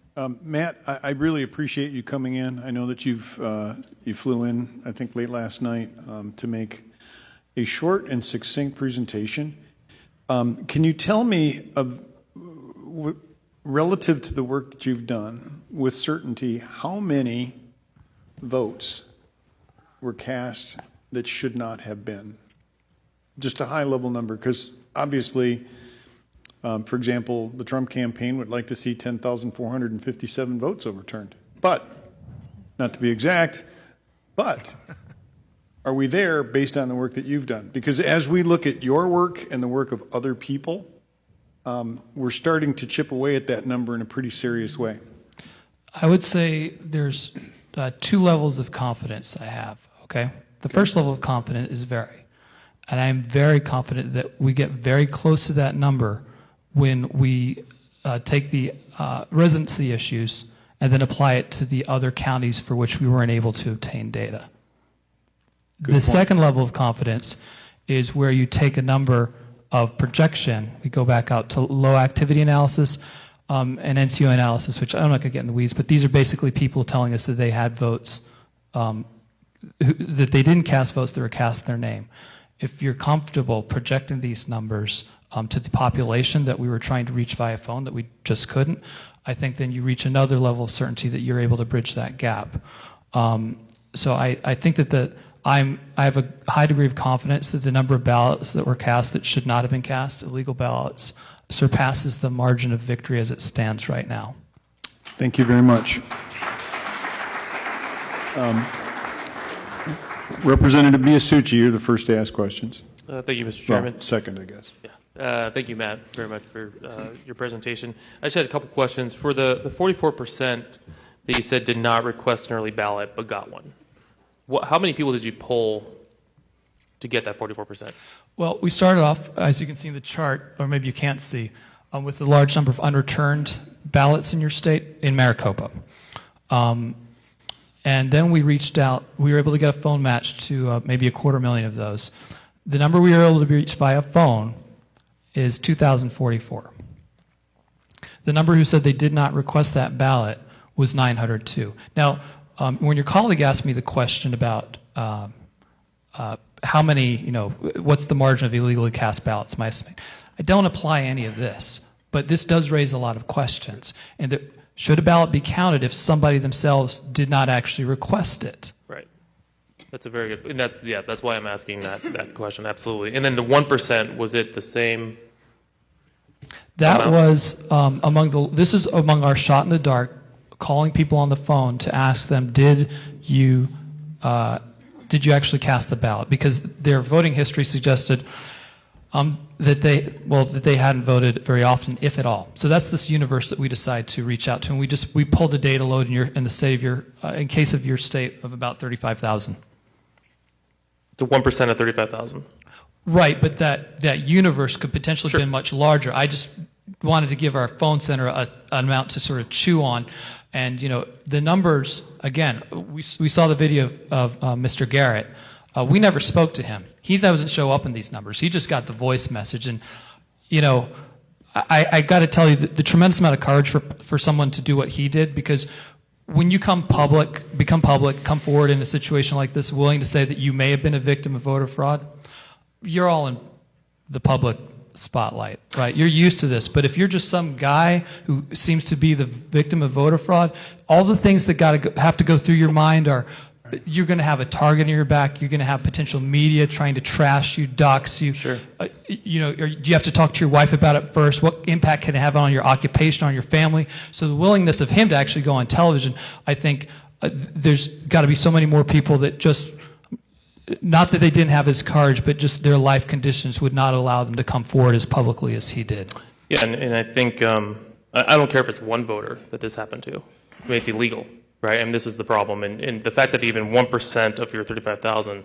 Matt, I really appreciate you coming in. I know that you flew in, I think, late last night to make a short and succinct presentation. Can you tell me, relative to the work that you've done, with certainty, how many votes were cast that should not have been? Just a high-level number, because obviously, for example, the Trump campaign would like to see 10,457 votes overturned. But, not to be exact, but are we there based on the work that you've done? Because as we look at your work and the work of other people, we're starting to chip away at that number in a pretty serious way. I would say there's 2 levels of confidence I have, okay? The first level of confidence is very. And I am very confident that we get very close to that number when we take the residency issues and then apply it to the other counties for which we weren't able to obtain data. The second level of confidence is where you take a number of projection. We go back out to low activity analysis and NCO analysis, which I'm not going to get in the weeds, but these are basically people telling us that they had votes, that they didn't cast votes that were cast in their name. If you're comfortable projecting these numbers to the population that we were trying to reach via phone that we just couldn't, I think then you reach another level of certainty that you're able to bridge that gap. So I think that I have a high degree of confidence that the number of ballots that were cast that should not have been cast, illegal ballots, surpasses the margin of victory as it stands right now. Thank you very much. Representative Miyasuchi, you're the first to ask questions. Thank you, Mr. Chairman. Well, second, I guess. Yeah. Thank you, Matt, very much for your presentation. I just had a couple questions. For the 44% that you said did not request an early ballot but got one, how many people did you poll to get that 44%? Well, we started off, as you can see in the chart, or maybe you can't see, with a large number of unreturned ballots in your state in Maricopa. And then we reached out, we were able to get a phone match to maybe 250,000 of those. The number we were able to reach via phone is 2,044. The number who said they did not request that ballot was 902. Now, when your colleague asked me the question about how many, what's the margin of illegally cast ballots, my estimate, I don't apply any of this, but this does raise a lot of questions. And should a ballot be counted if somebody themselves did not actually request it? Right. That's a very good, and that's why I'm asking that question, absolutely. And then the 1%, was it the same? That was this is among our shot in the dark, calling people on the phone to ask them, did you actually cast the ballot? Because their voting history suggested that they hadn't voted very often, if at all. So that's this universe that we decide to reach out to, and we pulled a data load in the state of in case of your state of about 35,000. The 1% of 35,000. Right, but that universe could potentially have been much larger. I just wanted to give our phone center an amount to sort of chew on. And, the numbers, again, we saw the video of Mr. Garrett. We never spoke to him. He doesn't show up in these numbers. He just got the voice message. And, I got to tell you the tremendous amount of courage for someone to do what he did, because when you become public, come forward in a situation like this, willing to say that you may have been a victim of voter fraud, you're all in the public spotlight, right? You're used to this. But if you're just some guy who seems to be the victim of voter fraud, all the things that have to go through your mind are, you're going to have a target in your back. You're going to have potential media trying to trash you, dox you. Sure. You have to talk to your wife about it first. What impact can it have on your occupation, on your family? So the willingness of him to actually go on television, I think there's got to be so many more people that just, not that they didn't have his courage, but just their life conditions would not allow them to come forward as publicly as he did. Yeah, and I think, I don't care if it's one voter that this happened to. I mean, it's illegal. Right, and this is the problem, and the fact that even 1% of your 35,000,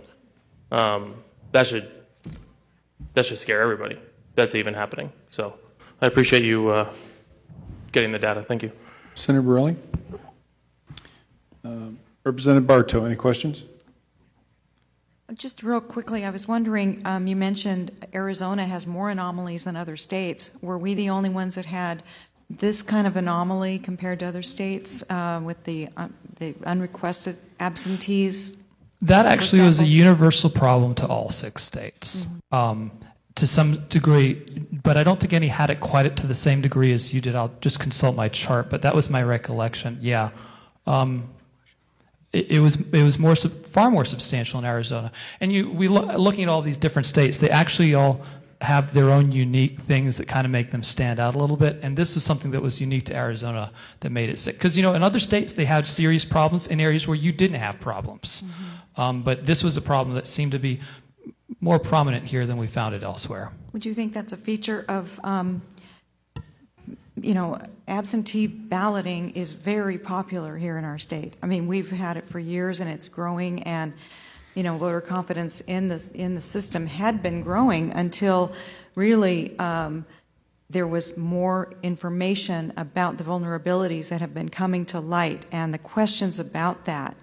that should scare everybody. That's even happening. So I appreciate you getting the data. Thank you, Senator Borelli. Representative Bartow, any questions? Just real quickly, I was wondering, you mentioned Arizona has more anomalies than other states. Were we the only ones that had this kind of anomaly compared to other states with the unrequested absentees? That actually was a universal problem to all 6 states, to some degree, but I don't think any had it quite to the same degree as you did. I'll just consult my chart, but that was my recollection. Yeah, it was far more substantial in Arizona. And looking at all these different states, they actually all have their own unique things that kind of make them stand out a little bit. And this is something that was unique to Arizona that made it sick. Because, in other states, they had serious problems in areas where you didn't have problems. But this was a problem that seemed to be more prominent here than we found it elsewhere. Would you think that's a feature of, absentee balloting is very popular here in our state? I mean, we've had it for years and it's growing, and voter confidence in the system had been growing until really there was more information about the vulnerabilities that have been coming to light and the questions about that.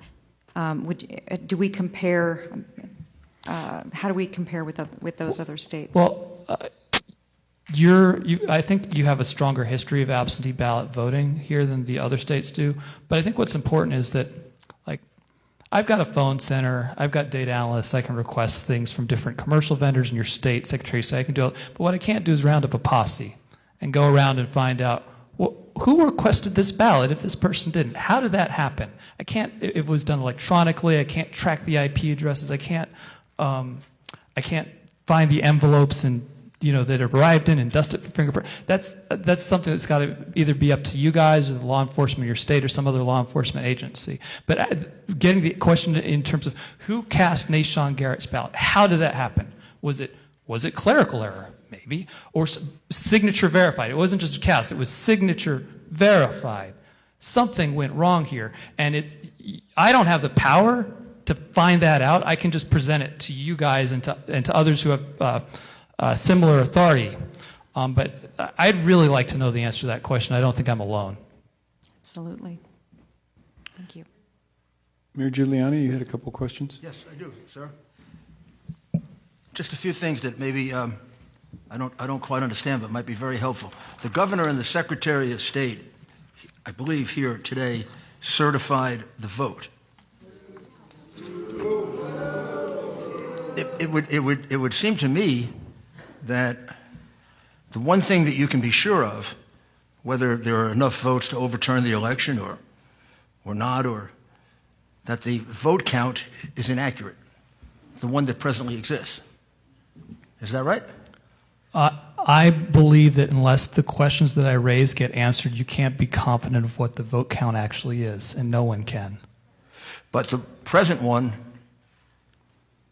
Do we compare? How do we compare with those other states? Well, I think you have a stronger history of absentee ballot voting here than the other states do. But I think what's important is that, like, I've got a phone center, I've got data analysts, I can request things from different commercial vendors in your state, Secretary of State, I can do it. But what I can't do is round up a posse and go around and find out, well, who requested this ballot if this person didn't? How did that happen? I can't, it was done electronically, I can't track the IP addresses, I can't find the envelopes and that arrived in and dust it for fingerprint. That's something that's got to either be up to you guys or the law enforcement of your state or some other law enforcement agency. But getting the question in terms of who cast Nashon Garrett's ballot, how did that happen? Was it clerical error, maybe, or signature verified? It wasn't just a cast; it was signature verified. Something went wrong here, and I don't have the power to find that out. I can just present it to you guys and to others who have similar authority. But I'd really like to know the answer to that question. I don't think I'm alone. Absolutely. Thank you. Mayor Giuliani, you had a couple questions? Yes, I do, sir. Just a few things that maybe I don't quite understand, but might be very helpful. The governor and the Secretary of State, I believe here today, certified the vote. It would seem to me that the one thing that you can be sure of, whether there are enough votes to overturn the election or not, or that the vote count is inaccurate, the one that presently exists. Is that right? I believe that unless the questions that I raise get answered, you can't be confident of what the vote count actually is, and no one can. But the present one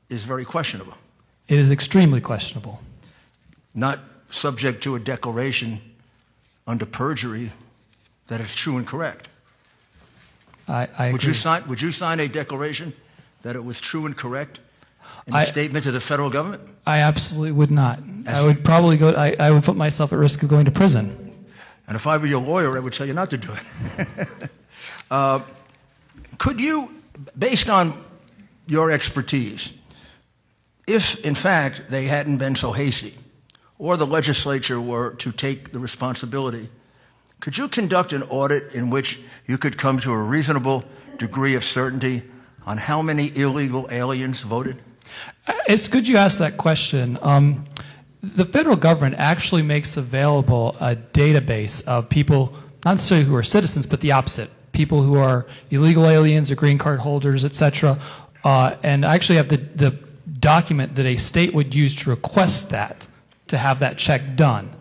is very questionable. It is extremely questionable. Not subject to a declaration under perjury that it's true and correct. I agree. Would you sign a declaration that it was true and correct in a statement to the federal government? I absolutely would not. I would probably I would put myself at risk of going to prison. And if I were your lawyer, I would tell you not to do it. Could you, based on your expertise, if in fact they hadn't been so hasty, or the legislature were to take the responsibility, could you conduct an audit in which you could come to a reasonable degree of certainty on how many illegal aliens voted? It's good you asked that question. The federal government actually makes available a database of people, not necessarily who are citizens, but the opposite, people who are illegal aliens or green card holders, etc. And I actually have the document that a state would use to request that, to have that check done.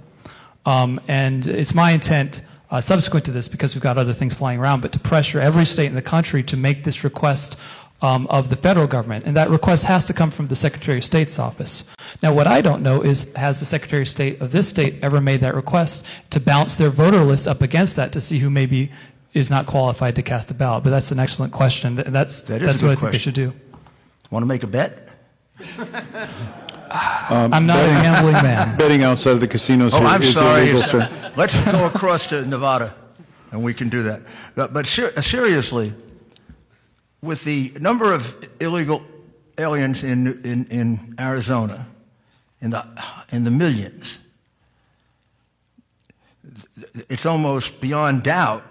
And it's my intent, subsequent to this, because we've got other things flying around, but to pressure every state in the country to make this request of the federal government. And that request has to come from the Secretary of State's office. Now, what I don't know is, has the Secretary of State of this state ever made that request to bounce their voter list up against that to see who maybe is not qualified to cast a ballot? But that's an excellent question. That's what I think they should do. Want to make a bet? I'm not a gambling man. Betting outside of the casinos is illegal, sir. Let's go across to Nevada, and we can do that. But seriously, with the number of illegal aliens in Arizona, in the millions, it's almost beyond doubt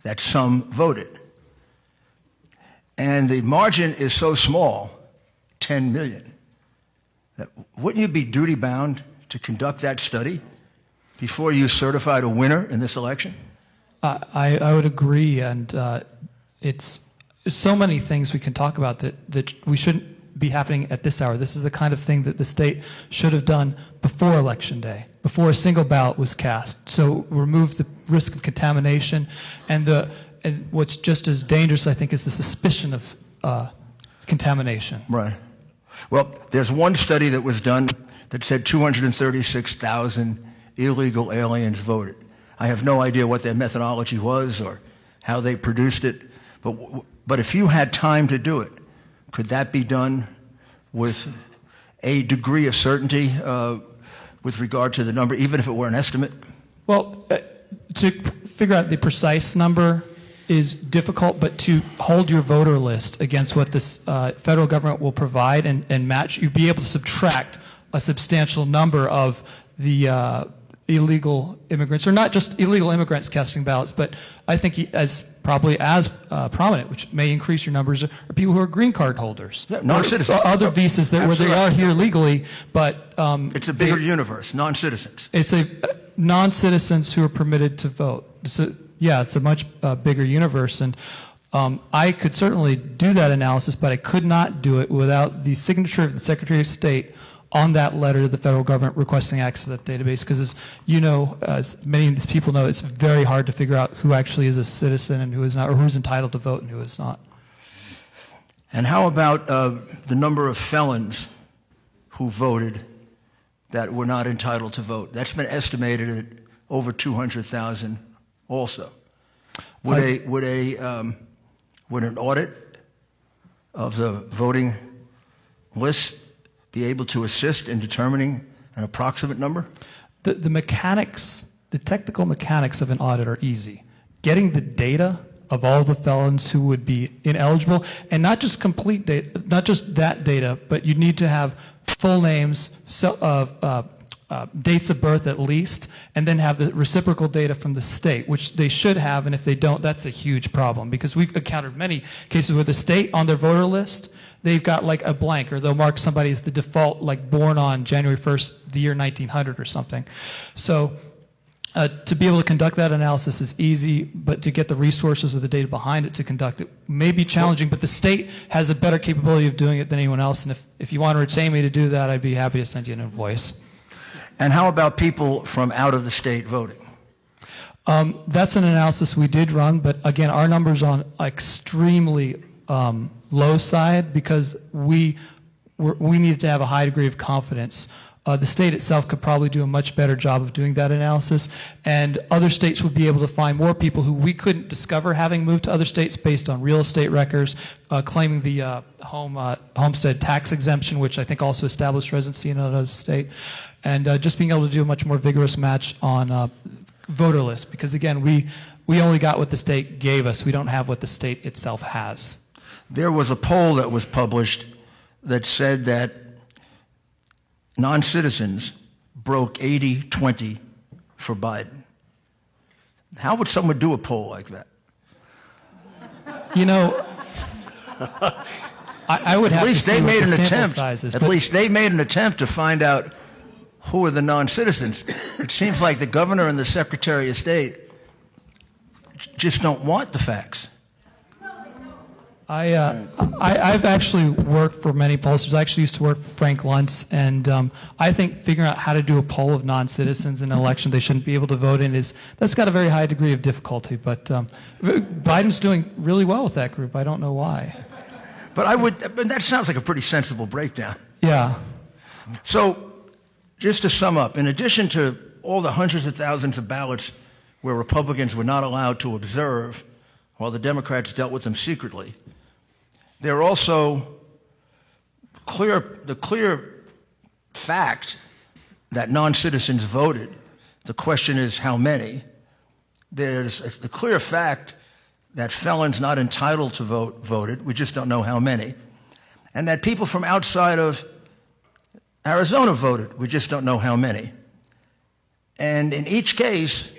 that some voted. And the margin is so small, 10 million. Wouldn't you be duty-bound to conduct that study before you certified a winner in this election? I would agree, and it's so many things we can talk about that we shouldn't be happening at this hour. This is the kind of thing that the state should have done before Election Day, before a single ballot was cast. So remove the risk of contamination, and what's just as dangerous, I think, is the suspicion of contamination. Right. Well, there's one study that was done that said 236,000 illegal aliens voted. I have no idea what their methodology was or how they produced it, but if you had time to do it, Could that be done with a degree of certainty with regard to the number, even if it were an estimate? Well, to figure out the precise number is difficult, but to hold your voter list against what this federal government will provide and match, you'd be able to subtract a substantial number of the illegal immigrants, or not just illegal immigrants casting ballots, but I think as prominent, which may increase your numbers, are people who are green card holders. Yeah, non-citizens. Or other visas where they are here legally, but it's a bigger universe, non-citizens. It's a non-citizens who are permitted to vote. It's a much bigger universe, and I could certainly do that analysis, but I could not do it without the signature of the Secretary of State on that letter to the federal government requesting access to that database, because as you know, as many of these people know, it's very hard to figure out who actually is a citizen and who is not, or who's entitled to vote and who is not. And how about the number of felons who voted that were not entitled to vote? That's been estimated at over 200,000 also. Would an audit of the voting list be able to assist in determining an approximate number? The mechanics, the technical mechanics of an audit are easy. Getting the data of all the felons who would be ineligible, and not just complete data, not just that data, but you need to have full names, dates of birth at least, and then have the reciprocal data from the state, which they should have, and if they don't, that's a huge problem, because we've encountered many cases where the state on their voter list, they've got like a blank, or they'll mark somebody as the default, like born on January 1st, the year 1900 or something. So to be able to conduct that analysis is easy, but to get the resources of the data behind it to conduct it may be challenging, but the state has a better capability of doing it than anyone else, and if you want to retain me to do that, I'd be happy to send you an invoice. And how about people from out of the state voting? That's an analysis we did run, but again, our numbers on extremely low side, because we needed to have a high degree of confidence. The state itself could probably do a much better job of doing that analysis, and other states would be able to find more people who we couldn't discover having moved to other states based on real estate records, claiming the homestead tax exemption, which I think also established residency in another state, and just being able to do a much more vigorous match on voter lists, because again, we only got what the state gave us. We don't have what the state itself has. There was a poll that was published that said that non-citizens broke 80-20 for Biden. How would someone do a poll like that? You know, I would have to see what the sample size is. At least they made an attempt to find out who are the non-citizens. It seems like the governor and the Secretary of State just don't want the facts. I've actually worked for many pollsters. I actually used to work for Frank Luntz, and I think figuring out how to do a poll of non-citizens in an election they shouldn't be able to vote in that's got a very high degree of difficulty. But Biden's doing really well with that group. I don't know why. But that sounds like a pretty sensible breakdown. Yeah. So, just to sum up, in addition to all the hundreds of thousands of ballots where Republicans were not allowed to observe while the Democrats dealt with them secretly, there are also the clear fact that non-citizens voted. The question is how many. There's the clear fact that felons not entitled to vote voted. We just don't know how many. And that people from outside of Arizona voted. We just don't know how many. And in each case,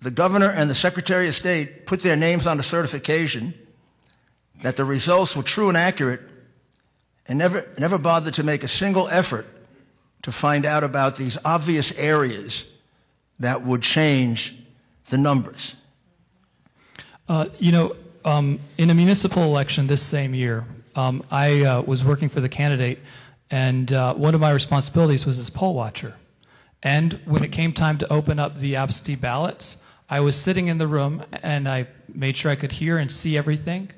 the governor and the Secretary of State put their names on the certification that the results were true and accurate, and never bothered to make a single effort to find out about these obvious areas that would change the numbers. In a municipal election this same year, I was working for the candidate, and one of my responsibilities was as poll watcher. And when it came time to open up the absentee ballots, I was sitting in the room, and I made sure I could hear and see everything.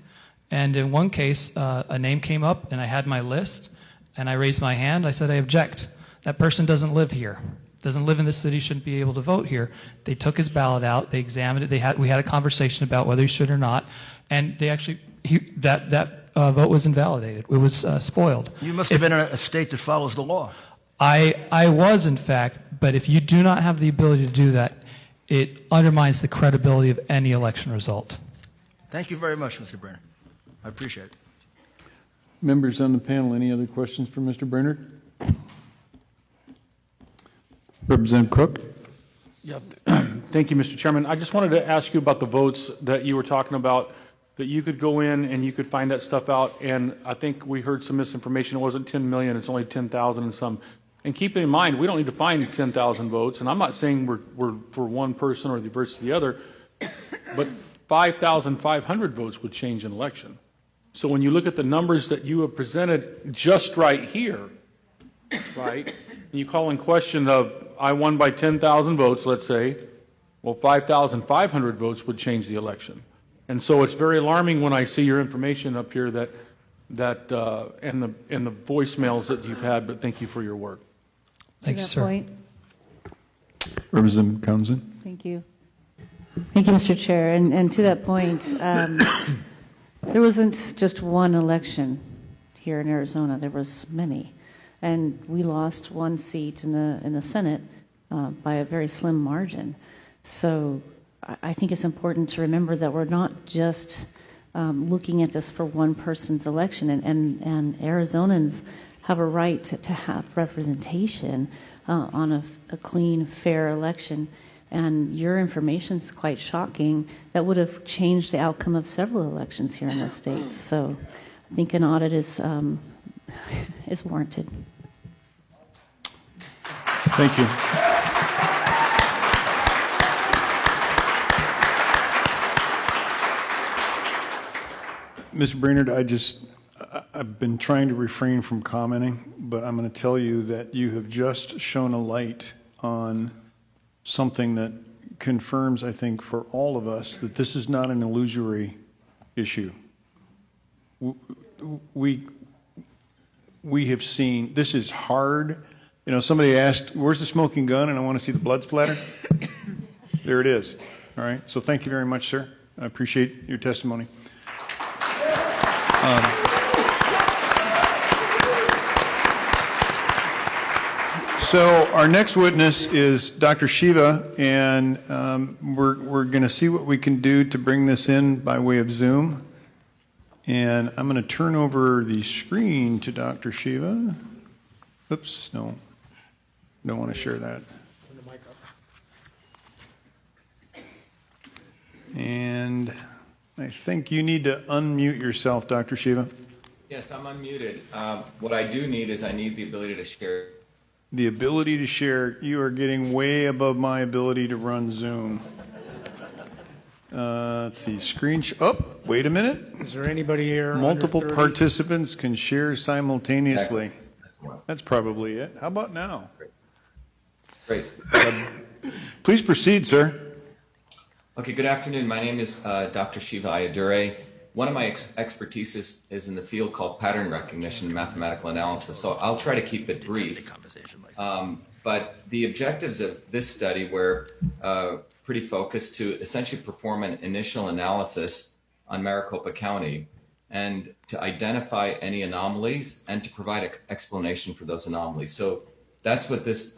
And in one case, a name came up, and I had my list, and I raised my hand. I said, I object. That person doesn't live here. Doesn't live in this city, shouldn't be able to vote here. They took his ballot out. They examined it. We had a conversation about whether he should or not. And they actually, that vote was invalidated. It was spoiled. You must have been in a state that follows the law. I was, in fact, but if you do not have the ability to do that, it undermines the credibility of any election result. Thank you very much, Mr. Brainerd. I appreciate it. Members on the panel, any other questions for Mr. Brainerd? Representative Cook? Yeah. Thank you, Mr. Chairman. I just wanted to ask you about the votes that you were talking about, that you could go in and you could find that stuff out, and I think we heard some misinformation. It wasn't 10 million, it's only 10,000 and some. And keep in mind, we don't need to find 10,000 votes, and I'm not saying we're for one person or versus the other, but 5,500 votes would change an election. So when you look at the numbers that you have presented just right here, right, and you call in question of, I won by 10,000 votes, let's say, well, 5,500 votes would change the election. And so it's very alarming when I see your information up here and the voicemails that you've had, but thank you for your work. Thank you, sir. Point. Representative Townsend? Thank you. Thank you, Mr. Chair. And to that point, there wasn't just one election here in Arizona. There was many. And we lost one seat in the Senate by a very slim margin. So I think it's important to remember that we're not just looking at this for one person's election. And Arizonans have a right to have representation on a clean, fair election. And your information is quite shocking. That would have changed the outcome of several elections here in the state. So I think an audit is warranted. Thank you. Mr. Brainerd, I've been trying to refrain from commenting, but I'm going to tell you that you have just shone a light on something that confirms, I think, for all of us that this is not an illusory issue. We have seen, this is hard. You know, somebody asked, where's the smoking gun? And I want to see the blood splatter. There it is. All right. So thank you very much, sir. I appreciate your testimony. So our next witness is Dr. Shiva, and we're going to see what we can do to bring this in by way of Zoom. And I'm going to turn over the screen to Dr. Shiva. Oops, no. Don't want to share that. And I think you need to unmute yourself, Dr. Shiva. Yes, I'm unmuted. What I do need is I need the ability to share. The ability to share. You are getting way above my ability to run Zoom. Let's see, oh, wait a minute. Is there anybody here? Multiple participants can share simultaneously. That's probably it. How about now? Great. Please proceed, sir. Okay, good afternoon. My name is Dr. Shiva Ayadure. One of my expertise is in the field called pattern recognition and mathematical analysis, so I'll try to keep it brief. But the objectives of this study were pretty focused to essentially perform an initial analysis on Maricopa County and to identify any anomalies and to provide an explanation for those anomalies. So that's what this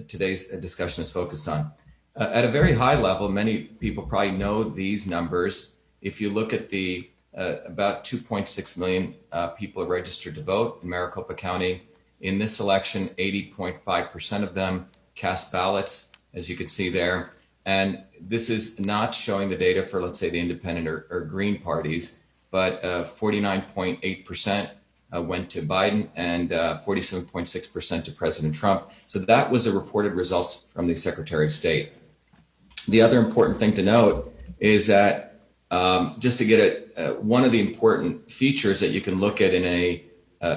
today's discussion is focused on. At a very high level, many people probably know these numbers. If you look at the about 2.6 million people are registered to vote in Maricopa County. In this election, 80.5% of them cast ballots, as you can see there. And this is not showing the data for, let's say, the independent or green parties, but 49.8% went to Biden and 47.6% to President Trump. So that was the reported results from the Secretary of State. The other important thing to note is that just to get it, one of the important features that you can look at in a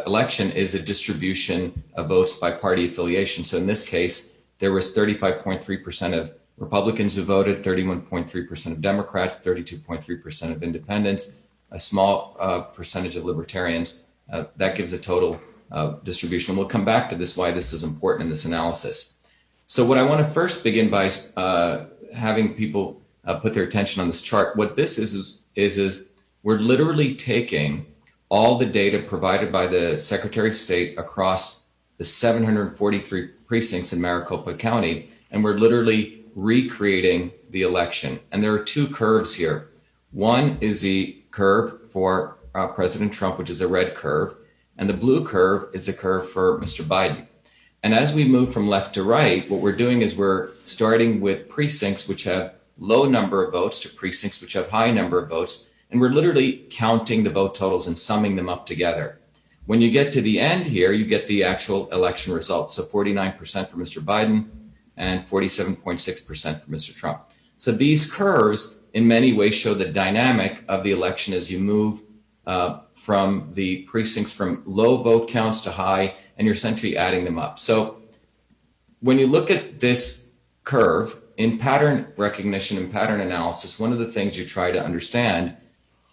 election is a distribution of votes by party affiliation. So in this case, there was 35.3% of Republicans who voted, 31.3% of Democrats, 32.3% of independents, a small percentage of libertarians. That gives a total distribution. We'll come back to this, why this is important in this analysis. So what I want to first begin by having people put their attention on this chart. What this is we're literally taking all the data provided by the Secretary of State across the 743 precincts in Maricopa County, and we're literally recreating the election. And there are two curves here. One is the curve for President Trump, which is a red curve, and the blue curve is a curve for Mr. Biden. And as we move from left to right, what we're doing is we're starting with precincts which have low number of votes to precincts which have high number of votes, and we're literally counting the vote totals and summing them up together. When you get to the end here, you get the actual election results. So 49% for Mr. Biden and 47.6% for Mr. Trump. So these curves in many ways show the dynamic of the election as you move from the precincts from low vote counts to high, and you're essentially adding them up. So when you look at this curve in pattern recognition and pattern analysis, one of the things you try to understand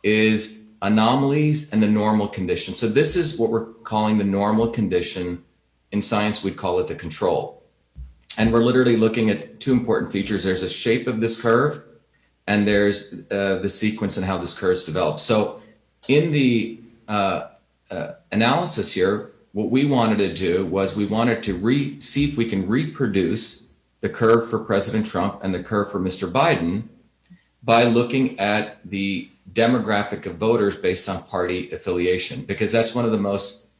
is anomalies and the normal condition. So this is what we're calling the normal condition. In science, we'd call it the control. And we're literally looking at two important features. There's a shape of this curve, and there's the sequence and how this curve's developed. So in the analysis here, what we wanted to do was we wanted to see if we can reproduce the curve for President Trump and the curve for Mr. Biden by looking at the demographic of voters based on party affiliation, because that's one of the most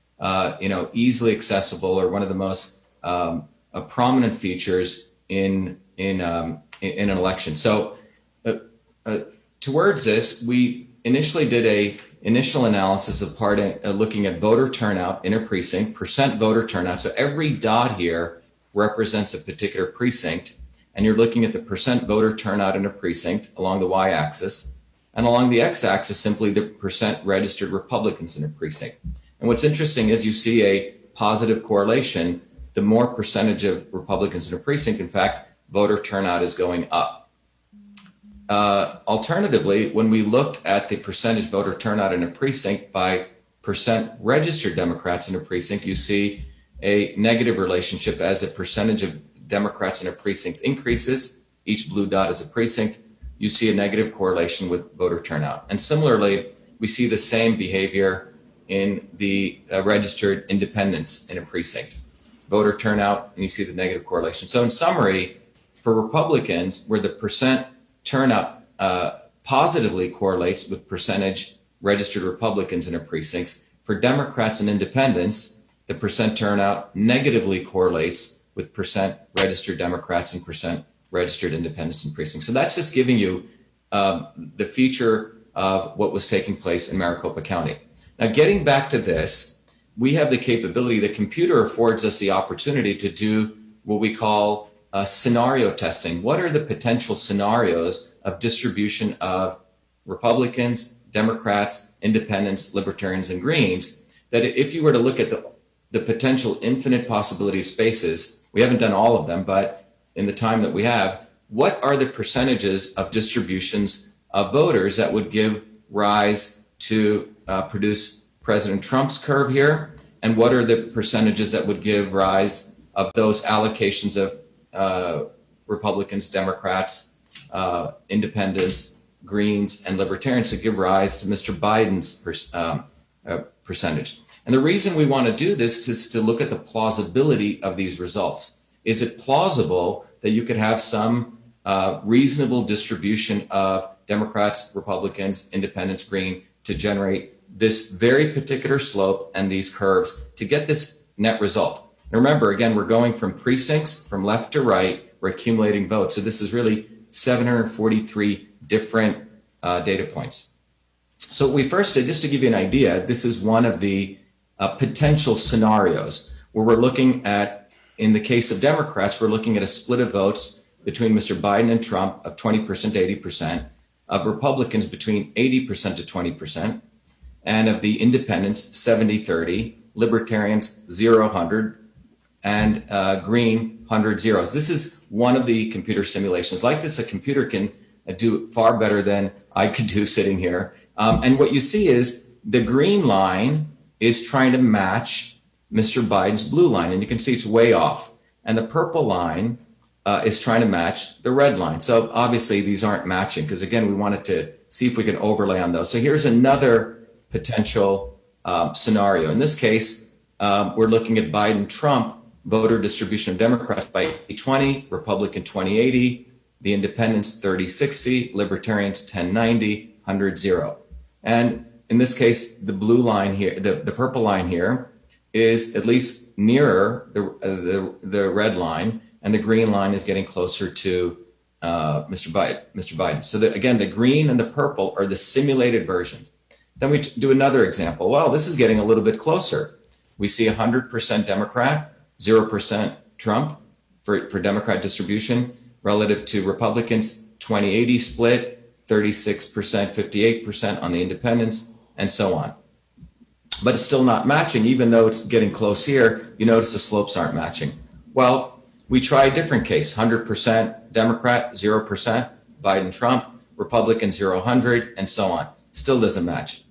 easily accessible, or one of the most prominent features in an election. So towards this, we initially did a initial analysis of looking at voter turnout in a precinct, percent voter turnout. So every dot here represents a particular precinct, and you're looking at the percent voter turnout in a precinct along the y-axis, and along the x-axis simply the percent registered Republicans in a precinct. And what's interesting is you see a positive correlation. The more percentage of Republicans in a precinct, in fact, voter turnout is going up. Alternatively, when we looked at the percentage voter turnout in a precinct by percent registered Democrats in a precinct, you see a negative relationship. As a percentage of Democrats in a precinct increases, each blue dot is a precinct, you see a negative correlation with voter turnout. And similarly, we see the same behavior in the registered independents in a precinct. Voter turnout, and you see the negative correlation. So in summary, for Republicans, where the percent turnout positively correlates with percentage registered Republicans in a precinct, for Democrats and independents, the percent turnout negatively correlates with percent registered Democrats and percent registered independents in precincts. So that's just giving you the feature of what was taking place in Maricopa County. Now, getting back to this, we have the capability, the computer affords us the opportunity to do what we call scenario testing. What are the potential scenarios of distribution of Republicans, Democrats, Independents, Libertarians, and Greens, that if you were to look at the potential infinite possibility spaces, we haven't done all of them, but in the time that we have, what are the percentages of distributions of voters that would give rise to produce President Trump's curve here, and what are the percentages that would give rise of those allocations of Republicans, Democrats, Independents, Greens, and Libertarians to give rise to Mr. Biden's percentage. And the reason we want to do this is to look at the plausibility of these results. Is it plausible that you could have some reasonable distribution of Democrats, Republicans, Independents, Green to generate this very particular slope and these curves to get this net result? And remember, again, we're going from precincts from left to right. We're accumulating votes. So this is really 743 different data points. So what we first did, just to give you an idea, this is one of the potential scenarios where we're looking at, in the case of Democrats, we're looking at a split of votes between Mr. Biden and Trump of 20% to 80%, of Republicans between 80% to 20%, and of the Independents 70-30, Libertarians 0-100, and Green 100 zeros. This is one of the computer simulations. Like this, a computer can do far better than I could do sitting here. And what you see is the green line is trying to match Mr. Biden's blue line, and you can see it's way off. And the purple line is trying to match the red line. So obviously these aren't matching because, again, we wanted to see if we can overlay on those. So here's another potential scenario. In this case, we're looking at Biden-Trump voter distribution of Democrats by 80-20, Republican 20-80, the Independents 30-60, Libertarians 10-90, 100-0. And in this case, the blue line here, the purple line here, is at least nearer the red line, and the green line is getting closer to Mr. Biden. So again, the green and the purple are the simulated versions. Then we do another example. Well, this is getting a little bit closer. We see 100% Democrat, 0% Trump for Democrat distribution relative to Republicans, 20-80 split, 36%, 58% on the independents, and so on. But it's still not matching, even though it's getting close here. You notice the slopes aren't matching. Well, we try a different case, 100% Democrat, 0% Biden-Trump, Republican 0-100, and so on. Still doesn't match.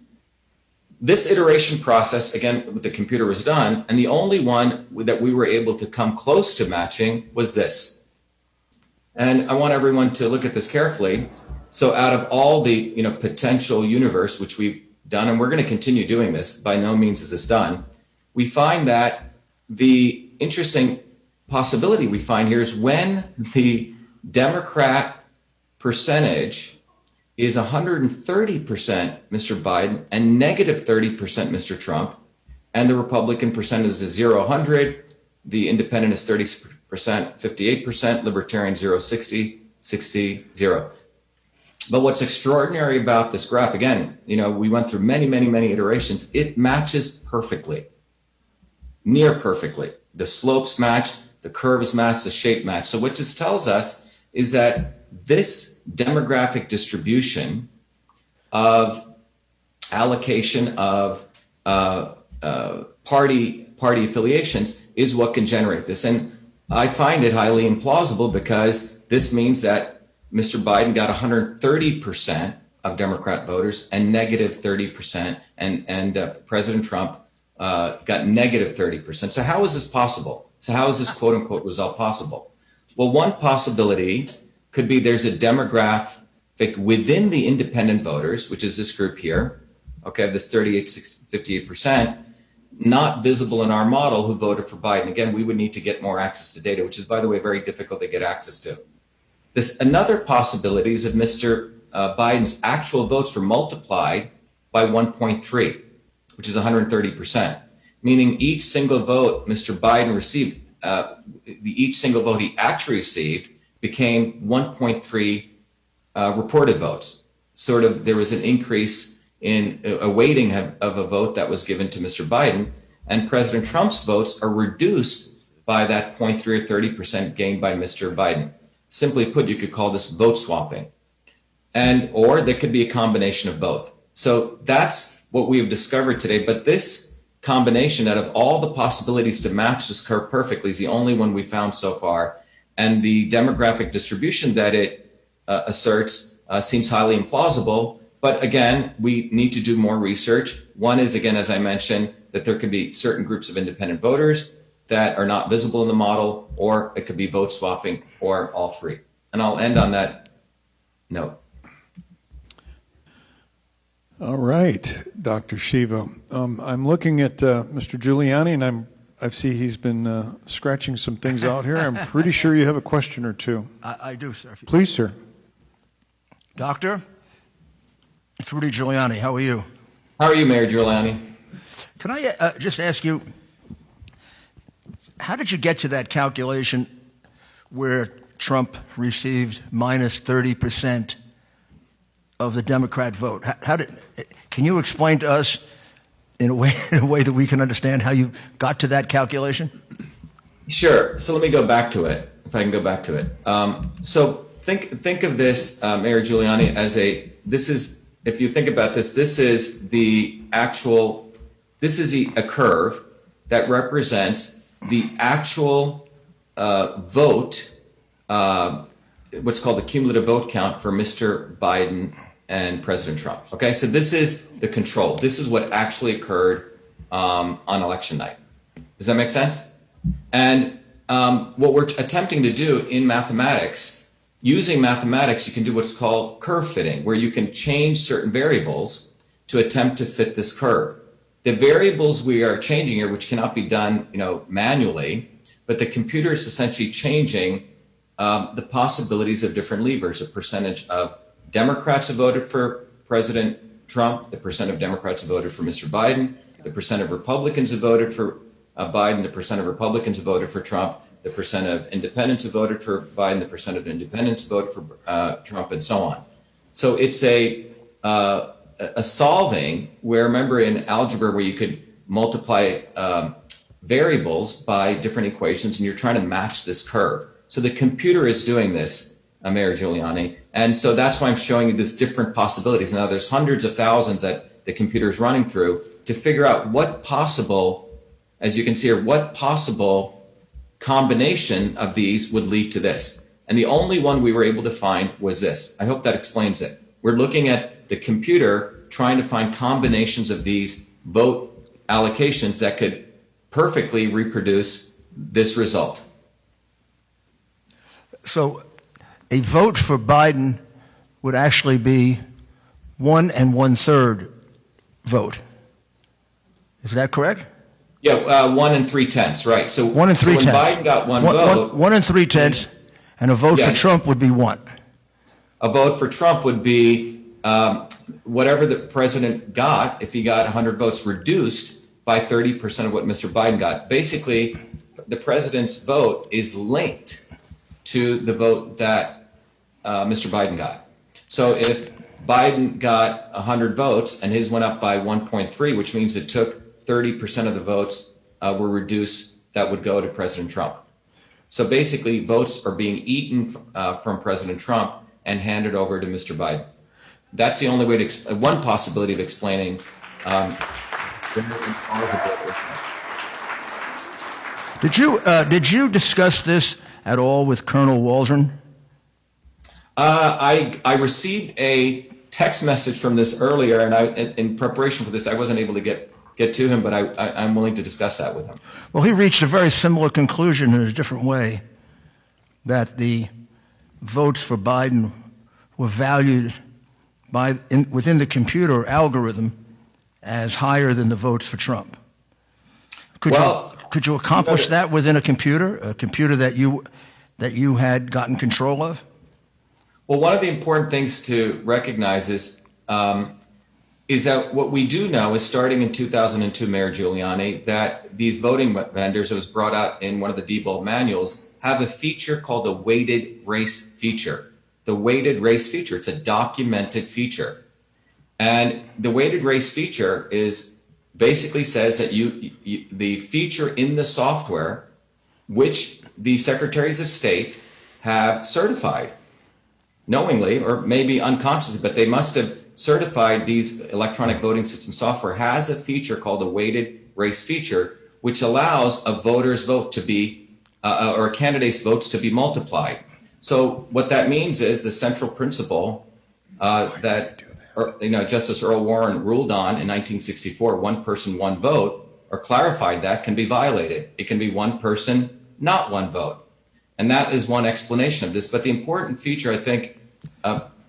This iteration process, again, with the computer was done, and the only one that we were able to come close to matching was this. And I want everyone to look at this carefully. So out of all the potential universe, which we've done, and we're going to continue doing this, by no means is this done, we find that the interesting possibility we find here is when the Democrat percentage is 130% Mr. Biden and negative 30% Mr. Trump, and the Republican percentage is 0-100, the Independent is 30%, 58%, Libertarian 0-60, 60-0. But what's extraordinary about this graph, again, we went through many iterations, it matches perfectly, near perfectly. The slopes match, the curves match, the shape match. So what this tells us is that this demographic distribution of allocation of party affiliations is what can generate this. And I find it highly implausible because this means that Mr. Biden got 130% of Democrat voters and negative 30%, and President Trump got negative 30%. So how is this possible? So how is this quote-unquote result possible? Well, one possibility could be there's a demographic within the independent voters, which is this group here, okay, this 58% not visible in our model who voted for Biden. Again, we would need to get more access to data, which is, by the way, very difficult to get access to. Another possibility is that Mr. Biden's actual votes were multiplied by 1.3, which is 130%, meaning each single vote Mr. Biden received, each single vote he actually received became 1.3 reported votes. Sort of there was an increase in a weighting of a vote that was given to Mr. Biden, and President Trump's votes are reduced by that 0.3 or 30% gained by Mr. Biden. Simply put, you could call this vote swapping, or there could be a combination of both. So that's what we have discovered today. But this combination, out of all the possibilities to match this curve perfectly, is the only one we found so far. And the demographic distribution that it asserts seems highly implausible. But again, we need to do more research. One is, again, as I mentioned, that there could be certain groups of independent voters that are not visible in the model, or it could be vote swapping, or all three. And I'll end on that note. All right, Dr. Shiva. I'm looking at Mr. Giuliani, and I see he's been scratching some things out here. I'm pretty sure you have a question or two. I do, sir. Please, sir. Doctor, it's Rudy Giuliani. How are you? How are you, Mayor Giuliani? Can I just ask you, how did you get to that calculation where Trump received minus 30% of the Democrat vote? Can you explain to us in a way that we can understand how you got to that calculation? Sure. So let me go back to it, if I can go back to it. So think of this, Mayor Giuliani, as if you think about this, this is a curve that represents the actual vote, what's called the cumulative vote count for Mr. Biden and President Trump. Okay, so this is the control. This is what actually occurred on election night. Does that make sense? And what we're attempting to do in mathematics, using mathematics, you can do what's called curve fitting, where you can change certain variables to attempt to fit this curve. The variables we are changing here, which cannot be done, manually, but the computer is essentially changing the possibilities of different levers, a percentage of Democrats who voted for President Trump, the percent of Democrats who voted for Mr. Biden, the percent of Republicans who voted for Biden, the percent of Republicans who voted for Trump, the percent of independents who voted for Biden, the percent of independents who voted for Trump, and so on. So it's a solving where, remember in algebra where you could multiply variables by different equations and you're trying to match this curve. So the computer is doing this, Mayor Giuliani, and so that's why I'm showing you these different possibilities. Now there's hundreds of thousands that the computer is running through to figure out what possible, as you can see here, what possible combination of these would lead to this. And the only one we were able to find was this. I hope that explains it. We're looking at the computer trying to find combinations of these vote allocations that could perfectly reproduce this result. So a vote for Biden would actually be 1 1/3 vote. Is that correct? Yeah, 1 3/10, right. So 1 3/10. So when Biden got one vote, 1 3/10, and a vote for Trump would be 1. A vote for Trump would be whatever the president got, if he got 100 votes, reduced by 30% of what Mr. Biden got. Basically, the president's vote is linked to the vote that Mr. Biden got. So if Biden got 100 votes and his went up by 1.3, which means it took 30% of the votes were reduced that would go to President Trump. So basically, votes are being eaten from President Trump and handed over to Mr. Biden. That's the only way to one possibility of explaining Did you discuss this at all with Colonel Waldron? I received a text message from this earlier, and in preparation for this, I wasn't able to get to him, but I'm willing to discuss that with him. Well, he reached a very similar conclusion in a different way, that the votes for Biden were valued within the computer algorithm as higher than the votes for Trump. Could you accomplish that within a computer that you had gotten control of? Well, one of the important things to recognize is that what we do know is, starting in 2002, Mayor Giuliani, that these voting vendors, it was brought out in one of the WEBULL manuals, have a feature called the weighted race feature. The weighted race feature, it's a documented feature. And the weighted race feature basically says that the feature in the software, which the secretaries of state have certified, knowingly or maybe unconsciously, but they must have certified these electronic voting system software, has a feature called a weighted race feature, which allows a voter's vote to be, or a candidate's votes to be multiplied. So what that means is the central principle that Justice Earl Warren ruled on in 1964, one person, one vote, or clarified that, can be violated. It can be one person, not one vote. And that is one explanation of this. But the important feature I think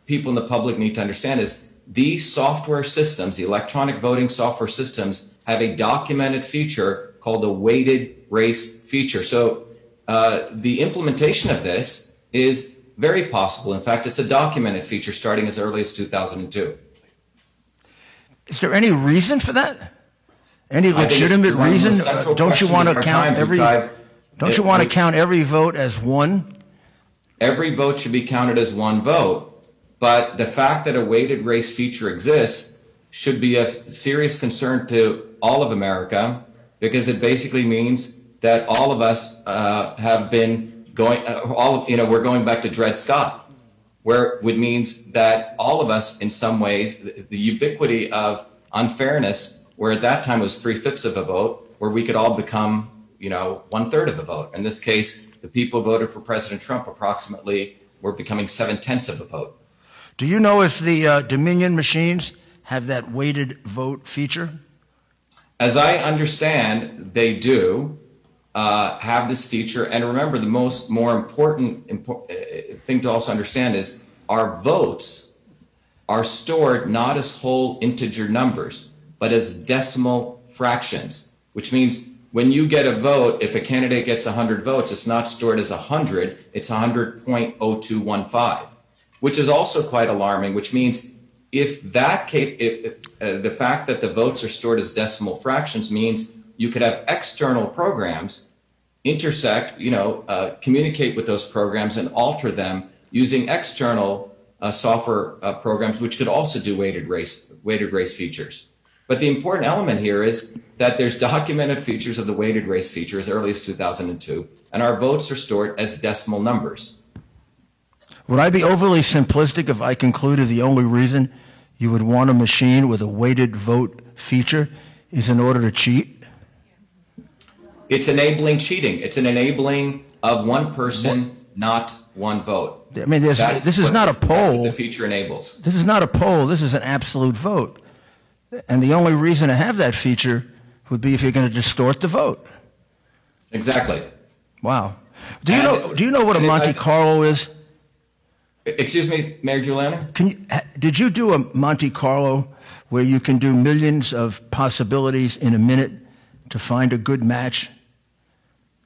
people in the public need to understand is these software systems, the electronic voting software systems, have a documented feature called a weighted race feature. So the implementation of this is very possible. In fact, it's a documented feature starting as early as 2002. Is there any reason for that? Any legitimate reason? Don't you want to count every? Don't you want to count every vote as one? Every vote should be counted as one vote, but the fact that a weighted race feature exists should be a serious concern to all of America, because it basically means that all of us have been going, we're going back to Dred Scott, where it means that all of us, in some ways, the ubiquity of unfairness, where at that time it was 3/5 of a vote, where we could all become 1/3 of a vote. In this case, the people who voted for President Trump approximately were becoming 7/10 of a vote. Do you know if the Dominion machines have that weighted vote feature? As I understand, they do have this feature. And remember, the more important thing to also understand is our votes are stored not as whole integer numbers, but as decimal fractions, which means when you get a vote, if a candidate gets 100 votes, it's not stored as 100, it's 100.0215, which is also quite alarming, which means if the fact that the votes are stored as decimal fractions means you could have external programs intersect, communicate with those programs and alter them using external software programs, which could also do weighted race features. But the important element here is that there's documented features of the weighted race feature as early as 2002, and our votes are stored as decimal numbers. Would I be overly simplistic if I concluded the only reason you would want a machine with a weighted vote feature is in order to cheat? It's enabling cheating. It's an enabling of one person, not one vote. I mean, this is not a poll. That's what the feature enables. This is not a poll. This is an absolute vote. And the only reason to have that feature would be if you're going to distort the vote. Exactly. Wow. Do you know what a Monte Carlo is? Excuse me, Mayor Giuliani? Did you do a Monte Carlo where you can do millions of possibilities in a minute to find a good match?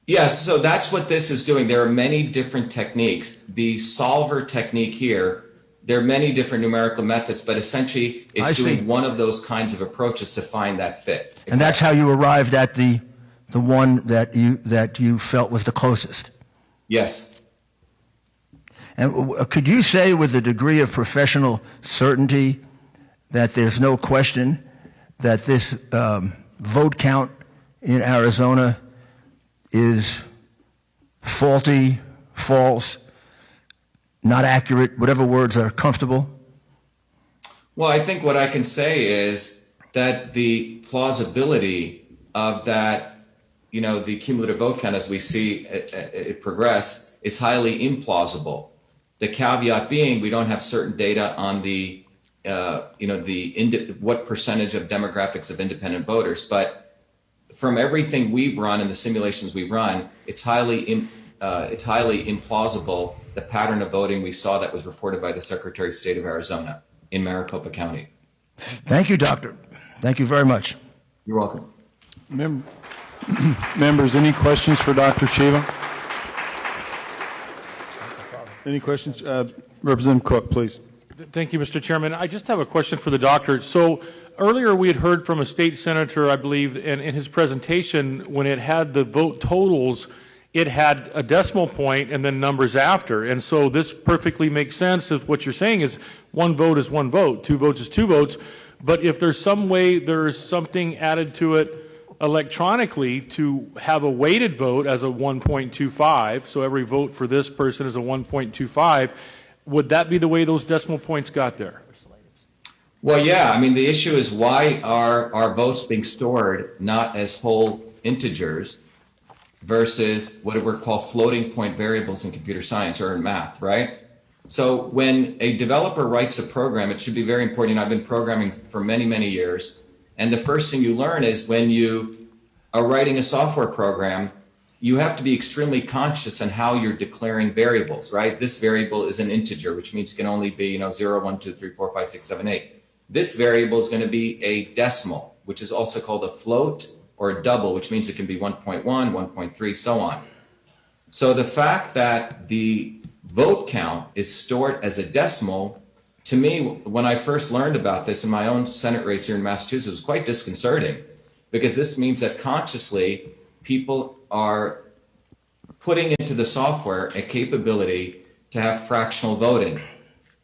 Yes, so that's what this is doing. There are many different techniques. The solver technique here, there are many different numerical methods, but essentially it's doing one of those kinds of approaches to find that fit. Exactly. And that's how you arrived at the one that you felt was the closest? Yes. And could you say with a degree of professional certainty that there's no question that this vote count in Arizona is faulty, false, not accurate, whatever words are comfortable? Well, I think what I can say is that the plausibility of that, the cumulative vote count as we see it progress is highly implausible. The caveat being we don't have certain data on what percentage of demographics of independent voters, but from everything we've run and the simulations we've run, it's highly implausible the pattern of voting we saw that was reported by the Secretary of State of Arizona in Maricopa County. Thank you, Doctor. Thank you very much. You're welcome. Members, any questions for Dr. Shiva? Any questions? Representative Cook, please. Thank you, Mr. Chairman. I just have a question for the doctor. So earlier we had heard from a state senator, I believe, and in his presentation, when it had the vote totals, it had a decimal point and then numbers after. And so this perfectly makes sense if what you're saying is one vote is one vote, two votes is two votes. But if there's some way there's something added to it electronically to have a weighted vote as a 1.25, so every vote for this person is a 1.25, would that be the way those decimal points got there? Well, yeah. I mean, the issue is why are our votes being stored not as whole integers versus what we're called floating point variables in computer science or in math, right? So when a developer writes a program, it should be very important. I've been programming for many, many years. And the first thing you learn is when you are writing a software program, you have to be extremely conscious on how you're declaring variables, right? This variable is an integer, which means it can only be, 0, 1, 2, 3, 4, 5, 6, 7, 8. This variable is going to be a decimal, which is also called a float or a double, which means it can be 1.1, 1.3, so on. So the fact that the vote count is stored as a decimal, to me, when I first learned about this in my own Senate race here in Massachusetts, it was quite disconcerting, because this means that consciously people are putting into the software a capability to have fractional voting.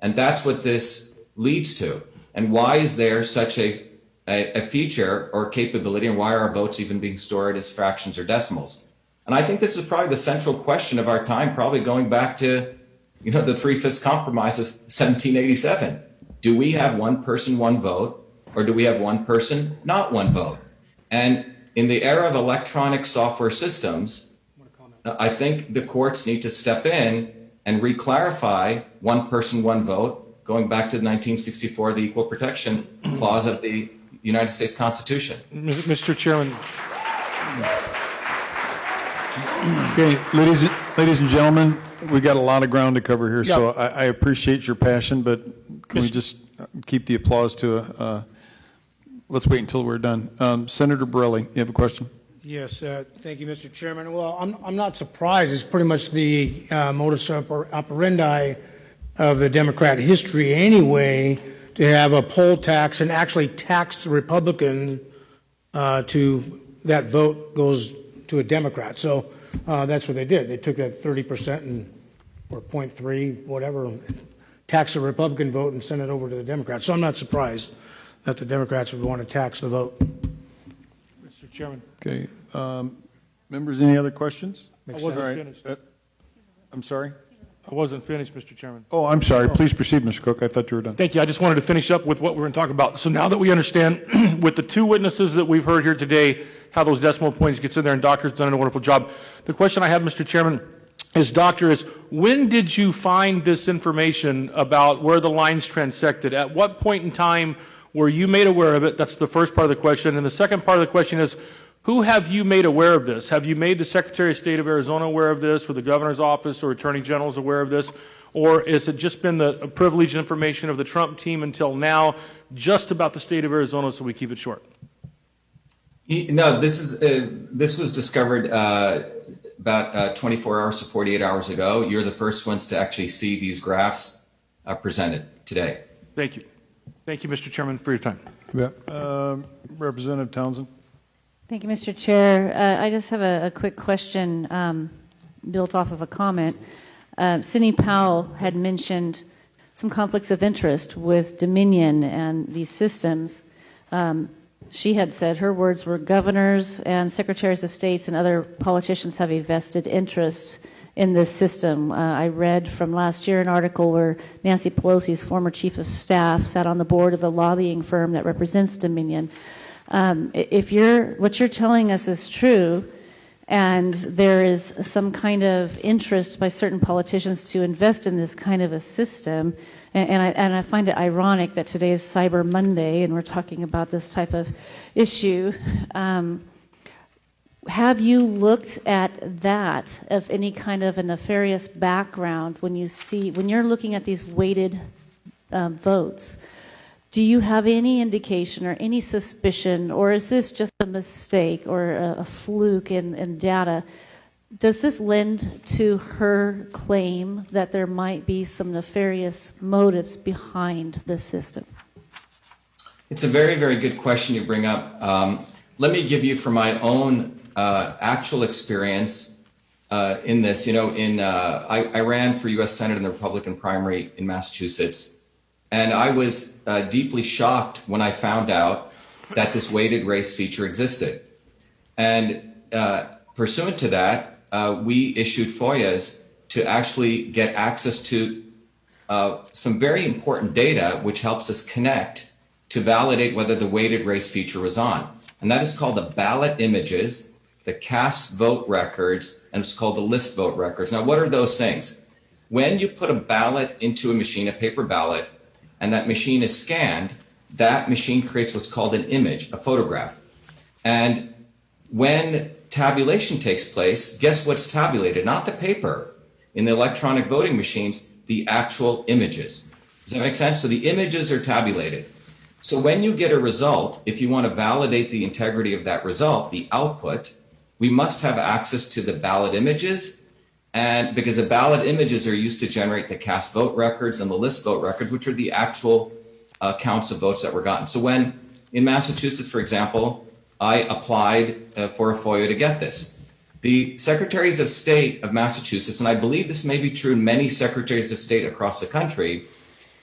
And that's what this leads to. And why is there such a feature or capability, and why are our votes even being stored as fractions or decimals? And I think this is probably the central question of our time, probably going back to the 3/5 compromise of 1787. Do we have one person, one vote, or do we have one person, not one vote? And in the era of electronic software systems, I think the courts need to step in and re-clarify one person, one vote, going back to 1964, the Equal Protection Clause of the United States Constitution. Mr. Chairman. Okay, ladies and gentlemen, we got a lot of ground to cover here, so I appreciate your passion, but can we just keep the applause to let's wait until we're done. Senator Borelli, you have a question? Yes, thank you, Mr. Chairman. Well, I'm not surprised. It's pretty much the modus operandi of the Democrat history anyway, to have a poll tax and actually tax the Republican to that vote goes to a Democrat. So that's what they did. They took that 30% or 0.3, whatever, tax the Republican vote and send it over to the Democrats. So I'm not surprised that the Democrats would want to tax the vote. Mr. Chairman. Okay. Members, any other questions? I wasn't finished. I'm sorry? I wasn't finished, Mr. Chairman. Oh, I'm sorry. Please proceed, Mr. Cook. I thought you were done. Thank you. I just wanted to finish up with what we were going to talk about. So now that we understand with the two witnesses that we've heard here today, how those decimal points gets in there, and Doctor's done a wonderful job. The question I have, Mr. Chairman, is when did you find this information about where the lines transected? At what point in time were you made aware of it? That's the first part of the question. And the second part of the question is, who have you made aware of this? Have you made the Secretary of State of Arizona aware of this, or the Governor's Office or Attorney General's aware of this? Or has it just been the privileged information of the Trump team until now, just about the state of Arizona, so we keep it short? No, this was discovered about 24 hours to 48 hours ago. You're the first ones to actually see these graphs presented today. Thank you. Thank you, Mr. Chairman, for your time. Yeah. Representative Townsend. Thank you, Mr. Chair. I just have a quick question built off of a comment. Sidney Powell had mentioned some conflicts of interest with Dominion and these systems. She had said, her words were, governors and secretaries of states and other politicians have a vested interest in this system. I read from last year an article where Nancy Pelosi's former chief of staff sat on the board of the lobbying firm that represents Dominion. If what you're telling us is true, and there is some kind of interest by certain politicians to invest in this kind of a system, and I find it ironic that today is Cyber Monday and we're talking about this type of issue. Have you looked at that, of any kind of a nefarious background when you're looking at these weighted votes? Do you have any indication or any suspicion, or is this just a mistake or a fluke in data? Does this lend to her claim that there might be some nefarious motives behind this system? It's a very, very good question you bring up. Let me give you from my own actual experience in this. I ran for U.S. Senate in the Republican primary in Massachusetts. And I was deeply shocked when I found out that this weighted race feature existed. And pursuant to that, we issued FOIAs to actually get access to some very important data, which helps us connect to validate whether the weighted race feature was on. And that is called the ballot images, the cast vote records, and it's called the list vote records. Now, what are those things? When you put a ballot into a machine, a paper ballot, and that machine is scanned, that machine creates what's called an image, a photograph. And when tabulation takes place, guess what's tabulated? Not the paper. In the electronic voting machines, the actual images. Does that make sense? So the images are tabulated. So when you get a result, if you want to validate the integrity of that result, the output, we must have access to the ballot images. And because the ballot images are used to generate the cast vote records and the list vote records, which are the actual counts of votes that were gotten. So when in Massachusetts, for example, I applied for a FOIA to get this, the secretaries of state of Massachusetts, and I believe this may be true in many secretaries of state across the country,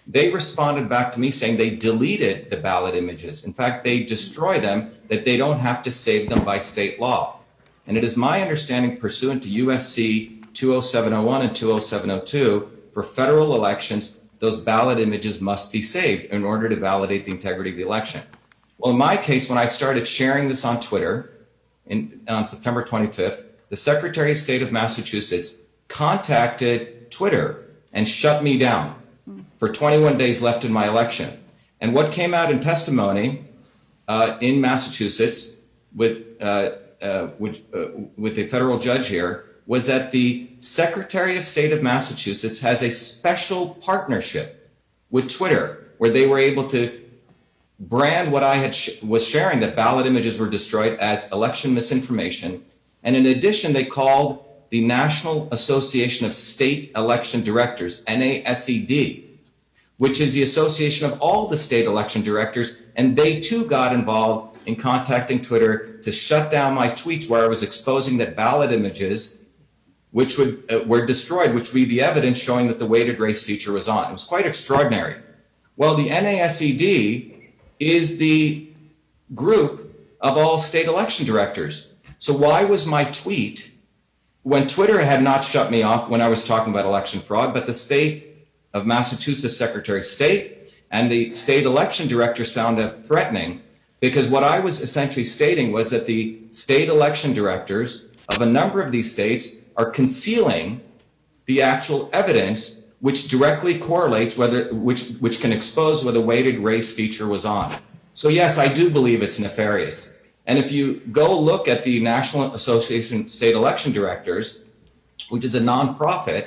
they responded back to me saying they deleted the ballot images. In fact, they destroy them, that they don't have to save them by state law. And it is my understanding, pursuant to USC 20701 and 20702, for federal elections, those ballot images must be saved in order to validate the integrity of the election. Well, in my case, when I started sharing this on Twitter on September 25th, the Secretary of State of Massachusetts contacted Twitter and shut me down for 21 days left in my election. And what came out in testimony in Massachusetts with a federal judge here was that the Secretary of State of Massachusetts has a special partnership with Twitter where they were able to brand what I was sharing, that ballot images were destroyed, as election misinformation. And in addition, they called the National Association of State Election Directors, NASED, which is the association of all the state election directors, and they too got involved in contacting Twitter to shut down my tweets where I was exposing that ballot images which were destroyed, which would be the evidence showing that the weighted race feature was on. It was quite extraordinary. Well, the NASED is the group of all state election directors. So why was my tweet, when Twitter had not shut me off when I was talking about election fraud, but the state of Massachusetts Secretary of State and the state election directors found it threatening, because what I was essentially stating was that the state election directors of a number of these states are concealing the actual evidence which directly correlates which can expose whether weighted race feature was on. So yes, I do believe it's nefarious. And if you go look at the National Association of State Election Directors, which is a nonprofit,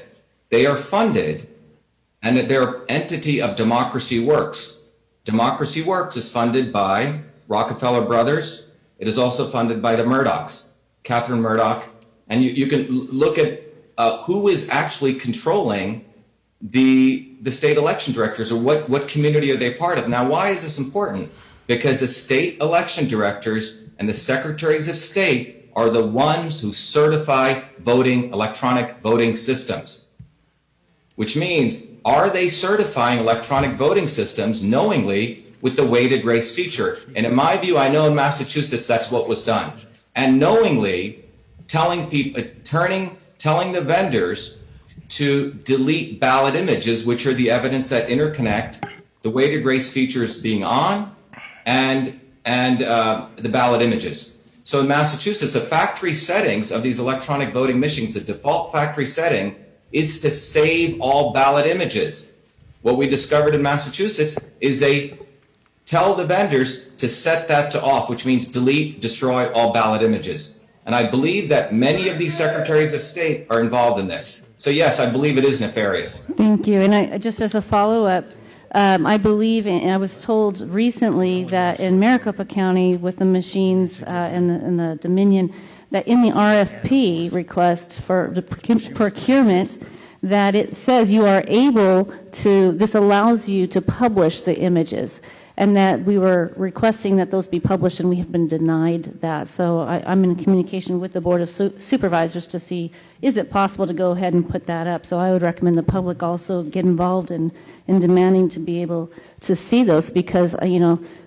they are funded, and they're an entity of Democracy Works. Democracy Works is funded by Rockefeller Brothers. It is also funded by the Murdochs, Catherine Murdoch. And you can look at who is actually controlling the state election directors, or what community are they part of. Now, why is this important? Because the state election directors and the secretaries of state are the ones who certify electronic voting systems, which means, are they certifying electronic voting systems knowingly with the weighted race feature? And in my view, I know in Massachusetts that's what was done. And knowingly telling the vendors to delete ballot images, which are the evidence that interconnect the weighted race features being on and the ballot images. So in Massachusetts, the factory settings of these electronic voting machines, the default factory setting is to save all ballot images. What we discovered in Massachusetts is they tell the vendors to set that to off, which means delete, destroy all ballot images. And I believe that many of these secretaries of state are involved in this. So yes, I believe it is nefarious. Thank you. And just as a follow-up, I believe, and I was told recently that in Maricopa County with the machines in the Dominion, that in the RFP request for the procurement, that it says you are able to, this allows you to publish the images, and that we were requesting that those be published, and we have been denied that. So I'm in communication with the Board of Supervisors to see, is it possible to go ahead and put that up? So I would recommend the public also get involved in demanding to be able to see those, because,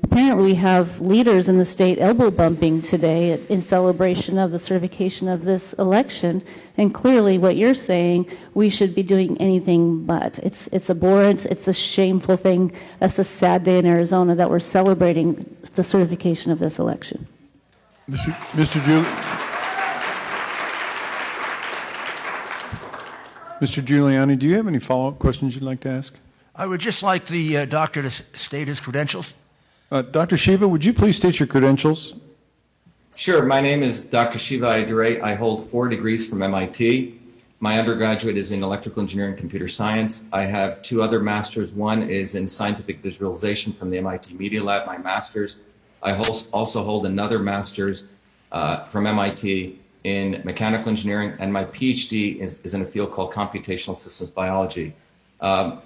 apparently we have leaders in the state elbow bumping today in celebration of the certification of this election. And clearly what you're saying, we should be doing anything but. It's abhorrent. It's a shameful thing. That's a sad day in Arizona that we're celebrating the certification of this election. Mr. Giuliani, do you have any follow-up questions you'd like to ask? I would just like the doctor to state his credentials. Dr. Shiva, would you please state your credentials? Sure. My name is Dr. Shiva Ayyadurai. I hold 4 degrees from MIT. My undergraduate is in electrical engineering and computer science. I have 2 other masters. One is in scientific visualization from the MIT Media Lab, my master's. I also hold another master's from MIT in mechanical engineering, and my PhD is in a field called computational systems biology. And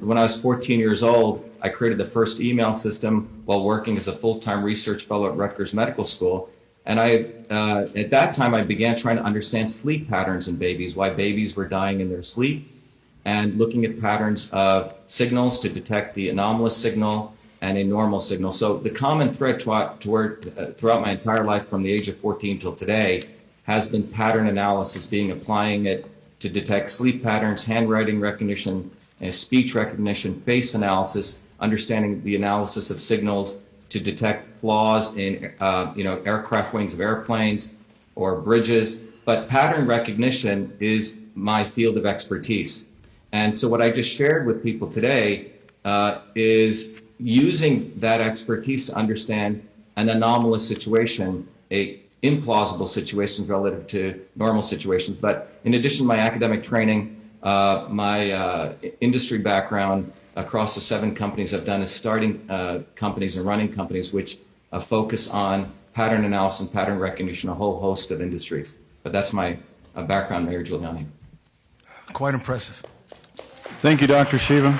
when I was 14 years old, I created the first email system while working as a full-time research fellow at Rutgers Medical School. And at that time, I began trying to understand sleep patterns in babies, why babies were dying in their sleep, and looking at patterns of signals to detect the anomalous signal and a normal signal. So the common thread throughout my entire life from the age of 14 till today has been pattern analysis, applying it to detect sleep patterns, handwriting recognition, speech recognition, face analysis, understanding the analysis of signals to detect flaws in aircraft wings of airplanes or bridges. But pattern recognition is my field of expertise. And so what I just shared with people today is using that expertise to understand an anomalous situation, a implausible situations relative to normal situations. But in addition to my academic training, my industry background, across the 7 companies I've done is starting companies and running companies which focus on pattern analysis and pattern recognition, a whole host of industries. But that's my background, Mayor Giuliani. Quite impressive. Thank you, Dr. Shiva.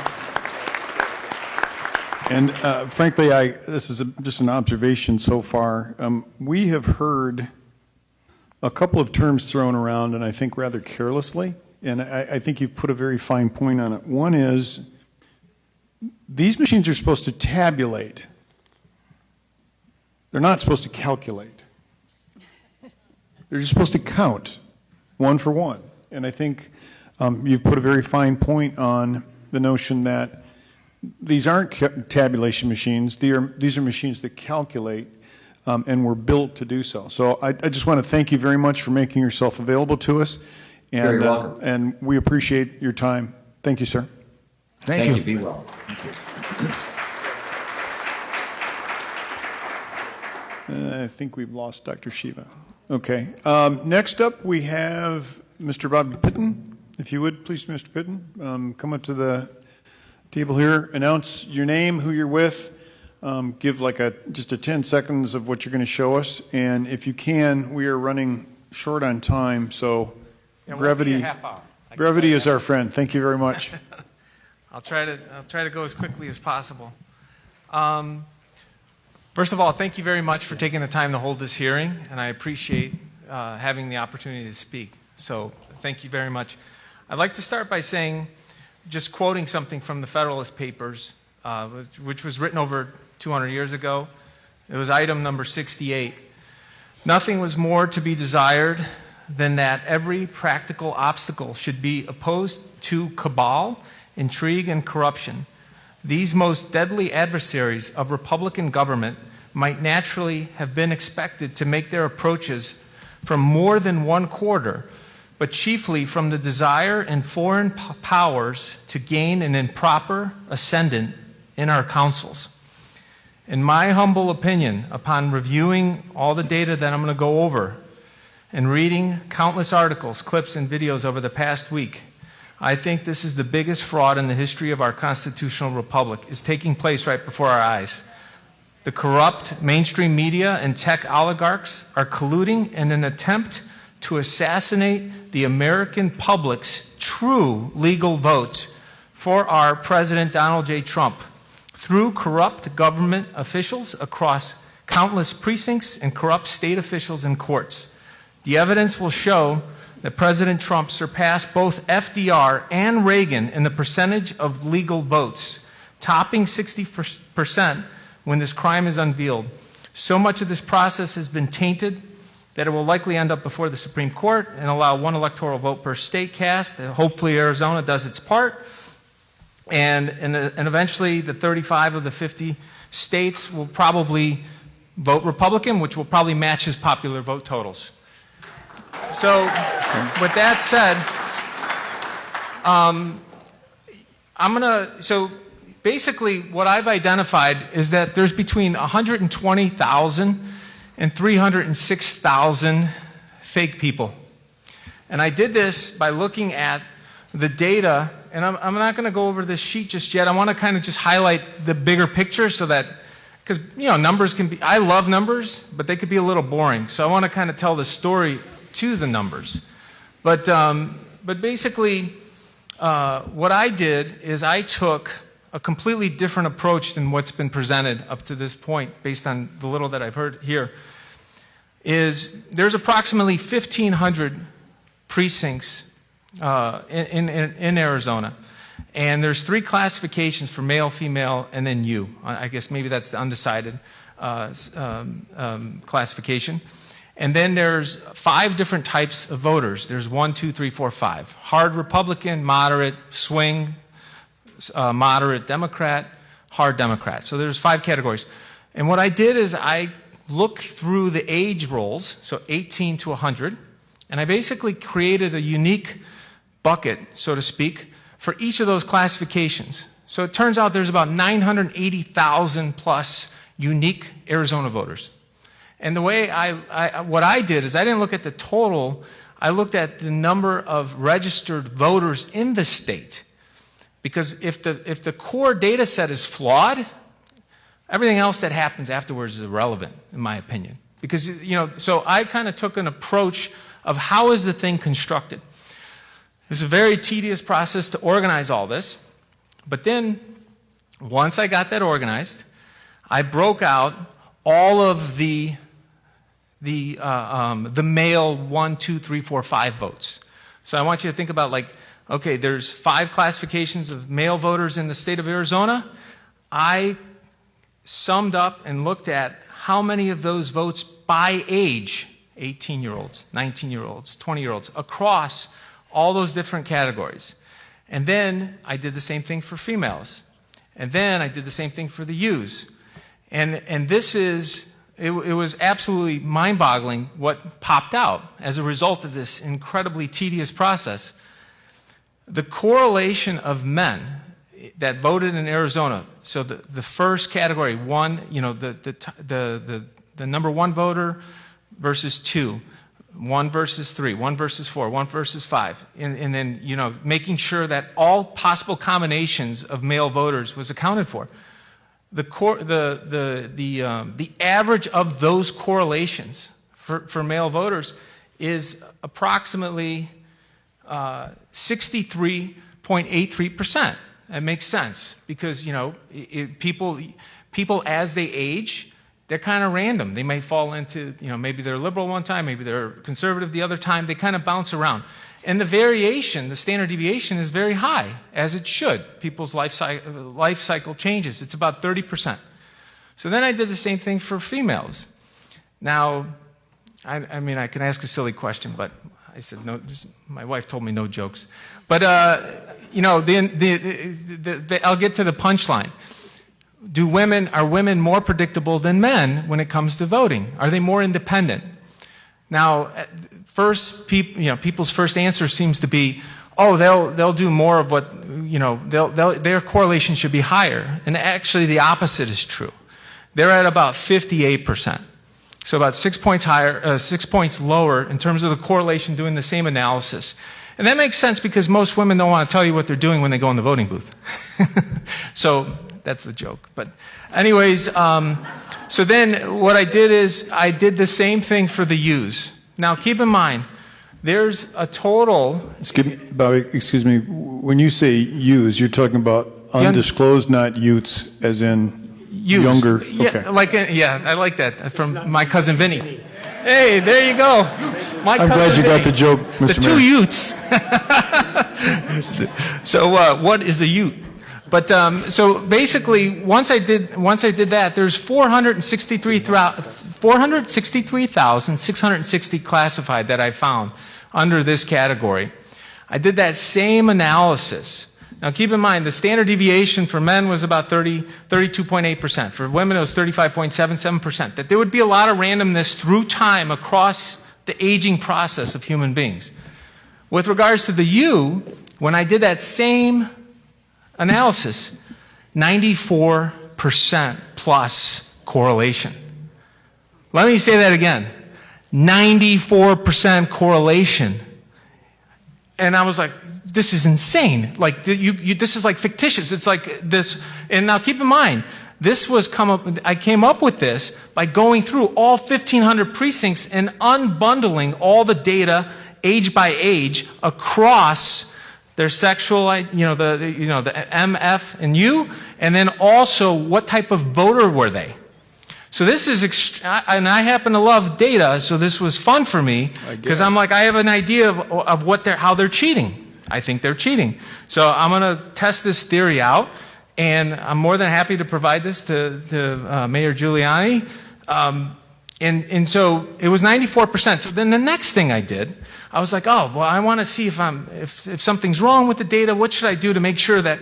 And frankly, this is just an observation so far. We have heard a couple of terms thrown around, and I think rather carelessly, and I think you've put a very fine point on it. One is, these machines are supposed to tabulate. They're not supposed to calculate. They're just supposed to count one for one. And I think you've put a very fine point on the notion that these aren't tabulation machines. These are machines that calculate and were built to do so. So I just want to thank you very much for making yourself available to us. And, Very welcome. And we appreciate your time. Thank you, sir. Thank you. Be well. Thank you. I think we've lost Dr. Shiva. Okay. Next up, we have Mr. Bob Pitton. If you would, please, Mr. Pitton, come up to the table here. Announce your name, who you're with. Give like just a 10 seconds of what you're going to show us. And if you can, we are running short on time, so brevity is our friend. Thank you very much. I'll try to go as quickly as possible. First of all, thank you very much for taking the time to hold this hearing, and I appreciate having the opportunity to speak. So thank you very much. I'd like to start by saying, just quoting something from the Federalist Papers, which was written over 200 years ago. It was item number 68. Nothing was more to be desired than that every practical obstacle should be opposed to cabal, intrigue, and corruption. These most deadly adversaries of Republican government might naturally have been expected to make their approaches from more than one quarter, but chiefly from the desire in foreign powers to gain an improper ascendant in our councils. In my humble opinion, upon reviewing all the data that I'm going to go over and reading countless articles, clips, and videos over the past week, I think this is the biggest fraud in the history of our constitutional republic is taking place right before our eyes. The corrupt mainstream media and tech oligarchs are colluding in an attempt to assassinate the American public's true legal vote for our President Donald J. Trump through corrupt government officials across countless precincts and corrupt state officials and courts. The evidence will show that President Trump surpassed both FDR and Reagan in the percentage of legal votes, topping 60% when this crime is unveiled. So much of this process has been tainted that it will likely end up before the Supreme Court and allow one electoral vote per state cast. And hopefully Arizona does its part. And eventually the 35 of the 50 states will probably vote Republican, which will probably match his popular vote totals. So with that said, so basically what I've identified is that there's between 120,000 and 306,000 fake people. And I did this by looking at the data, and I'm not going to go over this sheet just yet. I want to kind of just highlight the bigger picture so that, because, you know, numbers can be, I love numbers, but they could be a little boring. So I want to kind of tell the story to the numbers. But basically, what I did is I took a completely different approach than what's been presented up to this point, based on the little that I've heard here. There's approximately 1,500 precincts in Arizona, and there's 3 classifications for male, female, and then you. I guess maybe that's the undecided classification. And then there's 5 different types of voters. There's 1, 2, 3, 4, 5. Hard Republican, moderate, swing, moderate Democrat, hard Democrat. So there's 5 categories. And what I did is I looked through the age rolls, so 18 to 100, and I basically created a unique bucket, so to speak, for each of those classifications. So it turns out there's about 980,000 plus unique Arizona voters. And the way what I did is I didn't look at the total, I looked at the number of registered voters in the state. Because if the core data set is flawed, everything else that happens afterwards is irrelevant, in my opinion. Because, so I kind of took an approach of how is the thing constructed. It was a very tedious process to organize all this. But then, once I got that organized, I broke out all of the male 1, 2, 3, 4, 5 votes. So I want you to think about okay, there's 5 classifications of male voters in the state of Arizona. I summed up and looked at how many of those votes by age, 18-year-olds, 19-year-olds, 20-year-olds, across all those different categories. And then I did the same thing for females. And then I did the same thing for the U's. And this is, it was absolutely mind-boggling what popped out as a result of this incredibly tedious process. The correlation of men that voted in Arizona, so the first category, one, the number 1 voter versus 2, 1 versus 3, 1 versus 4, 1 versus 5, and then, making sure that all possible combinations of male voters was accounted for. The average of those correlations for male voters is approximately 63.83%. That makes sense because, people as they age, they're kind of random. They may fall into, maybe they're liberal one time, maybe they're conservative the other time. They kind of bounce around. And the variation, the standard deviation is very high, as it should. People's life cycle changes. It's about 30%. So then I did the same thing for females. Now, I mean, I can ask a silly question, but I said no. My wife told me no jokes. But, I'll get to the punchline. Are women more predictable than men when it comes to voting? Are they more independent? Now, people's first answer seems to be, they'll do more of what, their correlation should be higher. And actually the opposite is true. They're at about 58%. So about 6 points higher, 6 points lower in terms of the correlation doing the same analysis. And that makes sense because most women don't want to tell you what they're doing when they go in the voting booth. So that's the joke. But anyways, so then what I did is I did the same thing for the U's. Now keep in mind, there's a total... Bobby, excuse me, when you say U's, you're talking about undisclosed, not Utes, as in U's. Younger... Yeah, okay. I like that from my cousin Vinny. Hey, there you go. I'm glad you got the joke, Mr. The 2 Utes. So what is a Ute? But so basically, once I did that, there's 463,660 classified that I found under this category. I did that same analysis. Now keep in mind, the standard deviation for men was about 32.8%. For women, it was 35.77%. That there would be a lot of randomness through time across the aging process of human beings. With regards to the U, when I did that same analysis, 94% plus correlation. Let me say that again. 94% correlation. And I was like, this is insane. Like, this is like fictitious. It's like this. And now keep in mind, I came up with this by going through all 1,500 precincts and unbundling all the data age by age across their sexual, the MF and U, and then also what type of voter were they. So this is, and I happen to love data, so this was fun for me because I'm like, I have an idea of how they're cheating. I think they're cheating. So I'm going to test this theory out, and I'm more than happy to provide this to Mayor Giuliani. And so it was 94%. So then the next thing I did, I was like, I want to see if something's wrong with the data. What should I do to make sure that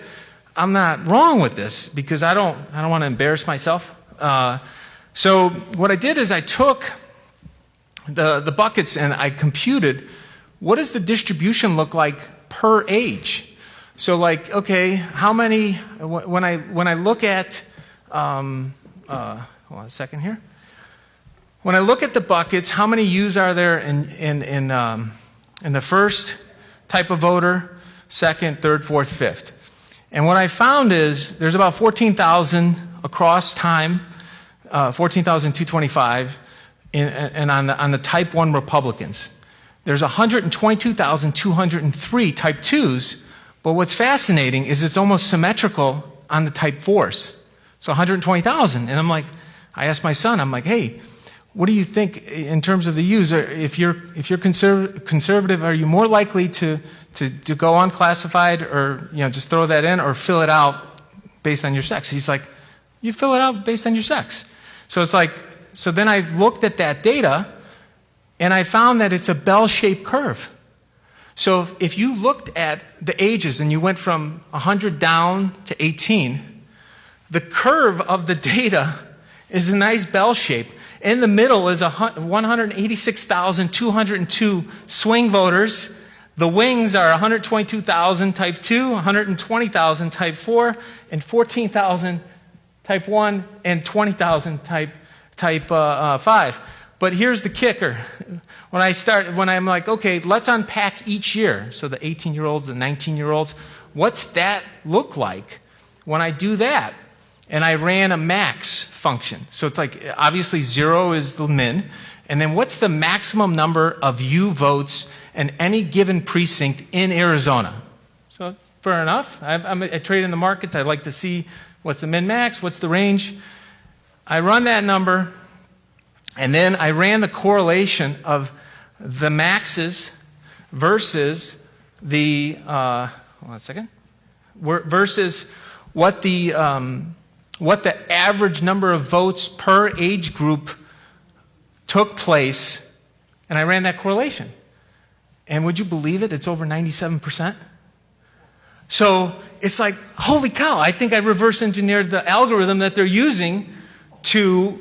I'm not wrong with this? Because I don't want to embarrass myself. So what I did is I took the buckets and I computed what does the distribution look like per age. So like, okay, how many, when I look at, hold on a second here. When I look at the buckets, how many U's are there in the first type of voter, second, third, fourth, fifth? And what I found is there's about 14,000 across time, 14,225, and on the type 1 Republicans. There's 122,203 type 2s, but what's fascinating is it's almost symmetrical on the type 4s. So 120,000. And I asked my son, I'm like, hey, what do you think in terms of the use? If you're conservative, are you more likely to go unclassified, or just throw that in, or fill it out based on your sex? He's like, you fill it out based on your sex. So then I looked at that data, and I found that it's a bell-shaped curve. So if you looked at the ages and you went from 100 down to 18, the curve of the data is a nice bell shape. In the middle is 186,202 swing voters. The wings are 122,000 type 2, 120,000 type 4, and 14,000 type 1, and 20,000 type 5. But here's the kicker. When I'm like, okay, let's unpack each year. So the 18-year-olds, the 19-year-olds, what's that look like when I do that? And I ran a max function. So it's like, obviously 0 is the min. And then what's the maximum number of U votes in any given precinct in Arizona? So fair enough. I trade in the markets. I like to see what's the min max, what's the range. I run that number, and then I ran the correlation of the maxes versus the, versus what the average number of votes per age group took place, and I ran that correlation. And would you believe it? It's over 97%. So it's like, holy cow, I think I reverse engineered the algorithm that they're using to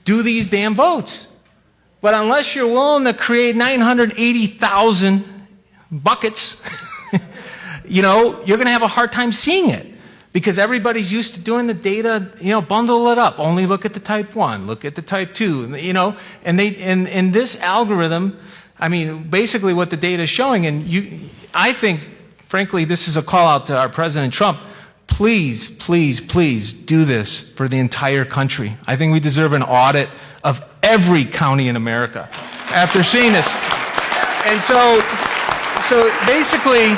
do these damn votes. But unless you're willing to create 980,000 buckets, you're going to have a hard time seeing it. Because everybody's used to doing the data, bundle it up. Only look at the type 1, look at the type 2, and in this algorithm, basically what the data is showing, I think, frankly, this is a call out to our President Trump. Please, please, please do this for the entire country. I think we deserve an audit of every county in America after seeing this. And so basically,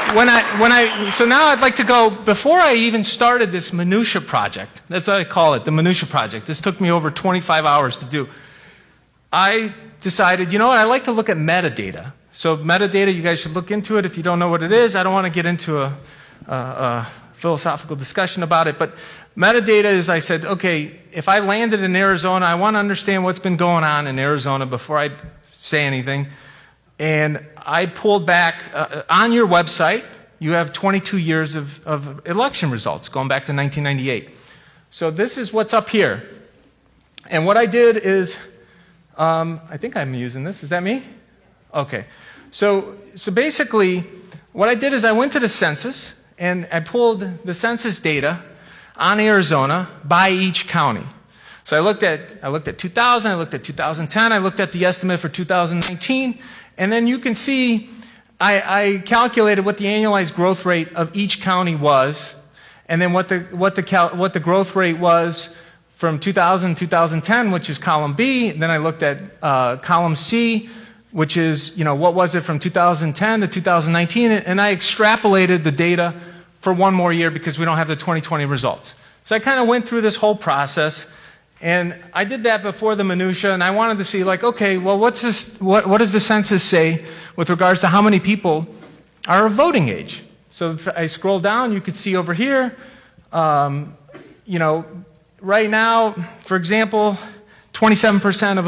so now I'd like to go, before I even started this minutia project, that's what I call it, the minutia project. This took me over 25 hours to do. I decided, I like to look at metadata. So metadata, you guys should look into it if you don't know what it is. I don't want to get into a philosophical discussion about it, but metadata is, I said, okay, if I landed in Arizona, I want to understand what's been going on in Arizona before I say anything. And I pulled back, on your website, you have 22 years of election results, going back to 1998. So this is what's up here. And what I did is, I think I'm using this. Is that me? Okay. So basically, what I did is I went to the census, and I pulled the census data on Arizona by each county. So I looked at 2000, I looked at 2010, I looked at the estimate for 2019, and then you can see I calculated what the annualized growth rate of each county was, and then what the growth rate was from 2000 to 2010, which is column B. Then I looked at column C, which is, what was it from 2010 to 2019, and I extrapolated the data for one more year because we don't have the 2020 results. So I kind of went through this whole process, and I did that before the minutia, and I wanted to see, okay, well, what does the census say with regards to how many people are of voting age? So if I scroll down, you could see over here, right now, for example, 27% of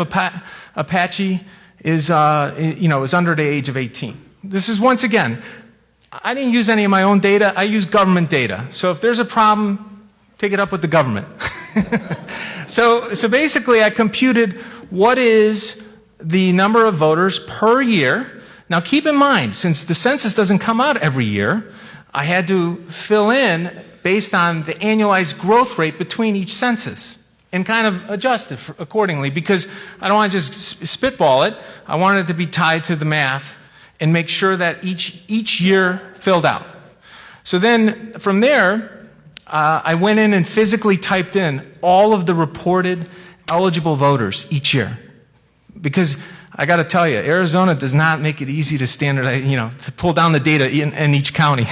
Apache is under the age of 18. This is, once again, I didn't use any of my own data. I used government data. So if there's a problem, take it up with the government. So basically, I computed what is the number of voters per year. Now, keep in mind, since the census doesn't come out every year, I had to fill in based on the annualized growth rate between each census and kind of adjust it accordingly, because I don't want to just spitball it. I want it to be tied to the math and make sure that each year filled out. So then from there, I went in and physically typed in all of the reported eligible voters each year. Because I got to tell you, Arizona does not make it easy to standardize, to pull down the data in each county.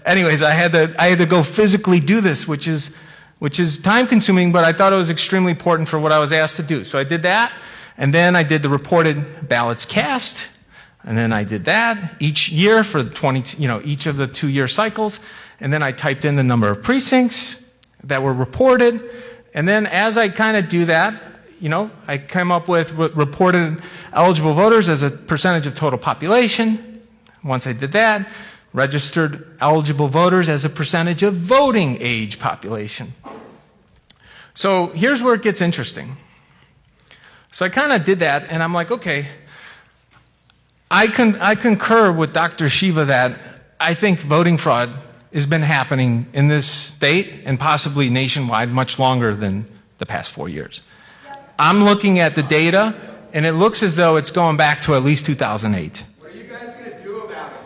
Anyways, I had to go physically do this, which is time consuming, but I thought it was extremely important for what I was asked to do. So I did that, and then I did the reported ballots cast, and then I did that each year for each of the 2-year cycles, and then I typed in the number of precincts that were reported, and then as I kind of do that, I came up with reported eligible voters as a percentage of total population. Once I did that, registered eligible voters as a percentage of voting age population. So here's where it gets interesting. So I kind of did that, and I'm like, okay, I concur with Dr. Shiva that I think voting fraud has been happening in this state and possibly nationwide much longer than the past 4 years. I'm looking at the data, and it looks as though it's going back to at least 2008. What are you guys going to do about it?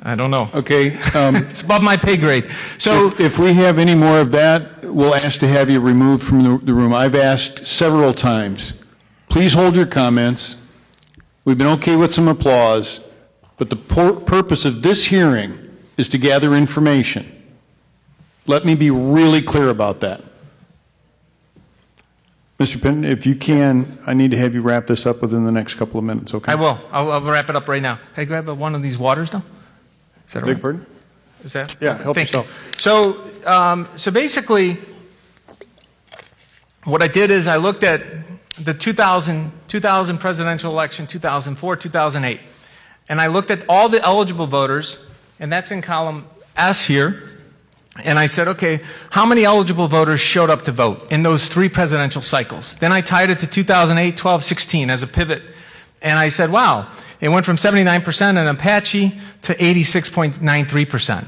I don't know. Okay. It's above my pay grade. So if we have any more of that, we'll ask to have you removed from the room. I've asked several times, please hold your comments. We've been okay with some applause, but the purpose of this hearing is to gather information. Let me be really clear about that. Mr. Penn, if you can, I need to have you wrap this up within the next couple of minutes, okay? I will. I'll wrap it up right now. Can I grab one of these waters now? Is that all right? Beg pardon? Is that? Yeah, help Thank yourself. you. So basically, what I did is I looked at the 2000 presidential election, 2004, 2008, and I looked at all the eligible voters, and that's in column S here. And I said, okay, how many eligible voters showed up to vote in those 3 presidential cycles? Then I tied it to 2008, 12, 16 as a pivot. And I said, wow, it went from 79% in Apache to 86.93%.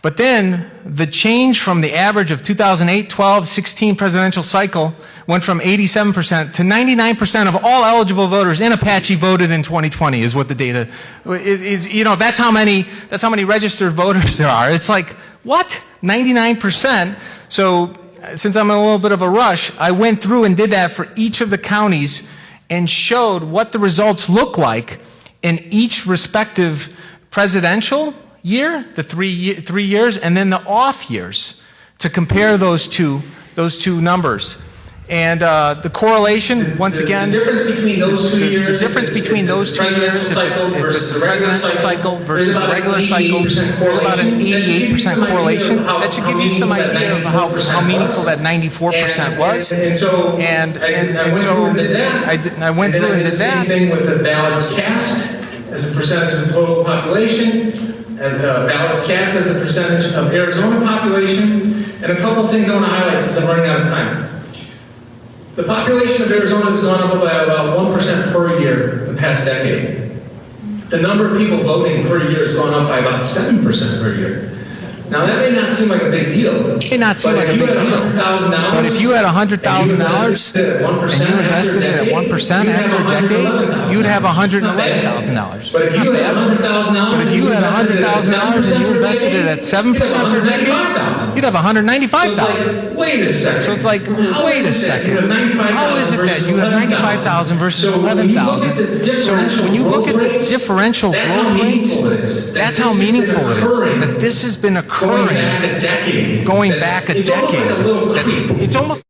But then the change from the average of 2008, 12, 16 presidential cycle went from 87% to 99% of all eligible voters in Apache voted in 2020 is what the data is. That's how many registered voters there are. It's like, what? 99%? So since I'm in a little bit of a rush, I went through and did that for each of the counties and showed what the results look like in each respective presidential year, the 3 years, and then the off years to compare those two numbers. And the correlation, once again, the difference between those 2 years, the difference between those 2 years, if it's a presidential cycle versus a regular cycle, there's about an 88% correlation. That should give you some idea of how meaningful that 94% was. And I went through and did that. Same thing with the ballots cast as a percentage of the total population, and ballots cast as a percentage of Arizona population, and a couple of things I want to highlight since I'm running out of time. The population of Arizona has gone up by about 1% per year in the past decade. The number of people voting per year has gone up by about 7% per year. Now that may not seem like a big deal. It may not seem like a big deal. But if you had $100,000 and you invested it at 1% after a decade, you'd have $111,000. But if you had $100,000 and you invested it at 7% for a decade, you'd have $195,000. Wait a second. So it's like, wait a second. How is it that you have 95,000 versus 11,000? So when you look at the differential growth rates, that's how meaningful it is. That this has been occurring going back a decade. It's almost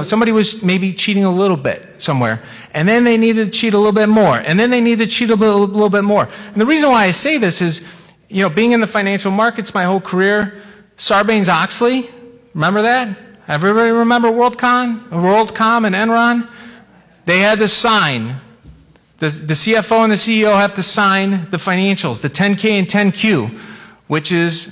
somebody was maybe cheating a little bit somewhere, and then they needed to cheat a little bit more, and then they needed to cheat a little bit more. And the reason why I say this is, being in the financial markets my whole career, Sarbanes-Oxley, remember that? Everybody remember WorldCom and Enron? They had to sign. The CFO and the CEO have to sign the financials, the 10K and 10Q, which is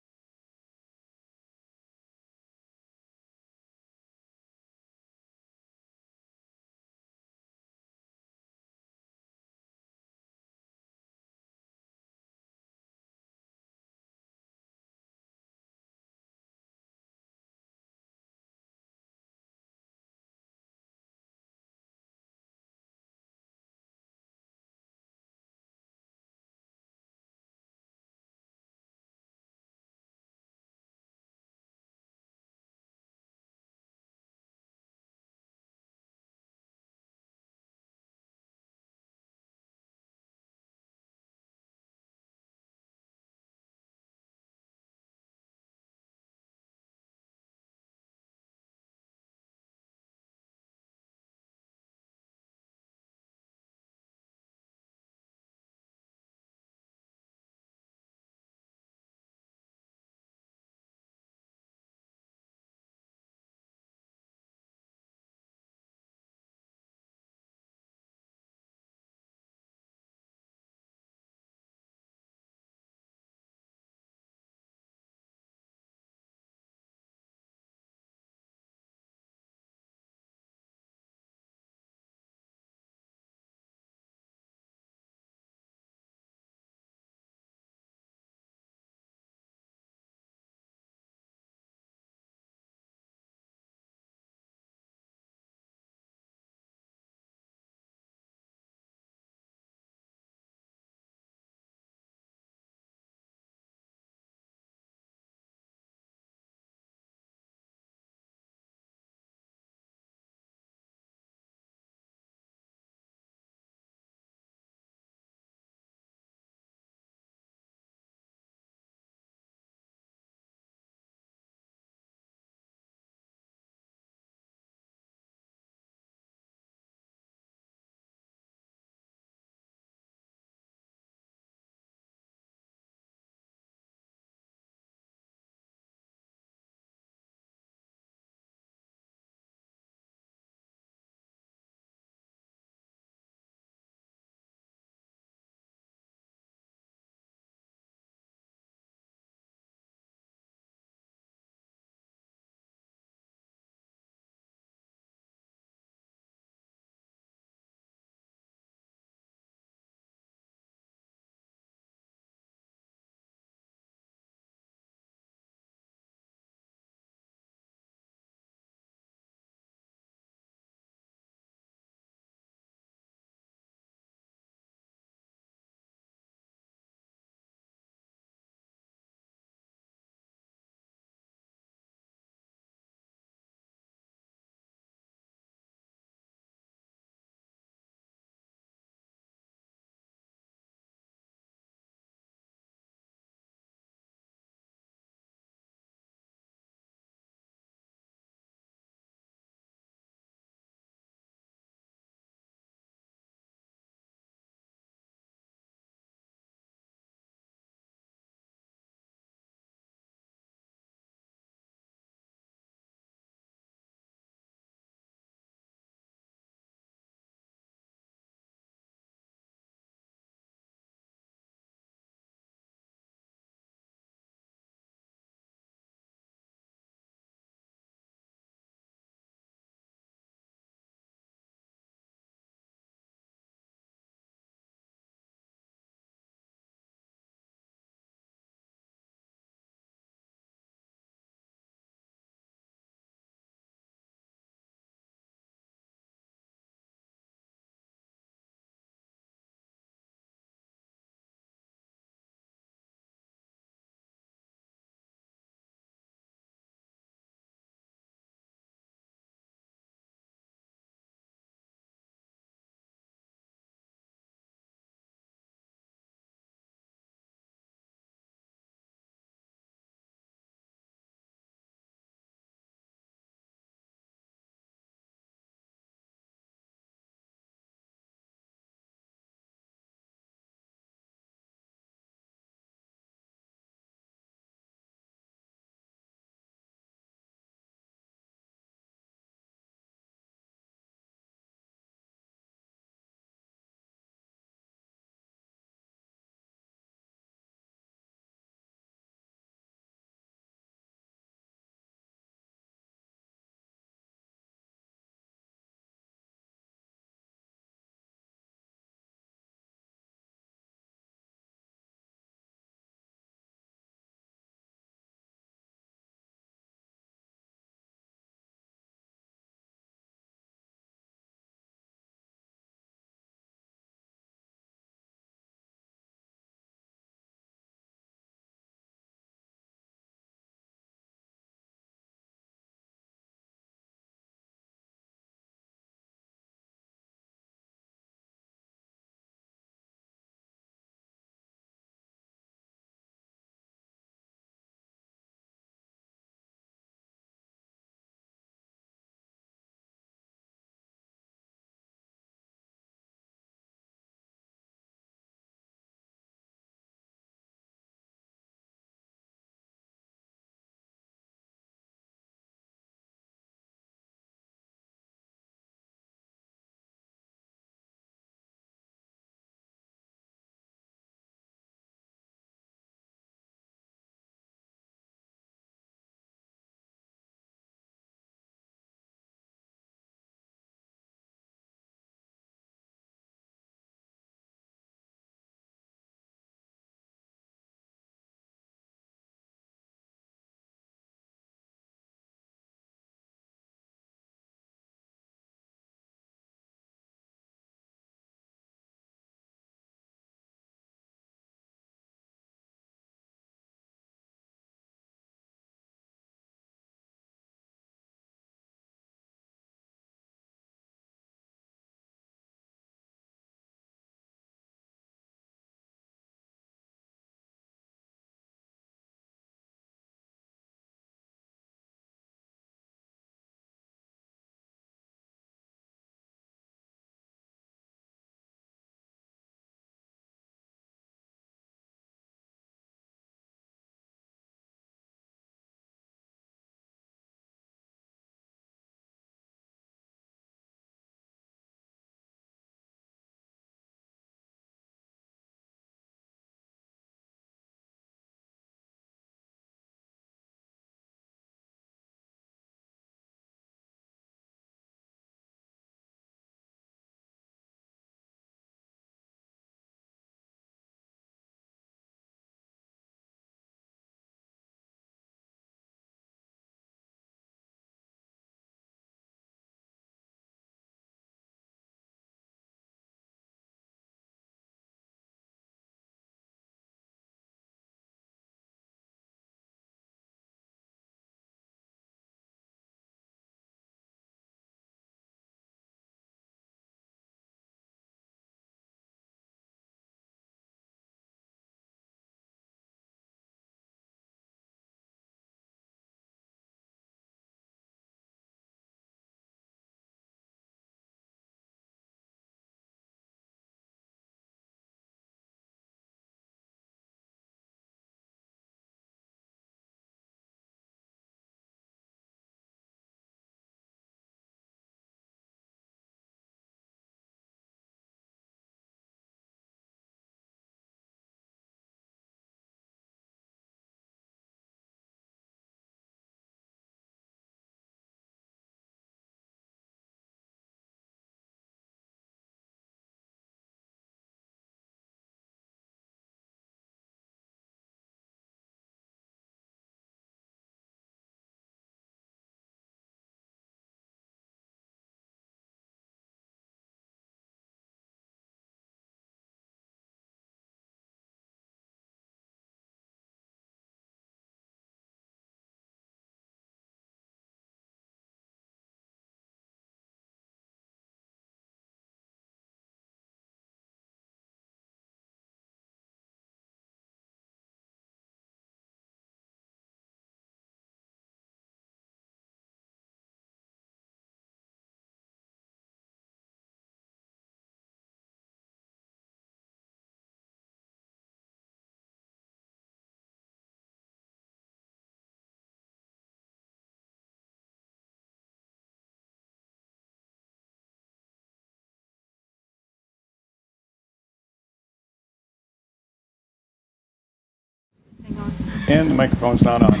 And the microphone's not on.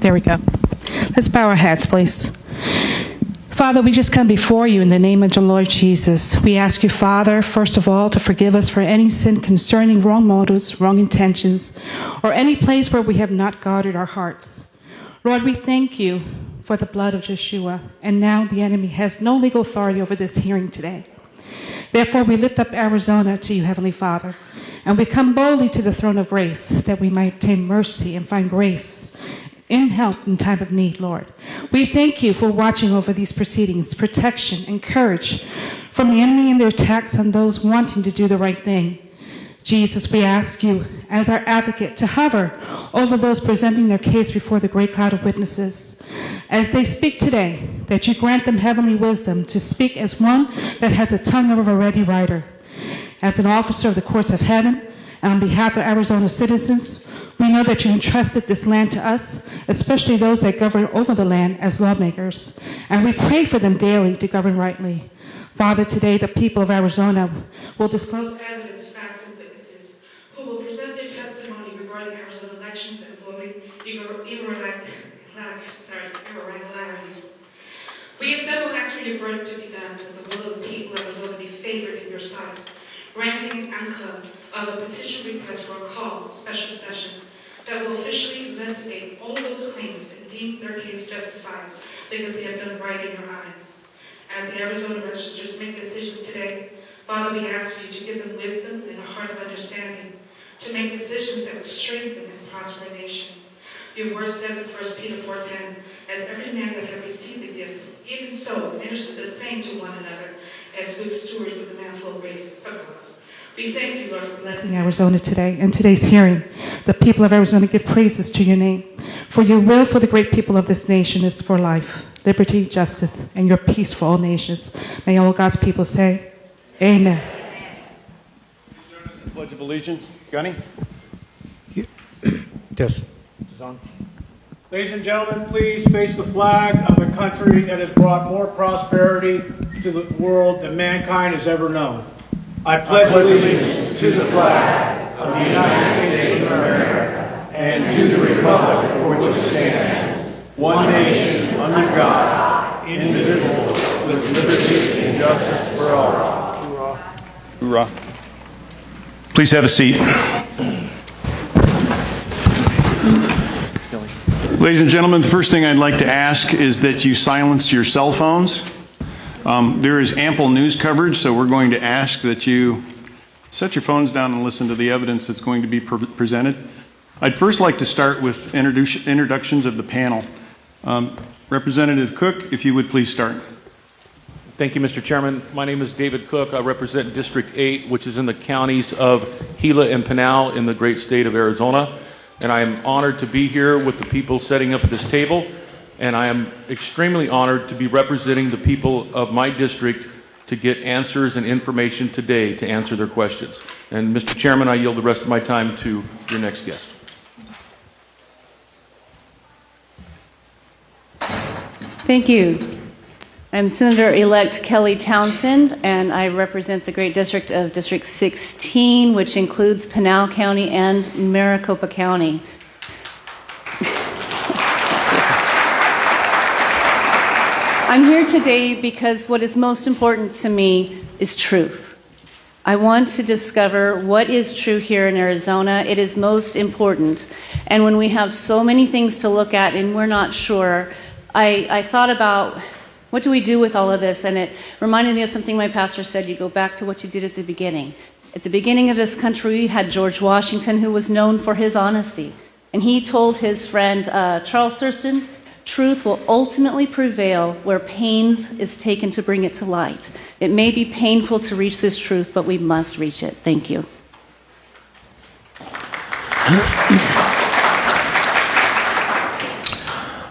There we go. Let's bow our heads, please. Father, we just come before you in the name of the Lord Jesus. We ask you, Father, first of all, to forgive us for any sin concerning wrong motives, wrong intentions, or any place where we have not guarded our hearts. Lord, we thank you for the blood of Yeshua, and now the enemy has no legal authority over this hearing today. Therefore, we lift up Arizona to you, Heavenly Father, and we come boldly to the throne of grace that we might obtain mercy and find grace in help in time of need, Lord. We thank you for watching over these proceedings, protection and courage from the enemy and their attacks on those wanting to do the right thing. Jesus, we ask you, as our advocate, to hover over those presenting their case before the great cloud of witnesses. As they speak today, that you grant them heavenly wisdom to speak as one that has a tongue of a ready writer. As an officer of the courts of heaven, and on behalf of Arizona citizens, we know that you entrusted this land to us, especially those that govern over the land as lawmakers, and we pray for them daily to govern rightly. Father, today the people of Arizona will disclose evidence, facts, and witnesses who will present their testimony regarding Arizona elections and voting irregularities. We assemble and ask for your verdict to be done, that the will of the people of Arizona be favored in your sight, granting an outcome of a petition request for a call, special session, that will officially investigate all those claims and deem their case justified because they have done right in your eyes. As the Arizona legislators make decisions today, Father, we ask you to give them wisdom and a heart of understanding to make decisions that will strengthen and prosper a nation. Your word says in 1 Peter 4:10, as every man that hath received the gifts, even so minister the same to one another as good stewards of the manifold grace of God. We thank you, Lord, for blessing Arizona today and today's hearing. The people of Arizona give praises to your name. For your will for the great people of this nation is for life, liberty, justice, and your peace for all nations. May all God's people say, Amen. Pledge of Allegiance. Gunny? Yes. Ladies and gentlemen, please face the flag of a country that has brought more prosperity to the world than mankind has ever known. I pledge allegiance to the flag of the United States of America and to the republic for which it stands, one nation under God, indivisible, with liberty and justice for all. Hoorah. Hoorah. Please have a seat. Ladies and gentlemen, the first thing I'd like to ask is that you silence your cell phones. There is ample news coverage, so we're going to ask that you set your phones down and listen to the evidence that's going to be presented. I'd first like to start with introductions of the panel. Representative Cook, if you would please start. Thank you, Mr. Chairman. My name is David Cook. I represent District 8, which is in the counties of Gila and Pinal in the great state of Arizona. And I am honored to be here with the people setting up at this table. And I am extremely honored to be representing the people of my district to get answers and information today to answer their questions. And Mr. Chairman, I yield the rest of my time to your next guest. Thank you. I'm Senator-elect Kelly Townsend, and I represent the great district of District 16, which includes Pinal County and Maricopa County. I'm here today because what is most important to me is truth. I want to discover what is true here in Arizona. It is most important. And when we have so many things to look at and we're not sure, I thought about what do we do with all of this? And it reminded me of something my pastor said. You go back to what you did at the beginning. At the beginning of this country, we had George Washington, who was known for his honesty. And he told his friend Charles Thurston, truth will ultimately prevail where pains is taken to bring it to light. It may be painful to reach this truth, but we must reach it. Thank you.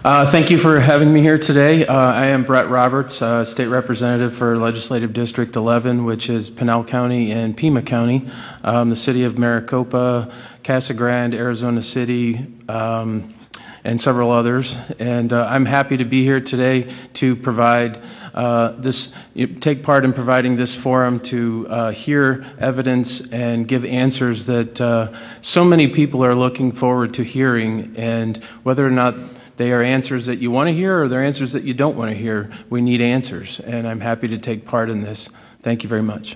Thank you for having me here today. I am Brett Roberts, State Representative for Legislative District 11, which is Pinal County and Pima County, the city of Maricopa, Casa Grande, Arizona City, and several others. And I'm happy to be here today to provide take part in providing this forum to hear evidence and give answers that so many people are looking forward to hearing, and whether or not they are answers that you want to hear or they're answers that you don't want to hear, we need answers, and I'm happy to take part in this. Thank you very much.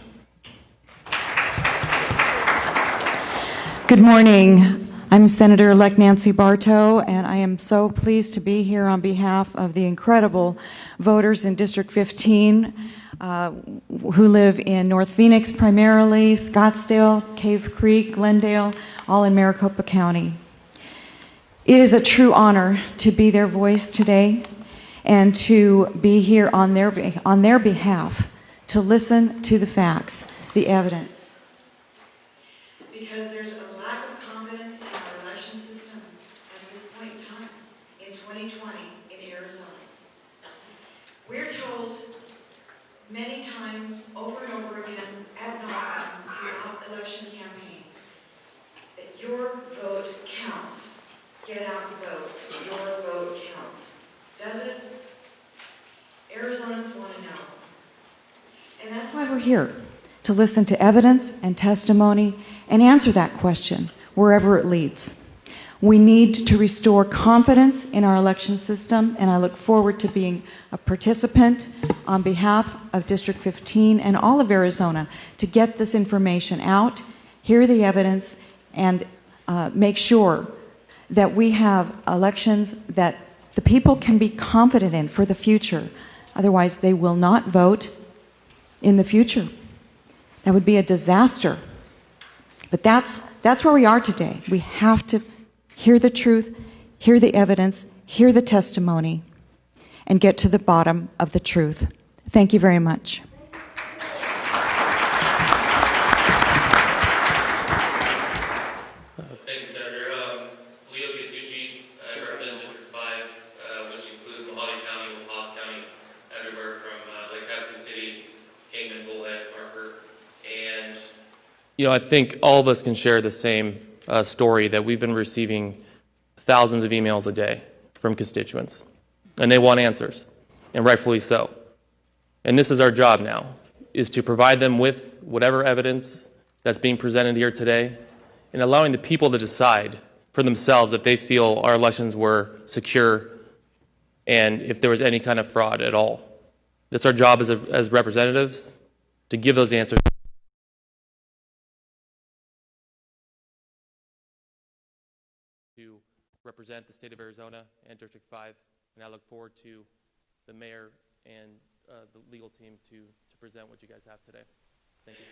Good morning. I'm Senator-elect Nancy Bartow, and I am so pleased to be here on behalf of the incredible voters in District 15 who live in North Phoenix primarily, Scottsdale, Cave Creek, Glendale, all in Maricopa County. It is a true honor to be their voice today and to be here on their behalf to listen to the facts, the evidence. Because there's a lack of confidence in our election system at this point in time, in 2020, in Arizona. We're told many times, over and over again, ad nauseum throughout election campaigns, that your vote counts. Get out and vote. Your vote counts. Does it? Arizonans want to know. And that's why we're here, to listen to evidence and testimony and answer that question wherever it leads. We need to restore confidence in our election system, and I look forward to being a participant on behalf of District 15 and all of Arizona to get this information out, hear the evidence, and make sure that we have elections that the people can be confident in for the future. Otherwise, they will not vote in the future. That would be a disaster. But that's where we are today. We have to hear the truth, hear the evidence, hear the testimony, and get to the bottom of the truth. Thank you very much. Thank you, Senator. I represent District 5, which includes Mojave County, La Paz County, everywhere from Lake Havasu City, Kingman, Bullhead, Parker, and I think all of us can share the same story that we've been receiving thousands of emails a day from constituents, and they want answers, and rightfully so. And this is our job now, is to provide them with whatever evidence that's being presented here today, and allowing the people to decide for themselves if they feel our elections were secure and if there was any kind of fraud at all. That's our job as representatives, to give those answers. To represent the state of Arizona and District 5, and I look forward to the mayor and the legal team to present what you guys have today. Thank you.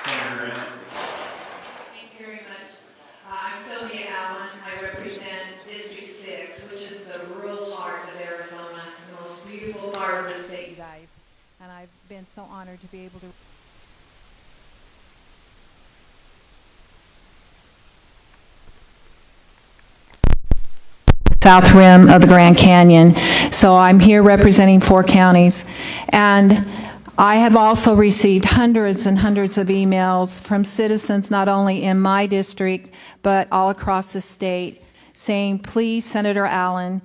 Thank you very much. I'm Sylvia Allen. I represent District 6, which is the rural part of Arizona, the most beautiful part of the state. You guys, and I've been so honored to be able to. South rim of the Grand Canyon. So I'm here representing 4 counties, and I have also received hundreds and hundreds of emails from citizens not only in my district but all across the state saying, please, Senator Allen,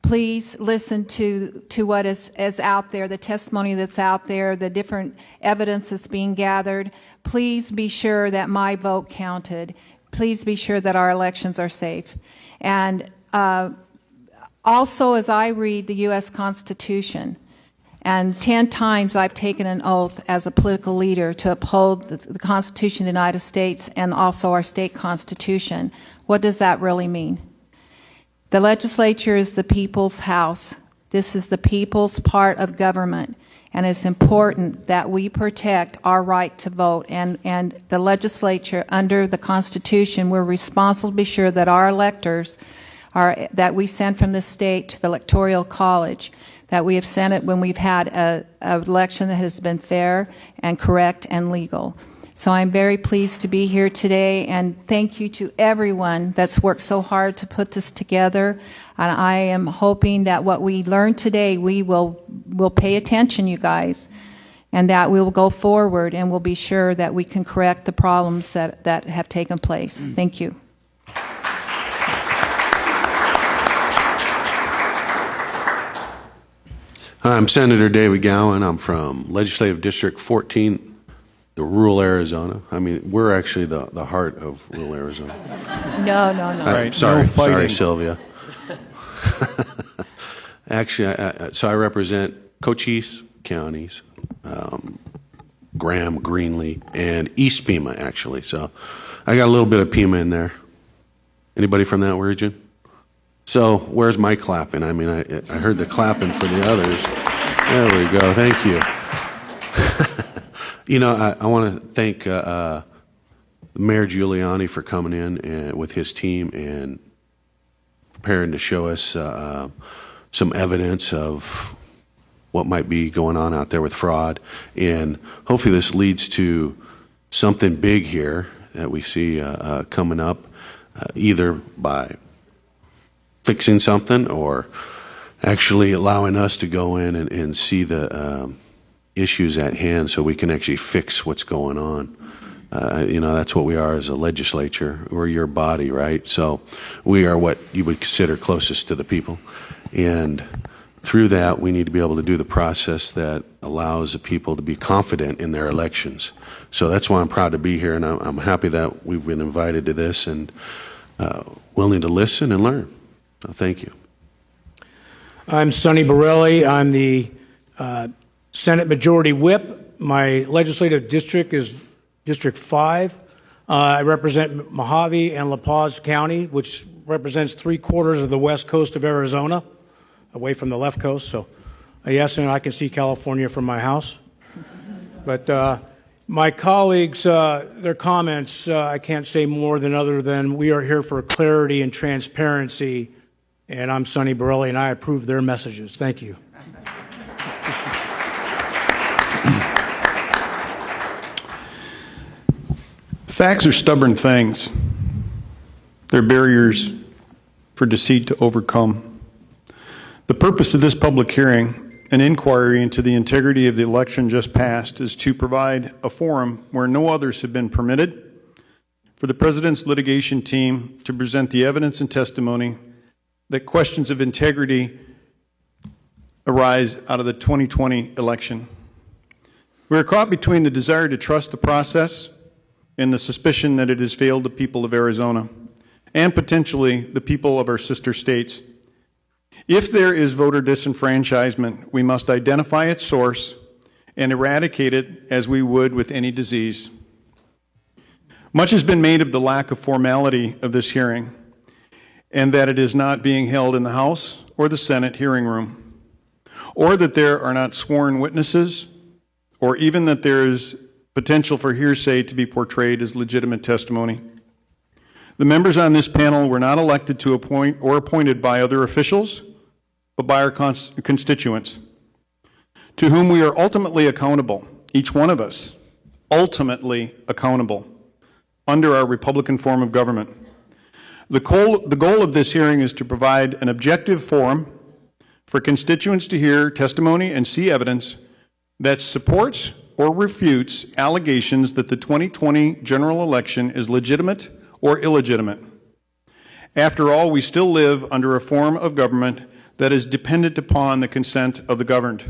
please listen to what is out there, the testimony that's out there, the different evidence that's being gathered. Please be sure that my vote counted. Please be sure that our elections are safe. And also, as I read the U.S. Constitution, and 10 times I've taken an oath as a political leader to uphold the Constitution of the United States and also our state constitution. What does that really mean? The legislature is the people's house. This is the people's part of government, and it's important that we protect our right to vote. And the legislature, under the Constitution, we're responsible to be sure that our electors that we send from the state to the Electoral College, that we have sent it when we've had an election that has been fair and correct and legal. So I'm very pleased to be here today, and thank you to everyone that's worked so hard to put this together. And I am hoping that what we learned today, we'll pay attention, you guys, and that we will go forward and we'll be sure that we can correct the problems that have taken place. Thank you. I'm Senator David Gowan. I'm from Legislative District 14, the rural Arizona. I mean, we're actually the heart of rural Arizona. No. I'm sorry, Sylvia. Actually, so I represent Cochise counties, Graham, Greenlee, and East Pima, actually. So I got a little bit of Pima in there. Anybody from that region? So where's my clapping? I mean, I heard the clapping for the others. There we go. Thank you. You know, I want to thank Mayor Giuliani for coming in and with his team and preparing to show us some evidence of what might be going on out there with fraud. And hopefully this leads to something big here that we see coming up, either by fixing something or actually allowing us to go in and see the issues at hand so we can actually fix what's going on. You know, that's what we are as a legislature. We're your body, right? So we are what you would consider closest to the people. And through that, we need to be able to do the process that allows the people to be confident in their elections. So that's why I'm proud to be here, and I'm happy that we've been invited to this and willing to listen and learn. So thank you. I'm Sonny Borelli. I'm the Senate Majority Whip. My legislative district is District 5. I represent Mojave and La Paz County, which represents 3/4 of the west coast of Arizona, away from the left coast. So, yes, and I can see California from my house. But my colleagues, their comments, I can't say more than other than we are here for clarity and transparency. And I'm Sonny Borelli, and I approve their messages. Thank you. Facts are stubborn things. They're barriers for deceit to overcome. The purpose of this public hearing, an inquiry into the integrity of the election just passed, is to provide a forum where no others have been permitted for the President's litigation team to present the evidence and testimony that questions of integrity arise out of the 2020 election. We are caught between the desire to trust the process and the suspicion that it has failed the people of Arizona and potentially the people of our sister states. If there is voter disenfranchisement, we must identify its source and eradicate it as we would with any disease. Much has been made of the lack of formality of this hearing and that it is not being held in the House or the Senate hearing room, or that there are not sworn witnesses, or even that there is potential for hearsay to be portrayed as legitimate testimony. The members on this panel were not elected to appoint or appointed by other officials, but by our constituents, to whom we are ultimately accountable, each one of us, ultimately accountable, under our Republican form of government. The goal of this hearing is to provide an objective forum for constituents to hear testimony and see evidence that supports or refutes allegations that the 2020 general election is legitimate or illegitimate. After all, we still live under a form of government that is dependent upon the consent of the governed.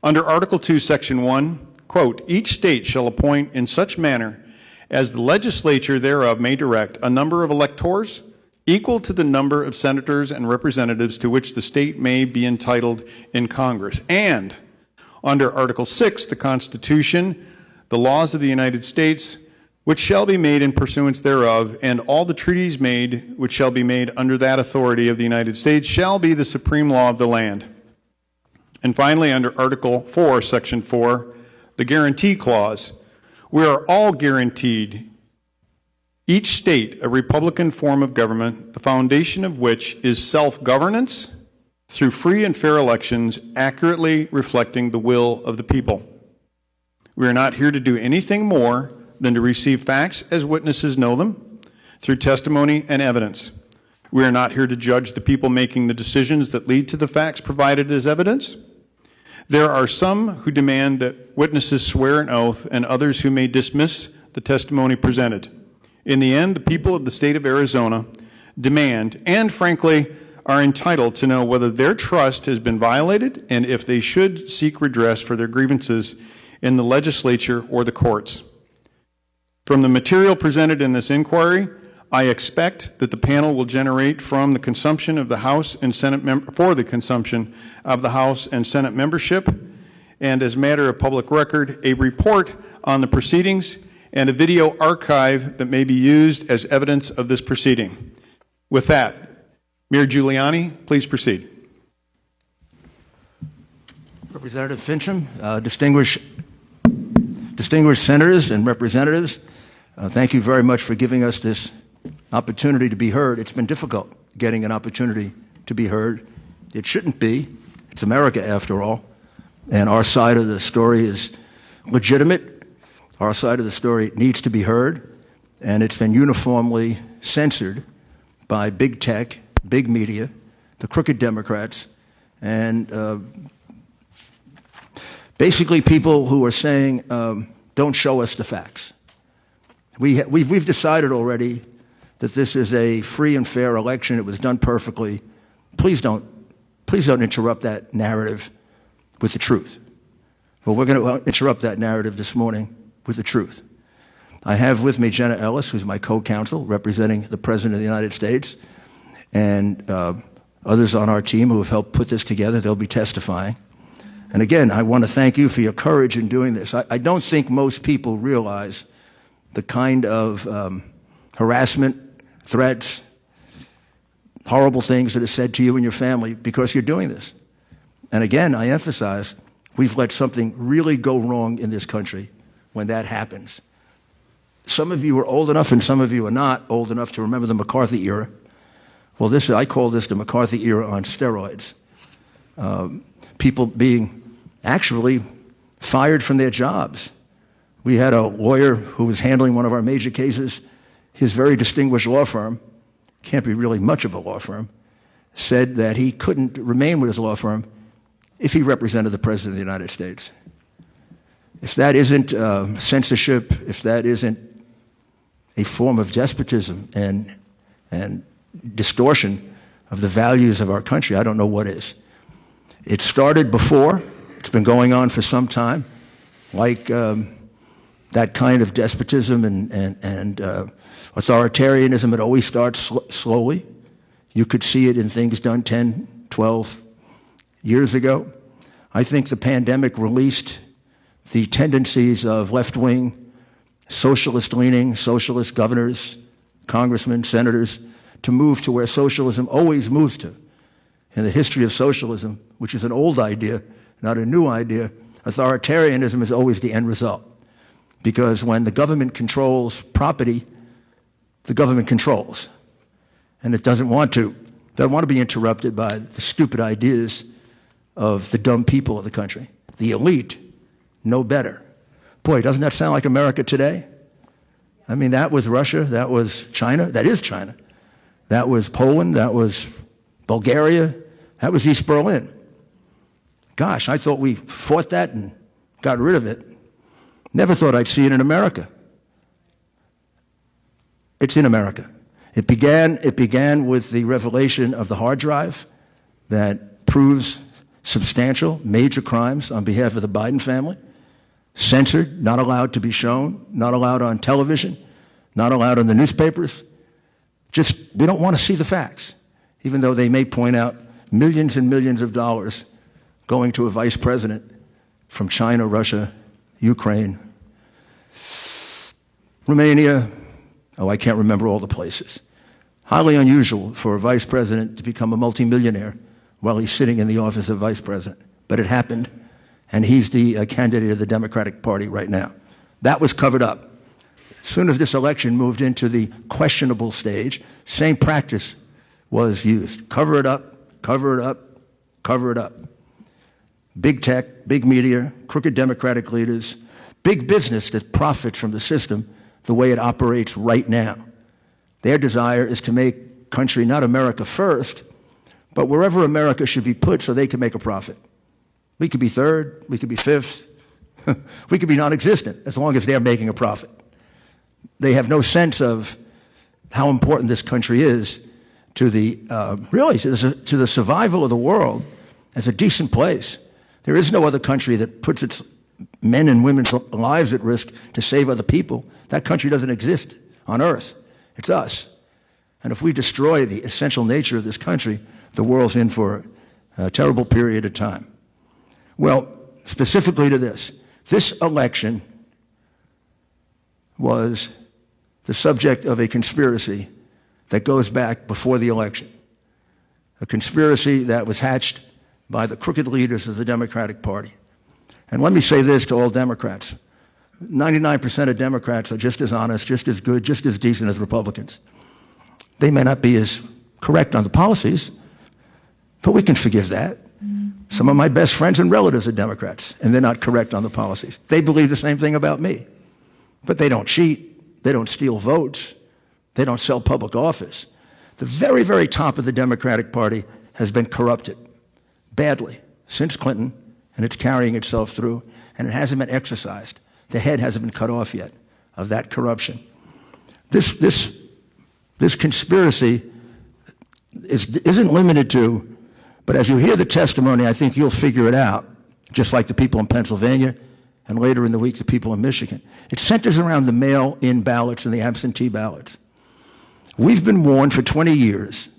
Under Article 2, Section 1, quote, each state shall appoint in such manner as the legislature thereof may direct a number of electors equal to the number of senators and representatives to which the state may be entitled in Congress. And under Article 6, the Constitution, the laws of the United States, which shall be made in pursuance thereof, and all the treaties made, which shall be made under that authority of the United States, shall be the supreme law of the land. And finally, under Article 4, Section 4, the Guarantee Clause, we are all guaranteed, each state, a Republican form of government, the foundation of which is self-governance through free and fair elections accurately reflecting the will of the people. We are not here to do anything more than to receive facts as witnesses know them through testimony and evidence. We are not here to judge the people making the decisions that lead to the facts provided as evidence. There are some who demand that witnesses swear an oath and others who may dismiss the testimony presented. In the end, the people of the state of Arizona demand, and frankly, are entitled to know whether their trust has been violated and if they should seek redress for their grievances in the legislature or the courts. From the material presented in this inquiry, I expect that the panel will generate from the consumption of the House and Senate for the consumption of the House and Senate membership, and as matter of public record, a report on the proceedings and a video archive that may be used as evidence of this proceeding. With that, Mayor Giuliani, please proceed. Representative Fincham, distinguished senators and representatives, thank you very much for giving us this opportunity to be heard. It's been difficult getting an opportunity to be heard. It shouldn't be. It's America, after all. And our side of the story is legitimate. Our side of the story needs to be heard. And it's been uniformly censored by big tech, big media, the crooked Democrats, and basically people who are saying, don't show us the facts. We've decided already that this is a free and fair election. It was done perfectly. Please don't interrupt that narrative with the truth. Well, we're going to interrupt that narrative this morning with the truth. I have with me Jenna Ellis, who's my co-counsel, representing the President of the United States, and others on our team who have helped put this together. They'll be testifying. And again, I want to thank you for your courage in doing this. I don't think most people realize the kind of harassment, threats, horrible things that are said to you and your family because you're doing this. And again, I emphasize, we've let something really go wrong in this country when that happens. Some of you are old enough and some of you are not old enough to remember the McCarthy era. Well, I call this the McCarthy era on steroids. People being actually fired from their jobs. We had a lawyer who was handling one of our major cases. His very distinguished law firm, can't be really much of a law firm, said that he couldn't remain with his law firm if he represented the President of the United States. If that isn't censorship, if that isn't a form of despotism and distortion of the values of our country, I don't know what is. It started before. It's been going on for some time, like that kind of despotism and authoritarianism. It always starts slowly. You could see it in things done 10, 12 years ago. I think the pandemic released the tendencies of left-wing, socialist-leaning, socialist governors, congressmen, senators, to move to where socialism always moves to. In the history of socialism, which is an old idea, not a new idea, authoritarianism is always the end result. Because when the government controls property, the government controls. And it doesn't want to be interrupted by the stupid ideas of the dumb people of the country. The elite know better. Boy, doesn't that sound like America today? I mean, that was Russia, that was China, that is China. That was Poland, that was Bulgaria, that was East Berlin. Gosh, I thought we fought that and got rid of it. Never thought I'd see it in America. It's in America. It began with the revelation of the hard drive that proves substantial, major crimes on behalf of the Biden family. Censored, not allowed to be shown, not allowed on television, not allowed in the newspapers. Just, we don't want to see the facts, even though they may point out millions and millions of dollars going to a vice president from China, Russia, Ukraine, Romania. Oh, I can't remember all the places. Highly unusual for a vice president to become a multimillionaire while he's sitting in the office of vice president. But it happened, and he's the candidate of the Democratic Party right now. That was covered up. As soon as this election moved into the questionable stage, same practice was used. Cover it up, cover it up, cover it up. Big tech, big media, crooked Democratic leaders, big business that profits from the system the way it operates right now. Their desire is to make country not America first, but wherever America should be put so they can make a profit. We could be third, we could be fifth, we could be non-existent as long as they're making a profit. They have no sense of how important this country is to the really to the survival of the world as a decent place. There is no other country that puts its men and women's lives at risk to save other people. That country doesn't exist on earth. It's us. And if we destroy the essential nature of this country, the world's in for a terrible period of time. Well, specifically to this election was the subject of a conspiracy that goes back before the election. A conspiracy that was hatched by the crooked leaders of the Democratic Party. And let me say this to all Democrats. 99% of Democrats are just as honest, just as good, just as decent as Republicans. They may not be as correct on the policies, but we can forgive that. Some of my best friends and relatives are Democrats, and they're not correct on the policies. They believe the same thing about me. But they don't cheat. They don't steal votes. They don't sell public office. The very, very top of the Democratic Party has been corrupted badly since Clinton, and it's carrying itself through, and it hasn't been exercised. The head hasn't been cut off yet of that corruption. This conspiracy isn't limited to, but as you hear the testimony, I think you'll figure it out, just like the people in Pennsylvania, and later in the week, the people in Michigan. It centers around the mail-in ballots and the absentee ballots. We've been warned for 20 years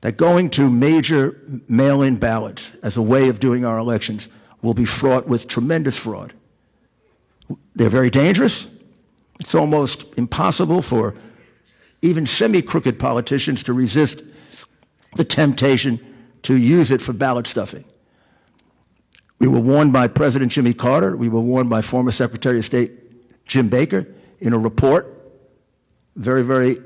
that going to major mail-in ballots as a way of doing our elections will be fraught with tremendous fraud. They're very dangerous. It's almost impossible for even semi-crooked politicians to resist the temptation to use it for ballot stuffing. We were warned by President Jimmy Carter. We were warned by former Secretary of State Jim Baker in a report, very, very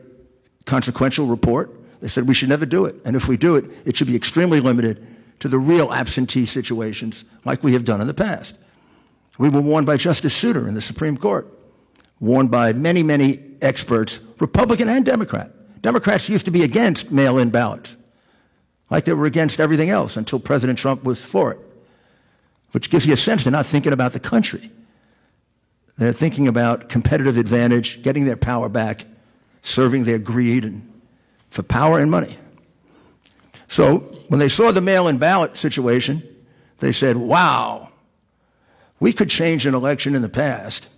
consequential report. They said we should never do it. And if we do it, it should be extremely limited to the real absentee situations like we have done in the past. We were warned by Justice Souter in the Supreme Court, warned by many, many experts, Republican and Democrat. Democrats used to be against mail-in ballots, like they were against everything else until President Trump was for it, which gives you a sense they're not thinking about the country. They're thinking about competitive advantage, getting their power back, serving their greed and for power and money. So when they saw the mail-in ballot situation, they said, wow, we could change an election in the past,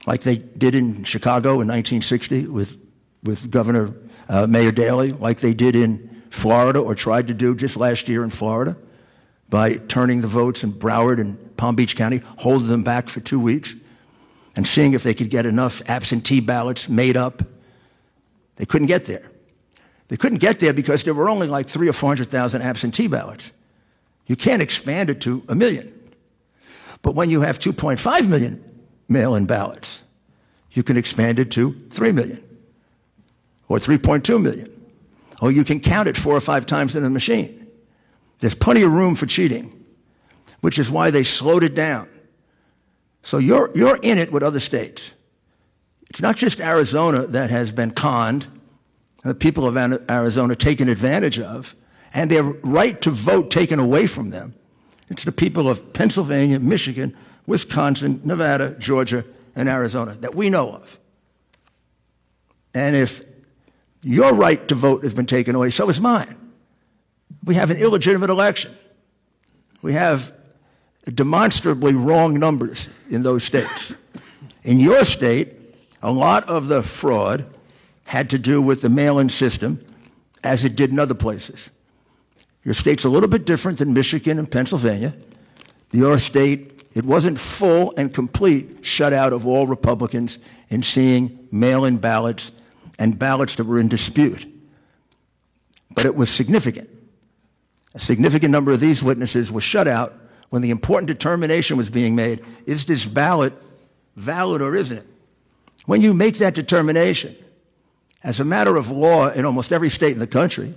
like they did in Chicago in 1960 with Governor Mayor Daley, like they did in Florida or tried to do just last year in Florida by turning the votes in Broward and Palm Beach County, holding them back for 2 weeks, and seeing if they could get enough absentee ballots made up. They couldn't get there. They couldn't get there because there were only like 300,000 or 400,000 absentee ballots. You can't expand it to 1 million. But when you have 2.5 million mail-in ballots, you can expand it to 3 million or 3.2 million. Or you can count it 4 or 5 times in the machine. There's plenty of room for cheating, which is why they slowed it down. So you're in it with other states. It's not just Arizona that has been conned, the people of Arizona taken advantage of, and their right to vote taken away from them. It's the people of Pennsylvania, Michigan, Wisconsin, Nevada, Georgia, and Arizona that we know of. And if your right to vote has been taken away, so is mine. We have an illegitimate election. We have demonstrably wrong numbers in those states. In your state, a lot of the fraud had to do with the mail-in system, as it did in other places. Your state's a little bit different than Michigan and Pennsylvania. Your state, it wasn't full and complete shutout of all Republicans in seeing mail-in ballots and ballots that were in dispute. But it was significant. A significant number of these witnesses were shut out when the important determination was being made, is this ballot valid or isn't it? When you make that determination, as a matter of law in almost every state in the country,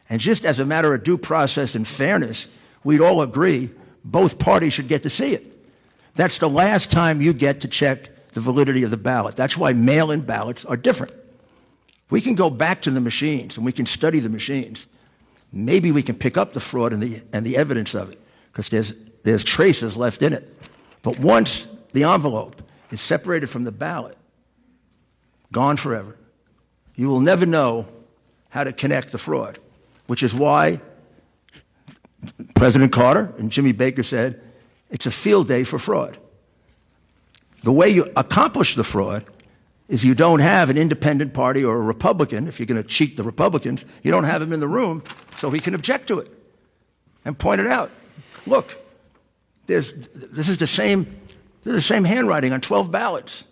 and just as a matter of due process and fairness, we'd all agree both parties should get to see it. That's the last time you get to check the validity of the ballot. That's why mail-in ballots are different. We can go back to the machines and we can study the machines. Maybe we can pick up the fraud and the evidence of it, because there's traces left in it. But once the envelope is separated from the ballot, gone forever. You will never know how to connect the fraud, which is why President Carter and Jimmy Baker said it's a field day for fraud. The way you accomplish the fraud is you don't have an independent party or a Republican. If you're going to cheat the Republicans, you don't have him in the room so he can object to it and point it out. Look, this is the same handwriting on 12 ballots.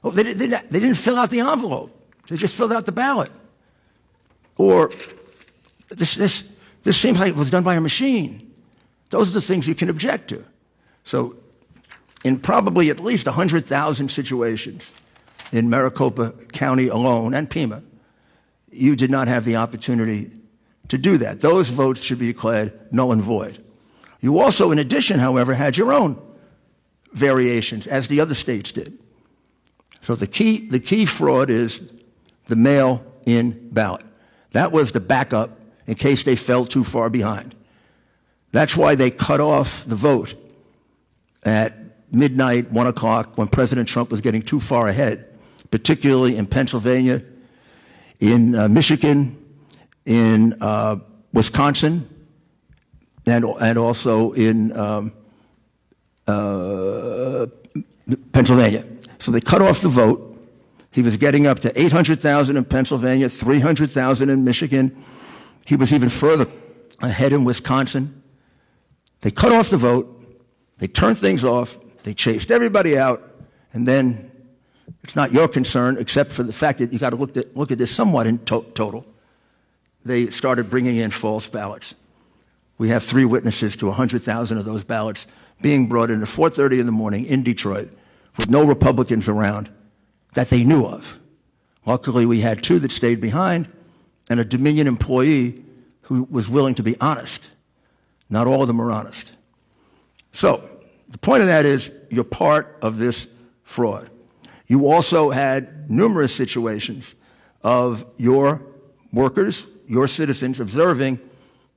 Oh, they didn't fill out the envelope. They just filled out the ballot. Or this seems like it was done by a machine. Those are the things you can object to. So in probably at least 100,000 situations in Maricopa County alone and Pima, you did not have the opportunity to do that. Those votes should be declared null and void. You also, in addition, however, had your own variations, as the other states did. So the key fraud is the mail-in ballot. That was the backup in case they fell too far behind. That's why they cut off the vote at midnight, 1 o'clock, when President Trump was getting too far ahead, particularly in Pennsylvania, in Michigan, in Wisconsin, and also in Pennsylvania. So they cut off the vote. He was getting up to 800,000 in Pennsylvania, 300,000 in Michigan. He was even further ahead in Wisconsin. They cut off the vote. They turned things off. They chased everybody out. And then it's not your concern, except for the fact that you got to look at this somewhat in total. They started bringing in false ballots. We have 3 witnesses to 100,000 of those ballots being brought in at 4:30 in the morning in Detroit with no Republicans around that they knew of. Luckily, we had 2 that stayed behind and a Dominion employee who was willing to be honest. Not all of them are honest. So the point of that is you're part of this fraud. You also had numerous situations of your workers, your citizens, observing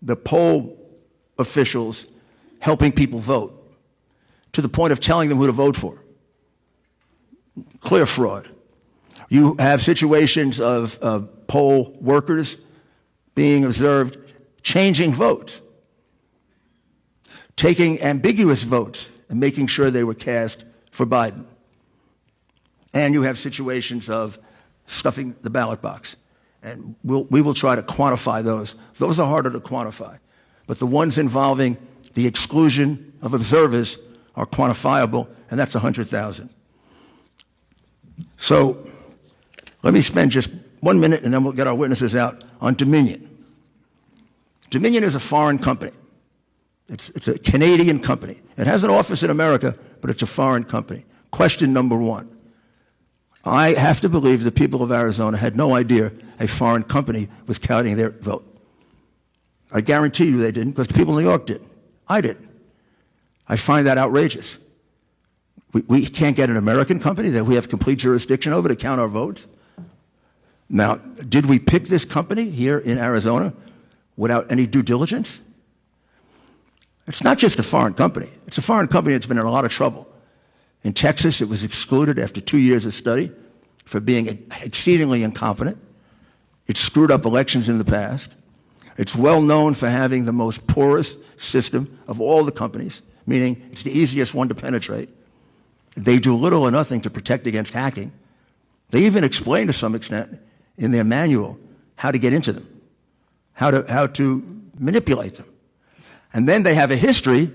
the poll officials helping people vote to the point of telling them who to vote for. Clear fraud. You have situations of poll workers being observed changing votes, taking ambiguous votes and making sure they were cast for Biden. And you have situations of stuffing the ballot box. And we will try to quantify those. Those are harder to quantify. But the ones involving the exclusion of observers are quantifiable, and that's 100,000. So let me spend just 1 minute, and then we'll get our witnesses out, on Dominion. Dominion is a foreign company. It's a Canadian company. It has an office in America, but it's a foreign company. Question number 1. I have to believe the people of Arizona had no idea a foreign company was counting their vote. I guarantee you they didn't, because the people in New York did. I didn't. I find that outrageous. We can't get an American company that we have complete jurisdiction over to count our votes. Now, did we pick this company here in Arizona without any due diligence? It's not just a foreign company. It's a foreign company that's been in a lot of trouble. In Texas, it was excluded after 2 years of study for being exceedingly incompetent. It screwed up elections in the past. It's well known for having the most porous system of all the companies, meaning it's the easiest one to penetrate. They do little or nothing to protect against hacking. They even explain to some extent in their manual how to get into them, how to manipulate them. And then they have a history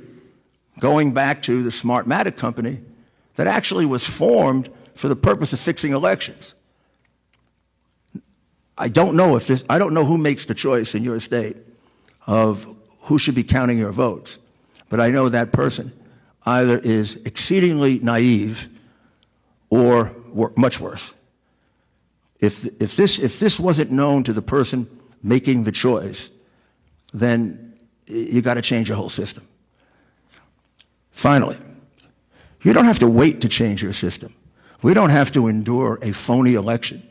going back to the Smartmatic company that actually was formed for the purpose of fixing elections. I don't know who makes the choice in your state of who should be counting your votes, but I know that person either is exceedingly naive or much worse. If this wasn't known to the person making the choice, then you got to change your whole system. Finally, you don't have to wait to change your system. We don't have to endure a phony election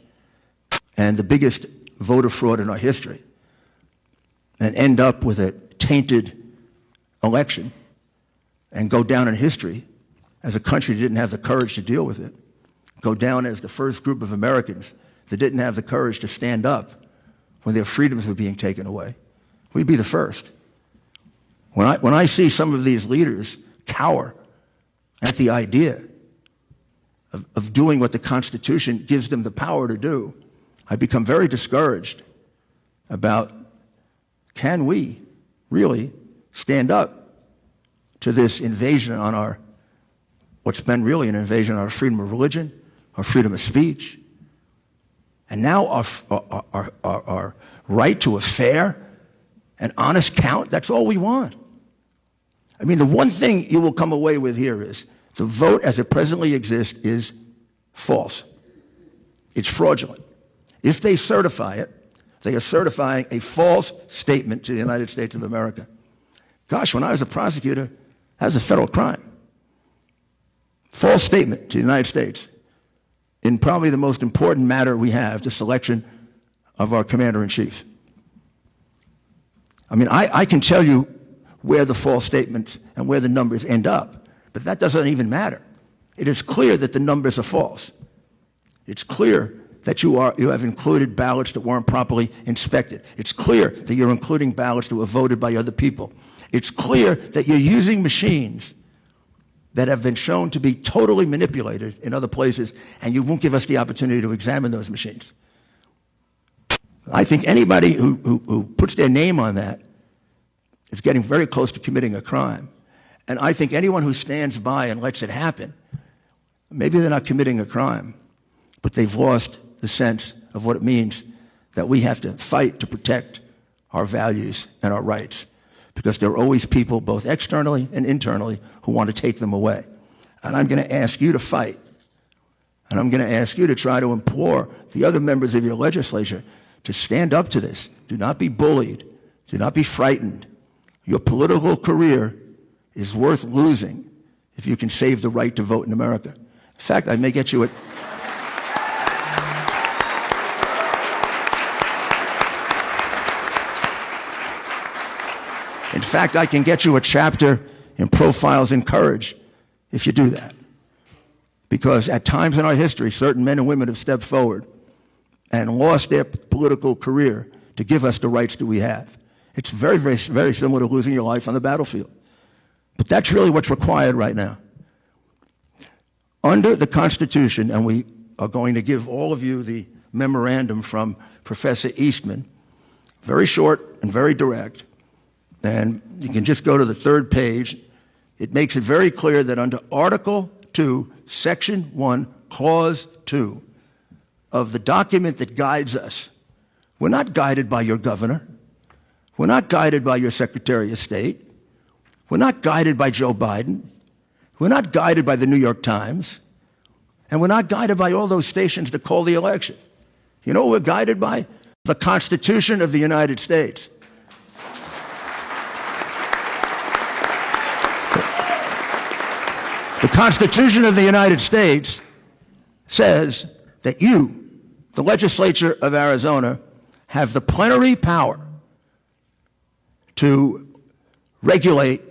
and the biggest voter fraud in our history and end up with a tainted election and go down in history as a country that didn't have the courage to deal with it, go down as the first group of Americans that didn't have the courage to stand up when their freedoms were being taken away. We'd be the first. When I see some of these leaders cower at the idea of doing what the Constitution gives them the power to do, I become very discouraged about, can we really stand up to this invasion on what's been really an invasion on our freedom of religion, our freedom of speech, and now our right to a fair and honest count. That's all we want. I mean, the one thing you will come away with here is the vote as it presently exists is false. It's fraudulent. If they certify it, they are certifying a false statement to the United States of America. Gosh, when I was a prosecutor, that was a federal crime. False statement to the United States in probably the most important matter we have, the selection of our commander-in-chief. I mean, I can tell you where the false statements and where the numbers end up, but that doesn't even matter. It is clear that the numbers are false. It's clear that you have included ballots that weren't properly inspected. It's clear that you're including ballots that were voted by other people. It's clear that you're using machines that have been shown to be totally manipulated in other places, and you won't give us the opportunity to examine those machines. I think anybody who puts their name on that is getting very close to committing a crime. And I think anyone who stands by and lets it happen, maybe they're not committing a crime, but they've lost the sense of what it means that we have to fight to protect our values and our rights, because there are always people, both externally and internally, who want to take them away. And I'm going to ask you to fight. And I'm going to ask you to try to implore the other members of your legislature to stand up to this. Do not be bullied. Do not be frightened. Your political career is worth losing if you can save the right to vote in America. In fact, I may get you In fact, I can get you a chapter in Profiles in Courage if you do that. Because at times in our history, certain men and women have stepped forward and lost their political career to give us the rights that we have. It's very, very, very similar to losing your life on the battlefield. But that's really what's required right now. Under the Constitution, and we are going to give all of you the memorandum from Professor Eastman, very short and very direct, and you can just go to the third page. It makes it very clear that under Article 2, Section 1, Clause 2 of the document that guides us, we're not guided by your governor. We're not guided by your Secretary of State. We're not guided by Joe Biden. We're not guided by the New York Times. And we're not guided by all those stations that call the election. You know what we're guided by? The Constitution of the United States. The Constitution of the United States says that you, the legislature of Arizona, have the plenary power to regulate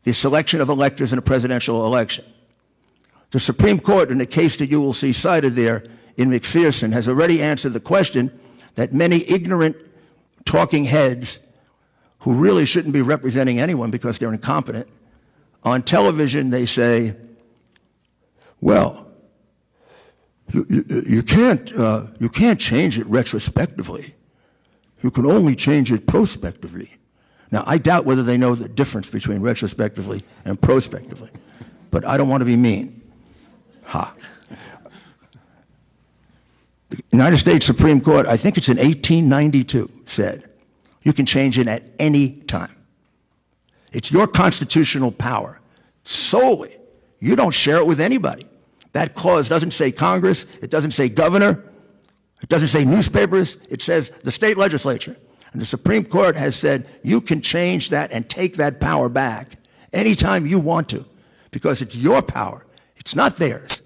the selection of electors in a presidential election. The Supreme Court, in the case that you will see cited there in McPherson, has already answered the question that many ignorant talking heads who really shouldn't be representing anyone because they're incompetent, on television they say, well, you can't change it retrospectively. You can only change it prospectively. Now, I doubt whether they know the difference between retrospectively and prospectively, but I don't want to be mean. Ha. The United States Supreme Court, I think it's in 1892, said you can change it at any time. It's your constitutional power solely. You don't share it with anybody. That clause doesn't say Congress. It doesn't say governor. It doesn't say newspapers. It says the state legislature. And the Supreme Court has said you can change that and take that power back anytime you want to, because it's your power. It's not theirs.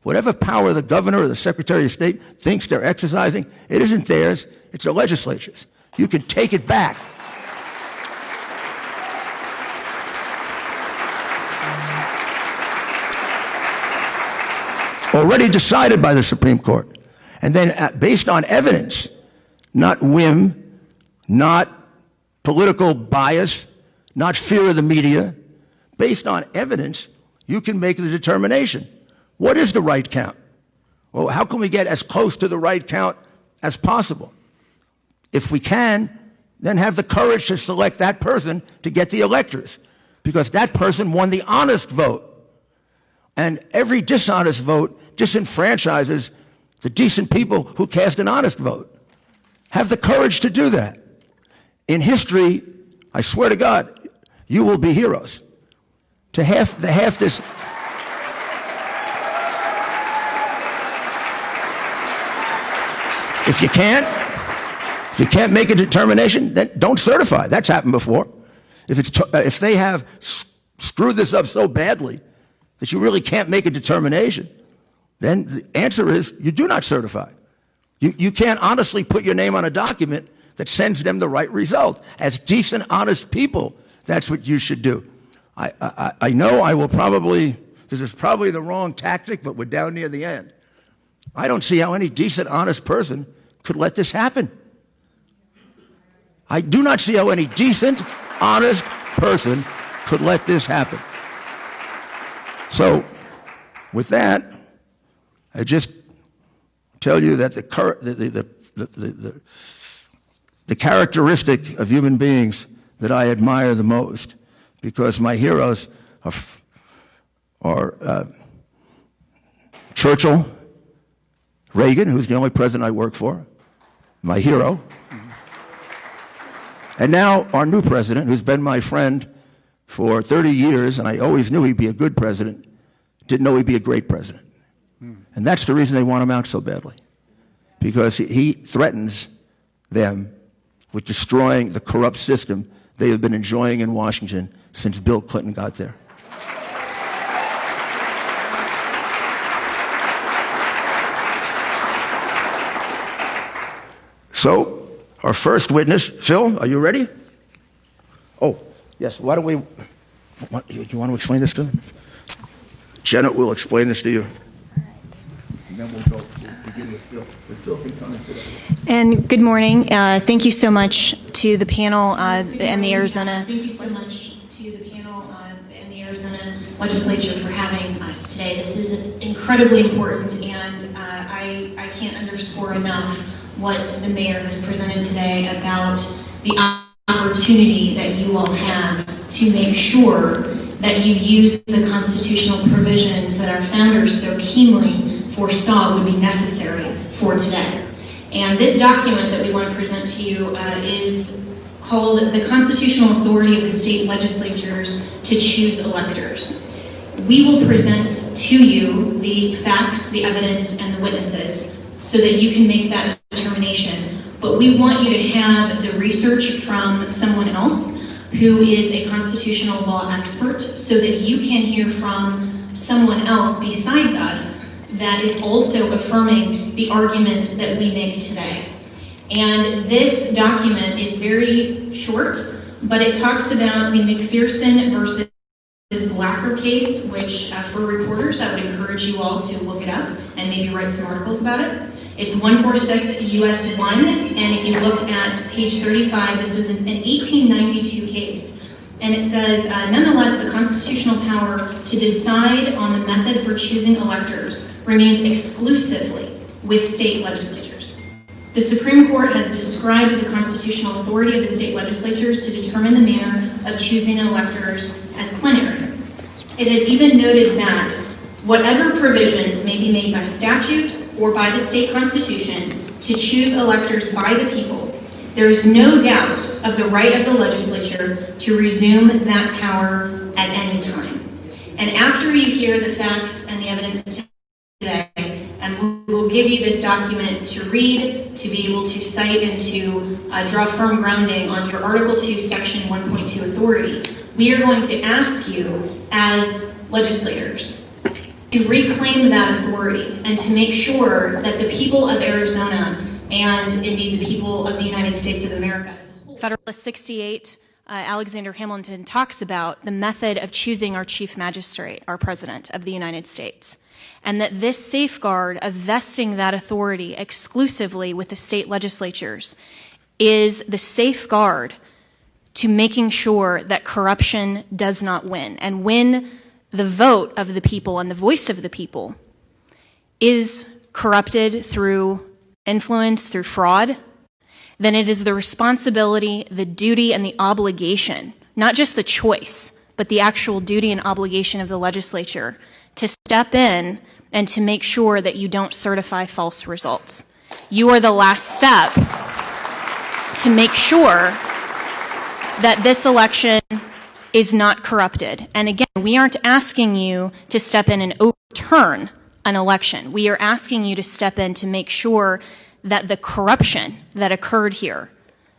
Whatever power the governor or the Secretary of State thinks they're exercising, it isn't theirs. It's the legislature's. You can take it back. Already decided by the Supreme Court. And then based on evidence not whim, not political bias, not fear of the media. Based on evidence, you can make the determination. What is the right count? Well, how can we get as close to the right count as possible? If we can, then have the courage to select that person to get the electors, because that person won the honest vote. And every dishonest vote disenfranchises the decent people who cast an honest vote. Have the courage to do that. In history, I swear to God, you will be heroes. To half this. If you can't make a determination, then don't certify. That's happened before. If they have screwed this up so badly that you really can't make a determination, then the answer is you do not certify. You can't honestly put your name on a document that sends them the right result. As decent, honest people, that's what you should do. I know I will probably, this is probably the wrong tactic, but we're down near the end. I don't see how any decent, honest person could let this happen. I do not see how any decent, honest person could let this happen. So, with that, I just tell you that the characteristic of human beings that I admire the most, because my heroes are Churchill, Reagan, who's the only president I work for, my hero, and now our new president, who's been my friend for 30 years, and I always knew he'd be a good president, didn't know he'd be a great president. And that's the reason they want him out so badly, because he threatens them with destroying the corrupt system they have been enjoying in Washington since Bill Clinton got there. So, our first witness, Phil, are you ready? Oh, yes, why don't we, you want to explain this to him? Janet will explain this to you. And then we'll begin with Phil. Phil can come and sit up. And good morning. Thank you so much to the panel and the Arizona. Thank you so much to the panel and the Arizona Legislature for having us today. This is incredibly important, and I can't underscore enough what the mayor has presented today about the opportunity that you all have to make sure that you use the constitutional provisions that our founders so keenly foresaw would be necessary for today. And this document that we want to present to you is called The Constitutional Authority of the State Legislatures to Choose Electors. We will present to you the facts, the evidence, and the witnesses so that you can make that determination. But we want you to have the research from someone else who is a constitutional law expert so that you can hear from someone else besides us that is also affirming the argument that we make today. And this document is very short, but it talks about the McPherson versus Blacker case, which for reporters, I would encourage you all to look it up and maybe write some articles about it. It's 146 US 1, and if you look at page 35, this was an 1892 case. And it says, nonetheless, the constitutional power to decide on the method for choosing electors remains exclusively with state legislatures. The Supreme Court has described the constitutional authority of the state legislatures to determine the manner of choosing electors as plenary. It has even noted that whatever provisions may be made by statute or by the state constitution to choose electors by the people, there is no doubt of the right of the legislature to resume that power at any time. And after you hear the facts and the evidence today, and we will give you this document to read, to be able to cite and to draw firm grounding on your Article 2, Section 1.2 authority, we are going to ask you as legislators to reclaim that authority and to make sure that the people of Arizona and indeed the people of the United States of America as a whole. Federalist 68, Alexander Hamilton talks about the method of choosing our chief magistrate, our president of the United States. and that this safeguard of vesting that authority exclusively with the state legislatures is the safeguard to making sure that corruption does not win. And when the vote of the people and the voice of the people is corrupted through influence, through fraud, then it is the responsibility, the duty, and the obligation, not just the choice, but the actual duty and obligation of the legislature to step in and to make sure that you don't certify false results. You are the last step to make sure that this election is not corrupted. And again, we aren't asking you to step in and overturn an election. We are asking you to step in to make sure that the corruption that occurred here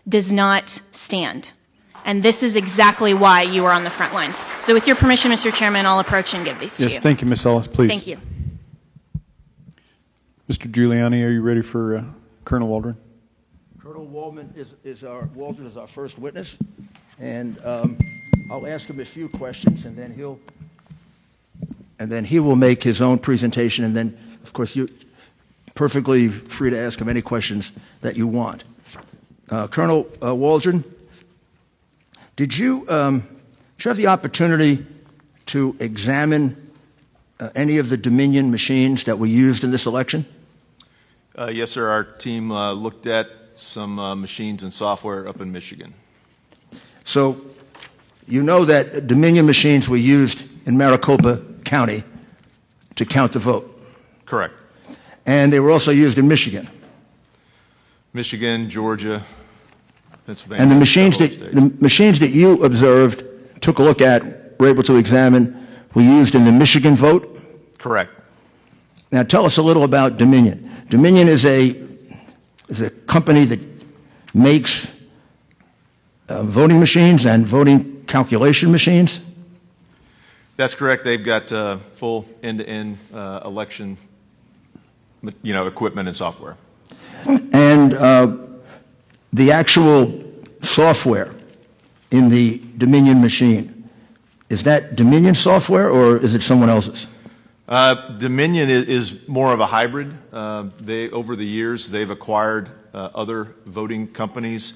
does not stand. And this is exactly why you are on the front lines. So with your permission, Mr. Chairman, I'll approach and give these to you. Yes, thank you, Ms. Ellis. Please. Thank you. Mr. Giuliani, are you ready for Colonel Waldron? Colonel Waldron is our first witness, and I'll ask him a few questions, and then he will make his own presentation, and then, of course, you're perfectly free to ask him any questions that you want. Colonel Waldron, did you have the opportunity to examine any of the Dominion machines that were used in this election? Yes, sir. Our team looked at some machines and software up in Michigan. So you know that Dominion machines were used in Maricopa County to count the vote. Correct. And they were also used in Michigan. Michigan, Georgia, Pennsylvania. And the machines that you observed, took a look at, were able to examine, were used in the Michigan vote? Correct. Now tell us a little about Dominion. Dominion is a company that makes voting machines and voting calculation machines? That's correct. They've got full end-to-end election, equipment and software. And the actual software in the Dominion machine, is that Dominion software or is it someone else's? Dominion is more of a hybrid. Over the years, they've acquired other voting companies,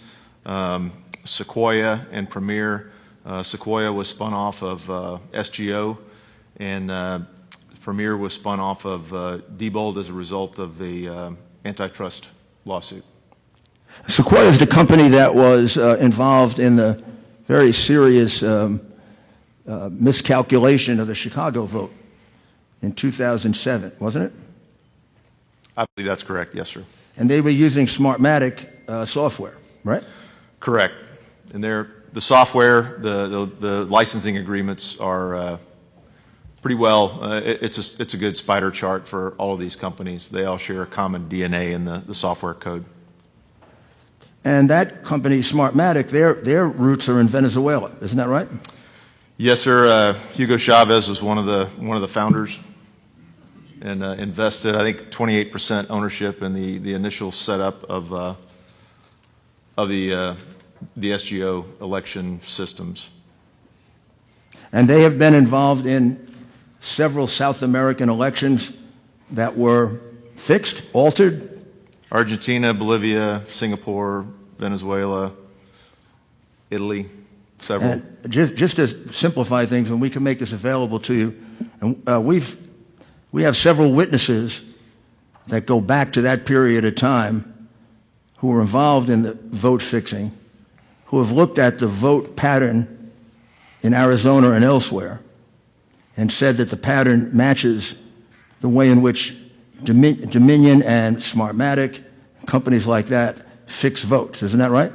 Sequoia and Premier. Sequoia was spun off of SGO, and Premier was spun off of Diebold as a result of the antitrust lawsuit. Sequoia is the company that was involved in the very serious miscalculation of the Chicago vote in 2007, wasn't it? I believe that's correct, yes, sir. And they were using Smartmatic software, right? Correct. And the software, the licensing agreements are pretty well. It's a good spider chart for all of these companies. They all share a common DNA in the software code. And that company, Smartmatic, their roots are in Venezuela, isn't that right? Yes, sir. Hugo Chavez was one of the founders, and invested, I think, 28% ownership in the initial setup of the SGO election systems. And they have been involved in several South American elections that were fixed, altered. Argentina, Bolivia, Singapore, Venezuela, Italy, several. And just to simplify things, and we can make this available to you, and we have several witnesses that go back to that period of time who were involved in the vote fixing, who have looked at the vote pattern in Arizona and elsewhere and said that the pattern matches the way in which Dominion and Smartmatic, companies like that, fix votes. Isn't that right?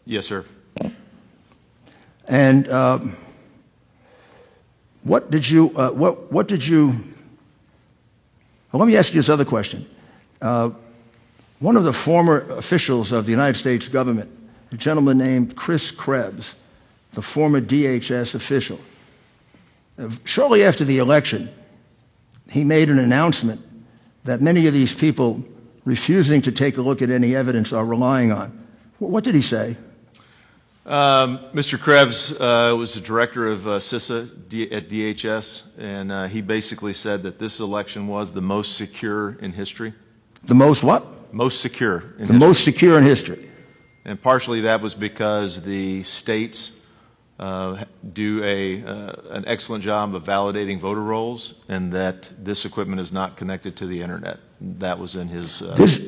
Yes, sir. And what did you, well, let me ask you this other question. One of the former officials of the United States government, a gentleman named Chris Krebs, the former DHS official, shortly after the election, he made an announcement that many of these people refusing to take a look at any evidence are relying on. What did he say? Mr. Krebs was the director of CISA at DHS, and he basically said that this election was the most secure in history. The most what? Most secure in The history. most secure in history. And partially that was because the states do an excellent job of validating voter rolls, and that this equipment is not connected to the internet. That was in his.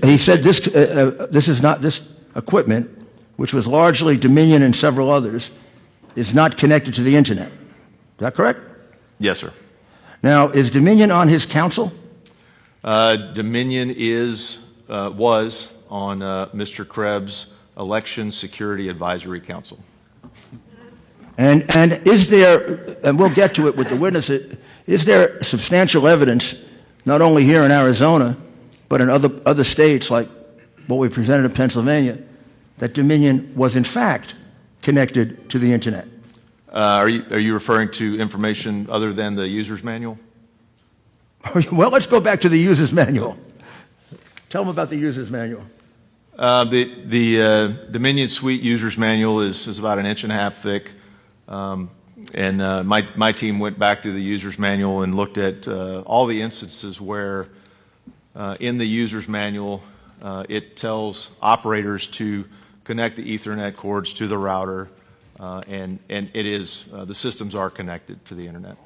He said this equipment, which was largely Dominion and several others, is not connected to the internet. Is that correct? Yes, sir. Now, is Dominion on his council? Dominion was on Mr. Krebs' Election Security Advisory Council. And is there, and we'll get to it with the witnesses, is there substantial evidence, not only here in Arizona, but in other states like what we presented in Pennsylvania, that Dominion was in fact connected to the internet? Are you referring to information other than the user's manual? Well, let's go back to the user's manual. Tell them about the user's manual. The Dominion Suite user's manual is about 1.5 inches thick. And my team went back to the user's manual and looked at all the instances where in the user's manual it tells operators to connect the Ethernet cords to the router, and it is the systems are connected to the internet.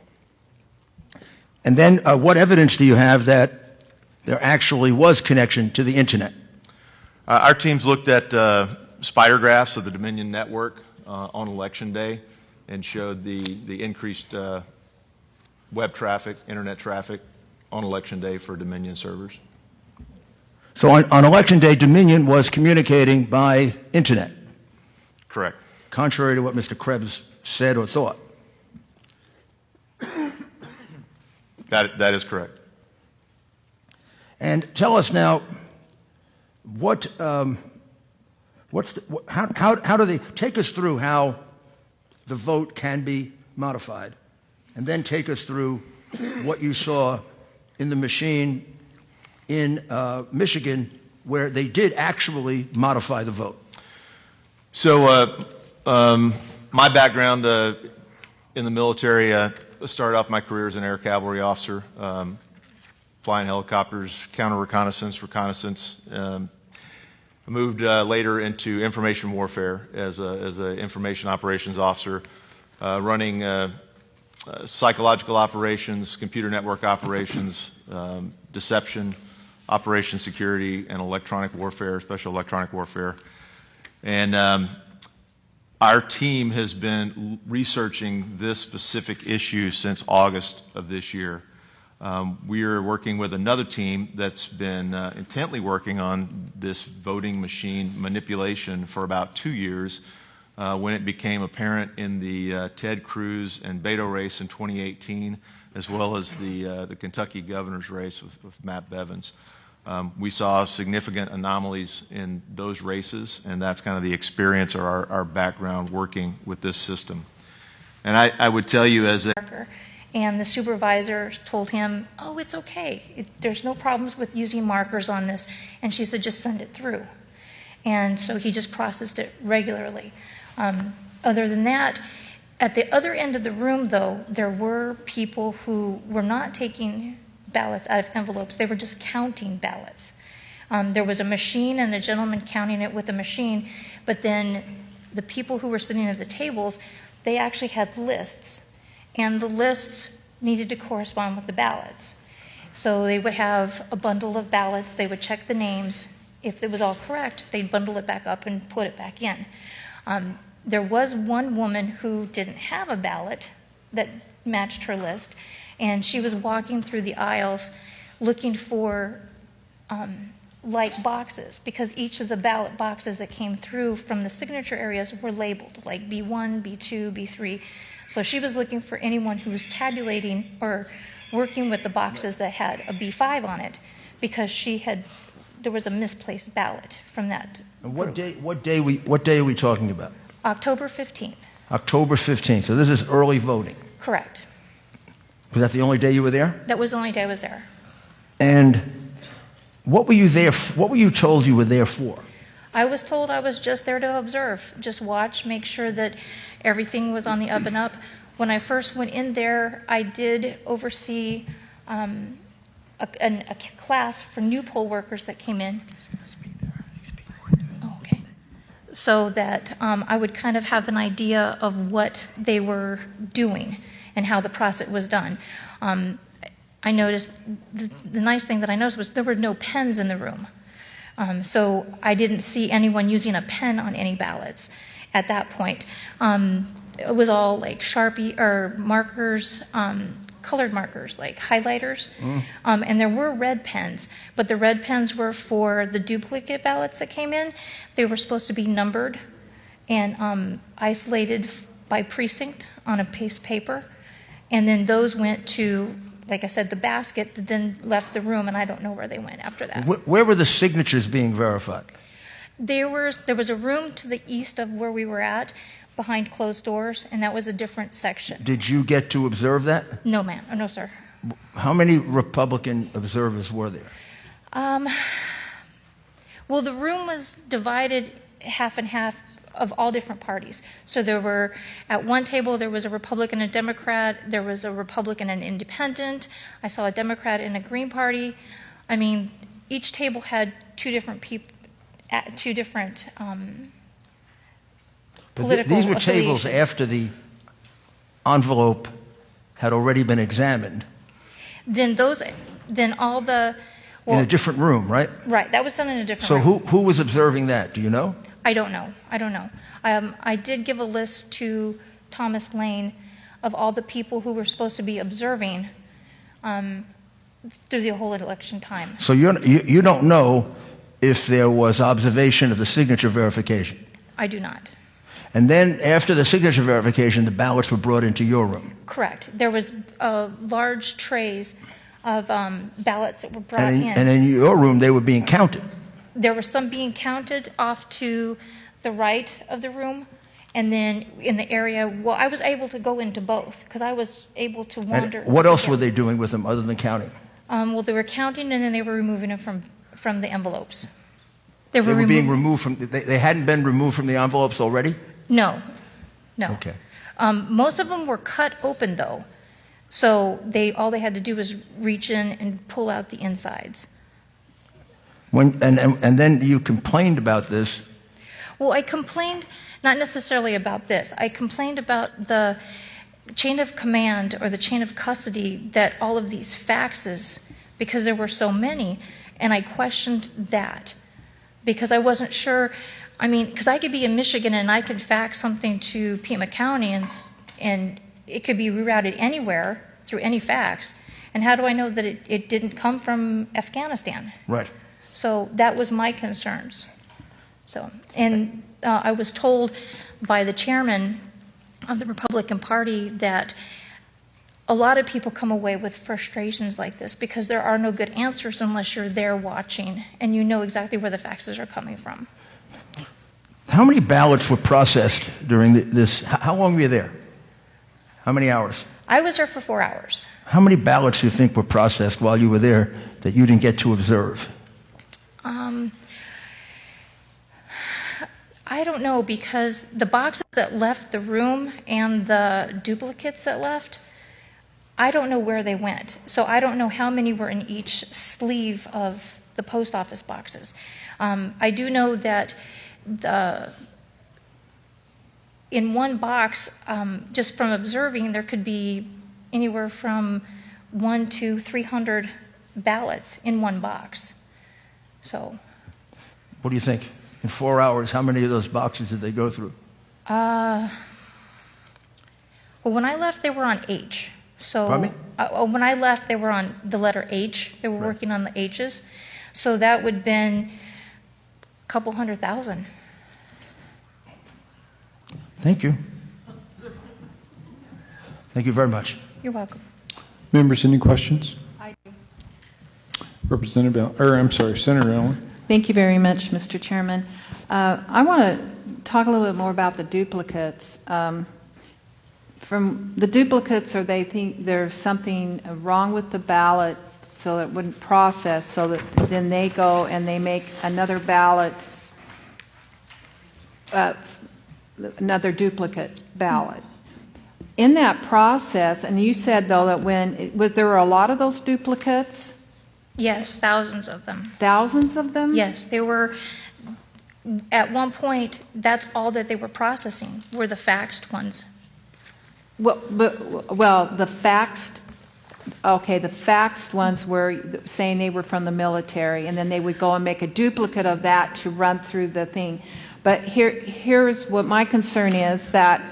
And then what evidence do you have that there actually was connection to the internet? Our teams looked at spider graphs of the Dominion network on Election Day and showed the increased web traffic, internet traffic on Election Day for Dominion servers. So on Election Day, Dominion was communicating by internet? Correct. Contrary to what Mr. Krebs said or thought? That is correct. And tell us now, how do they take us through how the vote can be modified, and then take us through what you saw in the machine in Michigan, where they did actually modify the vote? So my background in the military, started off my career as an air cavalry officer, flying helicopters, counter reconnaissance. I moved later into information warfare as a information operations officer, running psychological operations, computer network operations, deception, operation security, and electronic warfare, special electronic warfare. And our team has been researching this specific issue since August of this year. We are working with another team that's been intently working on this voting machine manipulation for about 2 years when it became apparent in the Ted Cruz and Beto race in 2018, as well as the Kentucky governor's race with Matt Bevins. We saw significant anomalies in those races, and that's kind of the experience or our background working with this system. And I would tell you as a and the supervisor told him, oh, it's okay. There's no problems with using markers on this. And she said, just send it through. And so he just processed it regularly. Other than that, at the other end of the room, though, there were people who were not taking ballots out of envelopes. They were just counting ballots. There was a machine and a gentleman counting it with a machine, but then the people who were sitting at the tables, they actually had lists. And the lists needed to correspond with the ballots. So they would have a bundle of ballots, they would check the names. If it was all correct, they'd bundle it back up and put it back in. There was one woman who didn't have a ballot that matched her list, and she was walking through the aisles looking for like boxes, because each of the ballot boxes that came through from the signature areas were labeled, like B1, B2, B3. So she was looking for anyone who was tabulating or working with the boxes that had a B5 on it, because there was a misplaced ballot from that. And what day are we talking about? October 15th. October 15th. So this is early voting. Correct. Was that the only day you were there? That was the only day I was there. And what were you there? What were you told you were there for? I was told I was just there to observe, just watch, make sure that everything was on the up and up. When I first went in there, I did oversee a class for new poll workers that came in. Oh, okay. So that I would kind of have an idea of what they were doing and how the process was done. I noticed, the nice thing that I noticed was there were no pens in the room. So I didn't see anyone using a pen on any ballots at that point. It was all like Sharpie or markers, colored markers, like highlighters. And there were red pens, but the red pens were for the duplicate ballots that came in. They were supposed to be numbered and isolated by precinct on a piece of paper. And then those went to, like I said, the basket that then left the room, and I don't know where they went after that. Where were the signatures being verified? There was a room to the east of where we were at, behind closed doors, and that was a different section. Did you get to observe that? No, ma'am. Oh, no, sir. How many Republican observers were there? Well, the room was divided half and half of all different parties. So there were, at one table, there was a Republican and a Democrat. There was a Republican and independent. I saw a Democrat and a Green Party. I mean, each table had two different people, two different political These were tables after the envelope had already been examined. Then all the... Well, in a different room, right? Right, that was done in a different room. So who was observing that? Do you know? I don't know. I did give a list to Thomas Lane of all the people who were supposed to be observing through the whole election time. So you don't know if there was observation of the signature verification? I do not. And then after the signature verification, the ballots were brought into your room? Correct. There was large trays of ballots that were brought in. And in your room, they were being counted? There were some being counted off to the right of the room, and then in the area, well, I was able to go into both because I was able to wander. And what else were they doing with them other than counting? Well, they were counting, and then they were removing them from the envelopes. They were being removed from. They hadn't been removed from the envelopes already? No. Okay. Most of them were cut open though, so all they had to do was reach in and pull out the insides. And then you complained about this. Well, I complained not necessarily about this. I complained about the chain of command or the chain of custody that all of these faxes, because there were so many, and I questioned that because I wasn't sure. I mean, because I could be in Michigan and I could fax something to Pima County and it could be rerouted anywhere through any fax. And how do I know that it didn't come from Afghanistan? Right. So that was my concerns. So, and I was told by the chairman of the Republican Party that a lot of people come away with frustrations like this because there are no good answers unless you're there watching and you know exactly where the faxes are coming from. How many ballots were processed during this? How long were you there? How many hours? I was there for 4 hours. How many ballots do you think were processed while you were there that you didn't get to observe? I don't know, because the boxes that left the room and the duplicates that left, I don't know where they went. So I don't know how many were in each sleeve of the post office boxes. I do know that in one box, just from observing, there could be anywhere from 100 to 300 ballots in one box. So, what do you think? In 4 hours, how many of those boxes did they go through? Well, when I left, they were on H. So, pardon me? When I left, they were on the letter H. They were working on the H's. So that would have been a couple 100,000. Thank you. Thank you very much. You're welcome. Members, any questions? I do. Senator Allen. Thank you very much, Mr. Chairman. I want to talk a little bit more about the duplicates. From the duplicates, or they think there's something wrong with the ballot so it wouldn't process, so that then they go and they make another ballot another duplicate ballot. In that process, and you said, though, that there were a lot of those duplicates? Yes, thousands of them. Thousands of them? Yes, they were, at one point, that's all that they were processing, were the faxed ones. The faxed ones were saying they were from the military, and then they would go and make a duplicate of that to run through the thing. But here's what my concern is, that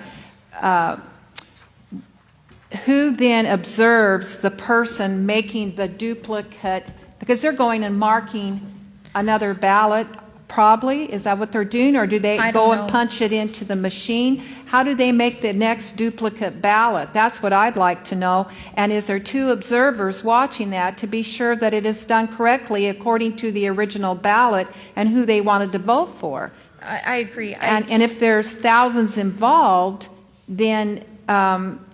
who then observes the person making the duplicate, because they're going and marking another ballot, probably. Is that what they're doing? Or do they go and punch it into the machine? How do they make the next duplicate ballot? That's what I'd like to know. And is there two observers watching that to be sure that it is done correctly according to the original ballot and who they wanted to vote for? I agree. And if there's thousands involved, then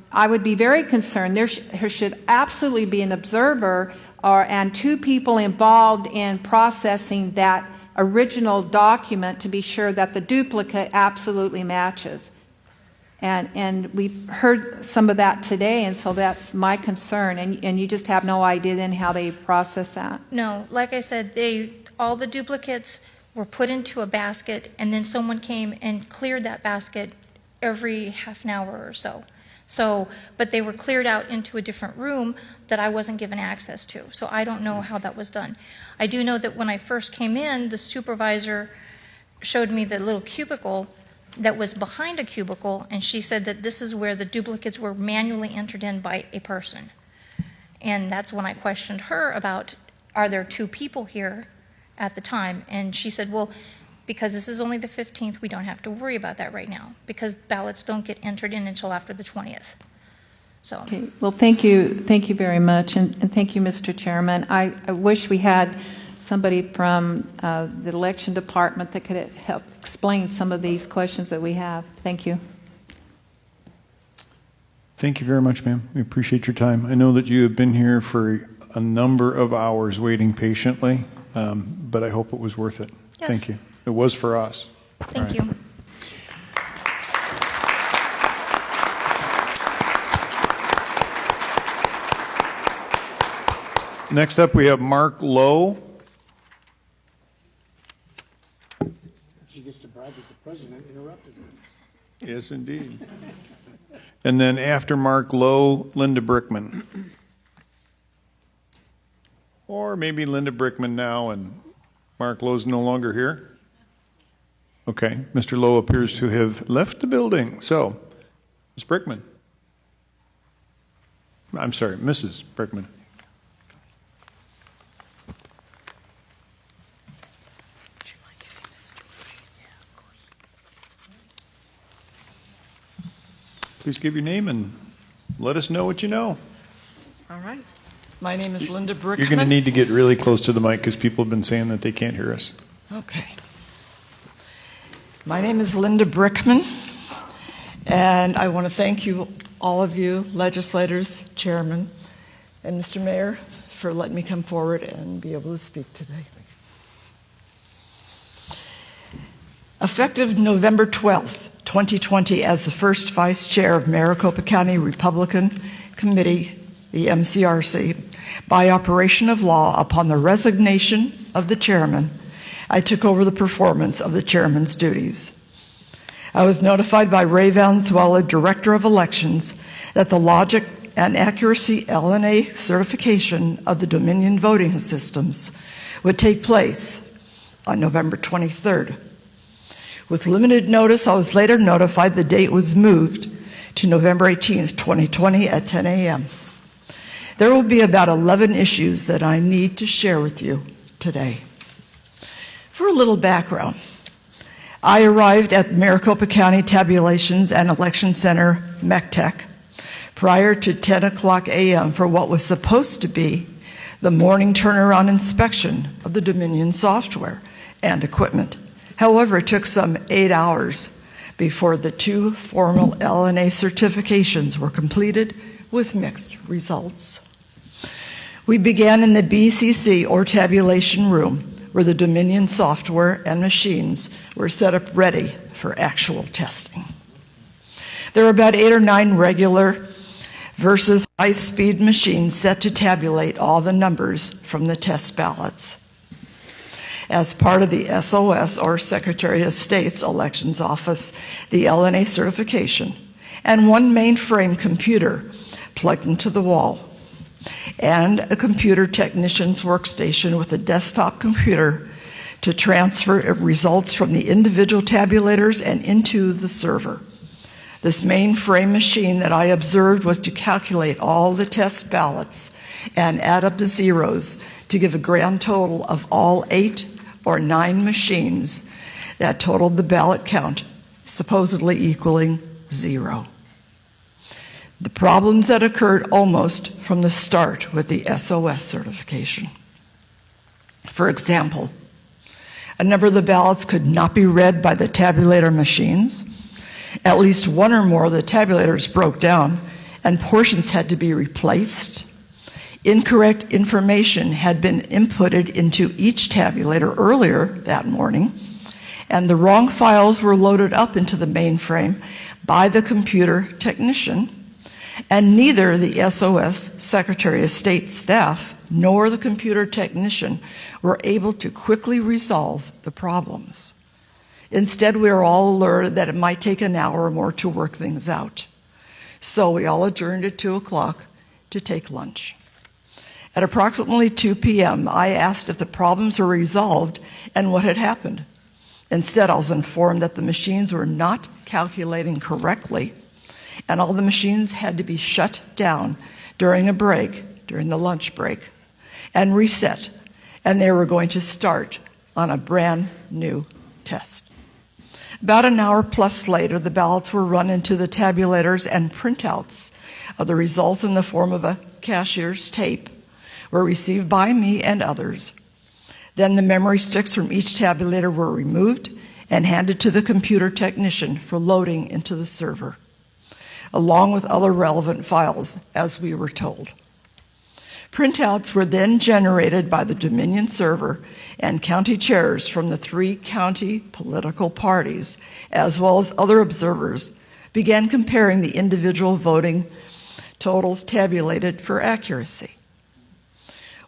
I would be very concerned. There should absolutely be an observer and two people involved in processing that original document to be sure that the duplicate absolutely matches. And we've heard some of that today, and so that's my concern. And you just have no idea then how they process that. No, like I said, all the duplicates were put into a basket, and then someone came and cleared that basket every half an hour or so. But they were cleared out into a different room that I wasn't given access to. So I don't know how that was done. I do know that when I first came in, the supervisor showed me the little cubicle that was behind a cubicle, and she said that this is where the duplicates were manually entered in by a person. And that's when I questioned her about, are there two people here at the time? And she said, well, because this is only the 15th, we don't have to worry about that right now, because ballots don't get entered in until after the 20th. So. Okay. Well, thank you very much, and thank you, Mr. Chairman. I wish we had somebody from the election department that could help explain some of these questions that we have. Thank you. Thank you very much, ma'am. We appreciate your time. I know that you have been here for a number of hours waiting patiently, but I hope it was worth it. Yes. Thank you. It was for us. Thank you. Next up, we have Mark Lowe. She gets to brag that the president interrupted her. Yes, indeed. And then after Mark Lowe, Linda Brickman. Or maybe Linda Brickman now and Mark Lowe's no longer here. Okay, Mr. Lowe appears to have left the building. So, Ms. Brickman. I'm sorry, Mrs. Brickman. Please give your name and let us know what you know. All right. My name is Linda Brickman. You're going to need to get really close to the mic because people have been saying that they can't hear us. Okay. My name is Linda Brickman, and I want to thank you, all of you, legislators, chairman, and Mr. Mayor, for letting me come forward and be able to speak today. Effective November 12th, 2020, as the first vice chair of Maricopa County Republican Committee, the MCRC, by operation of law, upon the resignation of the chairman, I took over the performance of the chairman's duties. I was notified by Ray Valenzuela, Director of Elections, that the logic and accuracy LNA certification of the Dominion voting systems would take place on November 23rd. With limited notice, I was later notified the date was moved to November 18th, 2020 at 10 a.m. There will be about 11 issues that I need to share with you today. For a little background, I arrived at Maricopa County Tabulations and Election Center, MECTEC, prior to 10 o'clock a.m. for what was supposed to be the morning turnaround inspection of the Dominion software and equipment. However, it took some 8 hours before the two formal LNA certifications were completed with mixed results. We began in the BCC, or tabulation room, where the Dominion software and machines were set up ready for actual testing. There are about 8 or 9 regular versus high-speed machines set to tabulate all the numbers from the test ballots. As part of the SOS, or Secretary of State's Elections Office, the LNA certification, and one mainframe computer plugged into the wall, and a computer technician's workstation with a desktop computer to transfer results from the individual tabulators and into the server. This mainframe machine that I observed was to calculate all the test ballots and add up the zeros to give a grand total of all 8 or 9 machines that totaled the ballot count, supposedly equaling 0. The problems that occurred almost from the start with the SOS certification. For example, a number of the ballots could not be read by the tabulator machines. At least one or more of the tabulators broke down and portions had to be replaced. Incorrect information had been inputted into each tabulator earlier that morning, and the wrong files were loaded up into the mainframe by the computer technician, and neither the SOS Secretary of State staff nor the computer technician were able to quickly resolve the problems. Instead, we were all alerted that it might take an hour or more to work things out. So we all adjourned at 2 o'clock to take lunch. At approximately 2 p.m., I asked if the problems were resolved and what had happened. Instead, I was informed that the machines were not calculating correctly, and all the machines had to be shut down during a break, during the lunch break, and reset, and they were going to start on a brand new test. About an hour plus later, the ballots were run into the tabulators, and printouts of the results in the form of a cashier's tape were received by me and others. Then the memory sticks from each tabulator were removed and handed to the computer technician for loading into the server, along with other relevant files, as we were told. Printouts were then generated by the Dominion server, and county chairs from the 3 county political parties, as well as other observers, began comparing the individual voting totals tabulated for accuracy.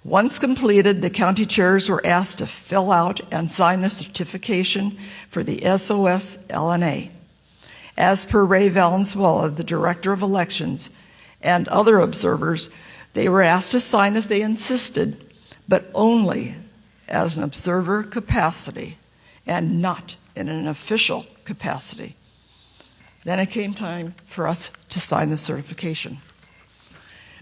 Once completed, the county chairs were asked to fill out and sign the certification for the SOS LNA. As per Ray Valenzuela, the Director of Elections, and other observers, they were asked to sign if they insisted, but only as an observer capacity and not in an official capacity. Then it came time for us to sign the certification.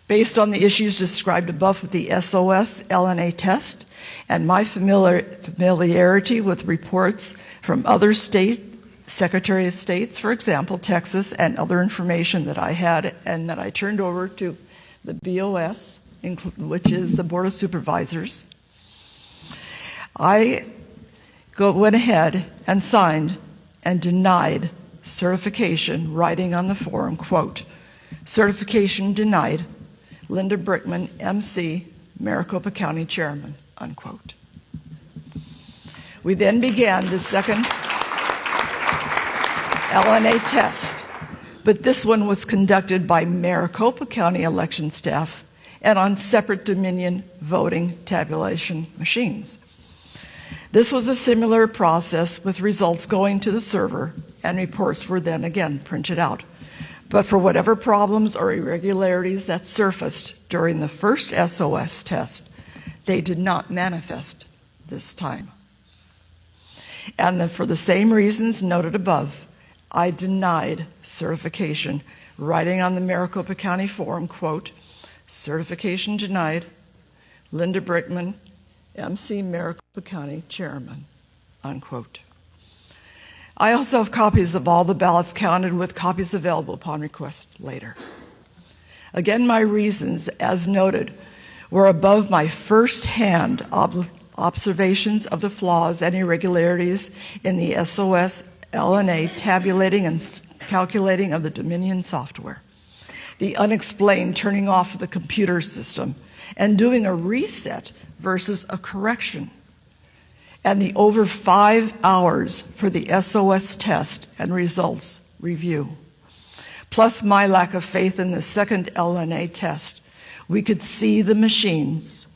Based on the issues described above with the SOS LNA test and my familiarity with reports from other state Secretary of States, for example, Texas, and other information that I had and that I turned over to the BOS, which is the Board of Supervisors, I went ahead and signed and denied certification, writing on the form, quote, certification denied, Linda Brickman, MC, Maricopa County Chairman, unquote. We then began the second LNA test, but this one was conducted by Maricopa County election staff and on separate Dominion voting tabulation machines. This was a similar process with results going to the server, and reports were then again printed out. But for whatever problems or irregularities that surfaced during the first SOS test, they did not manifest this time. And for the same reasons noted above, I denied certification, writing on the Maricopa County form, quote, certification denied, Linda Brickman, MC Maricopa County Chairman, unquote. I also have copies of all the ballots counted, with copies available upon request later. Again, my reasons, as noted, were above my first-hand observations of the flaws and irregularities in the SOS LNA tabulating and calculating of the Dominion software, the unexplained turning off of the computer system, and doing a reset versus a correction. and the over 5 hours for the SOS test and results review, plus my lack of faith in the second LNA test, we could see the machines,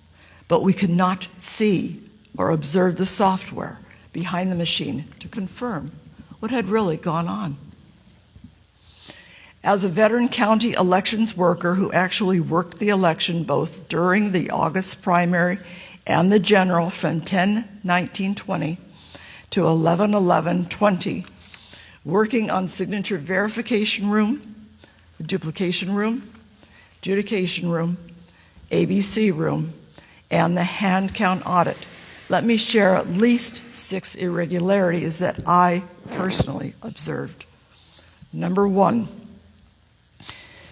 but we could not see or observe the software behind the machine to confirm what had really gone on. As a veteran county elections worker who actually worked the election both during the August primary and the general from 10/19/20 to 11/11/20, working on signature verification room, the duplication room, adjudication room, ABC room, and the hand count audit, let me share at least 6 irregularities that I personally observed. Number 1,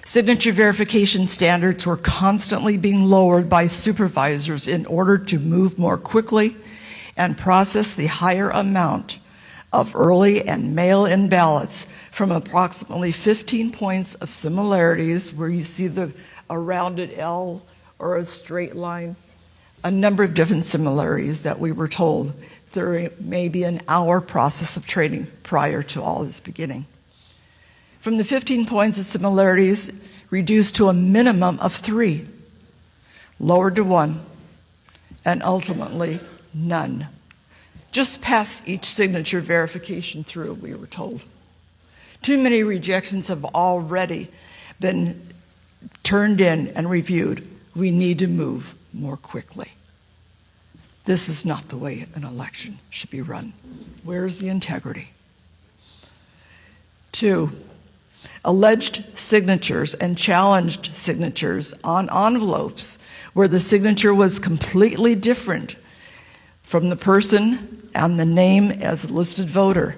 signature verification standards were constantly being lowered by supervisors in order to move more quickly and process the higher amount of early and mail-in ballots from approximately 15 points of similarities, where you see a rounded L or a straight line, a number of different similarities that we were told there may be an hour process of training prior to all this beginning. From the 15 points of similarities, reduced to a minimum of 3, lowered to 1, and ultimately none. Just pass each signature verification through, we were told. Too many rejections have already been turned in and reviewed. We need to move more quickly. This is not the way an election should be run. Where is the integrity? 2, alleged signatures and challenged signatures on envelopes where the signature was completely different from the person and the name as a listed voter.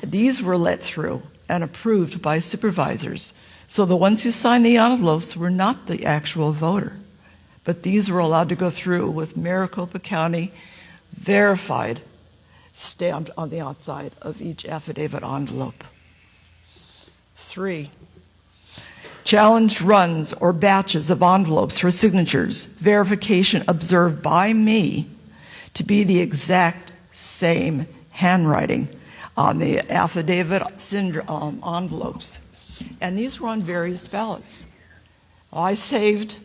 These were let through and approved by supervisors. So the ones who signed the envelopes were not the actual voter, but these were allowed to go through with Maricopa County verified, stamped on the outside of each affidavit envelope. 3, challenged runs or batches of envelopes for signatures, verification observed by me to be the exact same handwriting on the affidavit envelopes. And these were on various ballots. I saved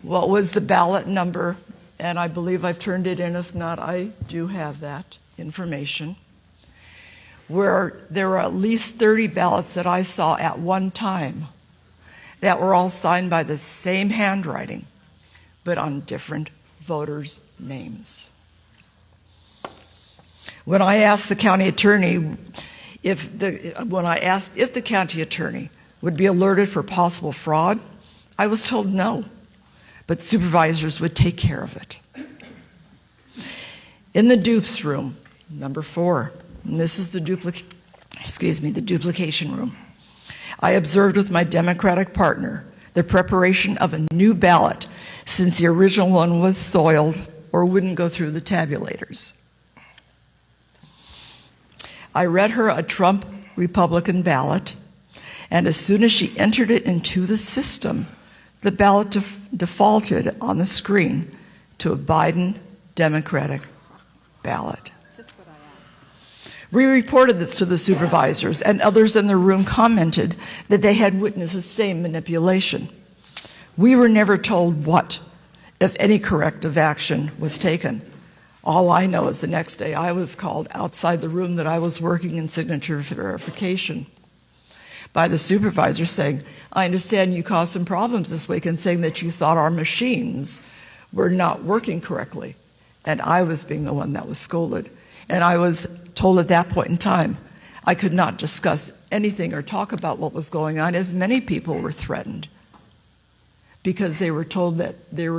what was the ballot number, and I believe I've turned it in. If not, I do have that information, where there were at least 30 ballots that I saw at one time that were all signed by the same handwriting, but on different voters' names. When I asked the county attorney if the county attorney would be alerted for possible fraud, I was told no, but supervisors would take care of it. In the dupes room, number 4, and this is the duplication room, I observed with my Democratic partner the preparation of a new ballot since the original one was soiled or wouldn't go through the tabulators. I read her a Trump Republican ballot, and as soon as she entered it into the system, the ballot defaulted on the screen to a Biden Democratic ballot. We reported this to the supervisors, and others in the room commented that they had witnessed the same manipulation. We were never told what, if any, corrective action was taken. All I know is the next day I was called outside the room that I was working in signature verification by the supervisor saying, I understand you caused some problems this week, and saying that you thought our machines were not working correctly. And I was being the one that was scolded. And I was told at that point in time I could not discuss anything or talk about what was going on, as many people were threatened because they were told that their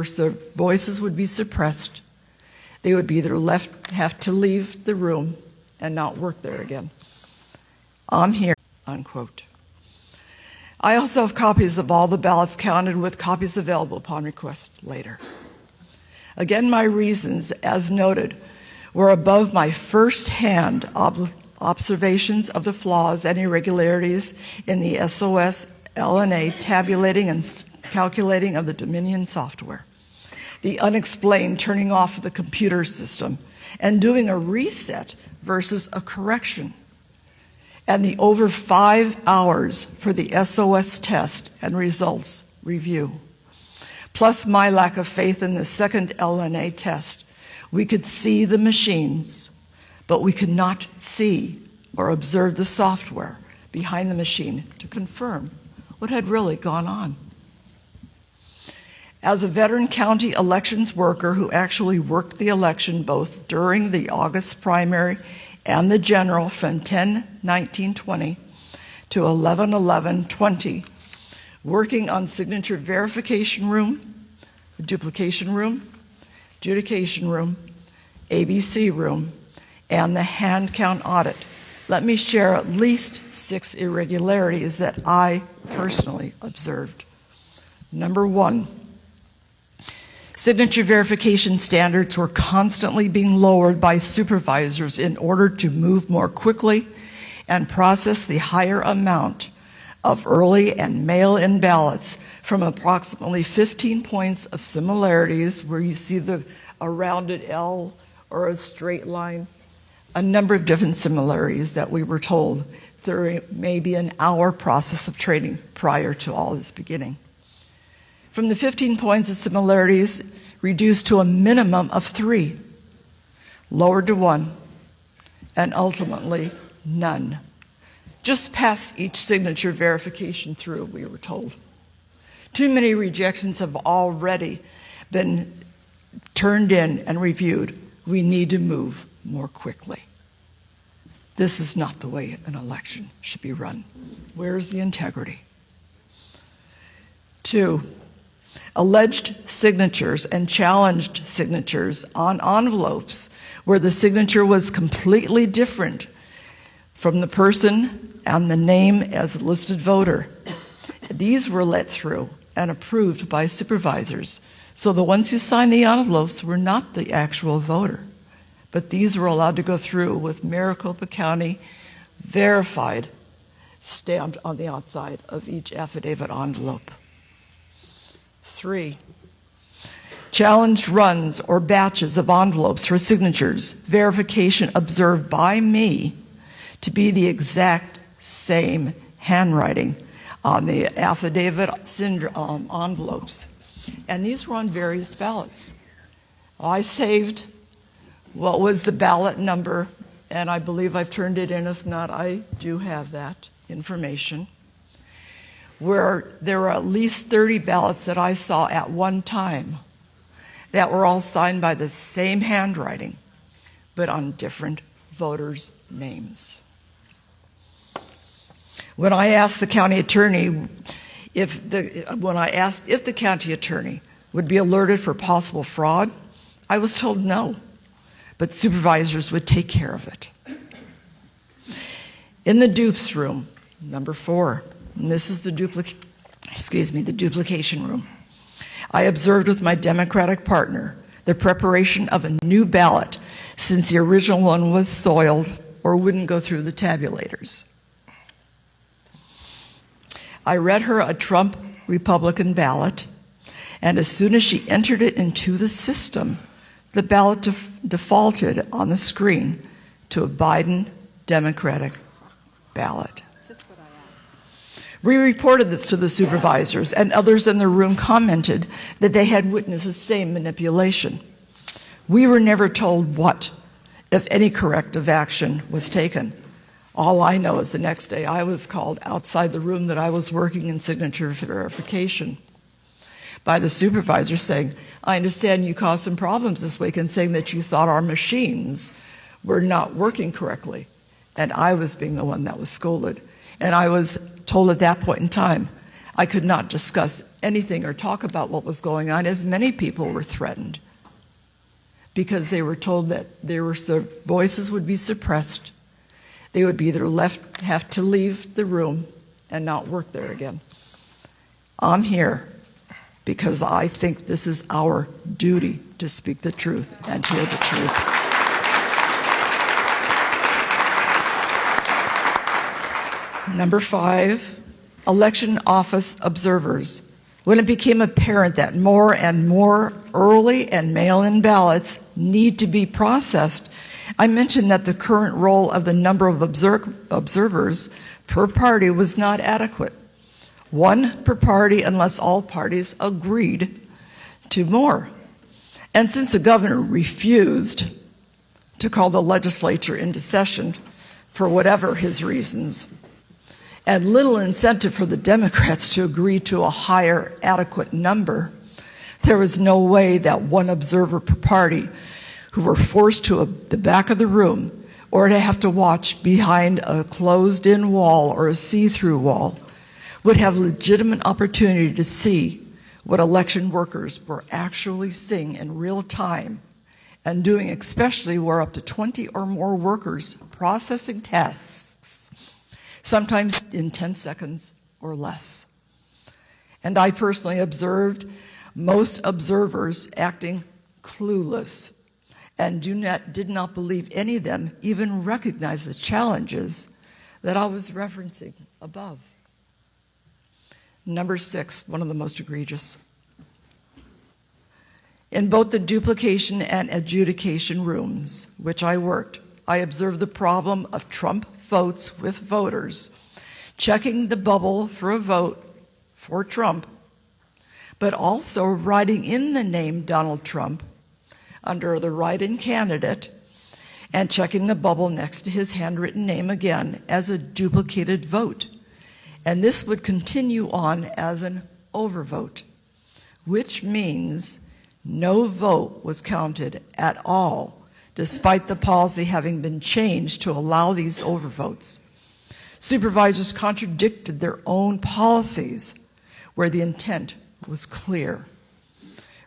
voices would be suppressed. They would be either have to leave the room and not work there again. I'm here, unquote. I also have copies of all the ballots counted, with copies available upon request later. Again, my reasons, as noted, were above my first-hand observations of the flaws and irregularities in the SOS LNA tabulating and calculating of the Dominion software. the unexplained turning off of the computer system and doing a reset versus a correction, and the over 5 hours for the SOS test and results review, plus my lack of faith in the second LNA test. We could see the machines, but we could not see or observe the software behind the machine to confirm what had really gone on. As a veteran county elections worker who actually worked the election both during the August primary and the general from 10/19/20 to 11/11/20, working on signature verification room, the duplication room, adjudication room, ABC room, and the hand count audit, let me share at least 6 irregularities that I personally observed. Number 1, signature verification standards were constantly being lowered by supervisors in order to move more quickly and process the higher amount of early and mail-in ballots from approximately 15 points of similarities, where you see a rounded L or a straight line, a number of different similarities that we were told through maybe an hour process of training prior to all this beginning. From the 15 points of similarities, reduced to a minimum of 3, lowered to 1, and ultimately none. Just past each signature verification through, we were told. Too many rejections have already been turned in and reviewed. We need to move more quickly. This is not the way an election should be run. Where is the integrity? 2, alleged signatures and challenged signatures on envelopes where the signature was completely different from the person and the name as a listed voter. These were let through and approved by supervisors. So the ones who signed the envelopes were not the actual voter, but these were allowed to go through with Maricopa County verified, stamped on the outside of each affidavit envelope. 3, challenged runs or batches of envelopes for signatures, verification observed by me to be the exact same handwriting on the affidavit envelopes. And these were on various ballots. I saved what was the ballot number, and I believe I've turned it in. If not, I do have that information, where there were at least 30 ballots that I saw at one time that were all signed by the same handwriting, but on different voters' names. When I asked the county attorney if the county attorney would be alerted for possible fraud, I was told no, but supervisors would take care of it. In the dupes room, number 4, and this is the duplication room, I observed with my Democratic partner the preparation of a new ballot since the original one was soiled or wouldn't go through the tabulators. I read her a Trump Republican ballot, and as soon as she entered it into the system, the ballot defaulted on the screen to a Biden Democratic ballot. We reported this to the supervisors, and others in the room commented that they had witnessed the same manipulation. We were never told what, if any, corrective action was taken. All I know is the next day I was called outside the room that I was working in signature verification by the supervisor saying, I understand you caused some problems this week, and saying that you thought our machines were not working correctly. And I was being the one that was scolded. And I was told at that point in time I could not discuss anything or talk about what was going on, as many people were threatened because they were told that their voices would be suppressed. They would be either have to leave the room and not work there again. I'm here because I think this is our duty to speak the truth and hear the truth. Number 5, election office observers. When it became apparent that more and more early and mail-in ballots need to be processed, I mentioned that the current roll of the number of observers per party was not adequate. One per party unless all parties agreed to more. And since the governor refused to call the legislature into session for whatever his reasons, and little incentive for the Democrats to agree to a higher adequate number, there was no way that one observer per party who were forced to the back of the room or to have to watch behind a closed-in wall or a see-through wall would have legitimate opportunity to see what election workers were actually seeing in real time and doing, especially where up to 20 or more workers processing tasks, sometimes in 10 seconds or less. And I personally observed most observers acting clueless and did not believe any of them even recognize the challenges that I was referencing above. Number 6, one of the most egregious. In both the duplication and adjudication rooms, which I worked, I observed the problem of Trump votes with voters checking the bubble for a vote for Trump, but also writing in the name Donald Trump under the write-in candidate and checking the bubble next to his handwritten name again as a duplicated vote. And this would continue on as an overvote, which means no vote was counted at all, despite the policy having been changed to allow these overvotes. Supervisors contradicted their own policies where the intent was clear.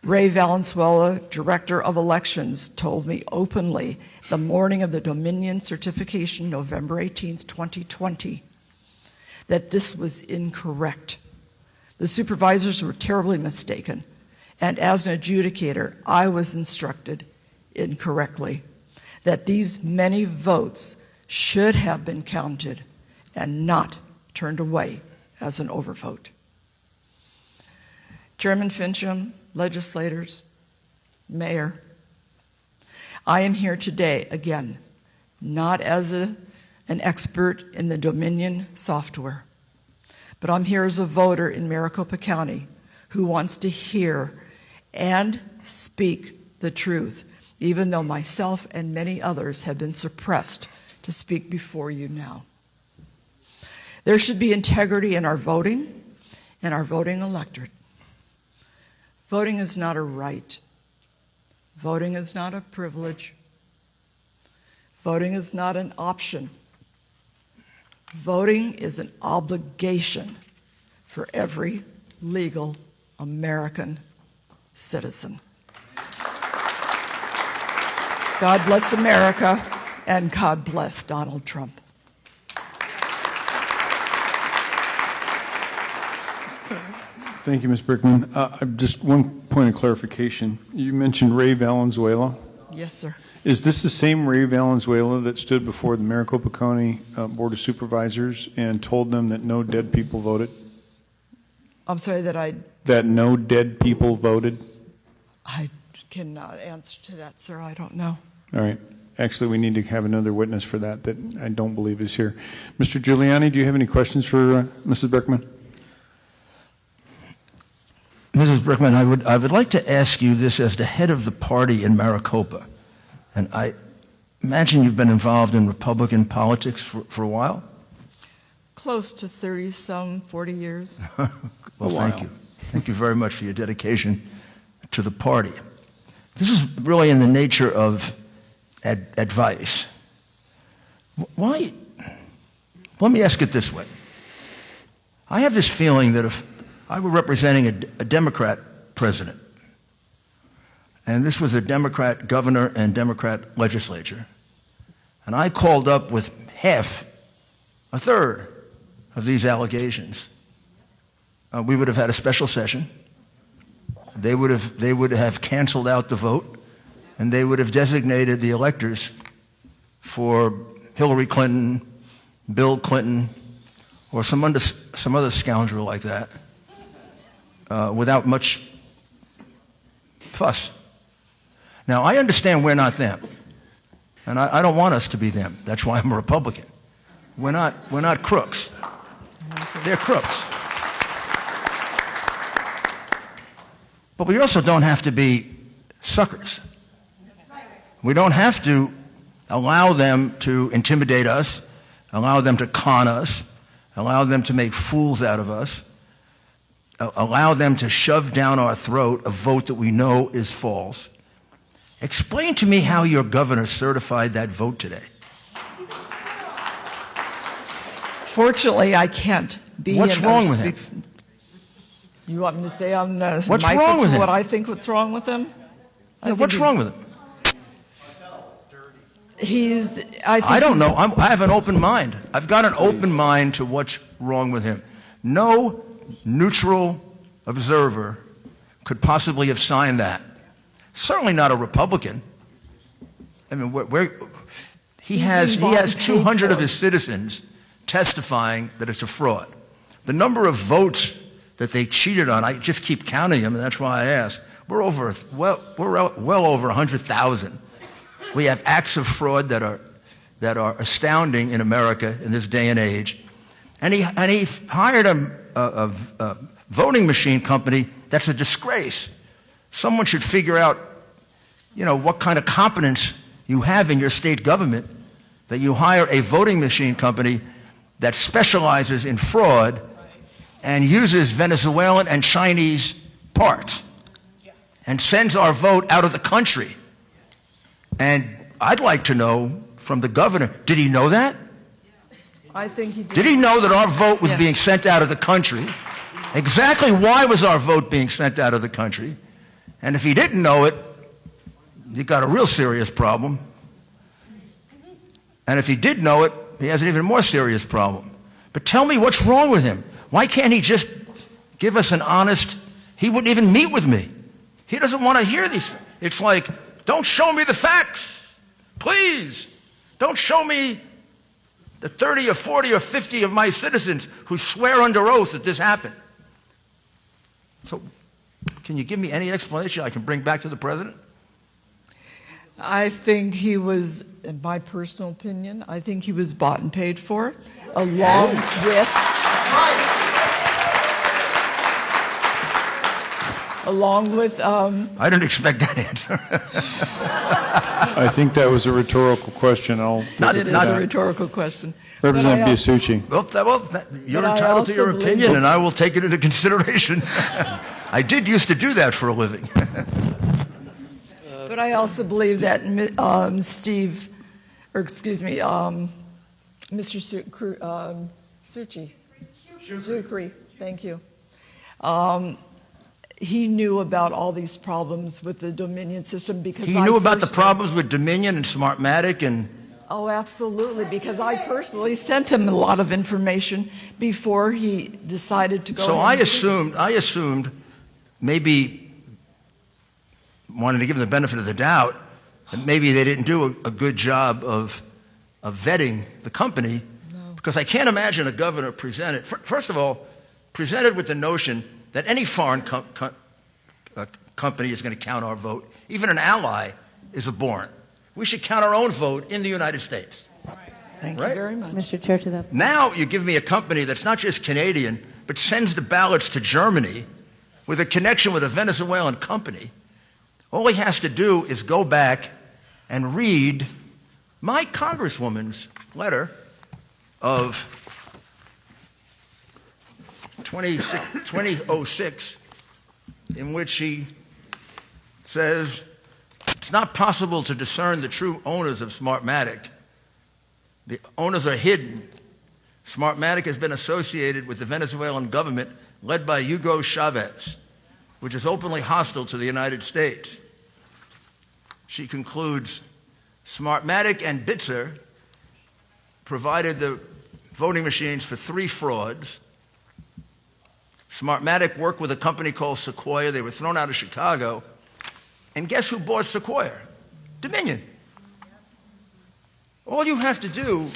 Ray Valenzuela, Director of Elections, told me openly the morning of the Dominion certification, November 18th, 2020, that this was incorrect. The supervisors were terribly mistaken, and as an adjudicator, I was instructed incorrectly that these many votes should have been counted and not turned away as an overvote. Chairman Fincham, legislators, Mayor, I am here today, again, not as an expert in the Dominion software, but I'm here as a voter in Maricopa County who wants to hear and speak the truth, even though myself and many others have been suppressed to speak before you now. There should be integrity in our voting and our voting electorate. Voting is not a right. Voting is not a privilege. Voting is not an option. Voting is an obligation for every legal American citizen. God bless America, and God bless Donald Trump. Thank you, Ms. Brickman. Just one point of clarification. You mentioned Ray Valenzuela. Yes, sir. Is this the same Ray Valenzuela that stood before the Maricopa County Board of Supervisors and told them that no dead people voted? I'm sorry That no dead people voted? I cannot answer to that, sir. I don't know. All right. Actually, we need to have another witness for that I don't believe is here. Mr. Giuliani, do you have any questions for Mrs. Brickman? Mrs. Brickman, I would like to ask you this as the head of the party in Maricopa. And I imagine you've been involved in Republican politics for a while? Close to 30-some, 40 years. Well, thank you. Thank you very much for your dedication to the party. This is really in the nature of advice. Why? Let me ask it this way. I have this feeling that if I were representing a Democrat president, and this was a Democrat governor and Democrat legislature, and I called up with a third of these allegations, we would have had a special session. They would have canceled out the vote, and they would have designated the electors for Hillary Clinton, Bill Clinton, or some other scoundrel like that, without much fuss. Now, I understand we're not them. And I don't want us to be them. That's why I'm a Republican. We're not crooks. They're crooks. But we also don't have to be suckers. We don't have to allow them to intimidate us, allow them to con us, allow them to make fools out of us, allow them to shove down our throat a vote that we know is false. Explain to me how your governor certified that vote today. Fortunately, I can't be. What's wrong with him? You want me to say on the What's wrong with him? what I think what's wrong with him? Yeah, what's wrong with him? I don't know. I have an open mind. I've got an open mind to what's wrong with him. No neutral observer could possibly have signed that. Certainly not a Republican. I mean, he has 200 of his citizens testifying that it's a fraud. The number of votes that they cheated on, I just keep counting them, and that's why I ask. We're well over 100,000. We have acts of fraud that are astounding in America in this day and age. And he hired a voting machine company that's a disgrace. Someone should figure out, what kind of competence you have in your state government that you hire a voting machine company that specializes in fraud and uses Venezuelan and Chinese parts and sends our vote out of the country. And I'd like to know from the governor, did he know that? I think he did. Did he know that our vote was being sent out of the country? Exactly why was our vote being sent out of the country? And if he didn't know it, you got a real serious problem. And if he did know it, he has an even more serious problem. But tell me what's wrong with him. Why can't he just give us an honest, he wouldn't even meet with me. He doesn't want to hear these. It's like, don't show me the facts. Please. Don't show me the 30 or 40 or 50 of my citizens who swear under oath that this happened. So, can you give me any explanation I can bring back to the president? I think he was, in my personal opinion, I think he was bought and paid for, along with I didn't expect that answer. I think that was a rhetorical question. It is a rhetorical question. Representative Biasucci. You're entitled to your opinion, and I will take it into consideration. I did used to do that for a living. But I also believe that Mr. Sucre, thank you. He knew about all these problems with the Dominion system because he knew about the problems with Dominion and Smartmatic and. Oh, absolutely, because I personally sent him a lot of information before he decided to go. So I assumed, maybe wanted to give him the benefit of the doubt, that maybe they didn't do a good job of vetting the company, because I can't imagine a governor presented with the notion that any foreign company is going to count our vote. Even an ally is abhorrent. We should count our own vote in the United States. Thank you very much. Mr. Chair, to that. Now you give me a company that's not just Canadian, but sends the ballots to Germany with a connection with a Venezuelan company. All he has to do is go back and read my congresswoman's letter of 2006, in which she says it's not possible to discern the true owners of Smartmatic. The owners are hidden. Smartmatic has been associated with the Venezuelan government led by Hugo Chavez, which is openly hostile to the United States. She concludes, Smartmatic and Bitzer provided the voting machines for 3 frauds. Smartmatic worked with a company called Sequoia. They were thrown out of Chicago. And guess who bought Sequoia? Dominion. All you have to do,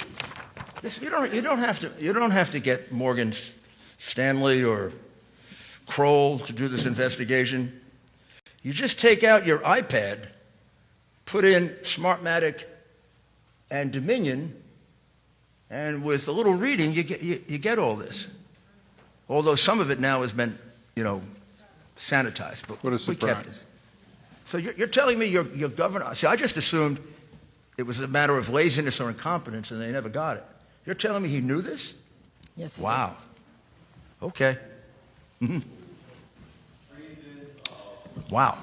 you don't have to get Morgan Stanley or Kroll to do this investigation. You just take out your iPad, put in Smartmatic and Dominion, and with a little reading, you get all this. Although some of it now has been, sanitized. But What a we kept surprise. it. So you're telling me your governor... See, I just assumed it was a matter of laziness or incompetence, and they never got it. You're telling me he knew this? Yes, he Wow. Okay. Wow.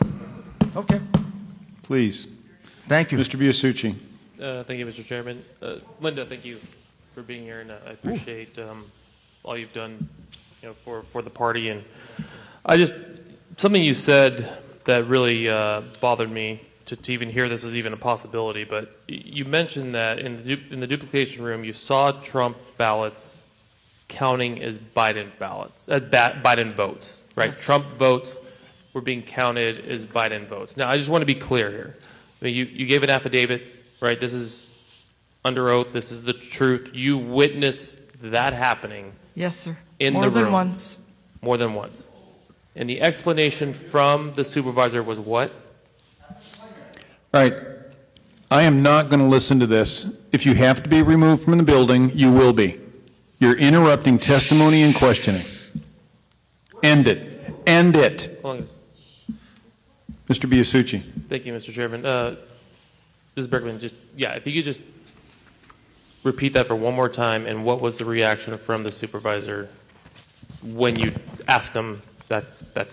Okay. Please. Thank you. Mr. Biasucci. Thank you, Mr. Chairman. Linda, thank you for being here, and I appreciate all you've done, for the party. And something you said that really bothered me to even hear this is even a possibility. But you mentioned that in the duplication room, you saw Trump ballots counting as Biden ballots, Biden votes, right? Yes. Trump votes were being counted as Biden votes. Now, I just want to be clear here. I mean, you gave an affidavit, right? This is under oath. This is the truth. You witnessed that happening. Yes, sir. In More the than room. once. More than once. And the explanation from the supervisor was what? All right. I am not going to listen to this. If you have to be removed from the building, you will be. You're interrupting testimony and questioning. End it. End it. Hold on. Mr. Biasucci. Thank you, Mr. Chairman. Ms. Bergman, if you could just repeat that for one more time, and what was the reaction from the supervisor when you asked him that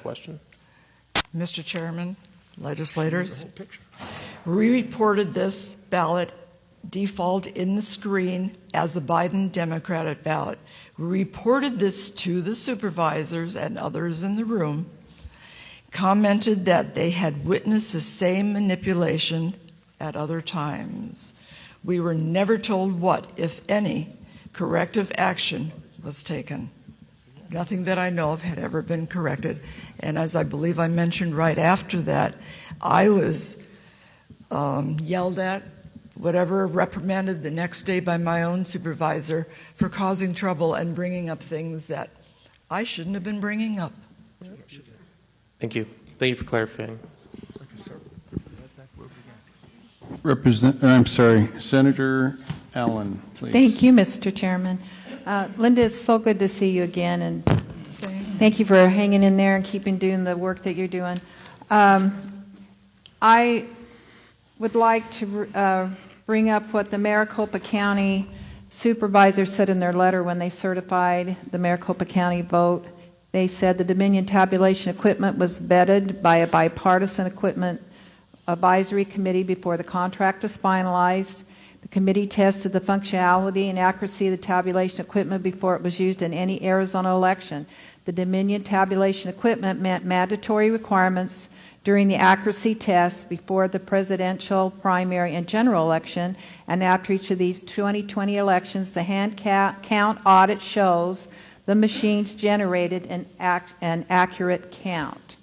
question? Mr. Chairman, legislators, we reported this ballot default in the screen as a Biden Democratic ballot. We reported this to the supervisors and others in the room, commented that they had witnessed the same manipulation at other times. We were never told what, if any, corrective action was taken. Nothing that I know of had ever been corrected. And as I believe I mentioned right after that, I was yelled at, reprimanded the next day by my own supervisor for causing trouble and bringing up things that I shouldn't have been bringing up. Thank you. Thank you for clarifying. Senator Allen, please. Thank you, Mr. Chairman. Linda, it's so good to see you again, and thank you for hanging in there and doing the work that you're doing. I would like to bring up what the Maricopa County supervisor said in their letter when they certified the Maricopa County vote. They said the Dominion tabulation equipment was vetted by a bipartisan equipment advisory committee before the contract was finalized. The committee tested the functionality and accuracy of the tabulation equipment before it was used in any Arizona election. The Dominion tabulation equipment met mandatory requirements during the accuracy test before the presidential, primary, and general election, and after each of these 2020 elections, the hand count audit shows the machines generated an accurate count.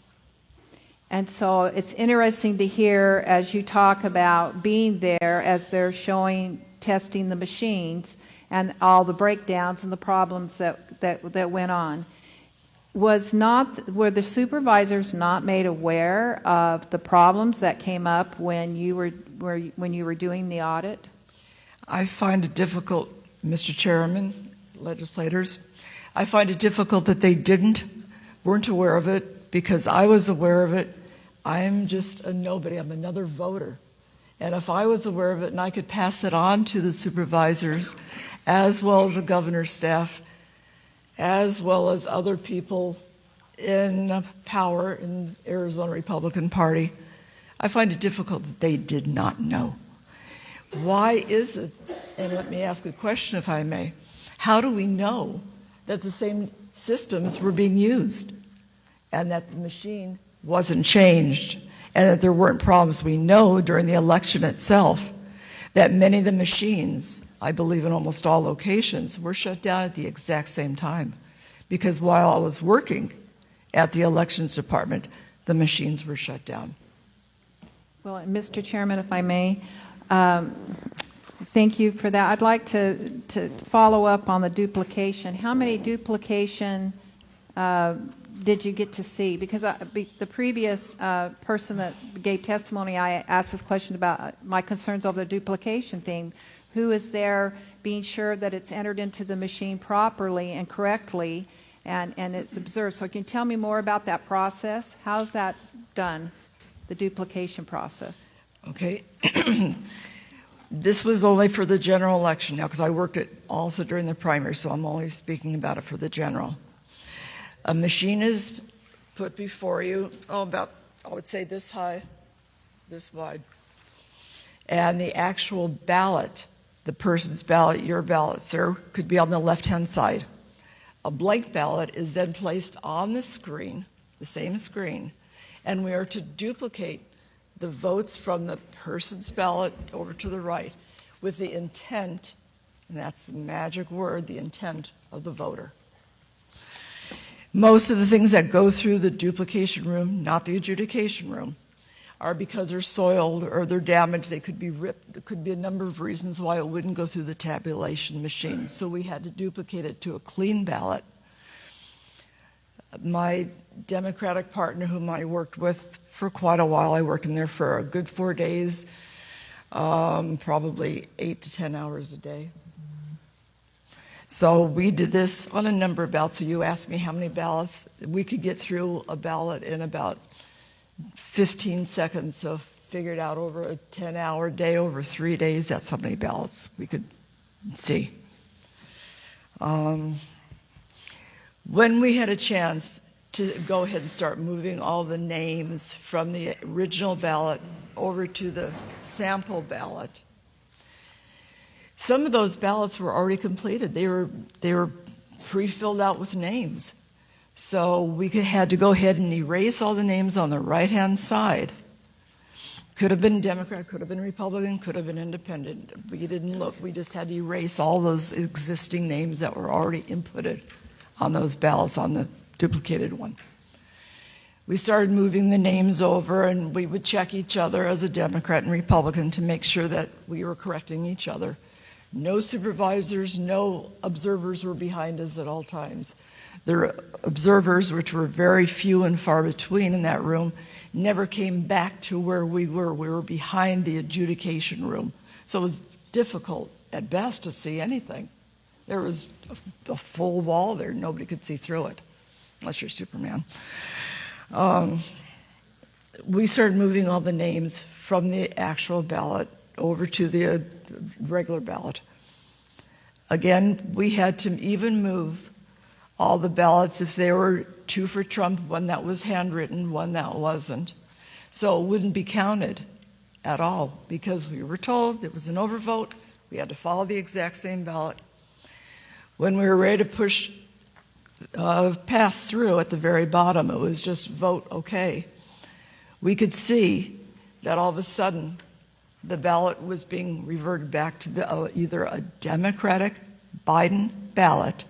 And so it's interesting to hear as you talk about being there as they're testing the machines and all the breakdowns and the problems that went on. Were the supervisors not made aware of the problems that came up when you were doing the audit? I find it difficult, Mr. Chairman, legislators, I find it difficult that they weren't aware of it, because I was aware of it. I'm just a nobody. I'm another voter. And if I was aware of it and I could pass it on to the supervisors, as well as the governor's staff, as well as other people in power in the Arizona Republican Party, I find it difficult that they did not know. Why is it, and let me ask a question if I may, how do we know that the same systems were being used and that the machine wasn't changed and that there weren't problems? We know during the election itself that many of the machines, I believe in almost all locations, were shut down at the exact same time, because while I was working at the elections department, the machines were shut down. Well, Mr. Chairman, if I may, thank you for that. I'd like to follow up on the duplication. How many duplication did you get to see? Because the previous person that gave testimony, I asked this question about my concerns over the duplication thing. Who is there being sure that it's entered into the machine properly and correctly and it's observed? So can you tell me more about that process? How's that done, the duplication process? Okay. This was only for the general election now, because I worked it also during the primary, so I'm only speaking about it for the general. A machine is put before you, about, I would say this high, this wide. And the actual ballot, the person's ballot, your ballot, sir, could be on the left-hand side. A blank ballot is then placed on the screen, the same screen, and we are to duplicate the votes from the person's ballot over to the right with the intent, and that's the magic word, the intent of the voter. Most of the things that go through the duplication room, not the adjudication room, are because they're soiled or they're damaged. They could be ripped. There could be a number of reasons why it wouldn't go through the tabulation machine. So we had to duplicate it to a clean ballot. My Democratic partner, whom I worked with for quite a while, I worked in there for a good 4 days, probably 8 to 10 hours a day. So we did this on a number of ballots. So you asked me how many ballots. We could get through a ballot in about 15 seconds. So figured out over a 10-hour day, over 3 days, that's how many ballots we could see. When we had a chance to go ahead and start moving all the names from the original ballot over to the sample ballot, some of those ballots were already completed. They were pre-filled out with names. So we had to go ahead and erase all the names on the right-hand side. Could have been Democrat, could have been Republican, could have been independent. We didn't look. We just had to erase all those existing names that were already inputted on those ballots on the duplicated one. We started moving the names over, and we would check each other as a Democrat and Republican to make sure that we were correcting each other. No supervisors, no observers were behind us at all times. The observers, which were very few and far between in that room, never came back to where we were. We were behind the adjudication room. So it was difficult at best to see anything. There was a full wall there. Nobody could see through it, unless you're Superman. We started moving all the names from the actual ballot over to the regular ballot. Again, we had to even move all the ballots if they were 2 for Trump, one that was handwritten, one that wasn't. So it wouldn't be counted at all because we were told it was an overvote. We had to follow the exact same ballot. When we were ready to push pass through at the very bottom, it was just vote okay. We could see that all of a sudden the ballot was being reverted back to either a Democratic Biden ballot,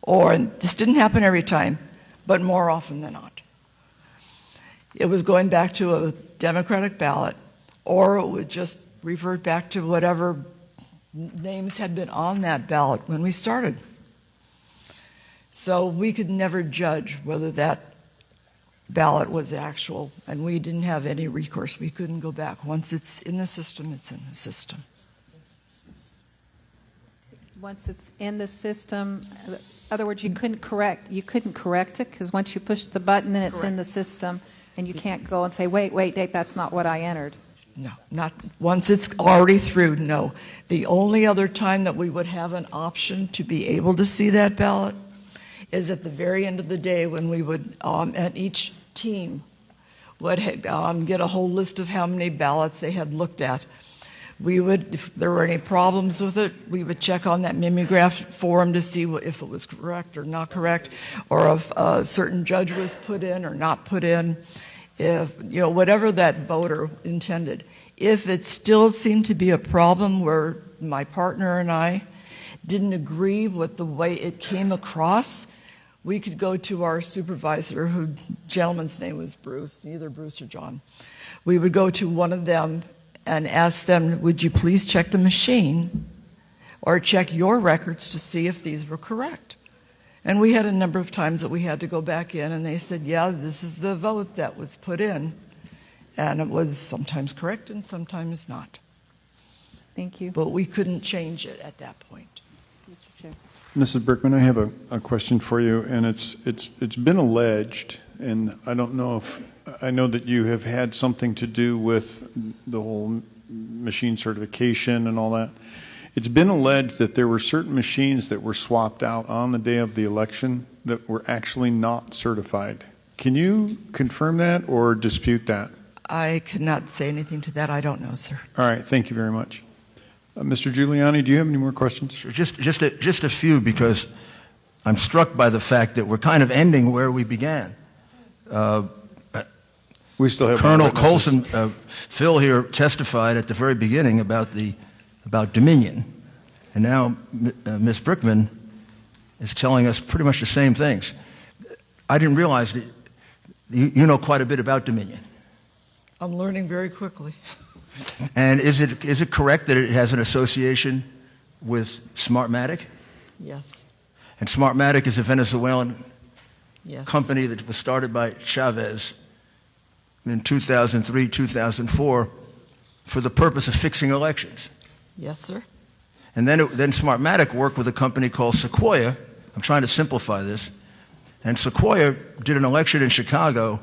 or, and this didn't happen every time, but more often than not, it was going back to a Democratic ballot, or it would just revert back to whatever names had been on that ballot when we started. So we could never judge whether that ballot was actual, and we didn't have any recourse. We couldn't go back. Once it's in the system, it's in the system. Once it's in the system, in other words, you couldn't correct it because once you push the button, then it's in the system, and you can't go and say, wait, Dave, that's not what I entered. No, not once it's already through, no. The only other time that we would have an option to be able to see that ballot is at the very end of the day when we would, at each team, would get a whole list of how many ballots they had looked at. We would, if there were any problems with it, we would check on that mimeograph form to see if it was correct or not correct, or if a certain judge was put in or not put in, if, whatever that voter intended. If it still seemed to be a problem where my partner and I didn't agree with the way it came across, we could go to our supervisor, who gentleman's name was Bruce, either Bruce or John. We would go to one of them and ask them, would you please check the machine or check your records to see if these were correct? And we had a number of times that we had to go back in, and they said, yeah, this is the vote that was put in. And it was sometimes correct and sometimes not. Thank you. But we couldn't change it at that point. Mr. Chair. Mrs. Berkman, I have a question for you, and it's been alleged, and I don't know if I know that you have had something to do with the whole machine certification and all that. It's been alleged that there were certain machines that were swapped out on the day of the election that were actually not certified. Can you confirm that or dispute that? I cannot say anything to that. I don't know, sir. All right. Thank you very much. Mr. Giuliani, do you have any more questions? Sure, just a few, because I'm struck by the fact that we're kind of ending where we began. We still have Colonel Colson, Phil here testified at the very beginning about Dominion, and now Ms. Brickman is telling us pretty much the same things. I didn't realize that you know quite a bit about Dominion. I'm learning very quickly. And is it correct that it has an association with Smartmatic? Yes. And Smartmatic is a Venezuelan Yes. company that was started by Chavez in 2003, 2004 for the purpose of fixing elections. Yes, sir. And then Smartmatic worked with a company called Sequoia. I'm trying to simplify this. And Sequoia did an election in Chicago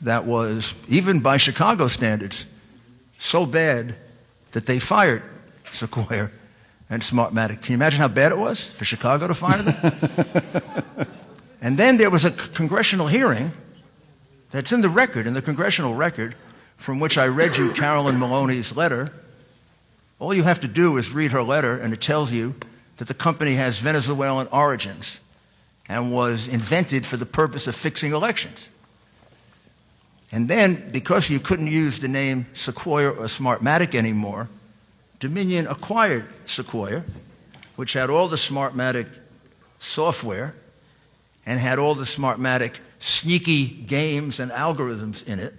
that was, even by Chicago standards, so bad that they fired Sequoia and Smartmatic. Can you imagine how bad it was for Chicago to fire them? And then there was a congressional hearing that's in the record, in the congressional record, from which I read you Carolyn Maloney's letter. All you have to do is read her letter, and it tells you that the company has Venezuelan origins and was invented for the purpose of fixing elections. And then, because you couldn't use the name Sequoia or Smartmatic anymore, Dominion acquired Sequoia, which had all the Smartmatic software and had all the Smartmatic sneaky games and algorithms in it,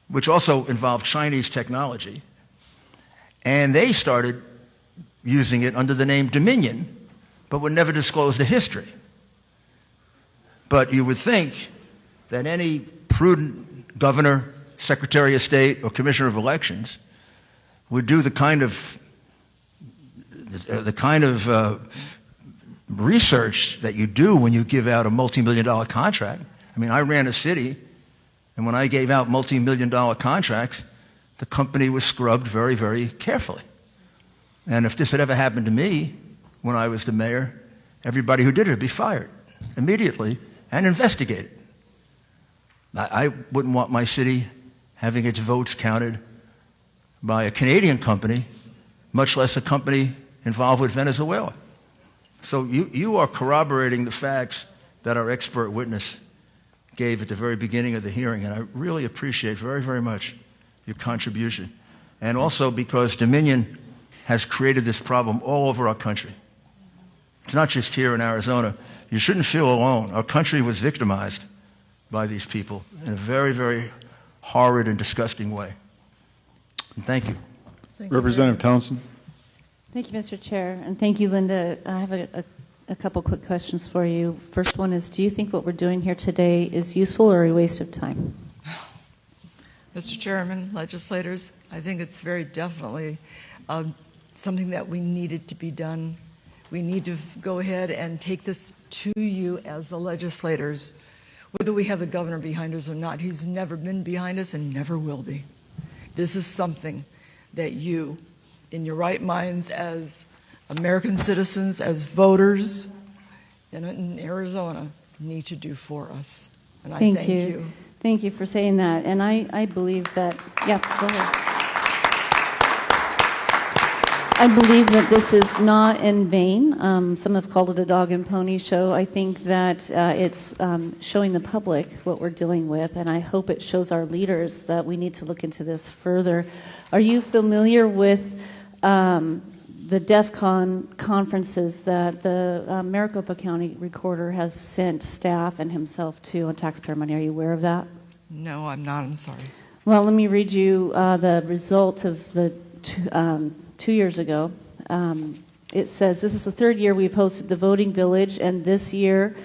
which also involved Chinese technology. And they started using it under the name Dominion, but would never disclose the history. But you would think that any prudent governor, secretary of state, or commissioner of elections would do the kind of research that you do when you give out a multi-million-dollar contract. I mean, I ran a city, and when I gave out multi-million-dollar contracts, the company was scrubbed very, very carefully. And if this had ever happened to me when I was the mayor, everybody who did it would be fired immediately and investigated. I wouldn't want my city having its votes counted by a Canadian company, much less a company involved with Venezuela. So you are corroborating the facts that our expert witness gave at the very beginning of the hearing, and I really appreciate very, very much your contribution. And also because Dominion has created this problem all over our country. It's not just here in Arizona. You shouldn't feel alone. Our country was victimized by these people in a very, very horrid and disgusting way. And thank you. Representative Townsend. Thank you, Mr. Chair, and thank you, Linda. I have a couple quick questions for you. First one is, do you think what we're doing here today is useful or a waste of time? Mr. Chairman, legislators, I think it's very definitely something that we needed to be done. We need to go ahead and take this to you as the legislators, whether we have the governor behind us or not. He's never been behind us and never will be. This is something that you, in your right minds as American citizens, as voters in Arizona, need to do for us. And I thank you. Thank you for saying that. And I believe that, yeah, go ahead. I believe that this is not in vain. Some have called it a dog and pony show. I think that it's showing the public what we're dealing with, and I hope it shows our leaders that we need to look into this further. Are you familiar with the DEF CON conferences that the Maricopa County Recorder has sent staff and himself to on taxpayer money? Are you aware of that? No, I'm not. I'm sorry. Well, let me read you the results of the 2 years ago. it says, this is the third year we've hosted the voting village, and this year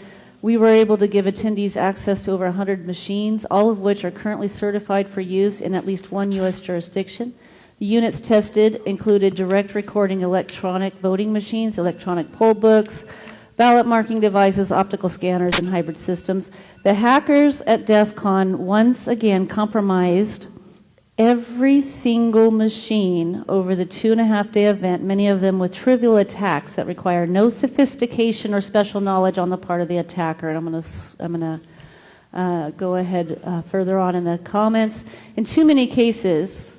we were able to give attendees access to over 100 machines, all of which are currently certified for use in at least one U.S. jurisdiction. The units tested included direct recording electronic voting machines, electronic poll books, ballot marking devices, optical scanners, and hybrid systems. The hackers at DEF CON once again compromised every single machine over the 2.5-day event, many of them with trivial attacks that require no sophistication or special knowledge on the part of the attacker. And I'm going to go ahead further on in the comments. In too many cases,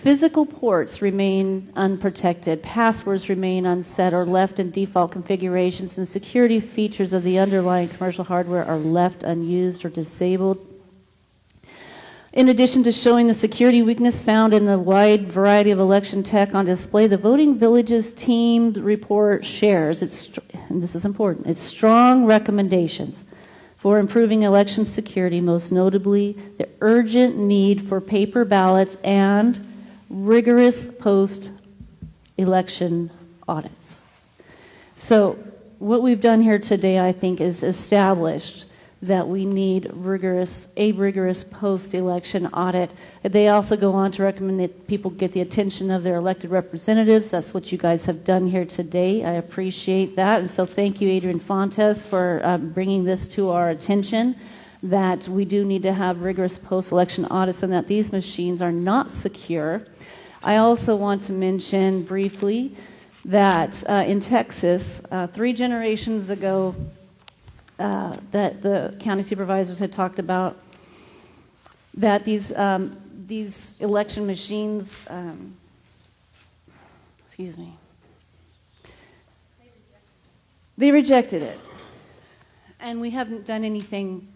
physical ports remain unprotected, passwords remain unset or left in default configurations, and security features of the underlying commercial hardware are left unused or disabled. In addition to showing the security weakness found in the wide variety of election tech on display, the Voting Villages team report shares, and this is important, its strong recommendations for improving election security, most notably the urgent need for paper ballots and rigorous post-election audits. So what we've done here today, I think, is established that we need a rigorous post-election audit. They also go on to recommend that people get the attention of their elected representatives. That's what you guys have done here today. I appreciate that. And so thank you, Adrian Fontes, for bringing this to our attention, that we do need to have rigorous post-election audits and that these machines are not secure. I also want to mention briefly that in Texas, 3 generations ago, that the county supervisors had talked about, that these election machines, they rejected it. And we haven't done anything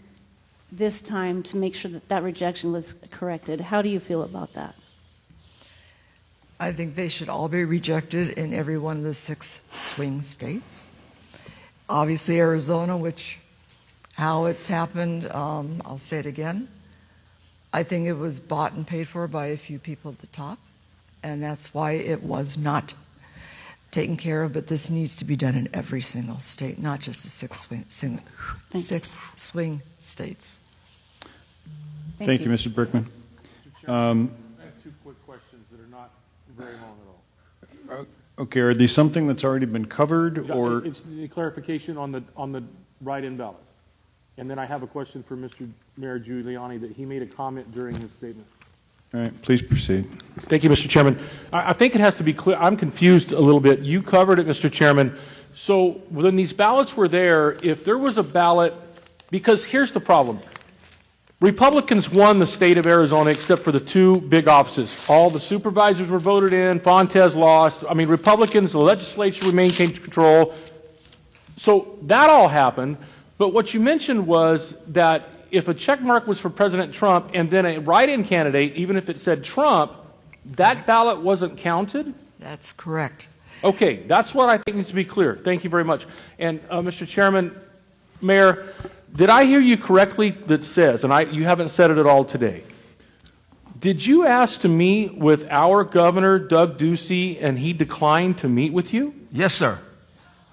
this time to make sure that that rejection was corrected. How do you feel about that? I think they should all be rejected in every one of the 6 swing states. Obviously, Arizona, how it's happened, I'll say it again. I think it was bought and paid for by a few people at the top, and that's why it was not taken care of. But this needs to be done in every single state, not just the 6 swing states. Thank you, Mr. Brickman. I have 2 quick questions that are not very long at all. Okay, are these something that's already been covered, or? It's the clarification on the write-in ballot. And then I have a question for Mr. Mayor Giuliani that he made a comment during his statement. All right, please proceed. Thank you, Mr. Chairman. I think it has to be clear. I'm confused a little bit. You covered it, Mr. Chairman. So when these ballots were there, if there was a ballot, because here's the problem. Republicans won the state of Arizona except for the 2 big offices. All the supervisors were voted in. Fontes lost. I mean, Republicans, the legislature maintained control. So that all happened. But what you mentioned was that if a check mark was for President Trump and then a write-in candidate, even if it said Trump, that ballot wasn't counted? That's correct. Okay, that's what I think needs to be clear. Thank you very much. And Mr. Chairman, Mayor, did I hear you correctly that says, and you haven't said it at all today, did you ask to meet with our governor, Doug Ducey, and he declined to meet with you? Yes, sir.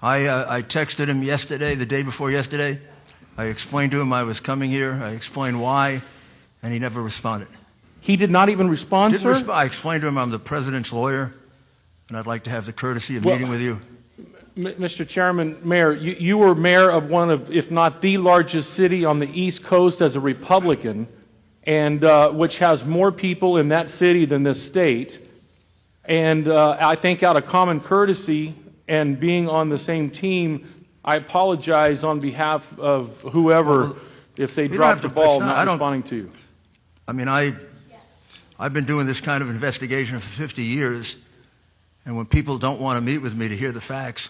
I texted him yesterday, the day before yesterday. I explained to him I was coming here. I explained why, and he never responded. He did not even respond, sir? I explained to him I'm the president's lawyer, and I'd like to have the courtesy of meeting with you. Mr. Chairman, Mayor, you were mayor of one of, if not the largest city on the East Coast as a Republican, and which has more people in that city than this state. And I think out of common courtesy and being on the same team, I apologize on behalf of whoever if they dropped the ball not responding to you. I mean, I've been doing this kind of investigation for 50 years, and when people don't want to meet with me to hear the facts,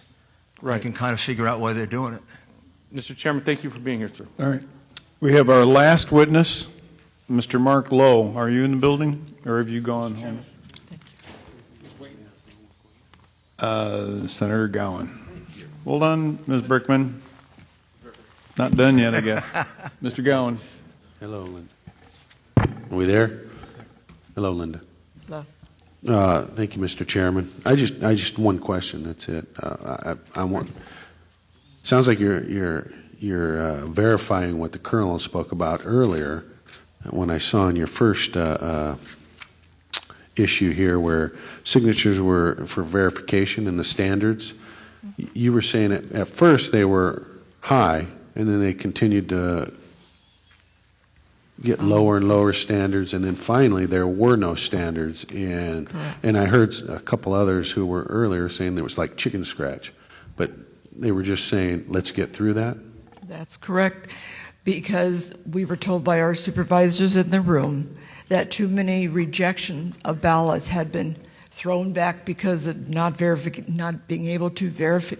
I can kind of figure out why they're doing it. Mr. Chairman, thank you for being here, sir. All right. We have our last witness, Mr. Mark Lowe. Are you in the building, or have you gone home? Senator Gowan. Hold on, Ms. Brickman. Not done yet, I guess. Mr. Gowan. Hello, Linda. Are we there? Hello, Linda. Hello. Thank you, Mr. Chairman. I just one question. That's it. I want. Sounds like you're verifying what the Colonel spoke about earlier. When I saw in your first issue here, where signatures were for verification and the standards, you were saying at first they were high, and then they continued to get lower and lower standards, and then finally there were no standards. And I heard a couple others who were earlier saying there was like chicken scratch, but they were just saying, let's get through that. That's correct, because we were told by our supervisors in the room that too many rejections of ballots had been thrown back because of not being able to verify.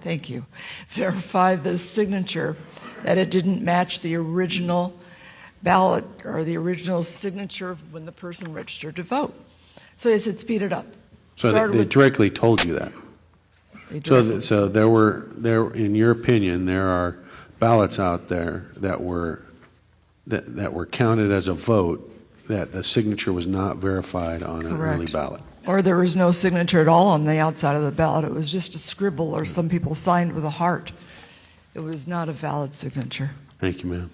Thank you. Verify the signature, that it didn't match the original ballot or the original signature when the person registered to vote. So they said speed it up. So they directly told you that. So there in your opinion, there are ballots out there that were counted as a vote that the signature was not verified on an early ballot. Or there was no signature at all on the outside of the ballot. It was just a scribble, or some people signed with a heart. It was not a valid signature. Thank you, ma'am.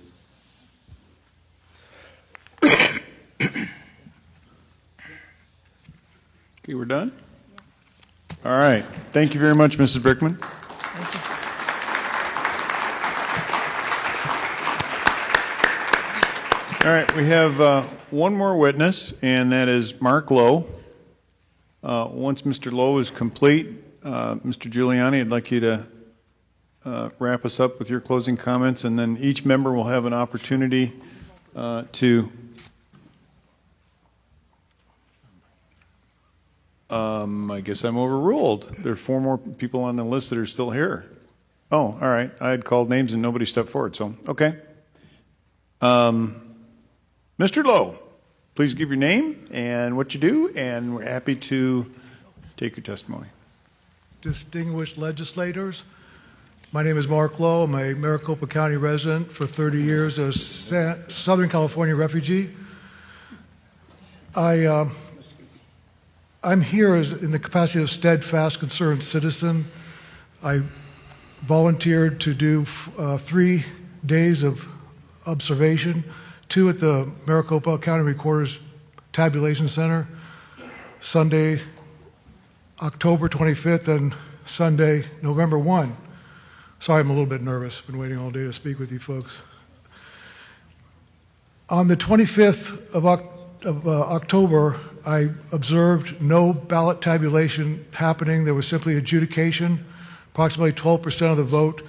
Okay, we're done? All right. Thank you very much, Mrs. Brickman. Thank you. All right, we have one more witness, and that is Mark Lowe. Once Mr. Lowe is complete, Mr. Giuliani, I'd like you to wrap us up with your closing comments, and then each member will have an opportunity to I guess I'm overruled. There are 4 more people on the list that are still here. Oh, all right. I had called names and nobody stepped forward, so okay. Mr. Lowe, please give your name and what you do, and we're happy to take your testimony. Distinguished legislators, my name is Mark Lowe. I'm a Maricopa County resident for 30 years, a Southern California refugee. I'm here in the capacity of steadfast, concerned citizen. I volunteered to do 3 days of observation, 2 at the Maricopa County Recorder's Tabulation Center, Sunday, October 25th, and Sunday, November 1. Sorry, I'm a little bit nervous. Been waiting all day to speak with you folks. On the 25th of October, I observed no ballot tabulation happening. There was simply adjudication. Approximately 12% of the vote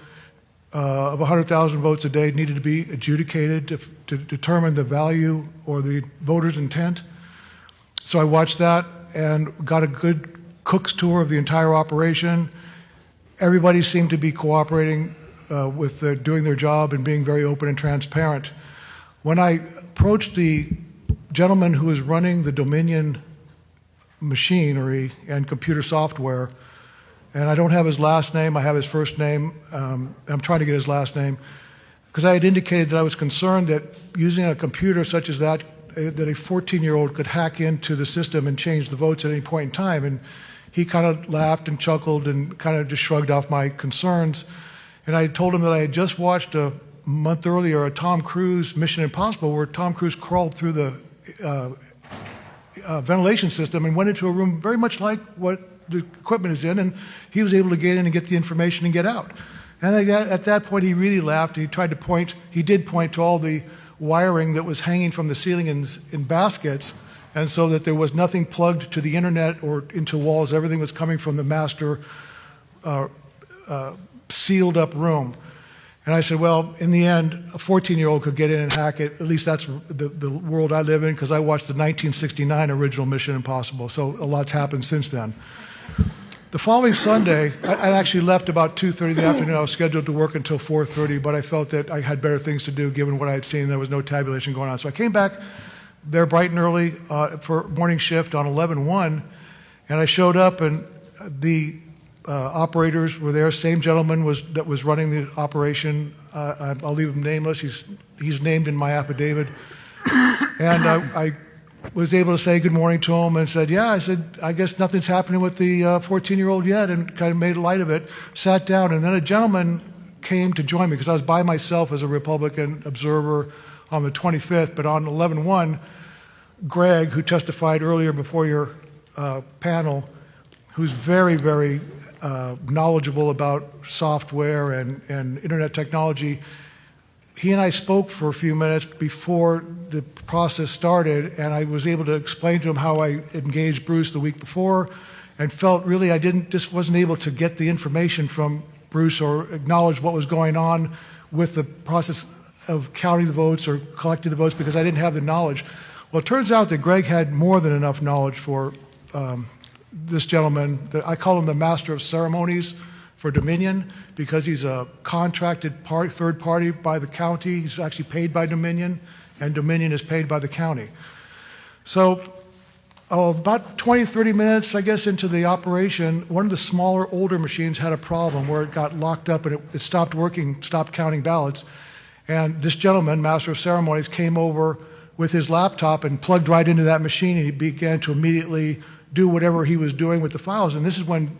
of 100,000 votes a day needed to be adjudicated to determine the value or the voter's intent. So I watched that and got a good cook's tour of the entire operation. Everybody seemed to be cooperating with doing their job and being very open and transparent. When I approached the gentleman who was running the Dominion machinery and computer software, and I don't have his last name, I have his first name. I'm trying to get his last name, because I had indicated that I was concerned that using a computer such as that a 14-year-old could hack into the system and change the votes at any point in time. And he kind of laughed and chuckled and kind of just shrugged off my concerns. And I told him that I had just watched a month earlier a Tom Cruise Mission Impossible, where Tom Cruise crawled through the ventilation system and went into a room very much like what the equipment is in, and he was able to get in and get the information and get out. And at that point, he really laughed. He tried to point. He did point to all the wiring that was hanging from the ceiling in baskets, and so that there was nothing plugged to the internet or into walls. Everything was coming from the master sealed up room. And I said, well, in the end, a 14-year-old could get in and hack it. At least that's the world I live in, because I watched the 1969 original Mission Impossible. So a lot's happened since then. The following Sunday, I actually left about 2:30 in the afternoon. I was scheduled to work until 4:30, but I felt that I had better things to do given what I had seen. There was no tabulation going on. So I came back there bright and early for morning shift on 11/1, and I showed up, and the operators were there. Same gentleman that was running the operation. I'll leave him nameless. He's named in my affidavit. And I was able to say good morning to him and said, yeah, I said, I guess nothing's happening with the 14-year-old yet, and kind of made light of it, sat down, and then a gentleman came to join me because I was by myself as a Republican observer on the 25th, but on 11/1, Greg, who testified earlier before your panel, who's very, very knowledgeable about software and internet technology, he and I spoke for a few minutes before the process started, and I was able to explain to him how I engaged Bruce the week before and felt really I just wasn't able to get the information from Bruce or acknowledge what was going on with the process of counting the votes or collecting the votes because I didn't have the knowledge. Well, it turns out that Greg had more than enough knowledge for this gentleman. I call him the master of ceremonies for Dominion because he's a contracted third party by the county. He's actually paid by Dominion, and Dominion is paid by the county. So about 20, 30 minutes, I guess, into the operation, one of the smaller, older machines had a problem where it got locked up and it stopped working, stopped counting ballots. And this gentleman, master of ceremonies, came over with his laptop and plugged right into that machine, and he began to immediately do whatever he was doing with the files. And this is when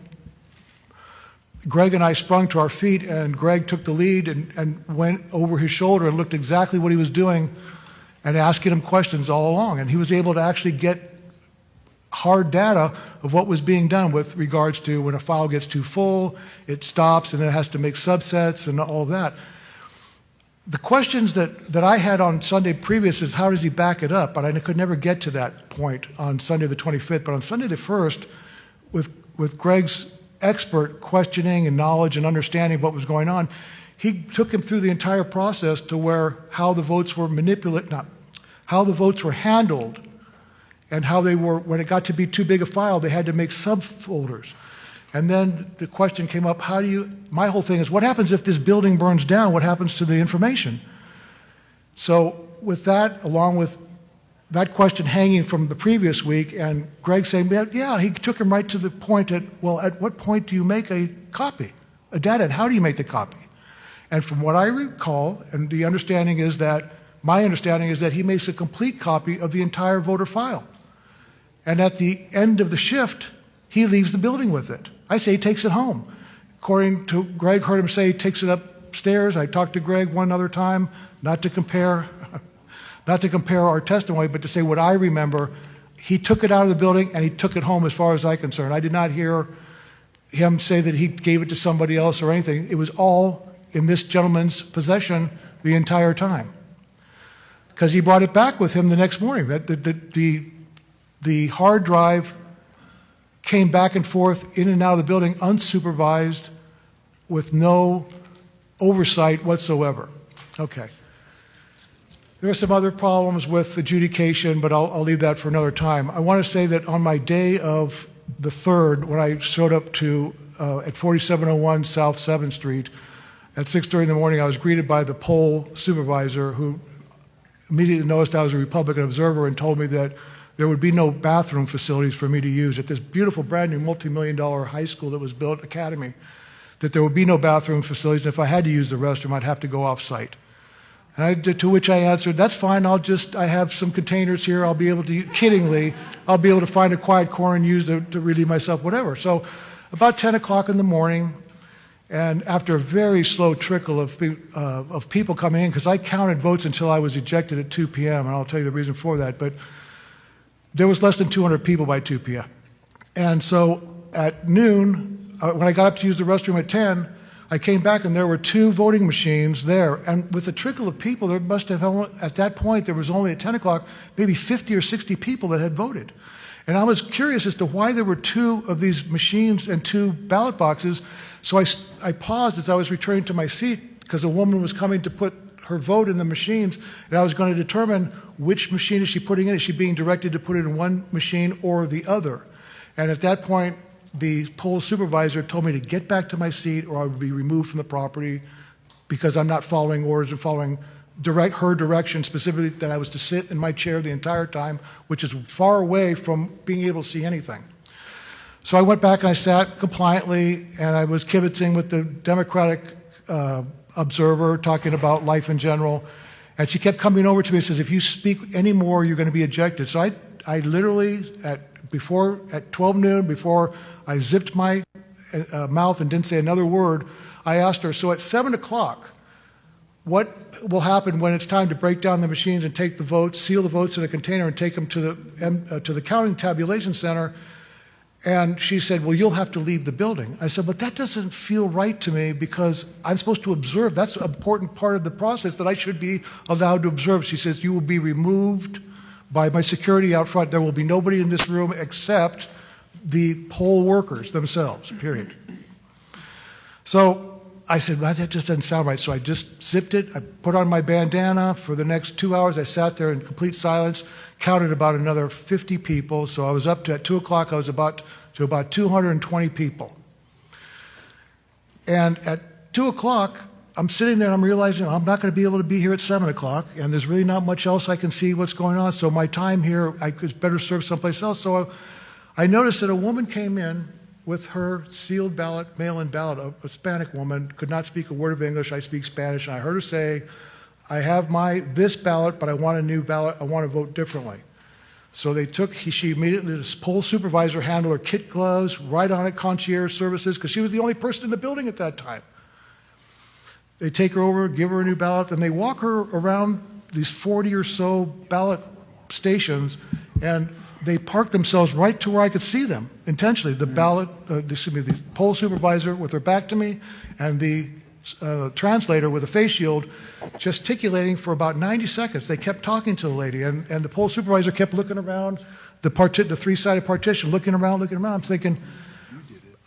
Greg and I sprung to our feet, and Greg took the lead and went over his shoulder and looked exactly what he was doing and asking him questions all along. And he was able to actually get hard data of what was being done with regards to when a file gets too full, it stops, and then it has to make subsets and all of that. The questions that I had on Sunday previous is how does he back it up? But I could never get to that point on Sunday the 25th. But on Sunday the 1st, with Greg's expert questioning and knowledge and understanding of what was going on, he took him through the entire process to where how the votes were how the votes were handled, and how they were, when it got to be too big a file, they had to make subfolders. And then the question came up, my whole thing is, what happens if this building burns down? What happens to the information? So with that, along with that question hanging from the previous week, and Greg saying, yeah, he took him right to the point at what point do you make a copy, a data, and how do you make the copy? And from what I recall, and my understanding is that he makes a complete copy of the entire voter file. And at the end of the shift, he leaves the building with it. I say he takes it home. According to Greg, heard him say he takes it upstairs. I talked to Greg one other time, not to compare our testimony, but to say what I remember. He took it out of the building and he took it home as far as I'm concerned. I did not hear him say that he gave it to somebody else or anything. It was all in this gentleman's possession the entire time. Because he brought it back with him the next morning. The hard drive came back and forth in and out of the building unsupervised with no oversight whatsoever. Okay. There are some other problems with adjudication, but I'll leave that for another time. I want to say that on my day of the 3rd, when I showed up at 4701 South 7th Street at 6:30 in the morning, I was greeted by the poll supervisor who immediately noticed I was a Republican observer and told me that there would be no bathroom facilities for me to use at this beautiful brand new multi-million-dollar high school that was built, academy, that there would be no bathroom facilities, and if I had to use the restroom, I'd have to go off-site. And to which I answered, that's fine, I have some containers here, I'll be able to find a quiet corner and use to relieve myself, whatever. So about 10 o'clock in the morning, and after a very slow trickle of people coming in, because I counted votes until I was ejected at 2 p.m., and I'll tell you the reason for that, but there was less than 200 people by 2 p.m. And so at noon, when I got up to use the restroom at 10, I came back and there were 2 voting machines there. And with a trickle of people, there must have, at that point, there was only at 10 o'clock, maybe 50 or 60 people that had voted. And I was curious as to why there were 2 of these machines and 2 ballot boxes. So I paused as I was returning to my seat because a woman was coming to put her vote in the machines, and I was going to determine which machine is she putting in. Is she being directed to put it in one machine or the other? And at that point, the poll supervisor told me to get back to my seat or I would be removed from the property because I'm not following orders and following her direction, specifically that I was to sit in my chair the entire time, which is far away from being able to see anything. So I went back and I sat compliantly, and I was kibitzing with the Democratic observer, talking about life in general. And she kept coming over to me and says, if you speak any more, you're going to be ejected. So I literally, at 12 noon, before I zipped my mouth and didn't say another word, I asked her, so at 7 o'clock, what will happen when it's time to break down the machines and take the votes, seal the votes in a container and take them to the counting tabulation center? And she said, well, you'll have to leave the building. I said, but that doesn't feel right to me because I'm supposed to observe. That's an important part of the process that I should be allowed to observe. She says, you will be removed by my security out front. There will be nobody in this room except the poll workers themselves, period. So I said, well, that just doesn't sound right. So I just zipped it. I put on my bandana. For the next 2 hours, I sat there in complete silence, counted about another 50 people. So I was up to, at 2 o'clock, I was about 220 people. And at 2 o'clock, I'm sitting there and I'm realizing I'm not going to be able to be here at 7 o'clock, and there's really not much else I can see what's going on. So my time here, I could better serve someplace else. So I noticed that a woman came in with her sealed ballot, mail-in ballot, a Hispanic woman, could not speak a word of English. I speak Spanish, and I heard her say, I have this ballot, but I want a new ballot. I want to vote differently. So she immediately, this poll supervisor handled her kit gloves, right on it, concierge services, because she was the only person in the building at that time. They take her over, give her a new ballot, and they walk her around these 40 or so ballot stations, and they park themselves right to where I could see them intentionally. The the poll supervisor with her back to me, and the translator with a face shield, gesticulating for about 90 seconds. They kept talking to the lady, and the poll supervisor kept looking around the three-sided partition, looking around. I'm thinking,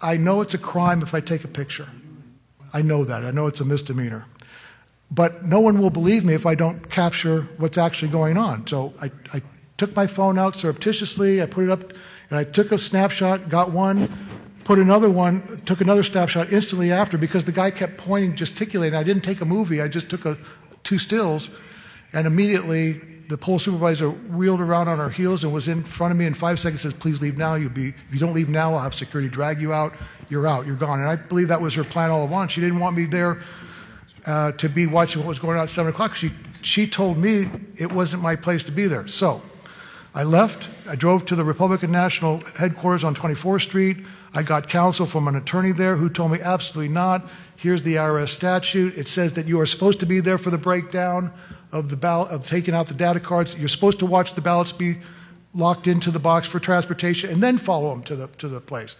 I know it's a crime if I take a picture. I know that. I know it's a misdemeanor. But no one will believe me if I don't capture what's actually going on. So I took my phone out surreptitiously, I put it up, and I took a snapshot, got one, took another snapshot instantly after, because the guy kept pointing, gesticulating. I didn't take a movie, I just took two stills, and immediately the poll supervisor wheeled around on her heels and was in front of me in 5 seconds, says, please leave now. If you don't leave now, I'll have security drag you out. You're out, you're gone. And I believe that was her plan all along. She didn't want me there to be watching what was going on at 7 o'clock. She told me it wasn't my place to be there. So I left. I drove to the Republican National headquarters on 24th Street. I got counsel from an attorney there who told me absolutely not. Here's the IRS statute. It says that you are supposed to be there for the breakdown of the ballot, of taking out the data cards. You're supposed to watch the ballots be locked into the box for transportation and then follow them to the place.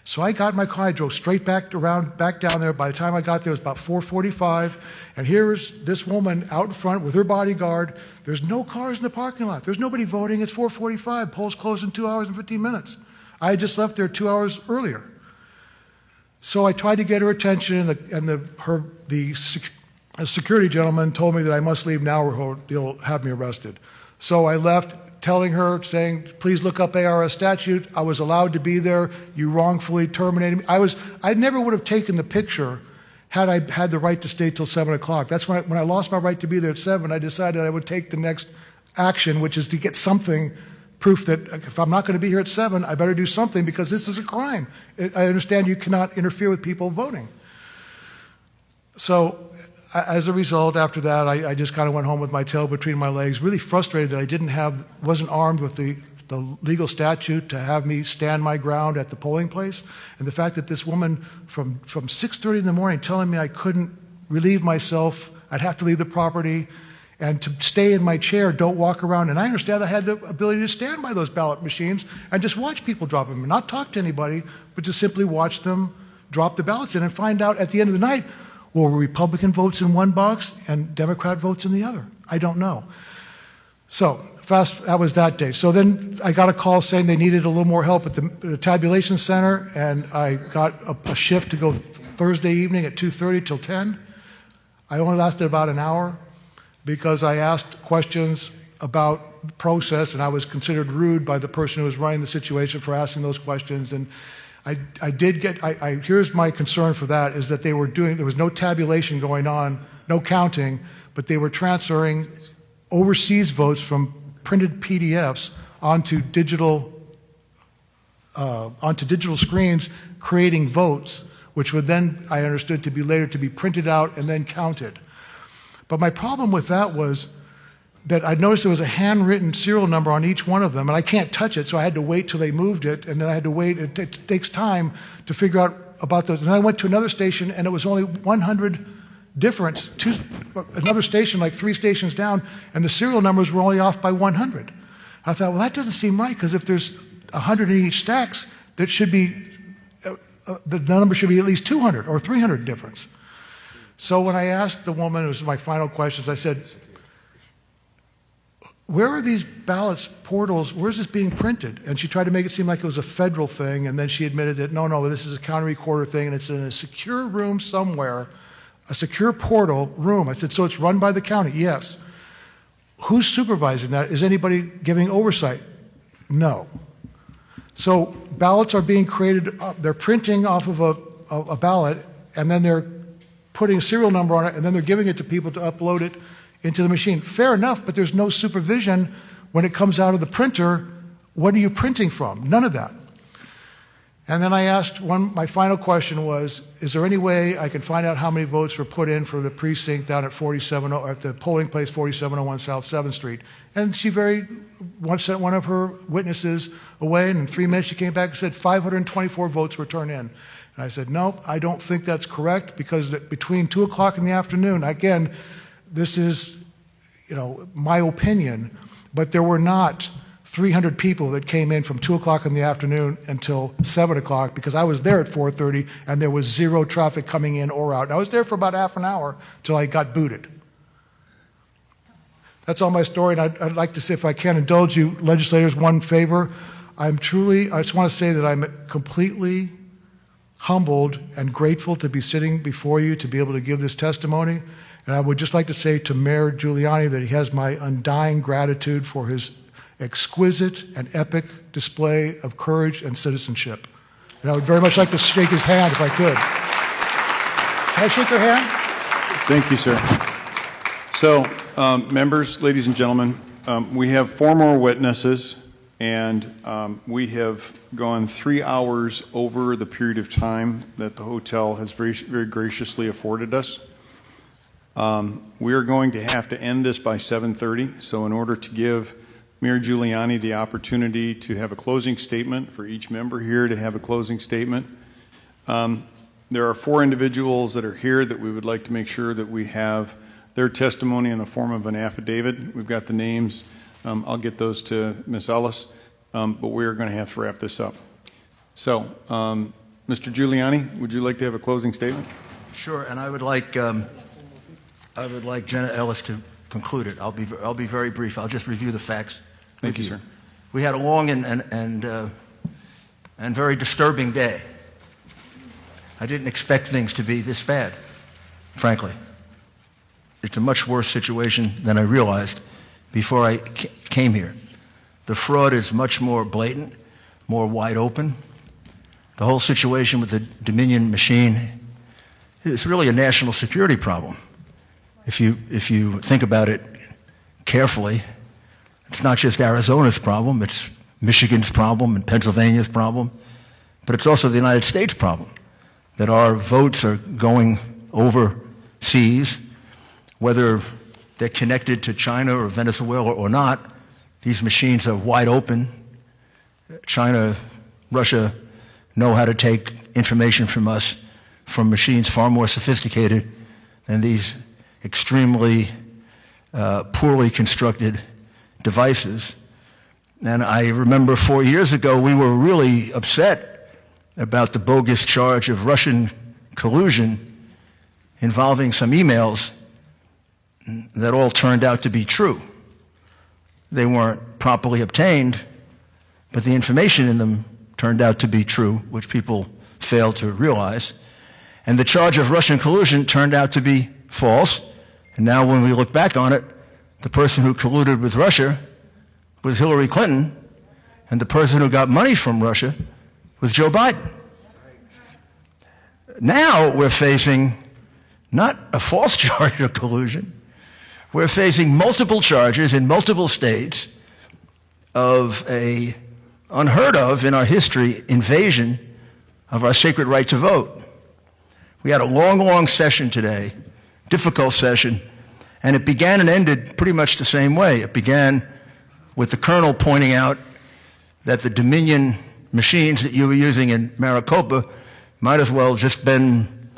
So I got in my car, I drove straight back down there. By the time I got there, it was about 4:45, and here's this woman out in front with her bodyguard. There's no cars in the parking lot. There's nobody voting. It's 4:45. Polls close in 2 hours and 15 minutes. I had just left there 2 hours earlier. So I tried to get her attention, and the security gentleman told me that I must leave now or he'll have me arrested. So I left, telling her, saying, please look up ARS statute. I was allowed to be there. You wrongfully terminated me. I never would have taken the picture had I had the right to stay till 7 o'clock. That's when I lost my right to be there at 7, I decided I would take the next action, which is to get something, proof that if I'm not going to be here at 7, I better do something, because this is a crime. I understand you cannot interfere with people voting. So as a result, after that, I just kind of went home with my tail between my legs, really frustrated that I wasn't armed with the legal statute to have me stand my ground at the polling place. And the fact that this woman from 6:30 in the morning telling me I couldn't relieve myself, I'd have to leave the property, and to stay in my chair, don't walk around. And I understand I had the ability to stand by those ballot machines and just watch people drop them, and not talk to anybody, but just simply watch them drop the ballots in and find out at the end of the night, well, were Republican votes in one box and Democrat votes in the other? I don't know. So that was that day. So then I got a call saying they needed a little more help at the tabulation center, and I got a shift to go Thursday evening at 2:30 till 10. I only lasted about an hour because I asked questions about the process, and I was considered rude by the person who was running the situation for asking those questions. And here's my concern for that, is that there was no tabulation going on, no counting, but they were transferring overseas votes from printed PDFs onto digital screens, creating votes, which would then, I understood, to be later to be printed out and then counted. But my problem with that was, that I noticed there was a handwritten serial number on each one of them, and I can't touch it, so I had to wait till they moved it, and then I had to wait. It takes time to figure out about those. And then I went to another station, and it was only 100 difference. Another station, like 3 stations down, and the serial numbers were only off by 100. I thought, well, that doesn't seem right, because if there's 100 in each stacks, that should be the number should be at least 200 or 300 difference. So when I asked the woman, it was my final questions, I said, where are these ballots, portals, where's this being printed? And she tried to make it seem like it was a federal thing, and then she admitted that, no, this is a county recorder thing, and it's in a secure room somewhere, a secure portal room. I said, so it's run by the county? Yes. Who's supervising that? Is anybody giving oversight? No. So ballots are being created, they're printing off of a ballot, and then they're putting a serial number on it, and then they're giving it to people to upload it into the machine. Fair enough, but there's no supervision when it comes out of the printer. What are you printing from? None of that. And then I asked my final question was, is there any way I can find out how many votes were put in for the precinct down at at the polling place 4701 South 7th Street? And she sent one of her witnesses away, and in 3 minutes she came back and said 524 votes were turned in. And I said, no, I don't think that's correct, because between 2 o'clock in the afternoon, again, this is, my opinion, but there were not 300 people that came in from 2 o'clock in the afternoon until 7 o'clock, because I was there at 4:30 and there was zero traffic coming in or out. And I was there for about half an hour till I got booted. That's all my story, and I'd like to say, if I can indulge you, legislators, one favor. I just want to say that I'm completely humbled and grateful to be sitting before you to be able to give this testimony. And I would just like to say to Mayor Giuliani that he has my undying gratitude for his exquisite and epic display of courage and citizenship. And I would very much like to shake his hand if I could. Can I shake your hand? Thank you, sir. So, members, ladies and gentlemen, we have 4 more witnesses, and we have gone 3 hours over the period of time that the hotel has very, very graciously afforded us. We are going to have to end this by 7:30, so in order to give Mayor Giuliani the opportunity to have a closing statement, for each member here to have a closing statement, there are 4 individuals that are here that we would like to make sure that we have their testimony in the form of an affidavit. We've got the names. I'll get those to Ms. Ellis, but we're going to have to wrap this up. So, Mr. Giuliani, would you like to have a closing statement? Sure, and I would like Jenna Ellis to conclude it. I'll be very brief. I'll just review the facts. Thank you, sir. We had a long and very disturbing day. I didn't expect things to be this bad, frankly. It's a much worse situation than I realized before I came here. The fraud is much more blatant, more wide open. The whole situation with the Dominion machine is really a national security problem. If you think about it carefully, it's not just Arizona's problem, it's Michigan's problem and Pennsylvania's problem, but it's also the United States problem, that our votes are going overseas, whether they're connected to China or Venezuela or not. These machines are wide open. China, Russia know how to take information from us from machines far more sophisticated than these extremely poorly constructed devices. And I remember 4 years ago we were really upset about the bogus charge of Russian collusion involving some emails that all turned out to be true. They weren't properly obtained, but the information in them turned out to be true, which people failed to realize. And the charge of Russian collusion turned out to be false. And now when we look back on it, the person who colluded with Russia was Hillary Clinton, and the person who got money from Russia was Joe Biden. Now we're facing not a false charge of collusion. We're facing multiple charges in multiple states of a unheard of in our history invasion of our sacred right to vote. We had a long, long session today, difficult session, And it began and ended pretty much the same way. It began with the colonel pointing out that the Dominion machines that you were using in Maricopa might as well just been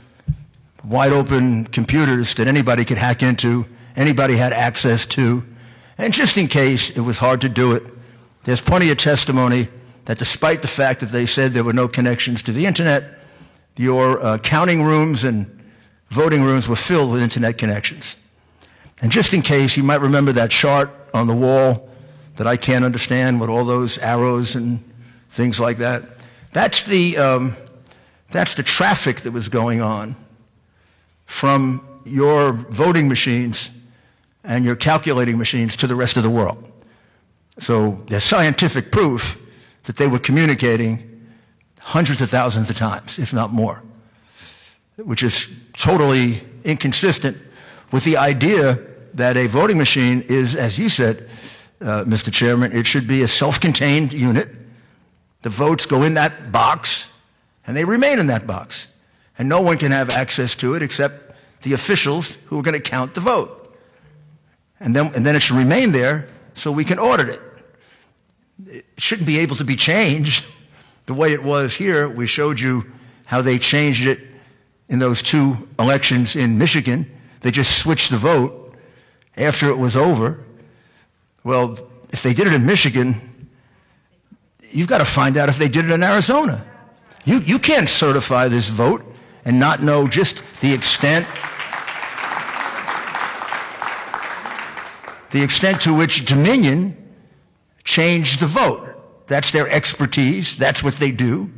wide open computers that anybody could hack into, anybody had access to. And just in case it was hard to do it, there's plenty of testimony that despite the fact that they said there were no connections to the internet, your counting rooms and voting rooms were filled with internet connections. And just in case, you might remember that chart on the wall that I can't understand with all those arrows and things like that. That's the traffic that was going on from your voting machines and your calculating machines to the rest of the world. So there's scientific proof that they were communicating hundreds of thousands of times, if not more, which is totally inconsistent with the idea that a voting machine is, as you said, Mr. Chairman, it should be a self-contained unit. The votes go in that box, and they remain in that box. And no one can have access to it except the officials who are going to count the vote. And then it should remain there so we can audit it. It shouldn't be able to be changed the way it was here. We showed you how they changed it in those 2 elections in Michigan. They just switched the vote after it was over. Well, if they did it in Michigan, you've got to find out if they did it in Arizona. You can't certify this vote and not know just the extent to which Dominion changed the vote. That's their expertise. That's what they do.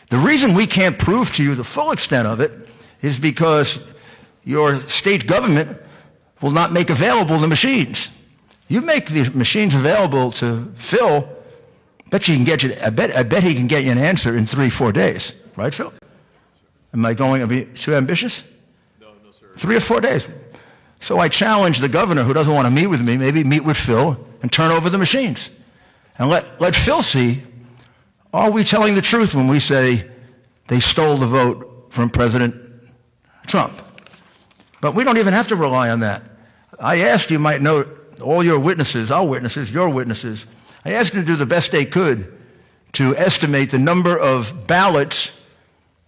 The reason we can't prove to you the full extent of it is because your state government will not make available the machines. You make the machines available to Phil, I bet he can get you an answer in 3-4 days. Right, Phil? Am I going to be too ambitious? No, sir. 3 or 4 days. So I challenge the governor who doesn't want to meet with me, maybe meet with Phil and turn over the machines. And let Phil see, are we telling the truth when we say they stole the vote from President Trump? But we don't even have to rely on that. I asked, you might know, all your witnesses, our witnesses, your witnesses, I asked them to do the best they could to estimate the number of ballots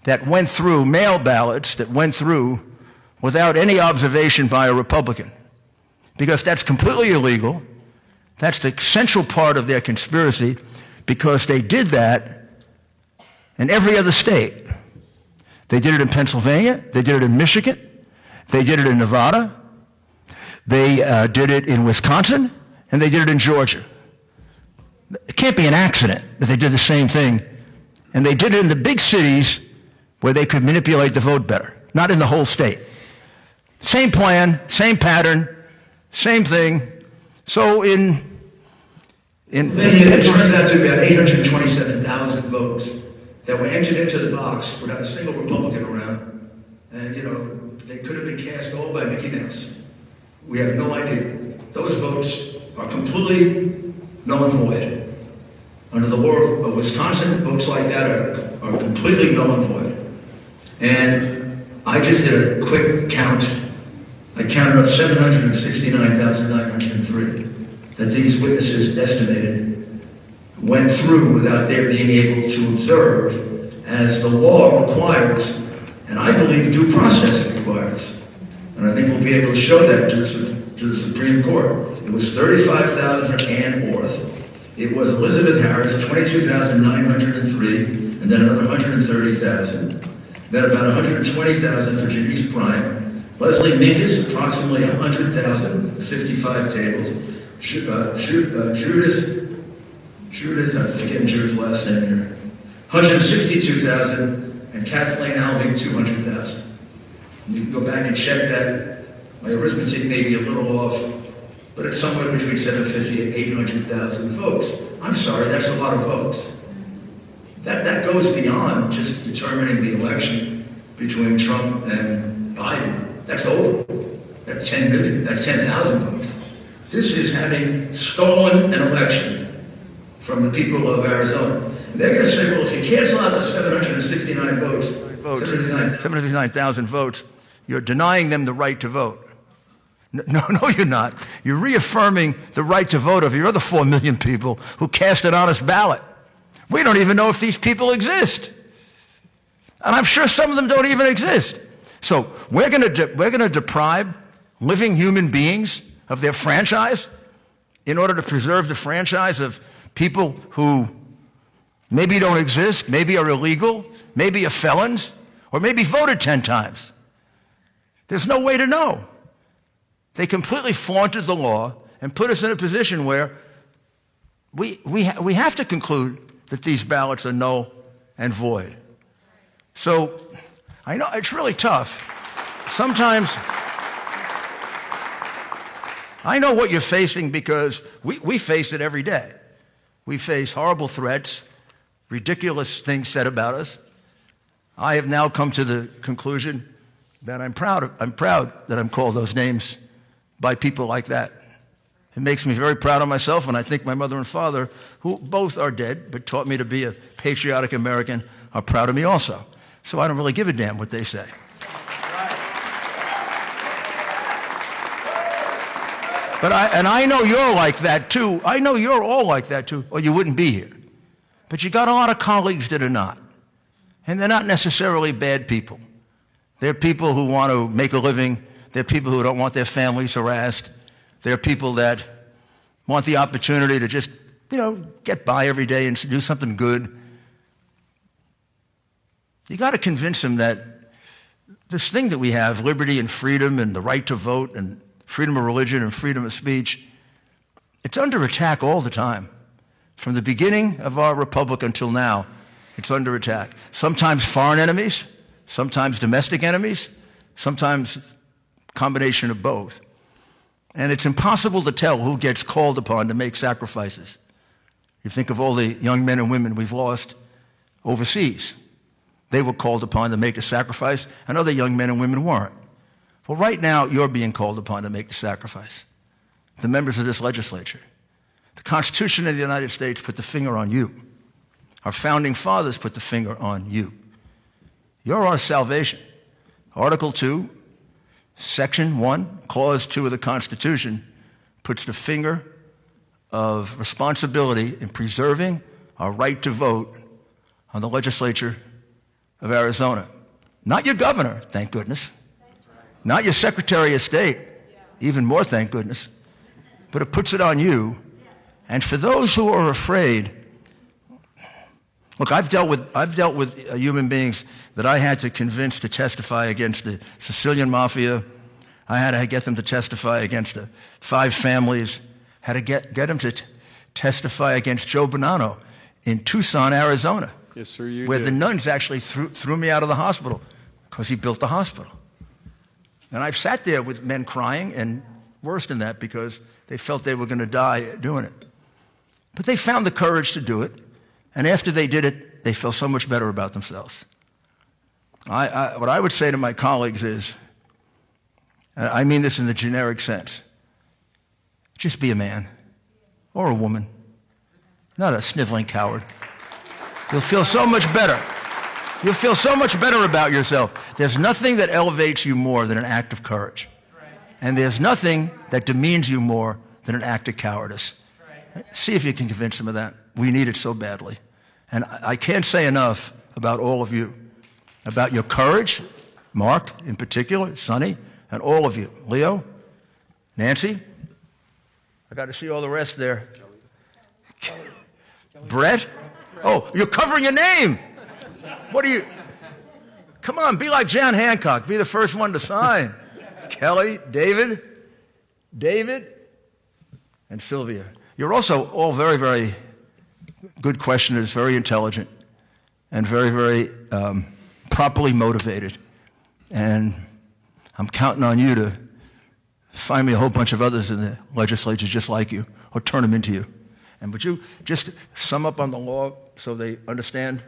that went through, mail ballots that went through without any observation by a Republican. Because that's completely illegal. That's the central part of their conspiracy, because they did that in every other state. They did it in Pennsylvania. They did it in Michigan. They did it in Nevada. They did it in Wisconsin. And they did it in Georgia. It can't be an accident that they did the same thing. And they did it in the big cities where they could manipulate the vote better, not in the whole state. Same plan, same pattern, same thing. So it turns out to be about 827,000 votes that were entered into the box without a single Republican around. And, they could have been cast all by Mickey Mouse. We have no idea. Those votes are completely null and void. Under the law of Wisconsin, votes like that are completely null and void. And I just did a quick count. I counted up 769,903 that these witnesses estimated went through without their being able to observe, as the law requires, and I believe due process requires. And I think we'll be able to show that to the Supreme Court. It was 35,000 for Ann Orth. It was Elizabeth Harris, 22,903, and then another 130,000. Then about 120,000 for Janice Bryant. Leslie Minkus, approximately 100,000, 55 tables. Judith, I'm forgetting Judith's last name here. 162,000, and Kathleen Alving, 200,000. You can go back and check that. My arithmetic may be a little off, but it's somewhere between 750 and 800,000 votes. I'm sorry, that's a lot of votes. That goes beyond just determining the election between Trump and Biden. That's over. That's 10 million. That's 10,000 votes. This is having stolen an election from the people of Arizona. And they're going to say, well, if you cancel out the 769 votes, 769,000 votes, you're denying them the right to vote. No, you're not. You're reaffirming the right to vote of your other 4 million people who cast an honest ballot. We don't even know if these people exist. And I'm sure some of them don't even exist. So we're going to deprive living human beings of their franchise in order to preserve the franchise of people who maybe don't exist, maybe are illegal, maybe are felons, or maybe voted 10 times. There's no way to know. They completely flaunted the law and put us in a position where we have to conclude that these ballots are null and void. So I know it's really tough. Sometimes I know what you're facing because we face it every day. We face horrible threats, ridiculous things said about us. I have now come to the conclusion that I'm proud that I'm called those names by people like that. It makes me very proud of myself, and I think my mother and father, who both are dead but taught me to be a patriotic American, are proud of me also. So I don't really give a damn what they say. But I know you're like that too. I know you're all like that too, or you wouldn't be here. But you got a lot of colleagues that are not. And they're not necessarily bad people. They're people who want to make a living. They're people who don't want their families harassed. They're people that want the opportunity to just, get by every day and do something good. You got to convince them that this thing that we have, liberty and freedom and the right to vote and freedom of religion and freedom of speech, it's under attack all the time. From the beginning of our republic until now, it's under attack. Sometimes foreign enemies, sometimes domestic enemies, sometimes combination of both. And it's impossible to tell who gets called upon to make sacrifices. You think of all the young men and women we've lost overseas. They were called upon to make a sacrifice, and other young men and women weren't. Well, right now, you're being called upon to make the sacrifice. The members of this legislature. The Constitution of the United States put the finger on you. Our founding fathers put the finger on you. You're our salvation. Article 2, Section 1, Clause 2 of the Constitution puts the finger of responsibility in preserving our right to vote on the legislature of Arizona. Not your governor, thank goodness. Not your Secretary of State, even more thank goodness. But it puts it on you. And for those who are afraid, look, I've dealt with human beings that I had to convince to testify against the Sicilian Mafia. I had to get them to testify against the 5 families. Had to get them to testify against Joe Bonanno in Tucson, Arizona. Yes, sir, you where did. the nuns actually threw me out of the hospital because he built the hospital. And I've sat there with men crying, and worse than that, because they felt they were going to die doing it. But they found the courage to do it, and after they did it, they felt so much better about themselves. What I would say to my colleagues is, I mean this in the generic sense, just be a man or a woman, not a sniveling coward. You'll feel so much better. You'll feel so much better about yourself. There's nothing that elevates you more than an act of courage. And there's nothing that demeans you more than an act of cowardice. See if you can convince them of that. We need it so badly. And I can't say enough about all of you, about your courage, Mark in particular, Sonny, and all of you. Leo, Nancy, I got to see all the rest there. Brett? Oh, you're covering your name. What are you? Come on, be like John Hancock. Be the first one to sign. Kelly, David, and Sylvia. You're also all very, very good questioners, very intelligent, and very, very properly motivated. And I'm counting on you to find me a whole bunch of others in the legislature just like you, or turn them into you. And would you just sum up on the law so they understand,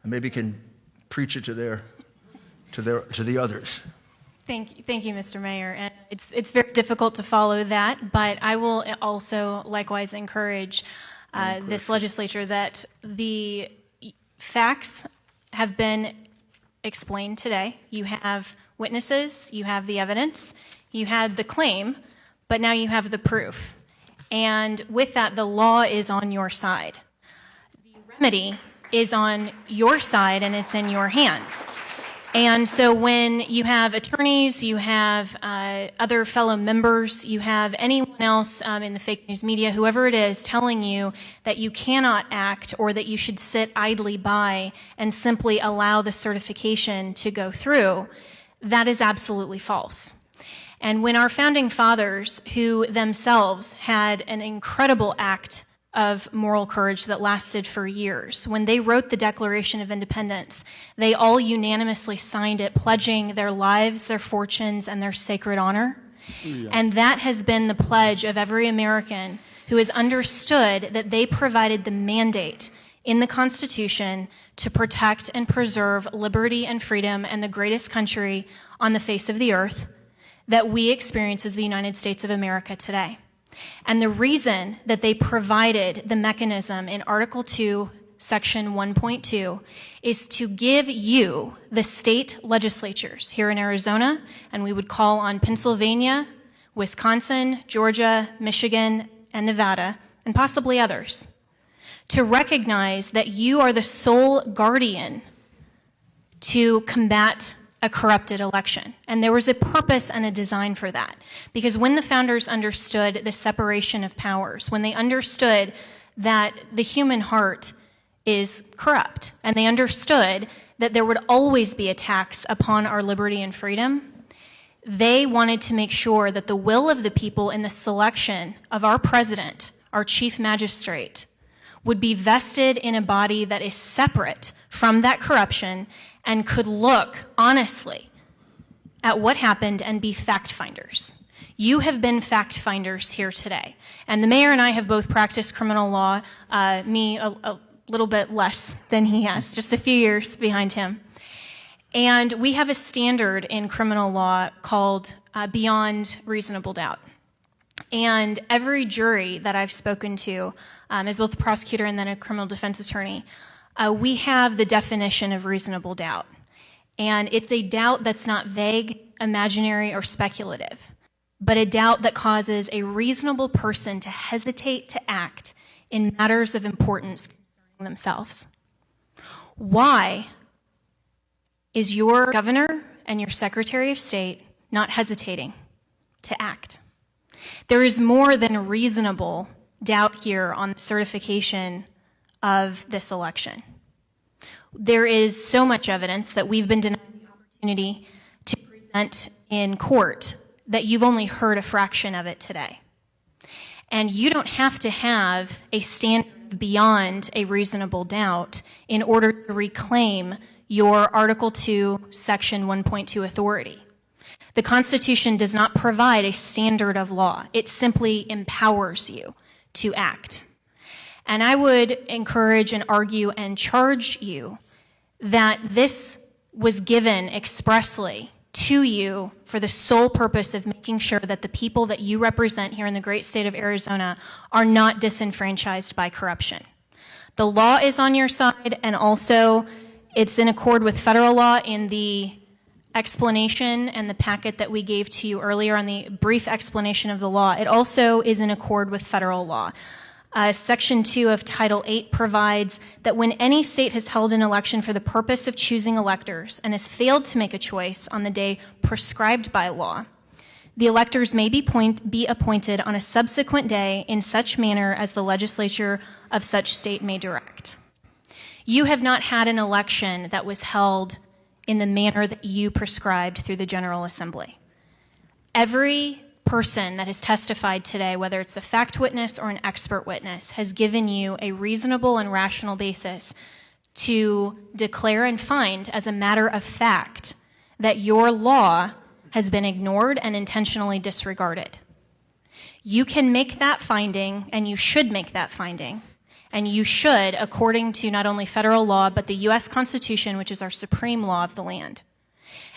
and maybe can preach it to the others? Thank you, Mr. Mayor. And it's very difficult to follow that, but I will also likewise encourage this legislature that the facts have been explained today. You have witnesses, you have the evidence, You had the claim, but now you have the proof. And with that, the law is on your side. The remedy is on your side, and it's in your hands. And so when you have attorneys, you have other fellow members, you have anyone else in the fake news media, whoever it is, telling you that you cannot act or that you should sit idly by and simply allow the certification to go through, that is absolutely false. And when our founding fathers, who themselves had an incredible act of moral courage that lasted for years, when they wrote the Declaration of Independence, they all unanimously signed it, pledging their lives, their fortunes, and their sacred honor. Yeah. And that has been the pledge of every American who has understood that they provided the mandate in the Constitution to protect and preserve liberty and freedom and the greatest country on the face of the earth that we experience as the United States of America today. And the reason that they provided the mechanism in Article 2, Section 1.2, is to give you, the state legislatures here in Arizona, and we would call on Pennsylvania, Wisconsin, Georgia, Michigan, and Nevada, and possibly others, to recognize that you are the sole guardian to combat a corrupted election. And there was a purpose and a design for that. Because when the founders understood the separation of powers, when they understood that the human heart is corrupt, and they understood that there would always be attacks upon our liberty and freedom, they wanted to make sure that the will of the people in the selection of our president, our chief magistrate, would be vested in a body that is separate from that corruption and could look honestly at what happened and be fact finders. You have been fact finders here today. And the mayor and I have both practiced criminal law, me a little bit less than he has, just a few years behind him. And we have a standard in criminal law called beyond reasonable doubt. And every jury that I've spoken to, as both a prosecutor and then a criminal defense attorney, we have the definition of reasonable doubt. And it's a doubt that's not vague, imaginary, or speculative, but a doubt that causes a reasonable person to hesitate to act in matters of importance concerning themselves. Why is your governor and your secretary of state not hesitating to act? There is more than reasonable doubt here on the certification of this election. There is so much evidence that we've been denied the opportunity to present in court that you've only heard a fraction of it today. And you don't have to have a standard beyond a reasonable doubt in order to reclaim your Article 2, Section 1.2 authority. The Constitution does not provide a standard of law. It simply empowers you to act. And I would encourage and argue and charge you that this was given expressly to you for the sole purpose of making sure that the people that you represent here in the great state of Arizona are not disenfranchised by corruption. The law is on your side, and also it's in accord with federal law. In the explanation and the packet that we gave to you earlier on the brief explanation of the law, it also is in accord with federal law. Section 2 of Title 8 provides that when any state has held an election for the purpose of choosing electors and has failed to make a choice on the day prescribed by law, the electors may be appointed on a subsequent day in such manner as the legislature of such state may direct. You have not had an election that was held in the manner that you prescribed through the General Assembly. Every person that has testified today, whether it's a fact witness or an expert witness, has given you a reasonable and rational basis to declare and find as a matter of fact that your law has been ignored and intentionally disregarded. You can make that finding, and you should make that finding, and you should, according to not only federal law, but the U.S. Constitution, which is our supreme law of the land,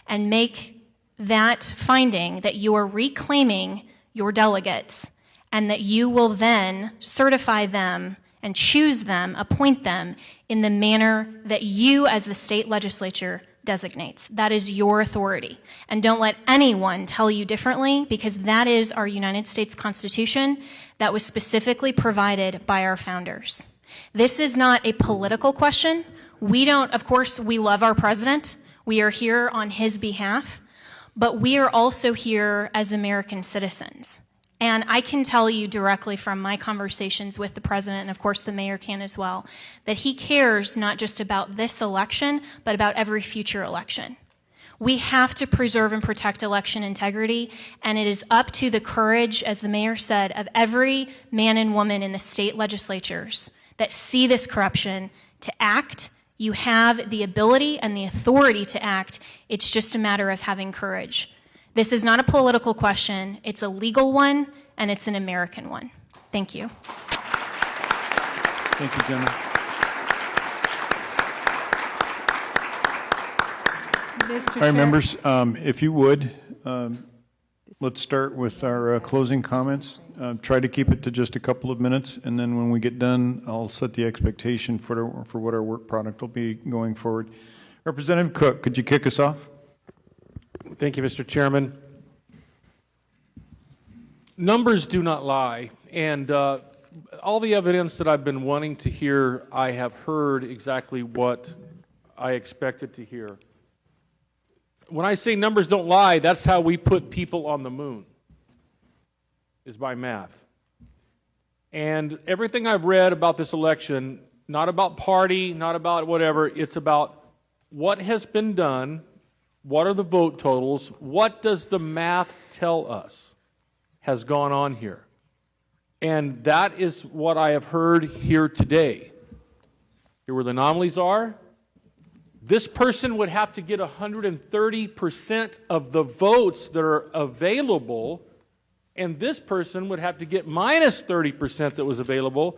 and make that finding that you are reclaiming your delegates and that you will then certify them and choose them, appoint them in the manner that you as the state legislature designates. That is your authority. And don't let anyone tell you differently, because that is our United States Constitution that was specifically provided by our founders. This is not a political question. Of course, we love our president. We are here on his behalf, but we are also here as American citizens. And I can tell you directly from my conversations with the president, and of course the mayor can as well, that he cares not just about this election, but about every future election. We have to preserve and protect election integrity, and it is up to the courage, as the mayor said, of every man and woman in the state legislatures that see this corruption to act. You have the ability and the authority to act. It's just a matter of having courage. This is not a political question. It's a legal one, and it's an American one. Thank you. Thank you, Jenna. All right, members, if you would, let's start with our closing comments. Try to keep it to just a couple of minutes, and then when we get done, I'll set the expectation for what our work product will be going forward. Representative Cook, could you kick us off? Thank you, Mr. Chairman. Numbers do not lie, and all the evidence that I've been wanting to hear, I have heard exactly what I expected to hear. When I say numbers don't lie, that's how we put people on the moon, is by math. And everything I've read about this election, not about party, not about whatever, it's about what has been done. What are the vote totals? What does the math tell us has gone on here? And that is what I have heard here today. Here where the anomalies are. This person would have to get 130% of the votes that are available, and this person would have to get minus 30% that was available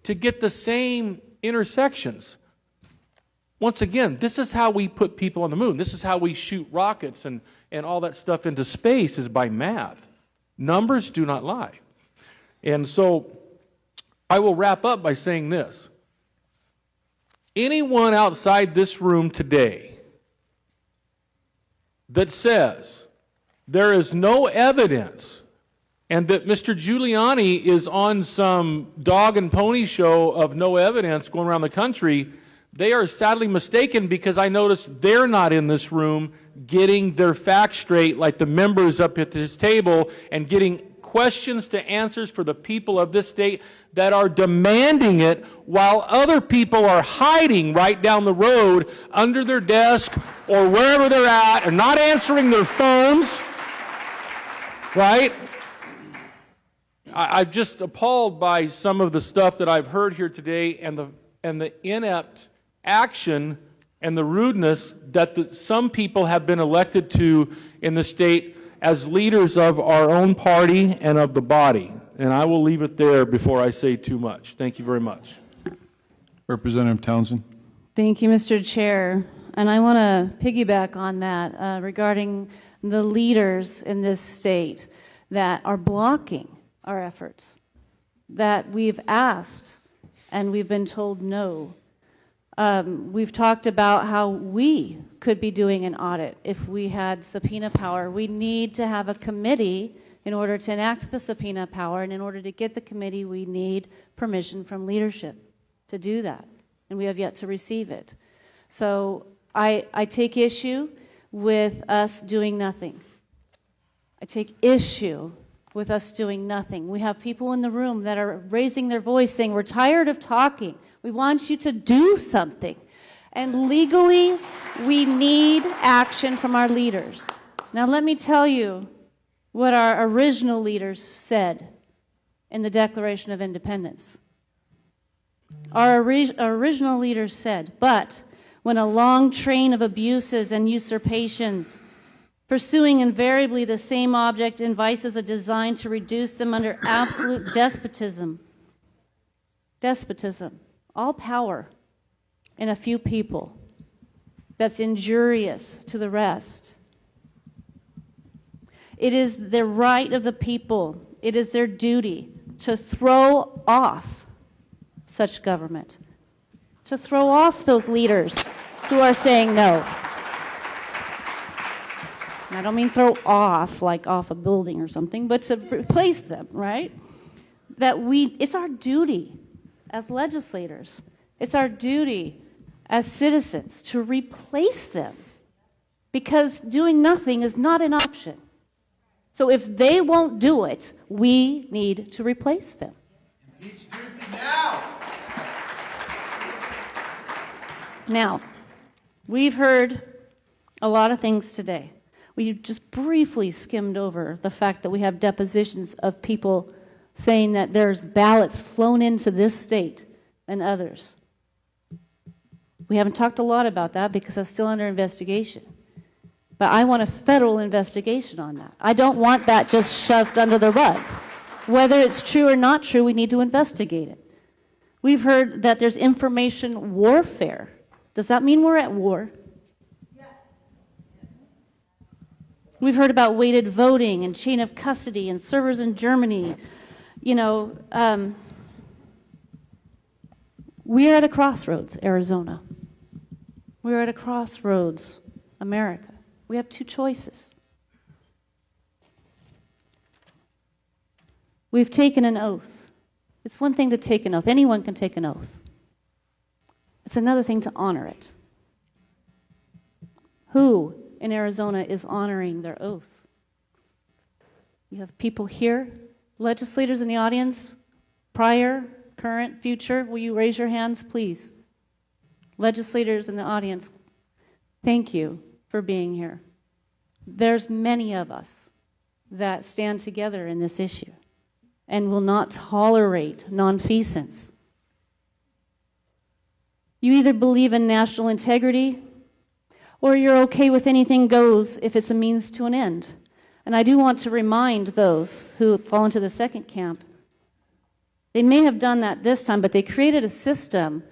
to get the same intersections. Once again, this is how we put people on the moon. This is how we shoot rockets and all that stuff into space, is by math. Numbers do not lie. And so I will wrap up by saying this. Anyone outside this room today that says there is no evidence and that Mr. Giuliani is on some dog and pony show of no evidence going around the country, they are sadly mistaken, because I notice they're not in this room getting their facts straight like the members up at this table and getting questions to answers for the people of this state that are demanding it, while other people are hiding right down the road under their desk or wherever they're at and not answering their phones. Right? I'm just appalled by some of the stuff that I've heard here today, and the inept action and the rudeness that some people have been elected to in the state as leaders of our own party and of the body. And I will leave it there before I say too much. Thank you very much. Representative Townsend. Thank you, Mr. Chair. And I want to piggyback on that regarding the leaders in this state that are blocking our efforts, that we've asked and we've been told no. We've talked about how we could be doing an audit if we had subpoena power. We need to have a committee in order to enact the subpoena power, and in order to get the committee, we need permission from leadership to do that, and we have yet to receive it. So I take issue with us doing nothing. I take issue with us doing nothing. We have people in the room that are raising their voice saying, we're tired of talking. We want you to do something. And legally, we need action from our leaders. Now let me tell you what our original leaders said in the Declaration of Independence. Our original leaders said, but when a long train of abuses and usurpations, pursuing invariably the same object and vices are designed to reduce them under absolute despotism, all power in a few people that's injurious to the rest. It is the right of the people, it is their duty to throw off such government, to throw off those leaders who are saying no. And I don't mean throw off, like off a building or something, but to replace them, right? It's our duty as legislators, it's our duty as citizens to replace them, because doing nothing is not an option. So if they won't do it, we need to replace them. Now, we've heard a lot of things today. We just briefly skimmed over the fact that we have depositions of people saying that there's ballots flown into this state and others. We haven't talked a lot about that because that's still under investigation. But I want a federal investigation on that. I don't want that just shoved under the rug. Whether it's true or not true, we need to investigate it. We've heard that there's information warfare. Does that mean we're at war? Yes. We've heard about weighted voting and chain of custody and servers in Germany. You know, we're at a crossroads, Arizona. We're at a crossroads, America. We have two choices. We've taken an oath. It's one thing to take an oath. Anyone can take an oath. It's another thing to honor it. Who in Arizona is honoring their oath? You have people here, legislators in the audience, prior, current, future. Will you raise your hands, please? Legislators in the audience, thank you for being here. There's many of us that stand together in this issue and will not tolerate nonfeasance. You either believe in national integrity or you're okay with anything goes if it's a means to an end. And I do want to remind those who fall into the second camp, they may have done that this time, but they created a system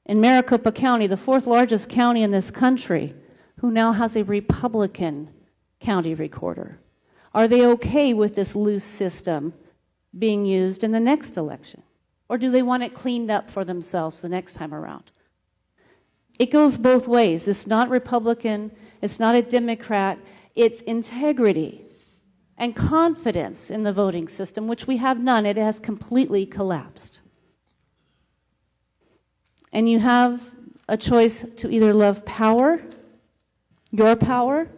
in Maricopa County, the fourth largest county in this country, who now has a Republican county recorder. Are they okay with this loose system being used in the next election? Or do they want it cleaned up for themselves the next time around? It goes both ways. It's not Republican, it's not a Democrat, it's integrity and confidence in the voting system, which we have none. It has completely collapsed. And you have a choice to either love power, your power,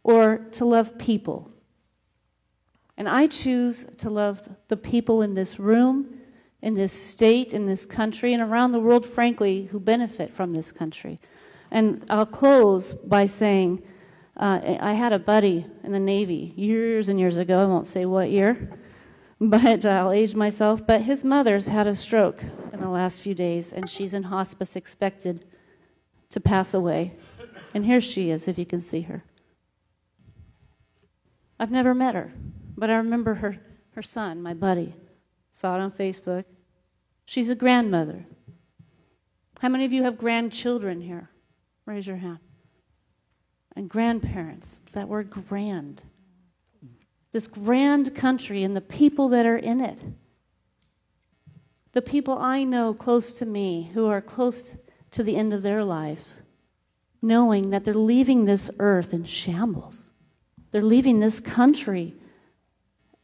or to love people. And I choose to love the people in this room, in this state, in this country, and around the world, frankly, who benefit from this country. And I'll close by saying, I had a buddy in the Navy years and years ago, I won't say what year, but I'll age myself, but his mother's had a stroke in the last few days, and she's in hospice expected to pass away. And here she is, if you can see her. I've never met her, but I remember her son, my buddy. Saw it on Facebook. She's a grandmother. How many of you have grandchildren here? Raise your hand. And grandparents, that word grand. This grand country and the people that are in it. The people I know close to me who are close to the end of their lives, knowing that they're leaving this earth in shambles. They're leaving this country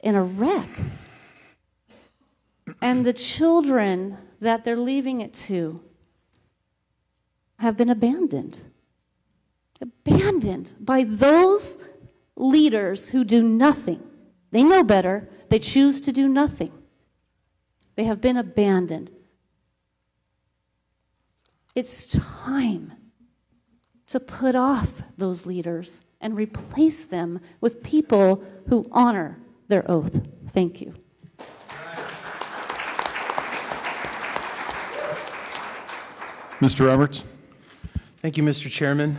in a wreck. And the children that they're leaving it to have been abandoned. Abandoned by those leaders who do nothing. They know better. They choose to do nothing. They have been abandoned. It's time to put off those leaders and replace them with people who honor their oath. Thank you. Mr. Roberts. Thank you, Mr. Chairman.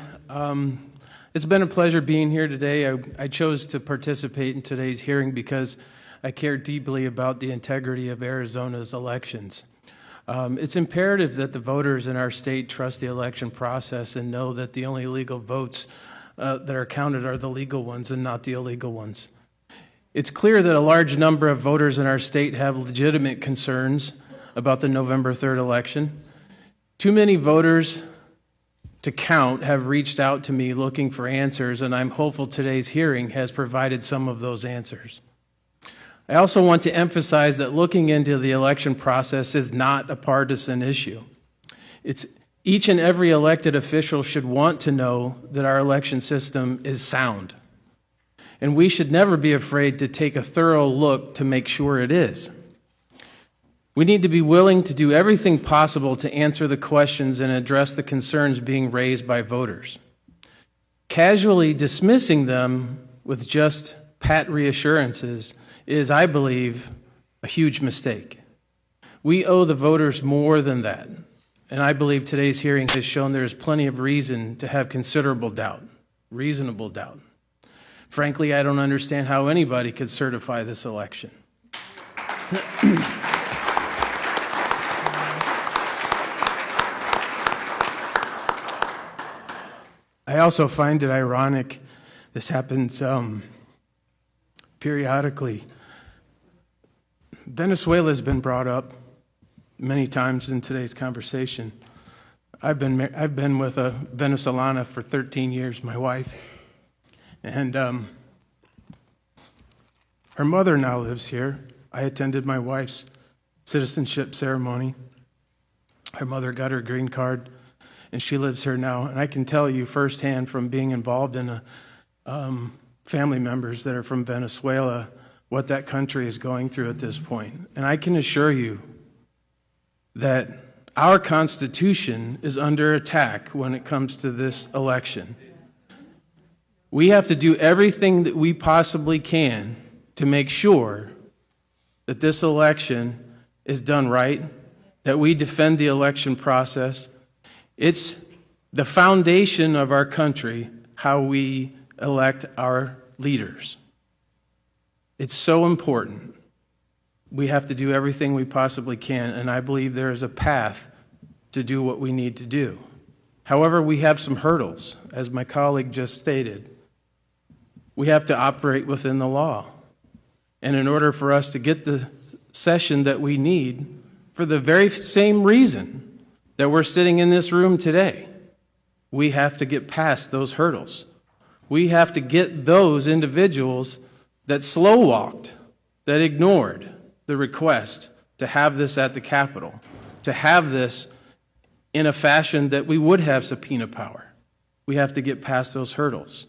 It's been a pleasure being here today. I chose to participate in today's hearing because I care deeply about the integrity of Arizona's elections. It's imperative that the voters in our state trust the election process and know that the only legal votes that are counted are the legal ones and not the illegal ones. It's clear that a large number of voters in our state have legitimate concerns about the November 3rd election. Too many voters to count have reached out to me looking for answers, and I'm hopeful today's hearing has provided some of those answers. I also want to emphasize that looking into the election process is not a partisan issue. It's each and every elected official should want to know that our election system is sound. And we should never be afraid to take a thorough look to make sure it is. We need to be willing to do everything possible to answer the questions and address the concerns being raised by voters. Casually dismissing them with just pat reassurances is, I believe, a huge mistake. We owe the voters more than that. And I believe today's hearing has shown there is plenty of reason to have considerable doubt, reasonable doubt. Frankly, I don't understand how anybody could certify this election. I also find it ironic, this happens periodically. Venezuela has been brought up many times in today's conversation. I've been with a Venezolana for 13 years, my wife, and her mother now lives here. I attended my wife's citizenship ceremony. Her mother got her green card, and she lives here now. And I can tell you firsthand from being involved in family members that are from Venezuela what that country is going through at this point. And I can assure you that our Constitution is under attack when it comes to this election. We have to do everything that we possibly can to make sure that this election is done right, that we defend the election process. It's the foundation of our country, how we elect our leaders. It's so important. We have to do everything we possibly can, and I believe there is a path to do what we need to do. However, we have some hurdles, as my colleague just stated. We have to operate within the law. And in order for us to get the session that we need, for the very same reason that we're sitting in this room today, we have to get past those hurdles. We have to get those individuals that slow-walked, that ignored the request to have this at the Capitol, to have this in a fashion that we would have subpoena power. We have to get past those hurdles.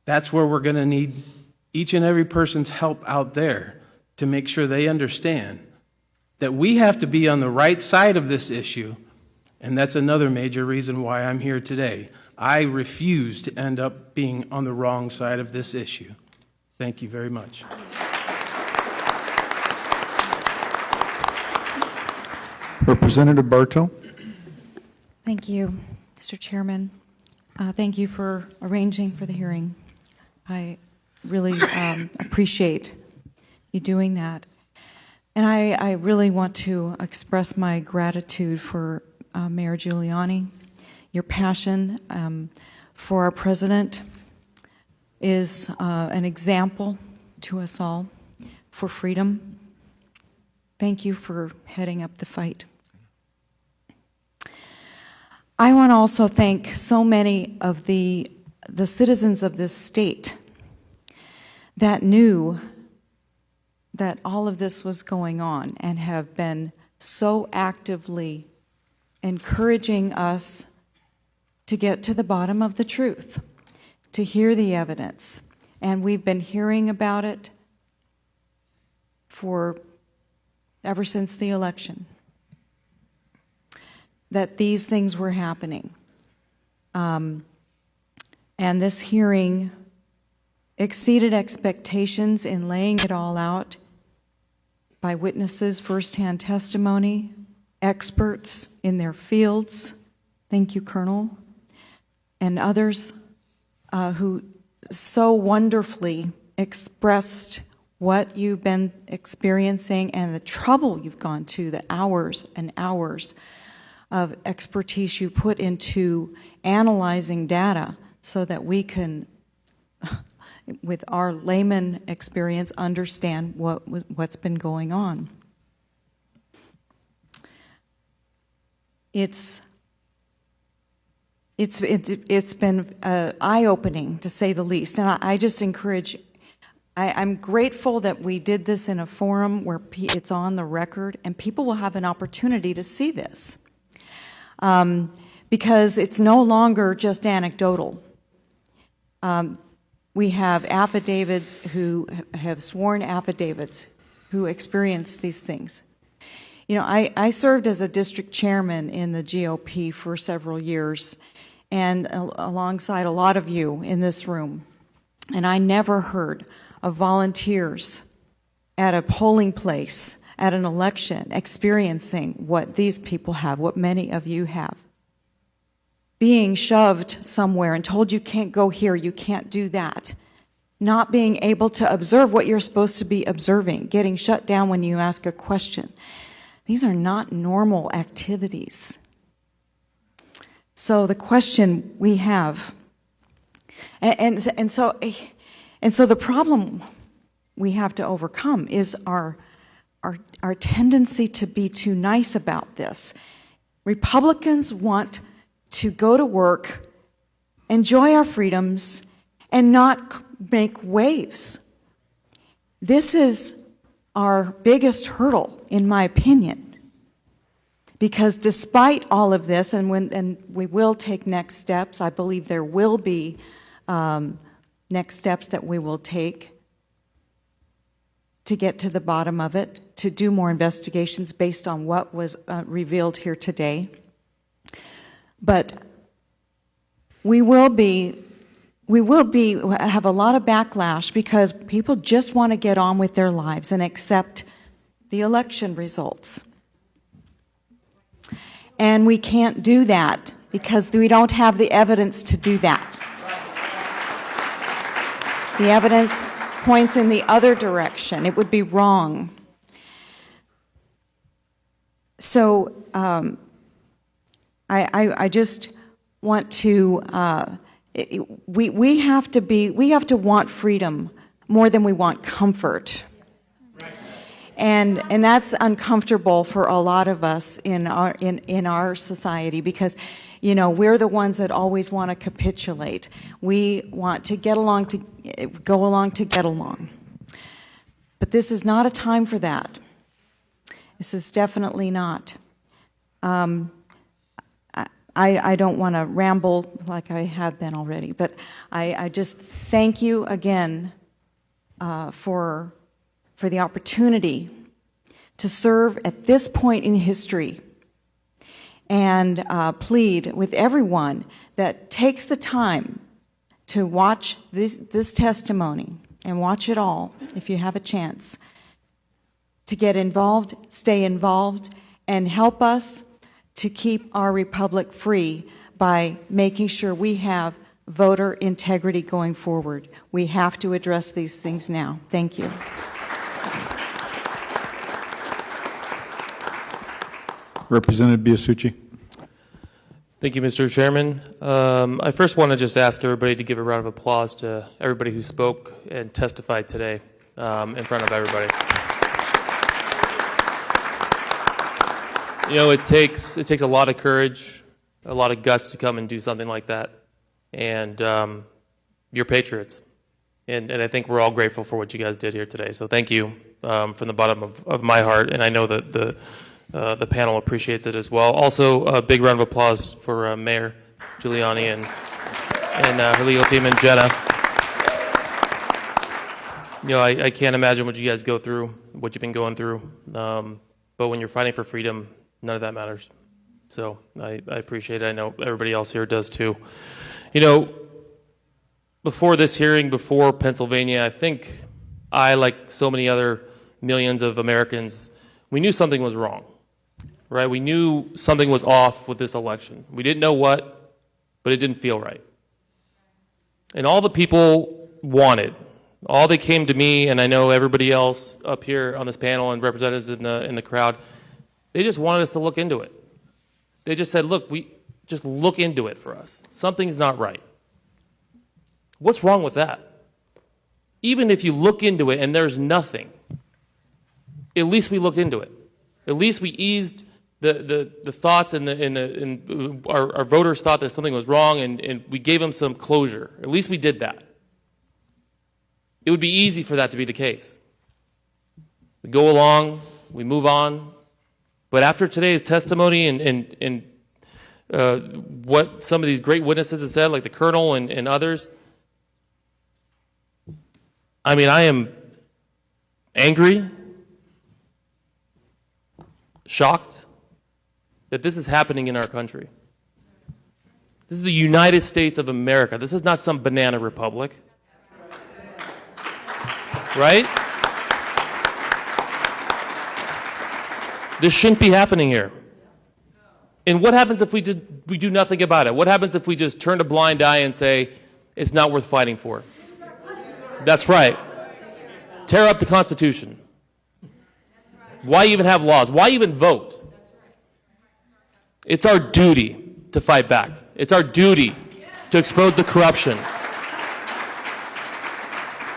That's where we're going to need each and every person's help out there to make sure they understand that we have to be on the right side of this issue, and that's another major reason why I'm here today. I refuse to end up being on the wrong side of this issue. Thank you very much. Representative Bartow. Thank you, Mr. Chairman. Thank you for arranging for the hearing. I really appreciate you doing that. And I really want to express my gratitude for Mayor Giuliani. Your passion for our president is an example to us all for freedom. Thank you for heading up the fight. I want to also thank so many of the citizens of this state that knew that all of this was going on and have been so actively encouraging us to get to the bottom of the truth, to hear the evidence. And we've been hearing about it ever since the election, that these things were happening. And this hearing exceeded expectations in laying it all out by witnesses, firsthand testimony, experts in their fields. Thank you, Colonel. And others who so wonderfully expressed what you've been experiencing and the trouble you've gone to, the hours and hours of expertise you put into analyzing data so that we can, with our layman experience, understand what's been going on. it's been eye-opening, to say the least. And I just encourage, I'm grateful that we did this in a forum where it's on the record and people will have an opportunity to see this. Because it's no longer just anecdotal. We have affidavits who have sworn affidavits who experienced these things. You know, I served as a district chairman in the GOP for several years, and alongside a lot of you in this room. And I never heard of volunteers at a polling place, at an election, experiencing what these people have, what many of you have. Being shoved somewhere and told you can't go here, you can't do that. Not being able to observe what you're supposed to be observing, getting shut down when you ask a question. These are not normal activities. So the question we have, and so the problem we have to overcome is our tendency to be too nice about this. Republicans want to go to work, enjoy our freedoms, and not make waves. This is our biggest hurdle, in my opinion. Because despite all of this, and we will take next steps, I believe there will be next steps that we will take to get to the bottom of it, to do more investigations based on what was revealed here today. But we will have a lot of backlash because people just want to get on with their lives and accept the election results. And we can't do that because we don't have the evidence to do that. The evidence points in the other direction. It would be wrong. So I just want to, we have to want freedom more than we want comfort. And that's uncomfortable for a lot of us in our society because, you know, we're the ones that always want to capitulate. We want to go along to get along. But this is not a time for that. This is definitely not. I don't want to ramble like I have been already, but I just thank you again for the opportunity to serve at this point in history and plead with everyone that takes the time to watch this testimony and watch it all if you have a chance to get involved, stay involved, and help us to keep our republic free by making sure we have voter integrity going forward. We have to address these things now. Thank you. Representative Biasucci. Thank you, Mr. Chairman. I first want to just ask everybody to give a round of applause to everybody who spoke and testified today in front of everybody. You know, it takes a lot of courage, a lot of guts to come and do something like that, and you're patriots. And I think we're all grateful for what you guys did here today. So thank you from the bottom of my heart, and I know that the panel appreciates it as well. Also, a big round of applause for Mayor Giuliani and her legal team and Jenna. You know, I can't imagine what you guys go through, what you've been going through. But when you're fighting for freedom, none of that matters. So I appreciate it. I know everybody else here does too. You know, before this hearing, before Pennsylvania, I think I, like so many other millions of Americans, we knew something was wrong. Right? We knew something was off with this election. We didn't know what, but it didn't feel right. And all the people wanted, all they came to me, and I know everybody else up here on this panel and representatives in the crowd, they just wanted us to look into it. They just said, look, just look into it for us. Something's not right. What's wrong with that? Even if you look into it and there's nothing, at least we looked into it. At least we eased the thoughts and our voters thought that something was wrong, and we gave them some closure. At least we did that. It would be easy for that to be the case. We go along, we move on, but after today's testimony and what some of these great witnesses have said, like the Colonel and others, I mean, I am angry, shocked that this is happening in our country. This is the United States of America. This is not some banana republic. Right? This shouldn't be happening here. And what happens if we do nothing about it? What happens if we just turn a blind eye and say, it's not worth fighting for? That's right. Tear up the Constitution. Why even have laws? Why even vote? It's our duty to fight back. It's our duty to expose the corruption.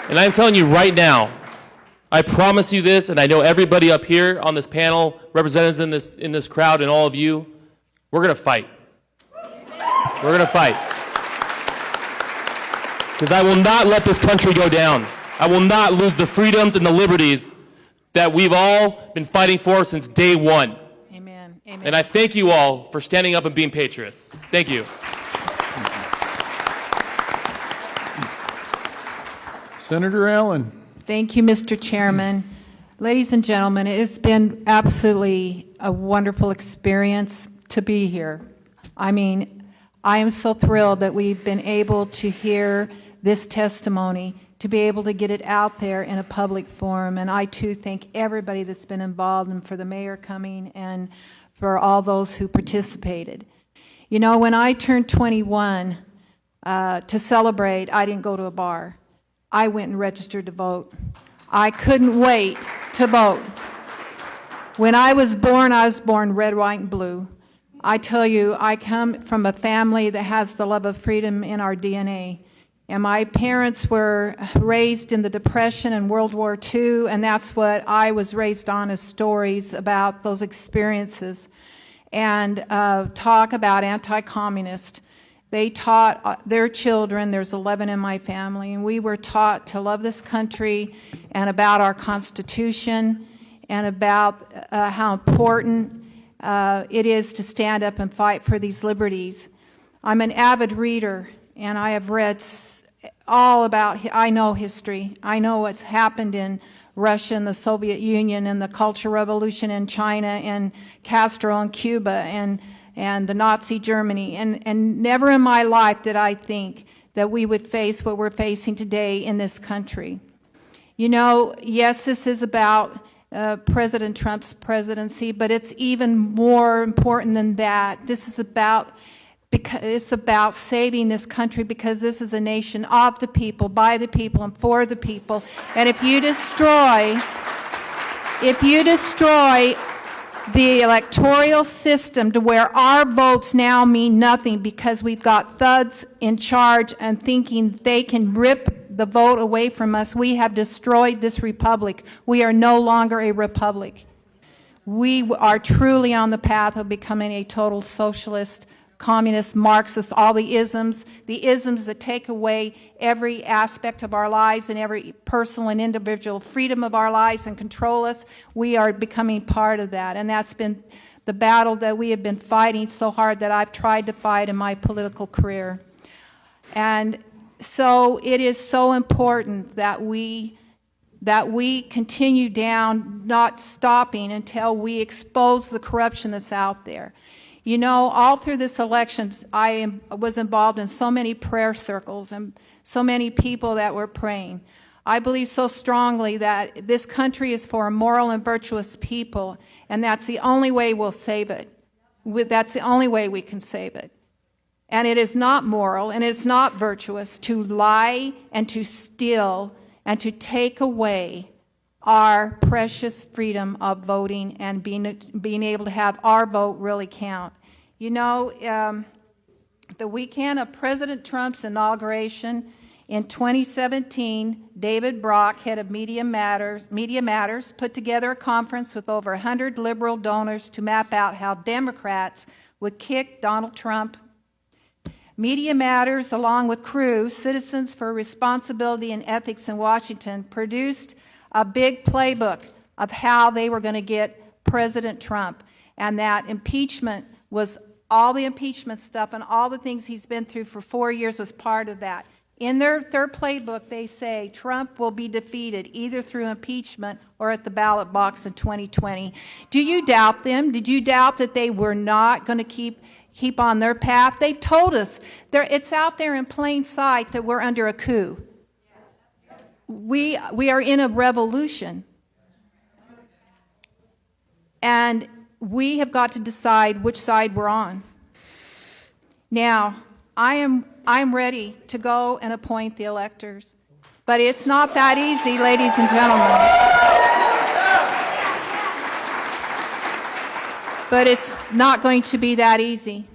And I'm telling you right now, I promise you this, and I know everybody up here on this panel, representatives in this crowd, and all of you, we're going to fight. We're going to fight. Because I will not let this country go down. I will not lose the freedoms and the liberties that we've all been fighting for since day one. Amen. Amen. And I thank you all for standing up and being patriots. Thank you. Senator Allen. Thank you, Mr. Chairman. Ladies and gentlemen, it has been absolutely a wonderful experience to be here. I mean, I am so thrilled that we've been able to hear this testimony, to be able to get it out there in a public forum. And I, too, thank everybody that's been involved, and for the mayor coming and for all those who participated. You know, when I turned 21 to celebrate, I didn't go to a bar. I went and registered to vote. I couldn't wait to vote. When I was born red, white, and blue. I tell you, I come from a family that has the love of freedom in our DNA. And my parents were raised in the Depression and World War II, and that's what I was raised on, as stories about those experiences. And talk about anti-communist. They taught their children, there's 11 in my family, and we were taught to love this country and about our Constitution and about how important it is to stand up and fight for these liberties. I'm an avid reader, and I have read all about, I know history. I know what's happened in Russia and the Soviet Union and the Cultural Revolution in China and Castro in Cuba and the Nazi Germany. And never in my life did I think that we would face what we're facing today in this country. You know, yes, this is about President Trump's presidency, but it's even more important than that. This is about, because it's about saving this country, because this is a nation of the people, by the people, and for the people. And if you destroy the electoral system to where our votes now mean nothing because we've got thugs in charge and thinking they can rip the vote away from us, we have destroyed this republic. We are no longer a republic. We are truly on the path of becoming a total socialist, communist, Marxist, all the isms that take away every aspect of our lives and every personal and individual freedom of our lives and control us. We are becoming part of that, and that's been the battle that we have been fighting so hard that I've tried to fight in my political career. And so it is so important that we continue down, not stopping until we expose the corruption that's out there. You know, all through this election, I was involved in so many prayer circles and so many people that were praying. I believe so strongly that this country is for moral and virtuous people, and that's the only way we'll save it. That's the only way we can save it. And it is not moral and it's not virtuous to lie and to steal and to take away our precious freedom of voting and being able to have our vote really count. You know, the weekend of President Trump's inauguration, In 2017, David Brock, head of Media Matters, put together a conference with over 100 liberal donors to map out how Democrats would kick Donald Trump. Media Matters, along with CREW, Citizens for Responsibility and Ethics in Washington, produced a big playbook of how they were going to get President Trump. And that impeachment was all the impeachment stuff and all the things he's been through for 4 years was part of that. In their playbook, they say Trump will be defeated either through impeachment or at the ballot box in 2020. Do you doubt them? Did you doubt that they were not going to keep on their path? They told us. It's out there in plain sight that we're under a coup. We are in a revolution. And we have got to decide which side we're on. Now, I'm ready to go and appoint the electors. But it's not that easy, ladies and gentlemen. But it's not going to be that easy.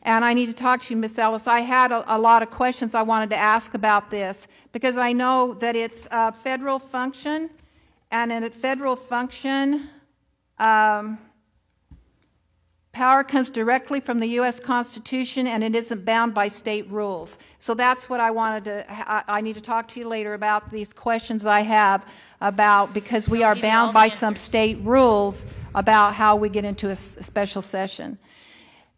And I need to talk to you, Ms. Ellis. I had a lot of questions I wanted to ask about this because I know that it's a federal function, and in a federal function, power comes directly from the U.S. Constitution, and it isn't bound by state rules. So that's what I wanted to. I need to talk to you later about these questions I have about because we are bound by some state rules about how we get into a special session.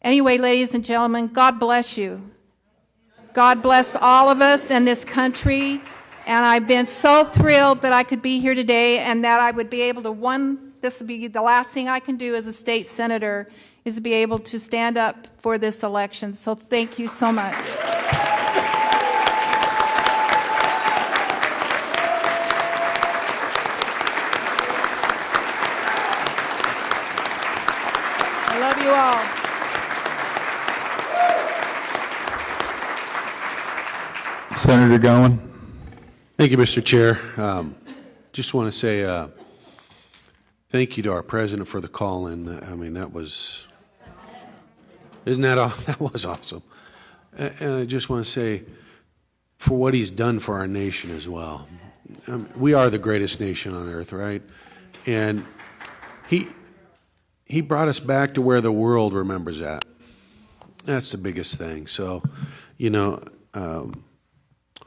Anyway, ladies and gentlemen, God bless you. God bless all of us in this country, and I've been so thrilled that I could be here today and that I would be able to this would be the last thing I can do as a state senator is to be able to stand up for this election. So thank you so much. I love you all. Senator Gowan. Thank you, Mr. Chair. Just want to say thank you to our president for the call-in. I mean, that was awesome. And I just want to say for what he's done for our nation as well. We are the greatest nation on earth, right? And he brought us back to where the world remembers that. That's the biggest thing. So,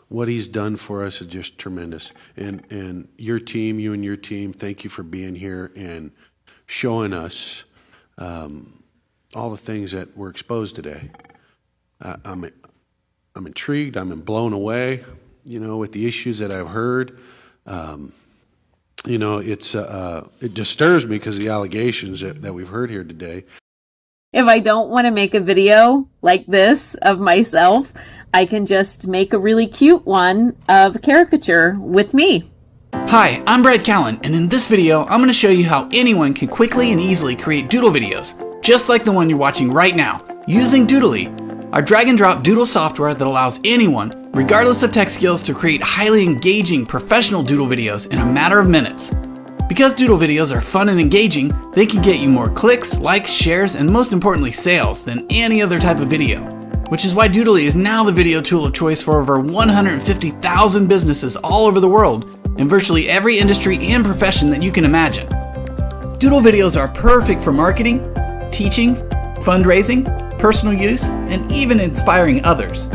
what he's done for us is just tremendous. And you and your team, thank you for being here and showing us all the things that were exposed today. I'm intrigued. I'm blown away, with the issues that I've heard. It disturbs me because of the allegations that we've heard here today. If I don't want to make a video like this of myself, I can just make a really cute one of a caricature with me. Hi, I'm Brad Callen, and in this video, I'm going to show you how anyone can quickly and easily create doodle videos, just like the one you're watching right now, using Doodly, our drag-and-drop doodle software that allows anyone, regardless of tech skills, to create highly engaging professional doodle videos in a matter of minutes. Because doodle videos are fun and engaging, they can get you more clicks, likes, shares, and most importantly sales than any other type of video. Which is why Doodly is now the video tool of choice for over 150,000 businesses all over the world in virtually every industry and profession that you can imagine. Doodle videos are perfect for marketing, teaching, fundraising, personal use, and even inspiring others.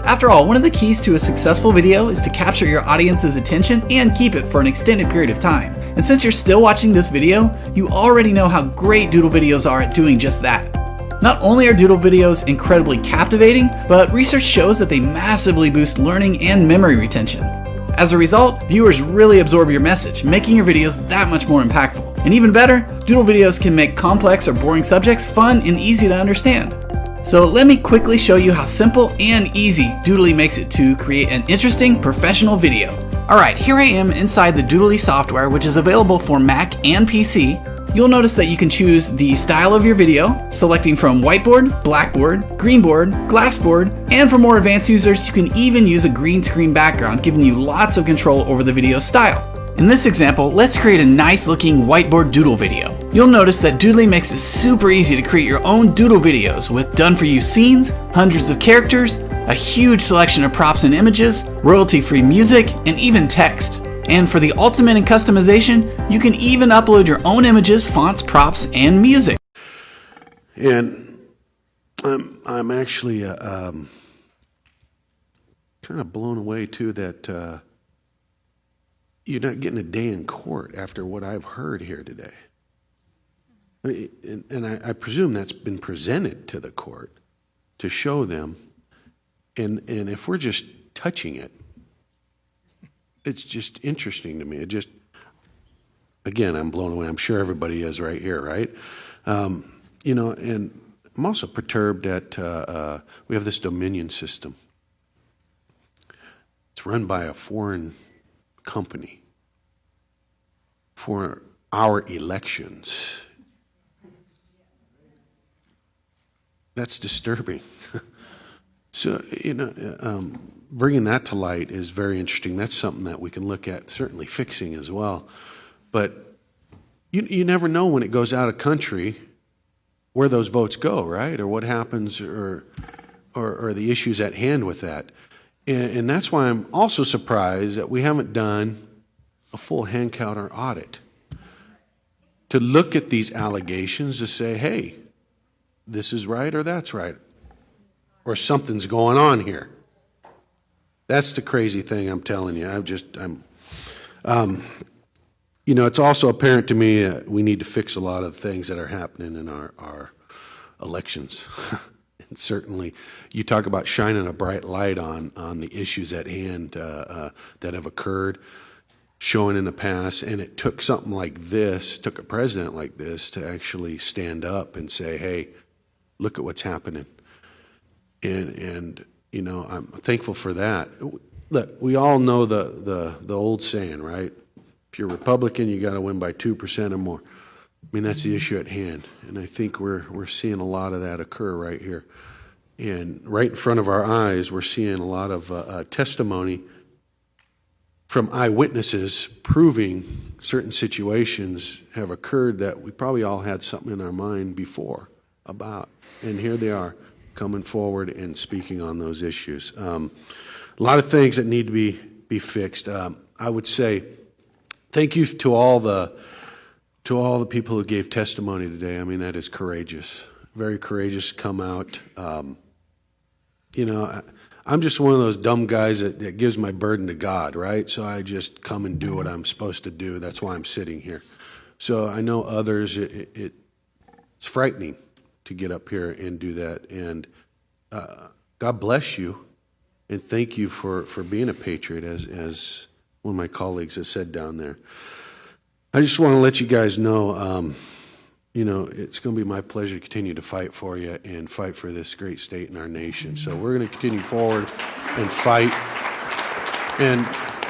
After all, one of the keys to a successful video is to capture your audience's attention and keep it for an extended period of time. And since you're still watching this video, you already know how great doodle videos are at doing just that. Not only are doodle videos incredibly captivating, but research shows that they massively boost learning and memory retention. As a result, viewers really absorb your message, making your videos that much more impactful. And even better, doodle videos can make complex or boring subjects fun and easy to understand. So let me quickly show you how simple and easy Doodly makes it to create an interesting professional video. Alright, here I am inside the Doodly software, which is available for Mac and PC. You'll notice that you can choose the style of your video, selecting from whiteboard, blackboard, greenboard, glassboard, and for more advanced users, you can even use a green screen background, giving you lots of control over the video style. In this example, let's create a nice looking whiteboard doodle video. You'll notice that Doodly makes it super easy to create your own doodle videos with done-for-you scenes, hundreds of characters, a huge selection of props and images, royalty-free music, and even text. And for the ultimate in customization, you can even upload your own images, fonts, props, and music. And I'm actually kind of blown away too that you're not getting a day in court after what I've heard here today. And I presume that's been presented to the court to show them. And if we're just touching it, it's just interesting to me. It just, again, I'm blown away. I'm sure everybody is right here, right? You know, and I'm also perturbed that we have this Dominion system. It's run by a foreign company for our elections. That's disturbing. So, you know, bringing that to light is very interesting. That's something that we can look at, certainly fixing as well. But you never know when it goes out of country where those votes go, right? Or what happens, or the issues at hand with that. And that's why I'm also surprised that we haven't done a full hand count or audit to look at these allegations to say, hey, this is right or that's right, or something's going on here. That's the crazy thing, I'm telling you. You know, it's also apparent to me that we need to fix a lot of things that are happening in our elections. And certainly, you talk about shining a bright light on the issues at hand that have occurred, showing in the past, and it took something like this, took a president like this to actually stand up and say, hey, look at what's happening. And you know, I'm thankful for that. Look, we all know the old saying, right? If you're Republican, you got to win by 2% or more. I mean, that's the issue at hand, and I think we're seeing a lot of that occur right here. And right in front of our eyes, we're seeing a lot of testimony from eyewitnesses proving certain situations have occurred that we probably all had something in our mind before about. And here they are coming forward and speaking on those issues. A lot of things that need to be fixed. I would say thank you to all the people who gave testimony today. I mean, that is courageous, very courageous to come out. You know, I'm just one of those dumb guys that gives my burden to God, right? So I just come and do what I'm supposed to do. That's why I'm sitting here. So I know others, it's frightening to get up here and do that. And God bless you, and thank you for being a patriot, as one of my colleagues has said down there. I just want to let you guys know, you know, it's going to be my pleasure to continue to fight for you and fight for this great state and our nation. So we're going to continue forward and fight. And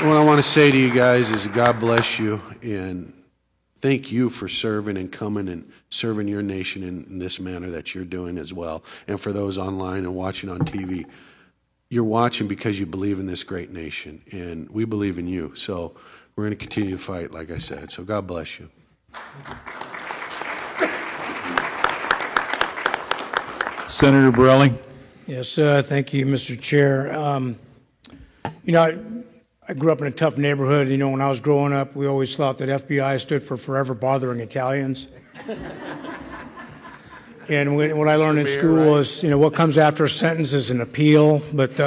what I want to say to you guys is God bless you, and thank you for serving and coming and serving your nation in this manner that you're doing as well. And for those online and watching on TV, you're watching because you believe in this great nation, and we believe in you. So we're going to continue to fight, like I said. So God bless you. Senator Borelli. Yes, thank you, Mr. Chair. You know, I grew up in a tough neighborhood. You know, when I was growing up, we always thought that FBI stood for Forever Bothering Italians. And what I learned in school was, you know, what comes after a sentence is an appeal. But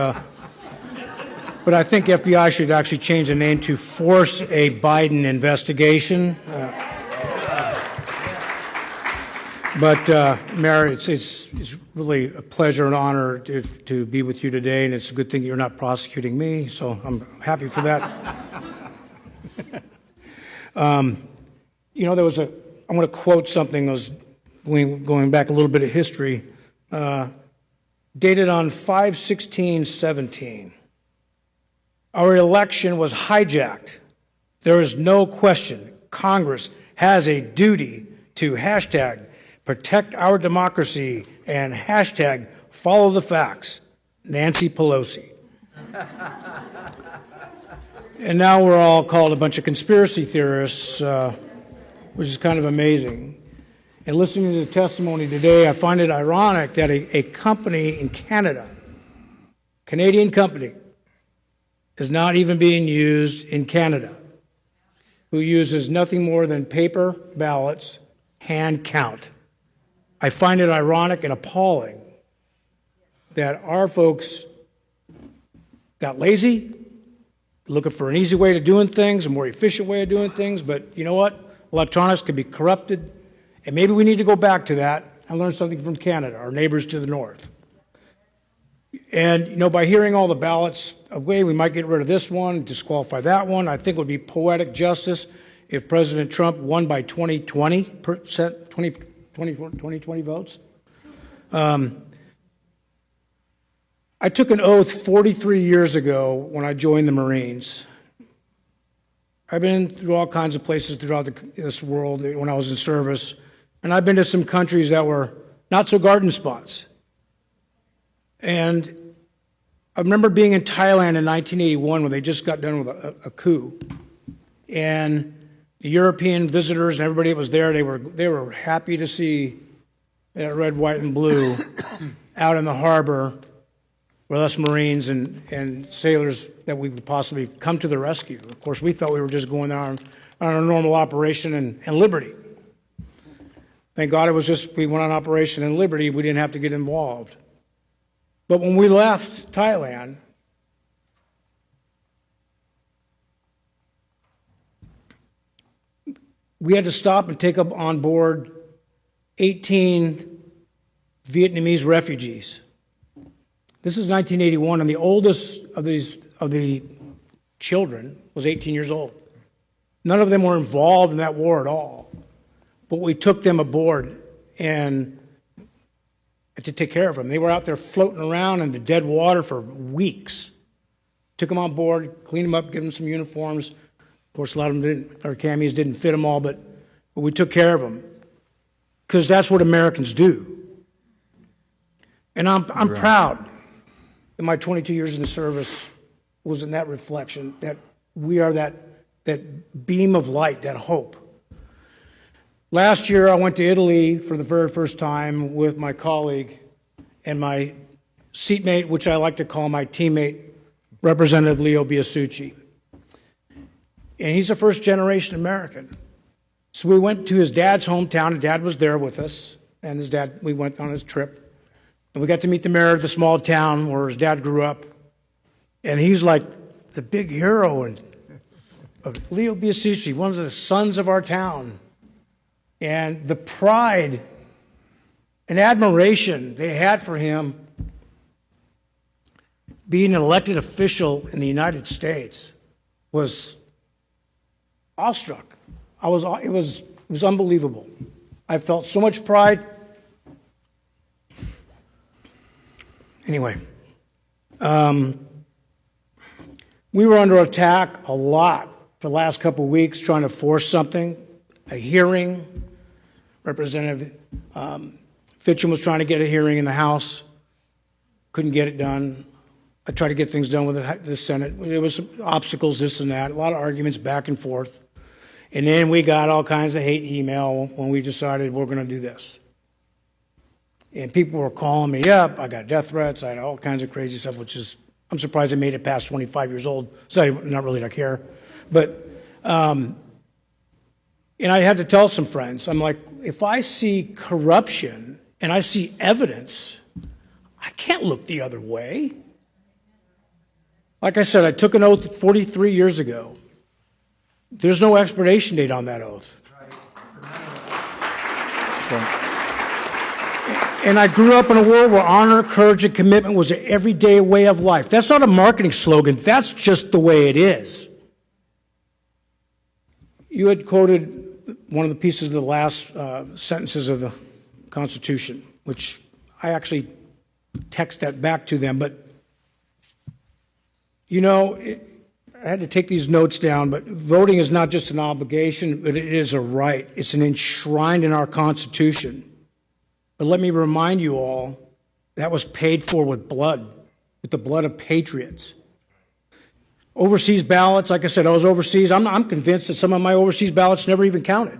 I think FBI should actually change the name to Force a Biden Investigation. But Mayor, it's really a pleasure and honor to be with you today, and it's a good thing you're not prosecuting me, so I'm happy for that. You know, I want to quote something that was going back a little bit of history, dated on 5/16/17. Our election was hijacked. There is no question Congress has a duty to hashtag protect our democracy and hashtag follow the facts. Nancy Pelosi. And now we're all called a bunch of conspiracy theorists, which is kind of amazing. And listening to the testimony today, I find it ironic that a company in Canada, Canadian company, is not even being used in Canada, who uses nothing more than paper ballots, hand count. I find it ironic and appalling that our folks got lazy, looking for an easy way of doing things, a more efficient way of doing things, but you know what? Electronics could be corrupted, and maybe we need to go back to that and learn something from Canada, our neighbors to the north. And, you know, by hearing all the ballots away, we might get rid of this one, disqualify that one. I think it would be poetic justice if President Trump won by 20 votes. I took an oath 43 years ago when I joined the Marines. I've been through all kinds of places throughout this world when I was in service, and I've been to some countries that were not so garden spots. And I remember being in Thailand in 1981 when they just got done with a coup. And the European visitors and everybody that was there, they were happy to see that red, white, and blue out in the harbor with us Marines and sailors that we could possibly come to the rescue. Of course, we thought we were just going on a normal operation in Liberty. Thank God it was just, we went on Operation in Liberty, we didn't have to get involved. But when we left Thailand, we had to stop and take up on board 18 Vietnamese refugees. This is 1981, and the oldest of the children was 18 years old. None of them were involved in that war at all. But we took them aboard and to take care of them. They were out there floating around in the dead water for weeks. Took them on board, cleaned them up, gave them some uniforms. Of course, a lot of them our camis didn't fit them all, but we took care of them because that's what Americans do. And I'm proud that my 22 years in the service was in that reflection, that we are that beam of light, that hope. Last year, I went to Italy for the very first time with my colleague and my seatmate, which I like to call my teammate, Representative Leo Biasucci. And he's a first-generation American. So we went to his dad's hometown, and Dad was there with us. And his dad, we went on his trip. And we got to meet the mayor of the small town where his dad grew up. And he's like the big hero of Leo Biasucci, one of the sons of our town. And the pride and admiration they had for him being an elected official in the United States was awestruck. It was unbelievable. I felt so much pride. Anyway, we were under attack a lot for the last couple of weeks trying to force something, a hearing. Representative Fitcham was trying to get a hearing in the House, couldn't get it done. I tried to get things done with the Senate. There was some obstacles, this and that, a lot of arguments back and forth. And then we got all kinds of hate email when we decided we're going to do this. And people were calling me up. I got death threats. I had all kinds of crazy stuff, which is, I'm surprised I made it past 25 years old. So I'm not really, I care. But, and I had to tell some friends, I'm like, if I see corruption and I see evidence, I can't look the other way. Like I said, I took an oath 43 years ago. There's no expiration date on that oath. And I grew up in a world where honor, courage, and commitment was an everyday way of life. That's not a marketing slogan. That's just the way it is. You had quoted one of the pieces of the last sentences of the Constitution, which I actually text that back to them. But, you know, I had to take these notes down, but voting is not just an obligation, but it is a right. It's an enshrined in our Constitution. But let me remind you all, that was paid for with blood, with the blood of patriots. Overseas ballots, like I said, I was overseas. I'm convinced that some of my overseas ballots never even counted.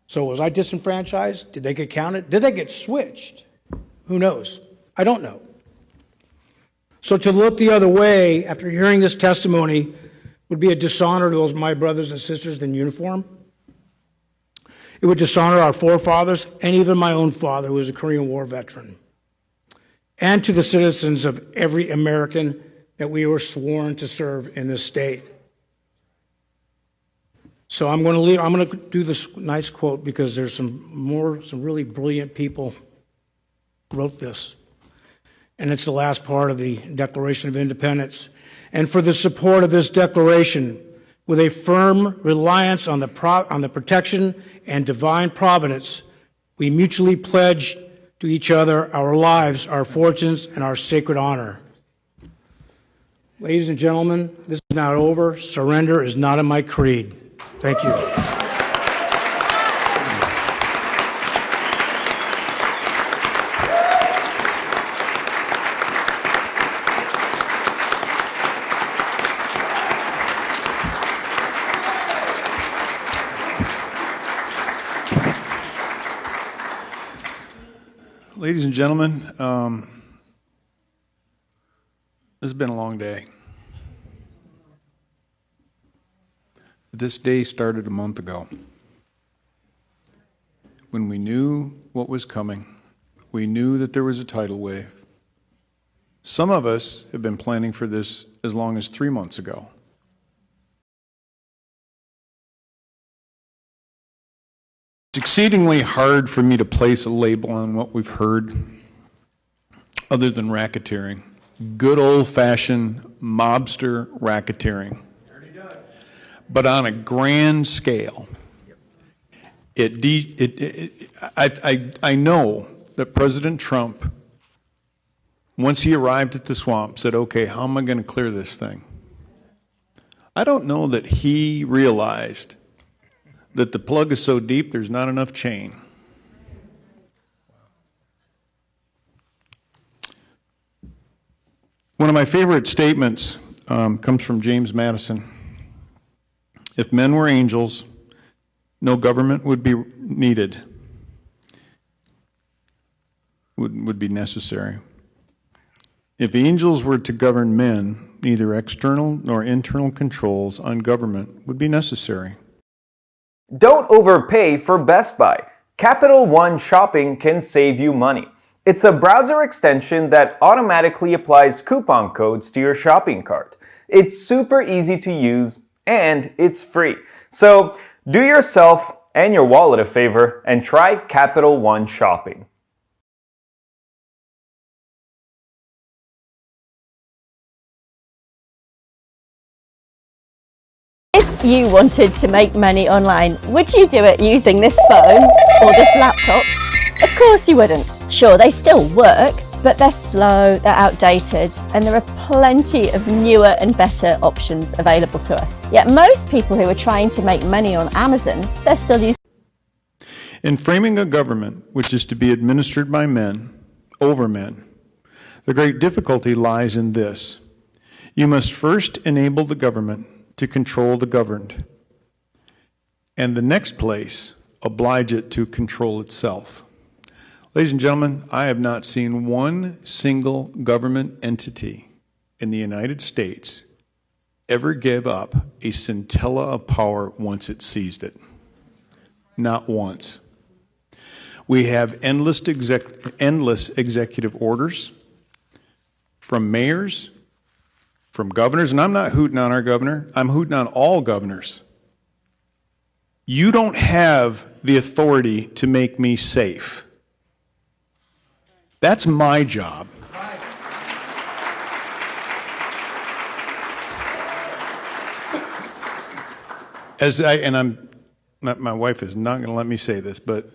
So was I disenfranchised? Did they get counted? Did they get switched? Who knows? I don't know. So to look the other way after hearing this testimony would be a dishonor to those my brothers and sisters in uniform. It would dishonor our forefathers and even my own father, who was a Korean War veteran, and to the citizens of every American that we were sworn to serve in this state. So I'm going to do this nice quote because there's some really brilliant people wrote this. And it's the last part of the Declaration of Independence. And for the support of this declaration, with a firm reliance on the protection and divine providence, we mutually pledge to each other our lives, our fortunes, and our sacred honor. Ladies and gentlemen, this is not over. Surrender is not in my creed. Thank you. Ladies and gentlemen, this has been a long day. This day started a month ago. When we knew what was coming, we knew that there was a tidal wave. Some of us have been planning for this as long as 3 months ago. It's exceedingly hard for me to place a label on what we've heard other than racketeering. Good old-fashioned mobster racketeering. But on a grand scale, I know that President Trump, once he arrived at the swamp, said, okay, how am I going to clear this thing? I don't know that he realized that the plug is so deep there's not enough chain. One of my favorite statements comes from James Madison. If men were angels, no government would be needed, would be necessary. If angels were to govern men, neither external nor internal controls on government would be necessary. Don't overpay for Best Buy. Capital One Shopping can save you money. It's a browser extension that automatically applies coupon codes to your shopping cart. It's super easy to use and it's free. So do yourself and your wallet a favor and try Capital One Shopping. If you wanted to make money online, would you do it using this phone or this laptop? Of course you wouldn't. Sure, they still work, but they're slow, they're outdated, and there are plenty of newer and better options available to us. Yet most people who are trying to make money on Amazon, they're still using... In framing a government which is to be administered by men, over men, the great difficulty lies in this. You must first enable the government to control the governed, and the next place, oblige it to control itself. Ladies and gentlemen, I have not seen one single government entity in the United States ever give up a scintilla of power once it seized it. Not once. We have endless executive orders from mayors, from governors, and I'm not hooting on our governor, I'm hooting on all governors. You don't have the authority to make me safe. That's my job. My wife is not going to let me say this, but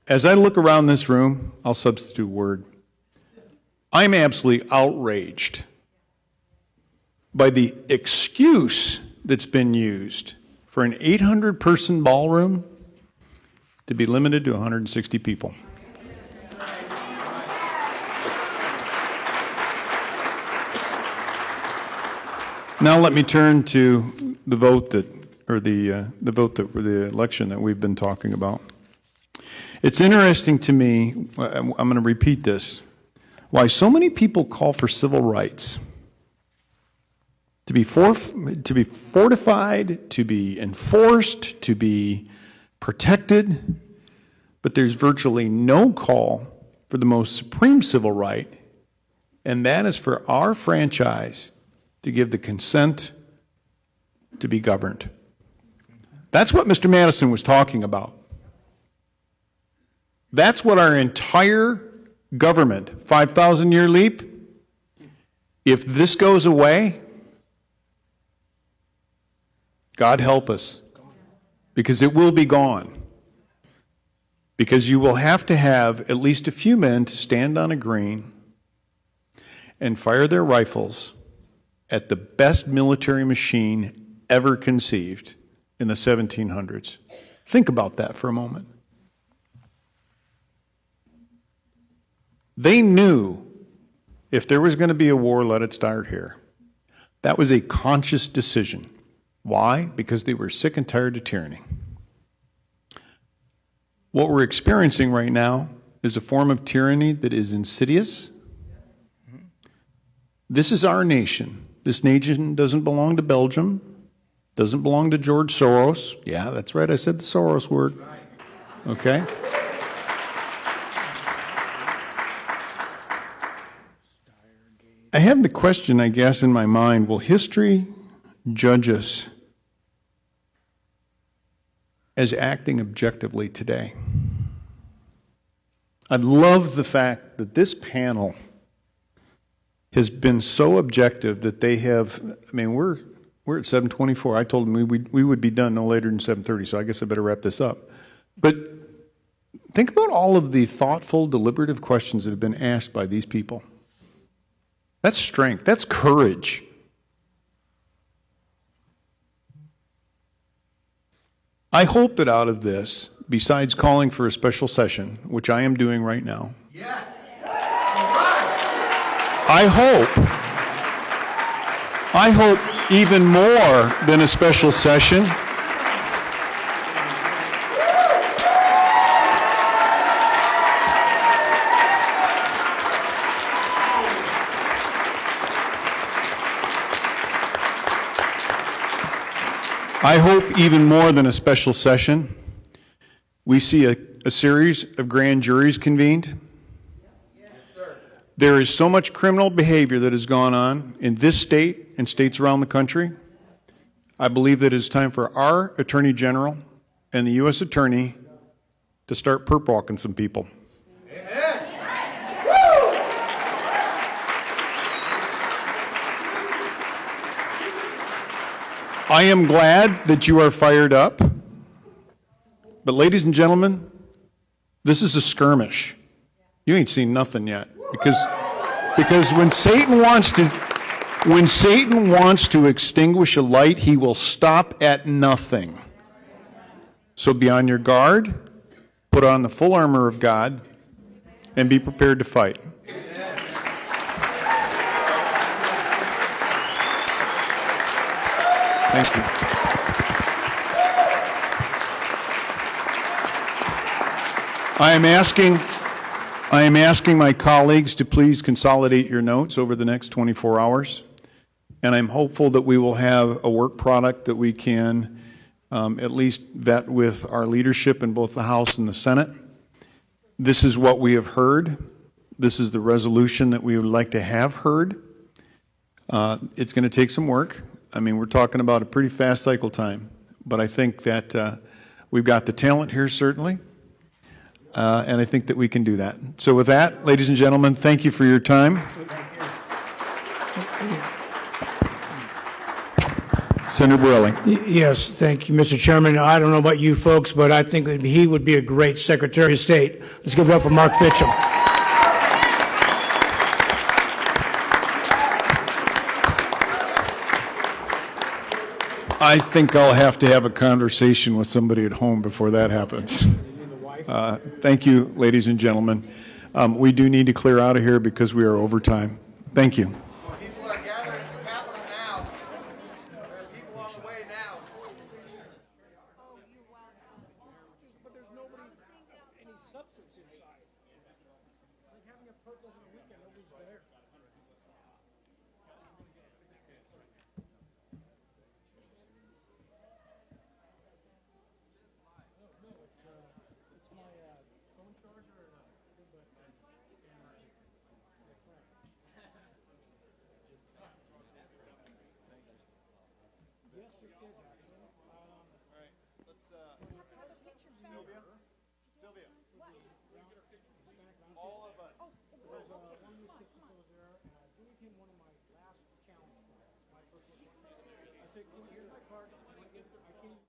as I look around this room, I'll substitute a word. I'm absolutely outraged by the excuse that's been used for an 800-person ballroom to be limited to 160 people. Now let me turn to the vote that, or the election that we've been talking about. It's interesting to me, I'm going to repeat this, why so many people call for civil rights. To be fortified, to be enforced, to be protected, but there's virtually no call for the most supreme civil right, and that is for our franchise to give the consent to be governed. That's what Mr. Madison was talking about. That's what our entire government, 5,000-year leap, if this goes away, God help us, because it will be gone. Because you will have to have at least a few men to stand on a green and fire their rifles at the best military machine ever conceived in the 1700s. Think about that for a moment. They knew if there was going to be a war, let it start here. That was a conscious decision. Why? Because they were sick and tired of tyranny. What we're experiencing right now is a form of tyranny that is insidious. This is our nation. This nation doesn't belong to Belgium, doesn't belong to George Soros. Yeah, that's right, I said the Soros word. Okay? I have the question, I guess, in my mind, will history judge us as acting objectively today? I love the fact that this panel has been so objective that they have, I mean, we're at 7:24. I told them we would be done no later than 7:30, so I guess I better wrap this up. But think about all of the thoughtful, deliberative questions that have been asked by these people. That's strength. That's courage. I hope that out of this, besides calling for a special session, which I am doing right now, I hope even more than a special session, we see a series of grand juries convened. There is so much criminal behavior that has gone on in this state and states around the country. I believe that it is time for our Attorney General and the U.S. Attorney to start perp walking some people. I am glad that you are fired up. But ladies and gentlemen, this is a skirmish. You ain't seen nothing yet. Because when Satan wants to extinguish a light, he will stop at nothing. So be on your guard, put on the full armor of God, and be prepared to fight. Thank you. I am asking my colleagues to please consolidate your notes over the next 24 hours. And I'm hopeful that we will have a work product that we can at least vet with our leadership in both the House and the Senate. This is what we have heard. This is the resolution that we would like to have heard. It's going to take some work. I mean, we're talking about a pretty fast cycle time. But I think that we've got the talent here, certainly. And I think that we can do that. So with that, ladies and gentlemen, thank you for your time. Senator Borelli. Yes, thank you, Mr. Chairman. I don't know about you folks, but I think that he would be a great Secretary of State. Let's give it up for Mark Fitcham. I think I'll have to have a conversation with somebody at home before that happens. Thank you, ladies and gentlemen. We do need to clear out of here because we are over time. Thank you. People are gathering at the Capitol now. your kids, actually. All right, let's, Sylvia, all of us. There's one of the assistants over there, and I gave him one of my last challenge cards, my personal one. I said, can you hear my card? I can't.